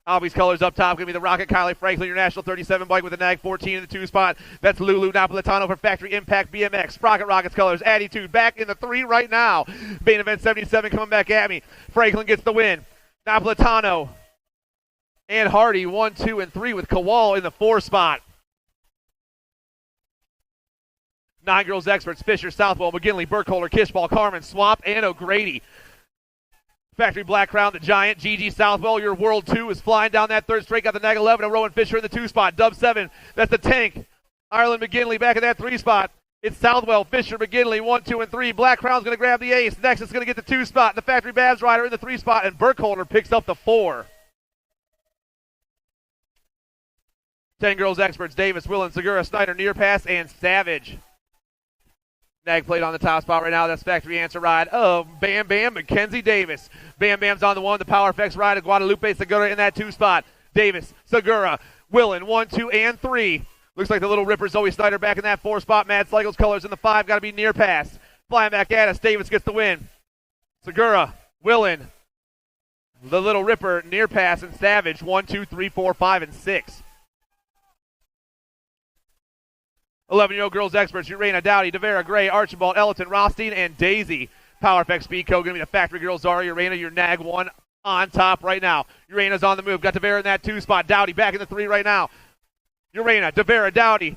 Albie's colors up top going to be the Rocket, Kylie Franklin, your National 37 bike with the Nag 14 in the 2 spot. That's Lulu Napolitano for Factory Impact BMX. Sprocket Rockets colors, Attitude back in the 3 right now. Main event 77 coming back at me. Franklin gets the win. Napolitano and Hardy 1, 2, and 3 with Kowal in the 4 spot. 9 girls experts, Fisher, Southwell, McGinley, Burkholder, Kishball, Carmen, Swamp, and O'Grady. Factory Black Crown, the Giant, Gigi Southwell, your World 2 is flying down that 3rd straight. Got the Nag 11 and Rowan Fisher in the 2 spot. Dub 7, that's the Tank. Ireland McGinley back in that 3 spot. It's Southwell, Fisher, McGinley, 1, 2, and 3. Black Crown's going to grab the ace. Next is going to get the 2 spot. The Factory Babs rider in the 3 spot, and Burkholder picks up the 4. 10 girls experts, Davis, Willen, Segura, Snyder, Nearpass, and Savage. Nag plate on the top spot right now. That's Factory Answer ride of Bam Bam Mackenzie Davis. Bam Bam's on the 1. The Power Effects ride of Guadalupe Segura in that 2 spot. Davis, Segura, Willen, 1, 2, and 3. Looks like the little ripper Zoe Snyder back in that 4 spot. Mad Sligo's colors in the 5. Got to be near pass. Flying back at us. Davis gets the win. Segura, Willen, the little ripper near pass, and Savage. 1, 2, 3, 4, 5, and 6. 11-year-old girls experts, Urena, Dowdy, DeVera, Gray, Archibald, Ellerton, Rothstein, and Daisy. Power Effect Speed Code going to be the factory girls. Zara, Urena, your nag 1 on top right now. Urena's on the move. Got DeVera in that 2 spot. Dowdy back in the 3 right now. Urena, DeVera, Dowdy.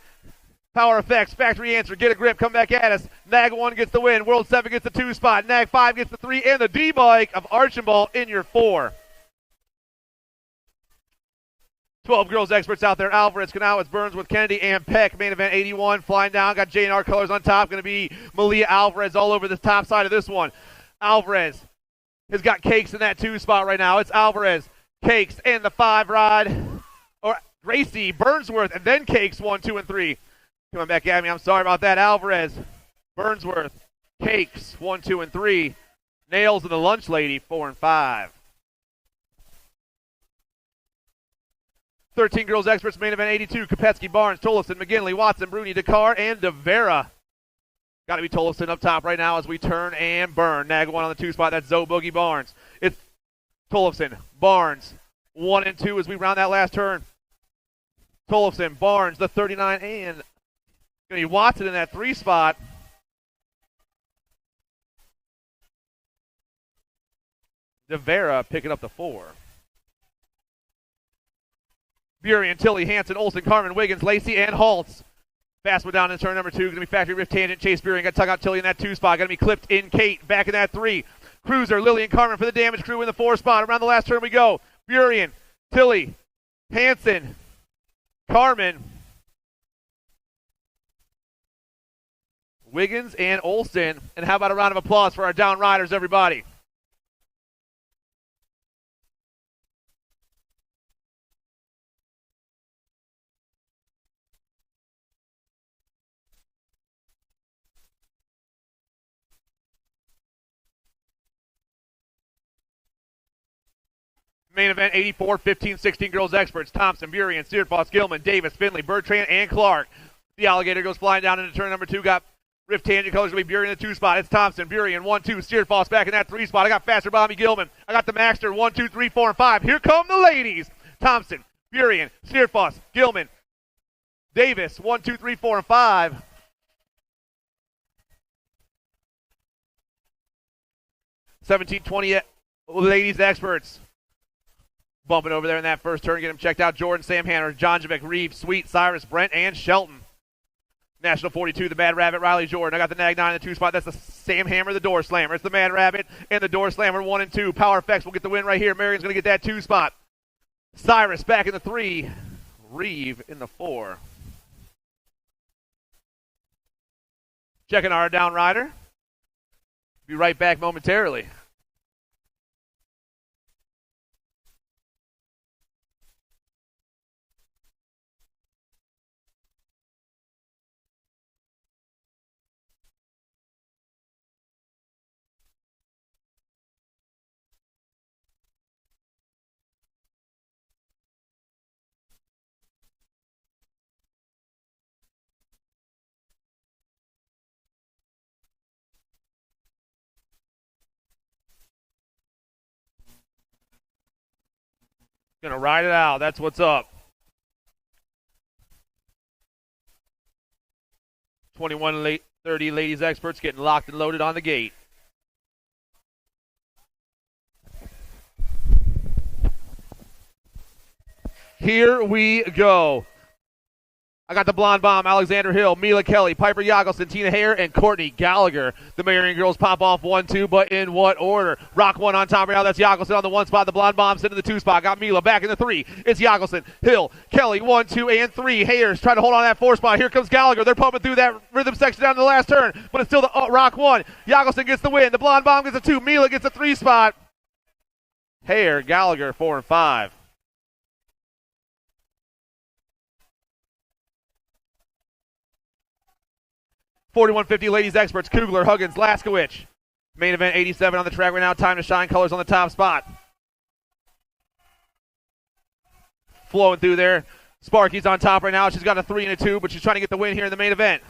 Power Effects, factory answer, get a grip, come back at us. Nag 1 gets the win. World 7 gets the 2 spot. Nag 5 gets the 3, and the D-bike of Archibald in your 4. 12 girls experts out there. Alvarez, Canales, Burns with Kennedy and Peck. Main event 81, flying down. Got J&R colors on top. Going to be Malia Alvarez all over the top side of this one. Alvarez has got Cakes in that 2 spot right now. It's Alvarez, Cakes, and the 5 rod. Or Gracie, Burnsworth, and then Cakes 1, 2, and 3. Coming back at me. I'm sorry about that. Alvarez, Burnsworth, Cakes 1, 2, and 3. Nails and the Lunch Lady 4 and 5. 13 girls experts, main event 82. Kopetsky, Barnes, Tollefson, McGinley, Watson, Bruni, Dakar, and DeVera. Got to be Tollefson up top right now as we turn and burn. Nag 1 on the 2 spot. That's Zoe Boogie Barnes. It's Tollefson, Barnes, 1 and 2 as we round that last turn. Tollefson, Barnes, the 39, and going to be Watson in that 3 spot. DeVera picking up the 4. Burien, Tilly, Hanson, Olsen, Carmen, Wiggins, Lacey, and Holtz. Fast one down in turn number 2. Going to be factory rift tangent. Chase Burien got to tug out Tilly in that 2 spot. Going to be clipped in Kate. Back in that 3. Cruiser, Lillian, Carmen for the damage crew in the 4 spot. Around the last turn we go. Burien, Tilly, Hanson, Carmen, Wiggins, and Olsen. And how about a round of applause for our down riders, everybody? Main event 84, 15, 16 girls experts. Thompson, Burien, Searfoss, Gilman, Davis, Finley, Bertrand, and Clark. The alligator goes flying down into turn number 2. Got rift tangent colors to be Burien in the 2 spot. It's Thompson, Burien, 1, 2. Searfoss back in that 3 spot. I got faster Bobby Gilman. I got the Maxter, 1, 2, 3, 4, and 5. Here come the ladies. Thompson, Burien, Searfoss, Gilman, Davis, 1, 2, 3, 4, and 5. $17.20 ladies experts. Bumping over there in that first turn. Get him checked out. Jordan, Sam Hanner, Jonjovic, Reeves, Sweet, Cyrus, Brent, and Shelton. National 42, the Mad Rabbit, Riley Jordan. I got the Nag 9 in the 2 spot. That's the Sam Hammer, the Door Slammer. It's the Mad Rabbit and the Door Slammer, 1 and 2. Power Effects will get the win right here. Marion's going to get that 2 spot. Cyrus back in the 3. Reeve in the 4. Checking our down rider. Be right back momentarily. Gonna ride it out. That's what's up. 21 30 ladies experts getting locked and loaded on the gate. Here we go. I got the Blonde Bomb, Alexander Hill, Mila Kelly, Piper Yagelson, Tina Hare, and Courtney Gallagher. The Marion girls pop off 1, 2, but in what order? Rock 1 on top right now. That's Yagelson on the 1 spot. The Blonde Bomb sitting in the 2 spot. Got Mila back in the 3. It's Yagelson, Hill, Kelly, 1, 2, and 3. Hayers trying to hold on that 4 spot. Here comes Gallagher. They're pumping through that rhythm section down to the last turn, but it's still the Rock 1. Yagelson gets the win. The Blonde Bomb gets a 2. Mila gets a 3 spot. Hare, Gallagher, 4 and 5. $41.50 ladies experts. Kugler, Huggins, Laskowicz. Main event 87 on the track right now. Time to shine. Colors on the top spot. Flowing through there. Sparky's on top right now. She's got a 3 and a 2, but she's trying to get the win here in the main event.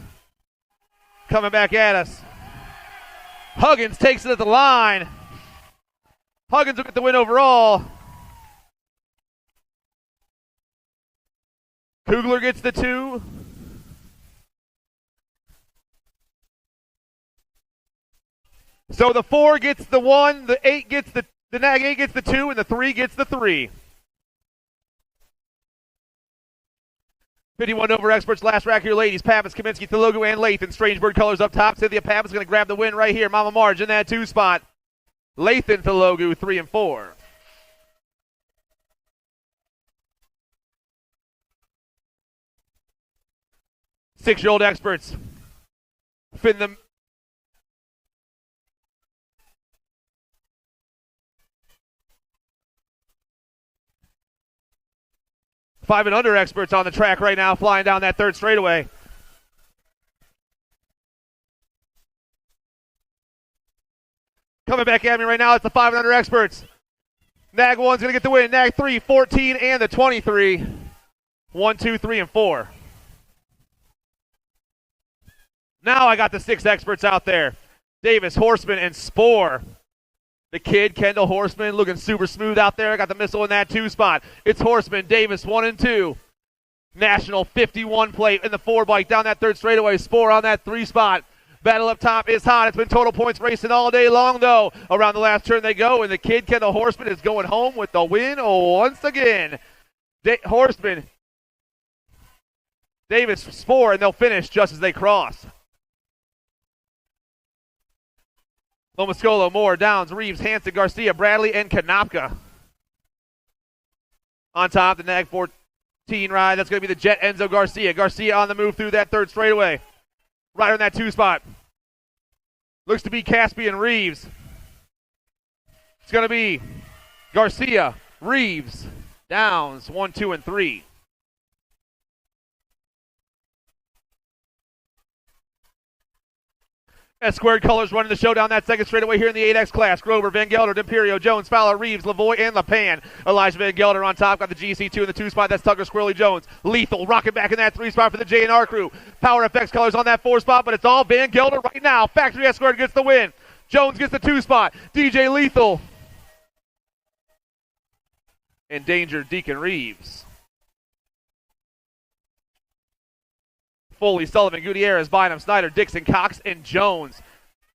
Coming back at us. Huggins takes it at the line. Huggins will get the win overall. Kugler gets the 2. So the 4 gets the 1, the 8 gets the nag 8 gets the 2, and the 3 gets the 3. 51 over experts, last rack here, ladies. Pappas, Kaminsky, Thelogu, and Lathan. Strangebird colors up top. Cynthia Pappas going to grab the win right here. Mama Marge in that 2 spot. Lathan, Thelogu, 3 and 4. Six-year-old experts. Fin them. Five and under experts on the track right now, flying down that third straightaway. Coming back at me right now, it's the 5 and under experts. Nag 1's going to get the win. Nag 3, 14, and the 23. 1, 2, 3, and 4. Now I got the 6 experts out there. Davis, Horseman, and Spore. The kid, Kendall Horseman, looking super smooth out there. I got the missile in that 2 spot. It's Horseman, Davis, 1 and 2. National 51 plate in the 4 bike down that third straightaway. Spore on that 3 spot. Battle up top is hot. It's been total points racing all day long, though. Around the last turn they go, and the kid, Kendall Horseman, is going home with the win once again. Horseman, Davis, Spore, and they'll finish just as they cross. Lomascolo, Moore, Downs, Reeves, Hanson, Garcia, Bradley, and Konopka. On top, the Nag 14 ride. That's going to be the Jet Enzo Garcia. Garcia on the move through that third straightaway. Right on that 2 spot. Looks to be Caspian Reeves. It's going to be Garcia, Reeves, Downs, 1, 2, and 3. S-squared colors running the show down that second straightaway here in the 8X class. Grover, Van Gelder, D'Imperio, Jones, Fowler, Reeves, Lavoie, and LePan. Elijah Van Gelder on top, got the GC2 in the 2 spot. That's Tucker, Squirrely, Jones. Lethal, rocking back in that 3 spot for the J&R crew. Power FX colors on that 4 spot, but it's all Van Gelder right now. Factory S-squared gets the win. Jones gets the 2 spot. DJ Lethal. Endangered Deacon Reeves. Foley, Sullivan, Gutierrez, Bynum, Snyder, Dixon, Cox, and Jones.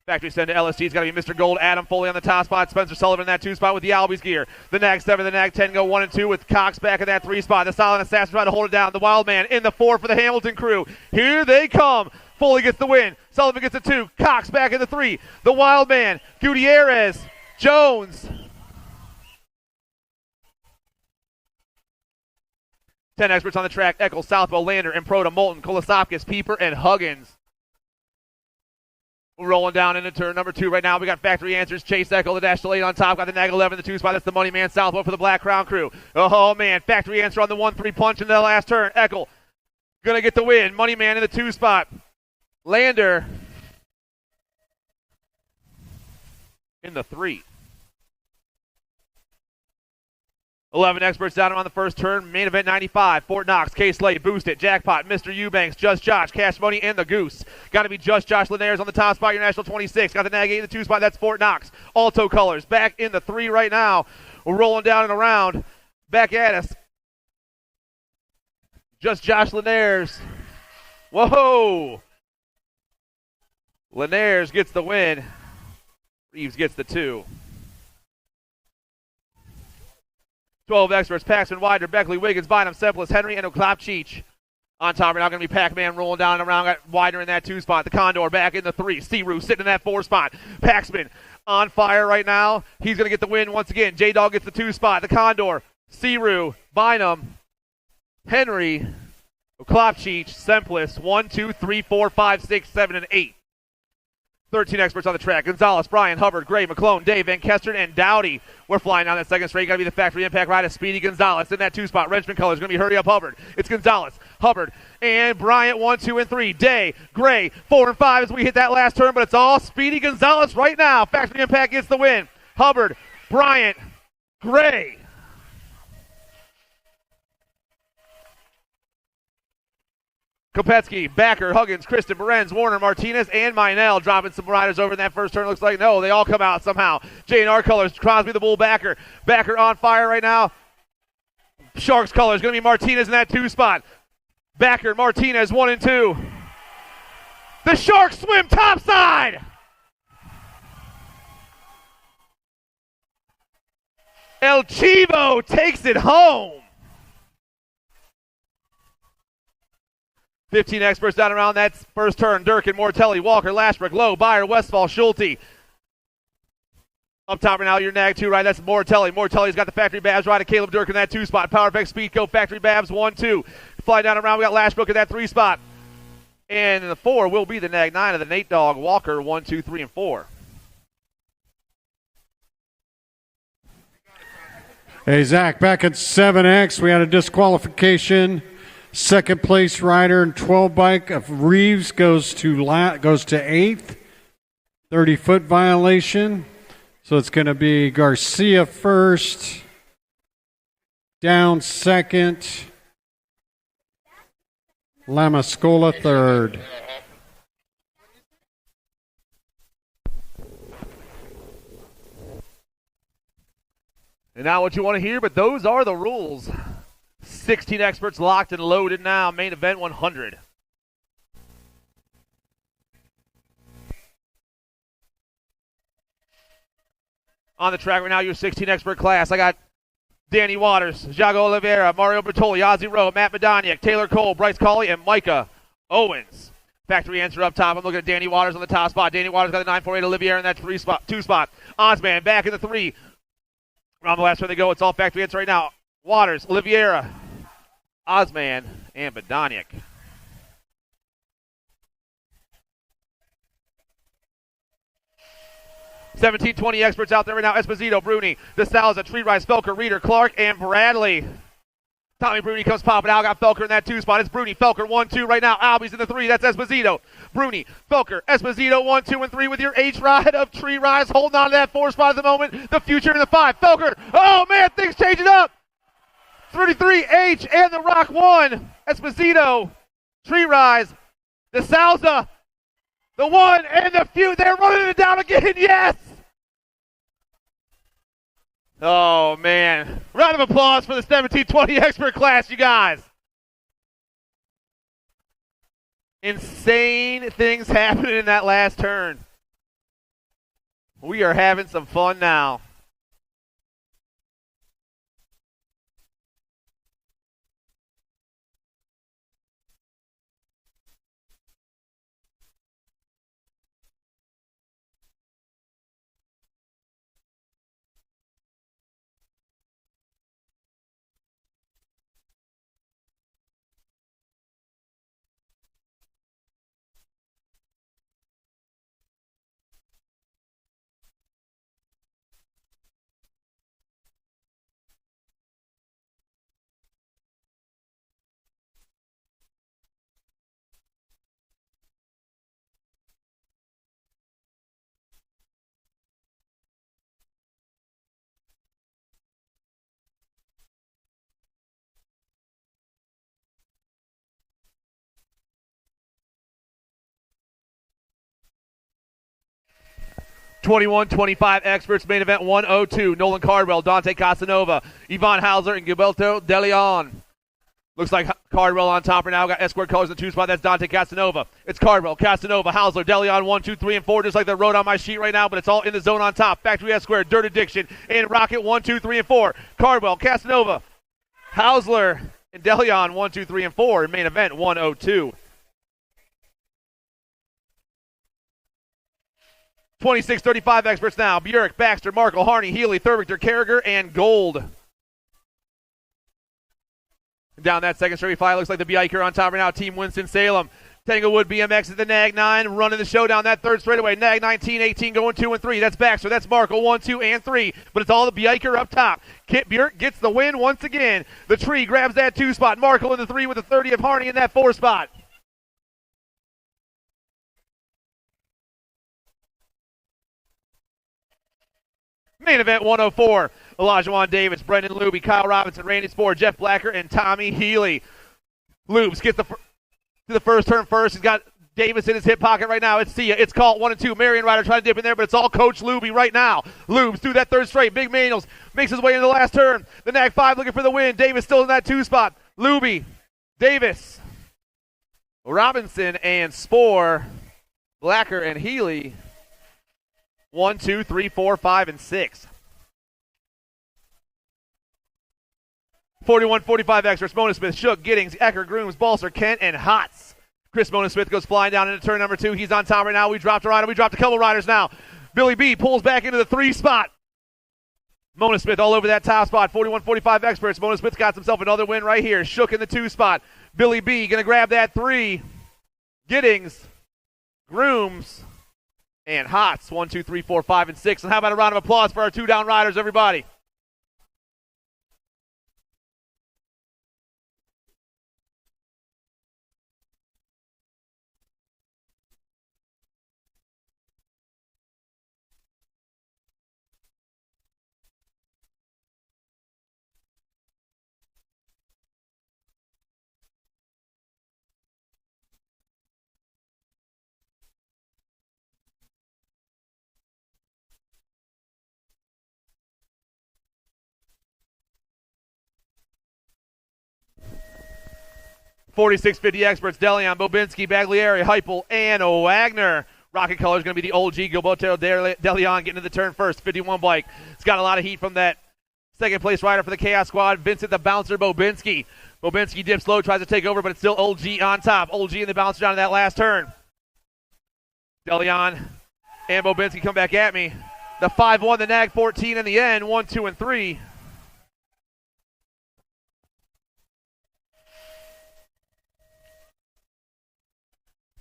Factory send to LST. It's got to be Mr. Gold, Adam Foley on the top spot. Spencer Sullivan in that 2 spot with the Albies gear. The Nag 7, the Nag 10 go 1 and 2 with Cox back in that 3 spot. The Silent Assassin trying to hold it down. The Wild Man in the 4 for the Hamilton crew. Here they come. Foley gets the win. Sullivan gets the 2. Cox back in the 3. The Wild Man, Gutierrez, Jones. 10 experts on the track. Eccles, Southwell, Lander, Improda, Moulton, Kolasopkis, Pieper, and Huggins. We're rolling down into turn number 2 right now. We got Factory Answers. Chase Eckel, the dash delayed on top. Got the Nag 11, the 2 spot. That's the Money Man Southwell for the Black Crown crew. Oh, man. Factory Answer on the 1-3 punch in the last turn. Eckel going to get the win. Money Man in the 2 spot. Lander in the 3. 11 experts down on the first turn. Main event 95. Fort Knox, K-Slay, Boost It, Jackpot, Mr. Eubanks, Just Josh, Cash Money, and the Goose. Got to be Just Josh Linares on the top spot, your National 26. Got the Nag 8 in the 2 spot. That's Fort Knox. Alto colors back in the 3 right now. We're rolling down and around. Back at us. Just Josh Linares. Whoa! Linares gets the win. Reeves gets the 2. 12 experts, Paxman, Wider, Beckley, Wiggins, Bynum, Semplis, Henry, and Oklopchich. On top, we're now going to be Pac-Man rolling down and around. Got Wider in that 2 spot. The Condor back in the 3. Searoo sitting in that 4 spot. Paxman on fire right now. He's going to get the win once again. J-Dog gets the 2 spot. The Condor, Searoo, Bynum, Henry, Oklopchich, Semplis, 1, 2, 3, 4, 5, 6, 7, and 8. 13 experts on the track. Gonzalez, Bryan, Hubbard, Gray, McClone, Dave, Van Kesteren, and Dowdy. We're flying down that second straight. Got to be the Factory Impact ride of Speedy Gonzalez in that 2 spot. Wrenchman colors going to be Hurry Up Hubbard. It's Gonzalez, Hubbard, and Bryant 1, 2, and 3. Day, Gray, 4 and 5 as we hit that last turn, but it's all Speedy Gonzalez right now. Factory Impact gets the win. Hubbard, Bryant, Gray. Kopetsky, Backer, Huggins, Kristen, Berens, Warner, Martinez, and Minell dropping some riders over in that first turn. Looks like no, they all come out somehow. J&R colors, Crosby the Bull, Backer. Backer on fire right now. Sharks colors, going to be Martinez in that 2 spot. Backer, Martinez, 1 and 2. The Sharks swim topside. El Chivo takes it home. 15 experts down around that first turn. Durkin, Mortelli, Walker, Lashbrook, Lowe, Byer, Westfall, Schulte. Up top right now, your nag 2 right. That's Mortelli. Mortelli's got the factory Babs right. Caleb Durkin in that 2 spot. Powerflex Speedco, factory Babs 1, 2. Fly down around. We got Lashbrook in that 3 spot. And in the 4 will be the nag 9 of the Nate Dogg. Walker 1, 2, 3, and 4. Hey, Zach, back at 7X, we had a disqualification. Second place rider in 12 bike of Reeves goes to 8th. 30-foot violation. So it's going to be Garcia first, down second, Lamascola third. And not what you want to hear, but those are the rules. 16 experts locked and loaded now. Main event 100. On the track right now, your 16 expert class. I got Danny Waters, Jago Oliveira, Mario Bertoli, Ozzy Rowe, Matt Medaniak, Taylor Cole, Bryce Colley, and Micah Owens. Factory answer up top. I'm looking at Danny Waters on the top spot. Danny Waters got the 948 Oliveira in that 2 spot. Osman back in the 3. Around the last turn they go. It's all factory answer right now. Waters, Oliveira, Osman, and Medaniak. $17.20 experts out there right now. Esposito, Bruni, DeSalza, Tree Rise, Felker, Reeder, Clark, and Bradley. Tommy Bruni comes popping out. Got Felker in that 2 spot. It's Bruni, Felker, 1, 2 right now. Albie's in the 3. That's Esposito. Bruni, Felker, Esposito, 1, 2, and 3 with your H ride of Tree Rise. Holding on to that 4 spot at the moment. The future in the 5. Felker. Oh, man, things changing up. 33, H, and the Rock 1. Esposito, Tree Rise, DeSalza, the 1, and the few. They're running it down again. Yes. Oh, man. Round of applause for the 17-20 expert class, you guys. Insane things happening in that last turn. We are having some fun now. (21-25) experts, main event 102. Nolan Cardwell, Dante Casanova, Ivan Hauser, and Gilberto De Leon. Looks like Cardwell on top right now. Got escort colors in the 2 spot. That's Dante Casanova. It's Cardwell, Casanova, Hauser, De Leon, 1, 2, 3, and 4, just like they wrote on my sheet right now, but it's all in the zone on top. Factory escort, Dirt Addiction, and Rocket, 1, 2, 3, and 4. Cardwell, Casanova, Hausler, and De Leon, 1, 2, 3, and 4 in main event 102. 26-35 experts now. Burek, Baxter, Markle, Harney, Healy, Thurbichter, Carragher, and Gold. Down that second straight fly, looks like the Biker on top right now. Team Winston-Salem. Tanglewood BMX at the Nag 9, running the show down that third straightaway. Nag 19, 18, going 2 and 3. That's Baxter, that's Markle, 1, 2, and 3. But it's all the Biker up top. Kit Burek gets the win once again. The Tree grabs that 2 spot. Markle in the 3 with the 30 of Harney in that 4 spot. Main event 104. Elijah Davis, Brendan Luby, Kyle Robinson, Randy Spohr, Jeff Blacker, and Tommy Healy. Lubes gets the to the first turn first. He's got Davis in his hip pocket right now. It's Sia. It's caught 1 and 2. Marion Ryder trying to dip in there, but it's all Coach Luby right now. Lubes through that third straight. Big Manuels makes his way into the last turn. The Nag 5 looking for the win. Davis still in that 2 spot. Luby, Davis, Robinson, and Spoor, Blacker, and Healy. 1, 2, 3, 4, 5, and 6. 41-45 experts. Mona Smith, Shook, Giddings, Ecker, Grooms, Balser, Kent, and Hotz. Chris Mona Smith goes flying down into turn number 2. He's on top right now. We dropped a rider. We dropped a couple riders now. Billy B pulls back into the 3 spot. Mona Smith all over that top spot. 41-45 experts. Mona Smith got himself another win right here. Shook in the 2 spot. Billy B going to grab that 3. Giddings, Grooms, and Hotz. 1, 2, 3, 4, 5, and 6. And how about a round of applause for our 2 down riders, everybody? .4650 experts, Deleon, Bobinski, Baglieri, Heupel, and Wagner. Rocket color is going to be the OG Gilberto Deleon getting to the turn first. 51 bike. It's got a lot of heat from that second place rider for the Chaos Squad. Vincent the Bouncer Bobinski. Bobinski dips low, tries to take over, but it's still OG on top. OG and the Bouncer down to that last turn. Deleon and Bobinski come back at me. The 5-1, the Nag 14 in the end. 1, 2, and 3.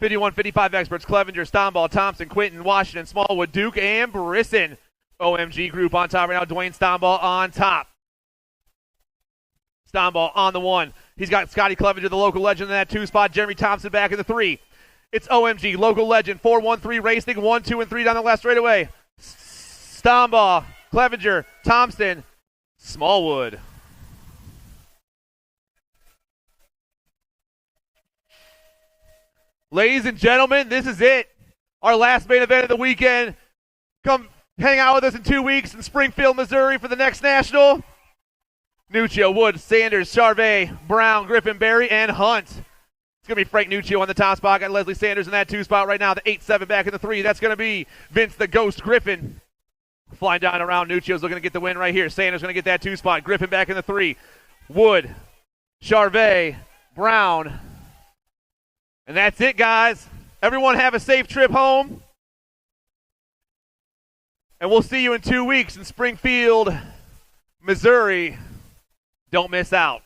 .51-55 experts, Clevenger, Stomball, Thompson, Quinton, Washington, Smallwood, Duke, and Brisson. OMG group on top right now. Dwayne Stomball on top. Stomball on the 1. He's got Scotty Clevenger, the local legend, in that 2 spot. Jeremy Thompson back in the 3. It's OMG, local legend, 4-1-3 racing, 1, 2, and 3 down the left straightaway. Stomball, Clevenger, Thompson, Smallwood. Ladies and gentlemen, this is it. Our last main event of the weekend. Come hang out with us in 2 weeks in Springfield, Missouri for the next national. Nuccio, Wood, Sanders, Charvet, Brown, Griffin, Berry, and Hunt. It's going to be Frank Nuccio on the top spot. Got Leslie Sanders in that 2 spot right now. The 8-7 back in the 3. That's going to be Vince the Ghost Griffin. Flying down around. Nuccio's looking to get the win right here. Sanders going to get that 2 spot. Griffin back in the 3. Wood, Charvet, Brown. And that's it, guys. Everyone have a safe trip home. And we'll see you in 2 weeks in Springfield, Missouri. Don't miss out.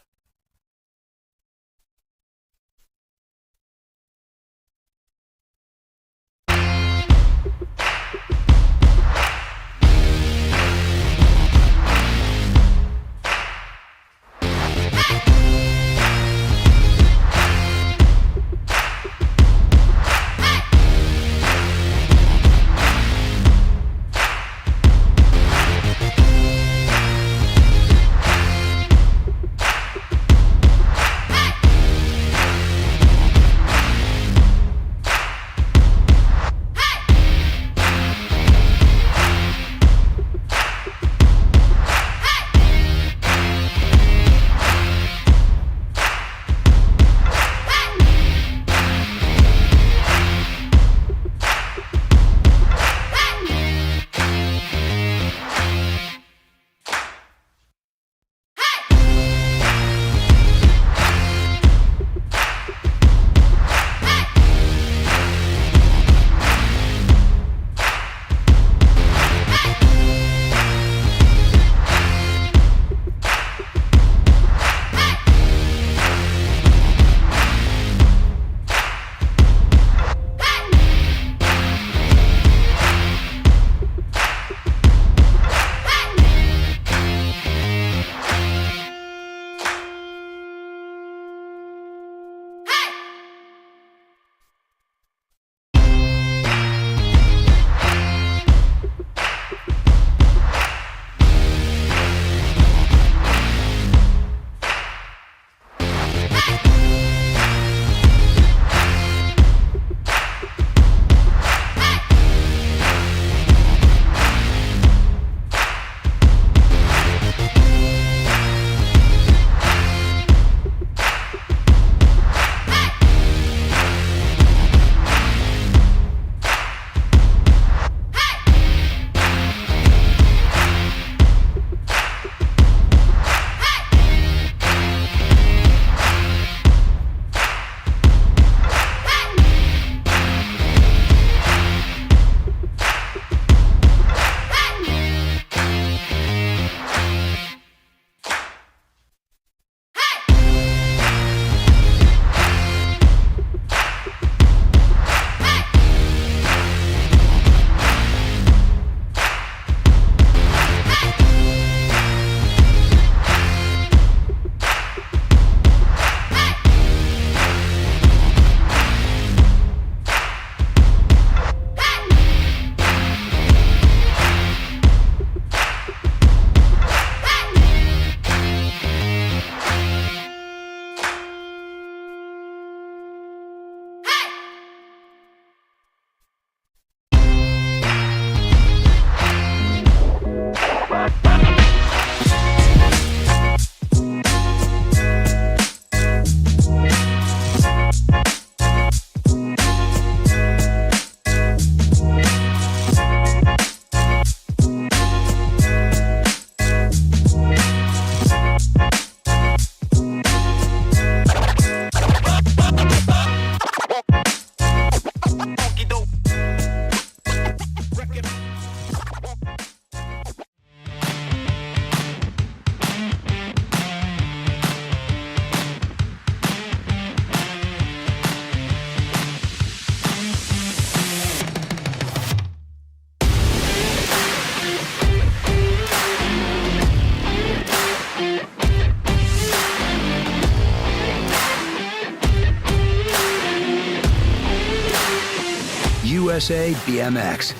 USA BMX,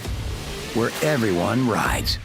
where everyone rides.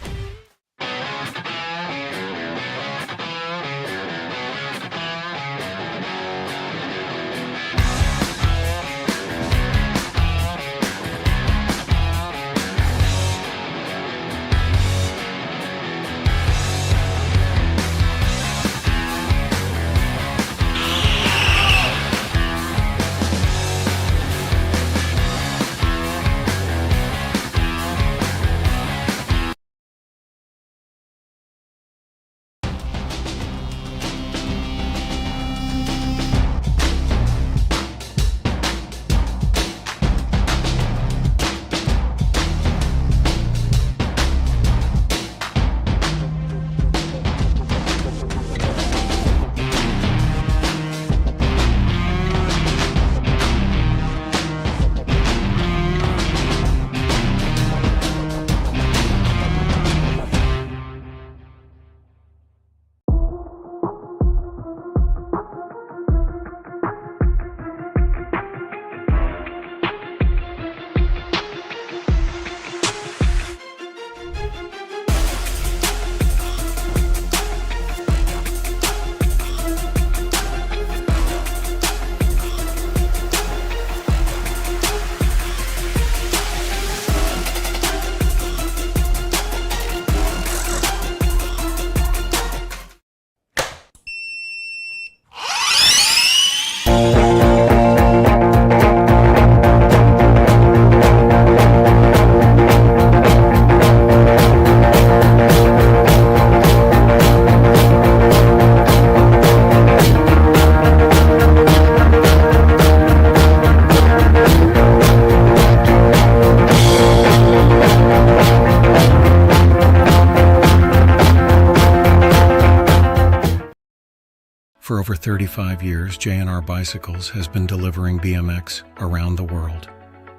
For over 35 years, J&R Bicycles has been delivering BMX around the world.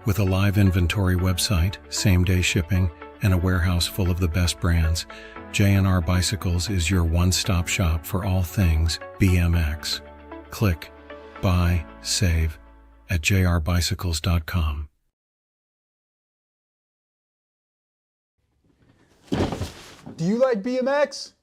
With a live inventory website, same-day shipping, and a warehouse full of the best brands, J&R Bicycles is your one-stop shop for all things BMX. Click, buy, save at jrbicycles.com. Do you like BMX?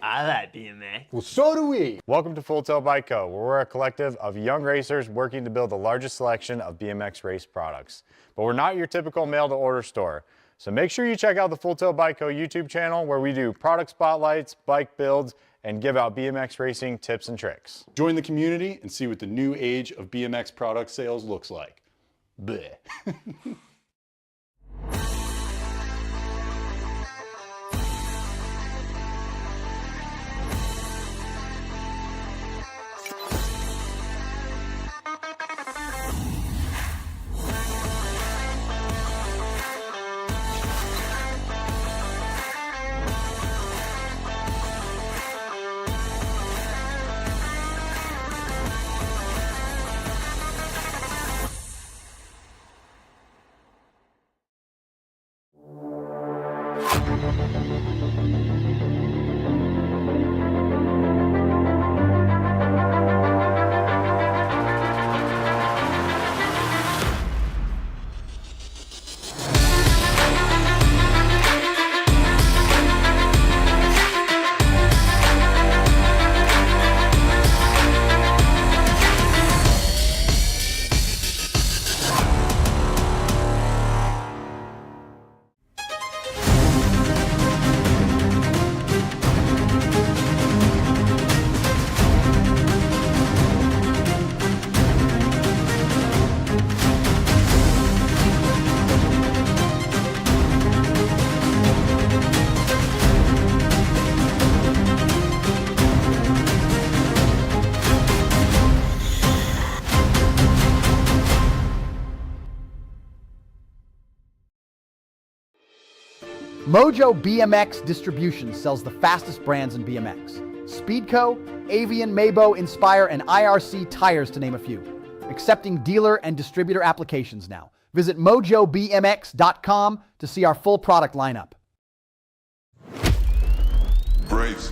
I like BMX. Well, so do we. Welcome to Full Tilt Bike Co., where we're a collective of young racers working to build the largest selection of BMX race products. But we're not your typical mail-to-order store. So make sure you check out the Full Tilt Bike Co. YouTube channel, where we do product spotlights, bike builds, and give out BMX racing tips and tricks. Join the community and see what the new age of BMX product sales looks like. Bleh. Mojo BMX Distribution sells the fastest brands in BMX. Speedco, Avian, Mabo, Inspire, and IRC tires, to name a few. Accepting dealer and distributor applications now. Visit mojobmx.com to see our full product lineup. Brace.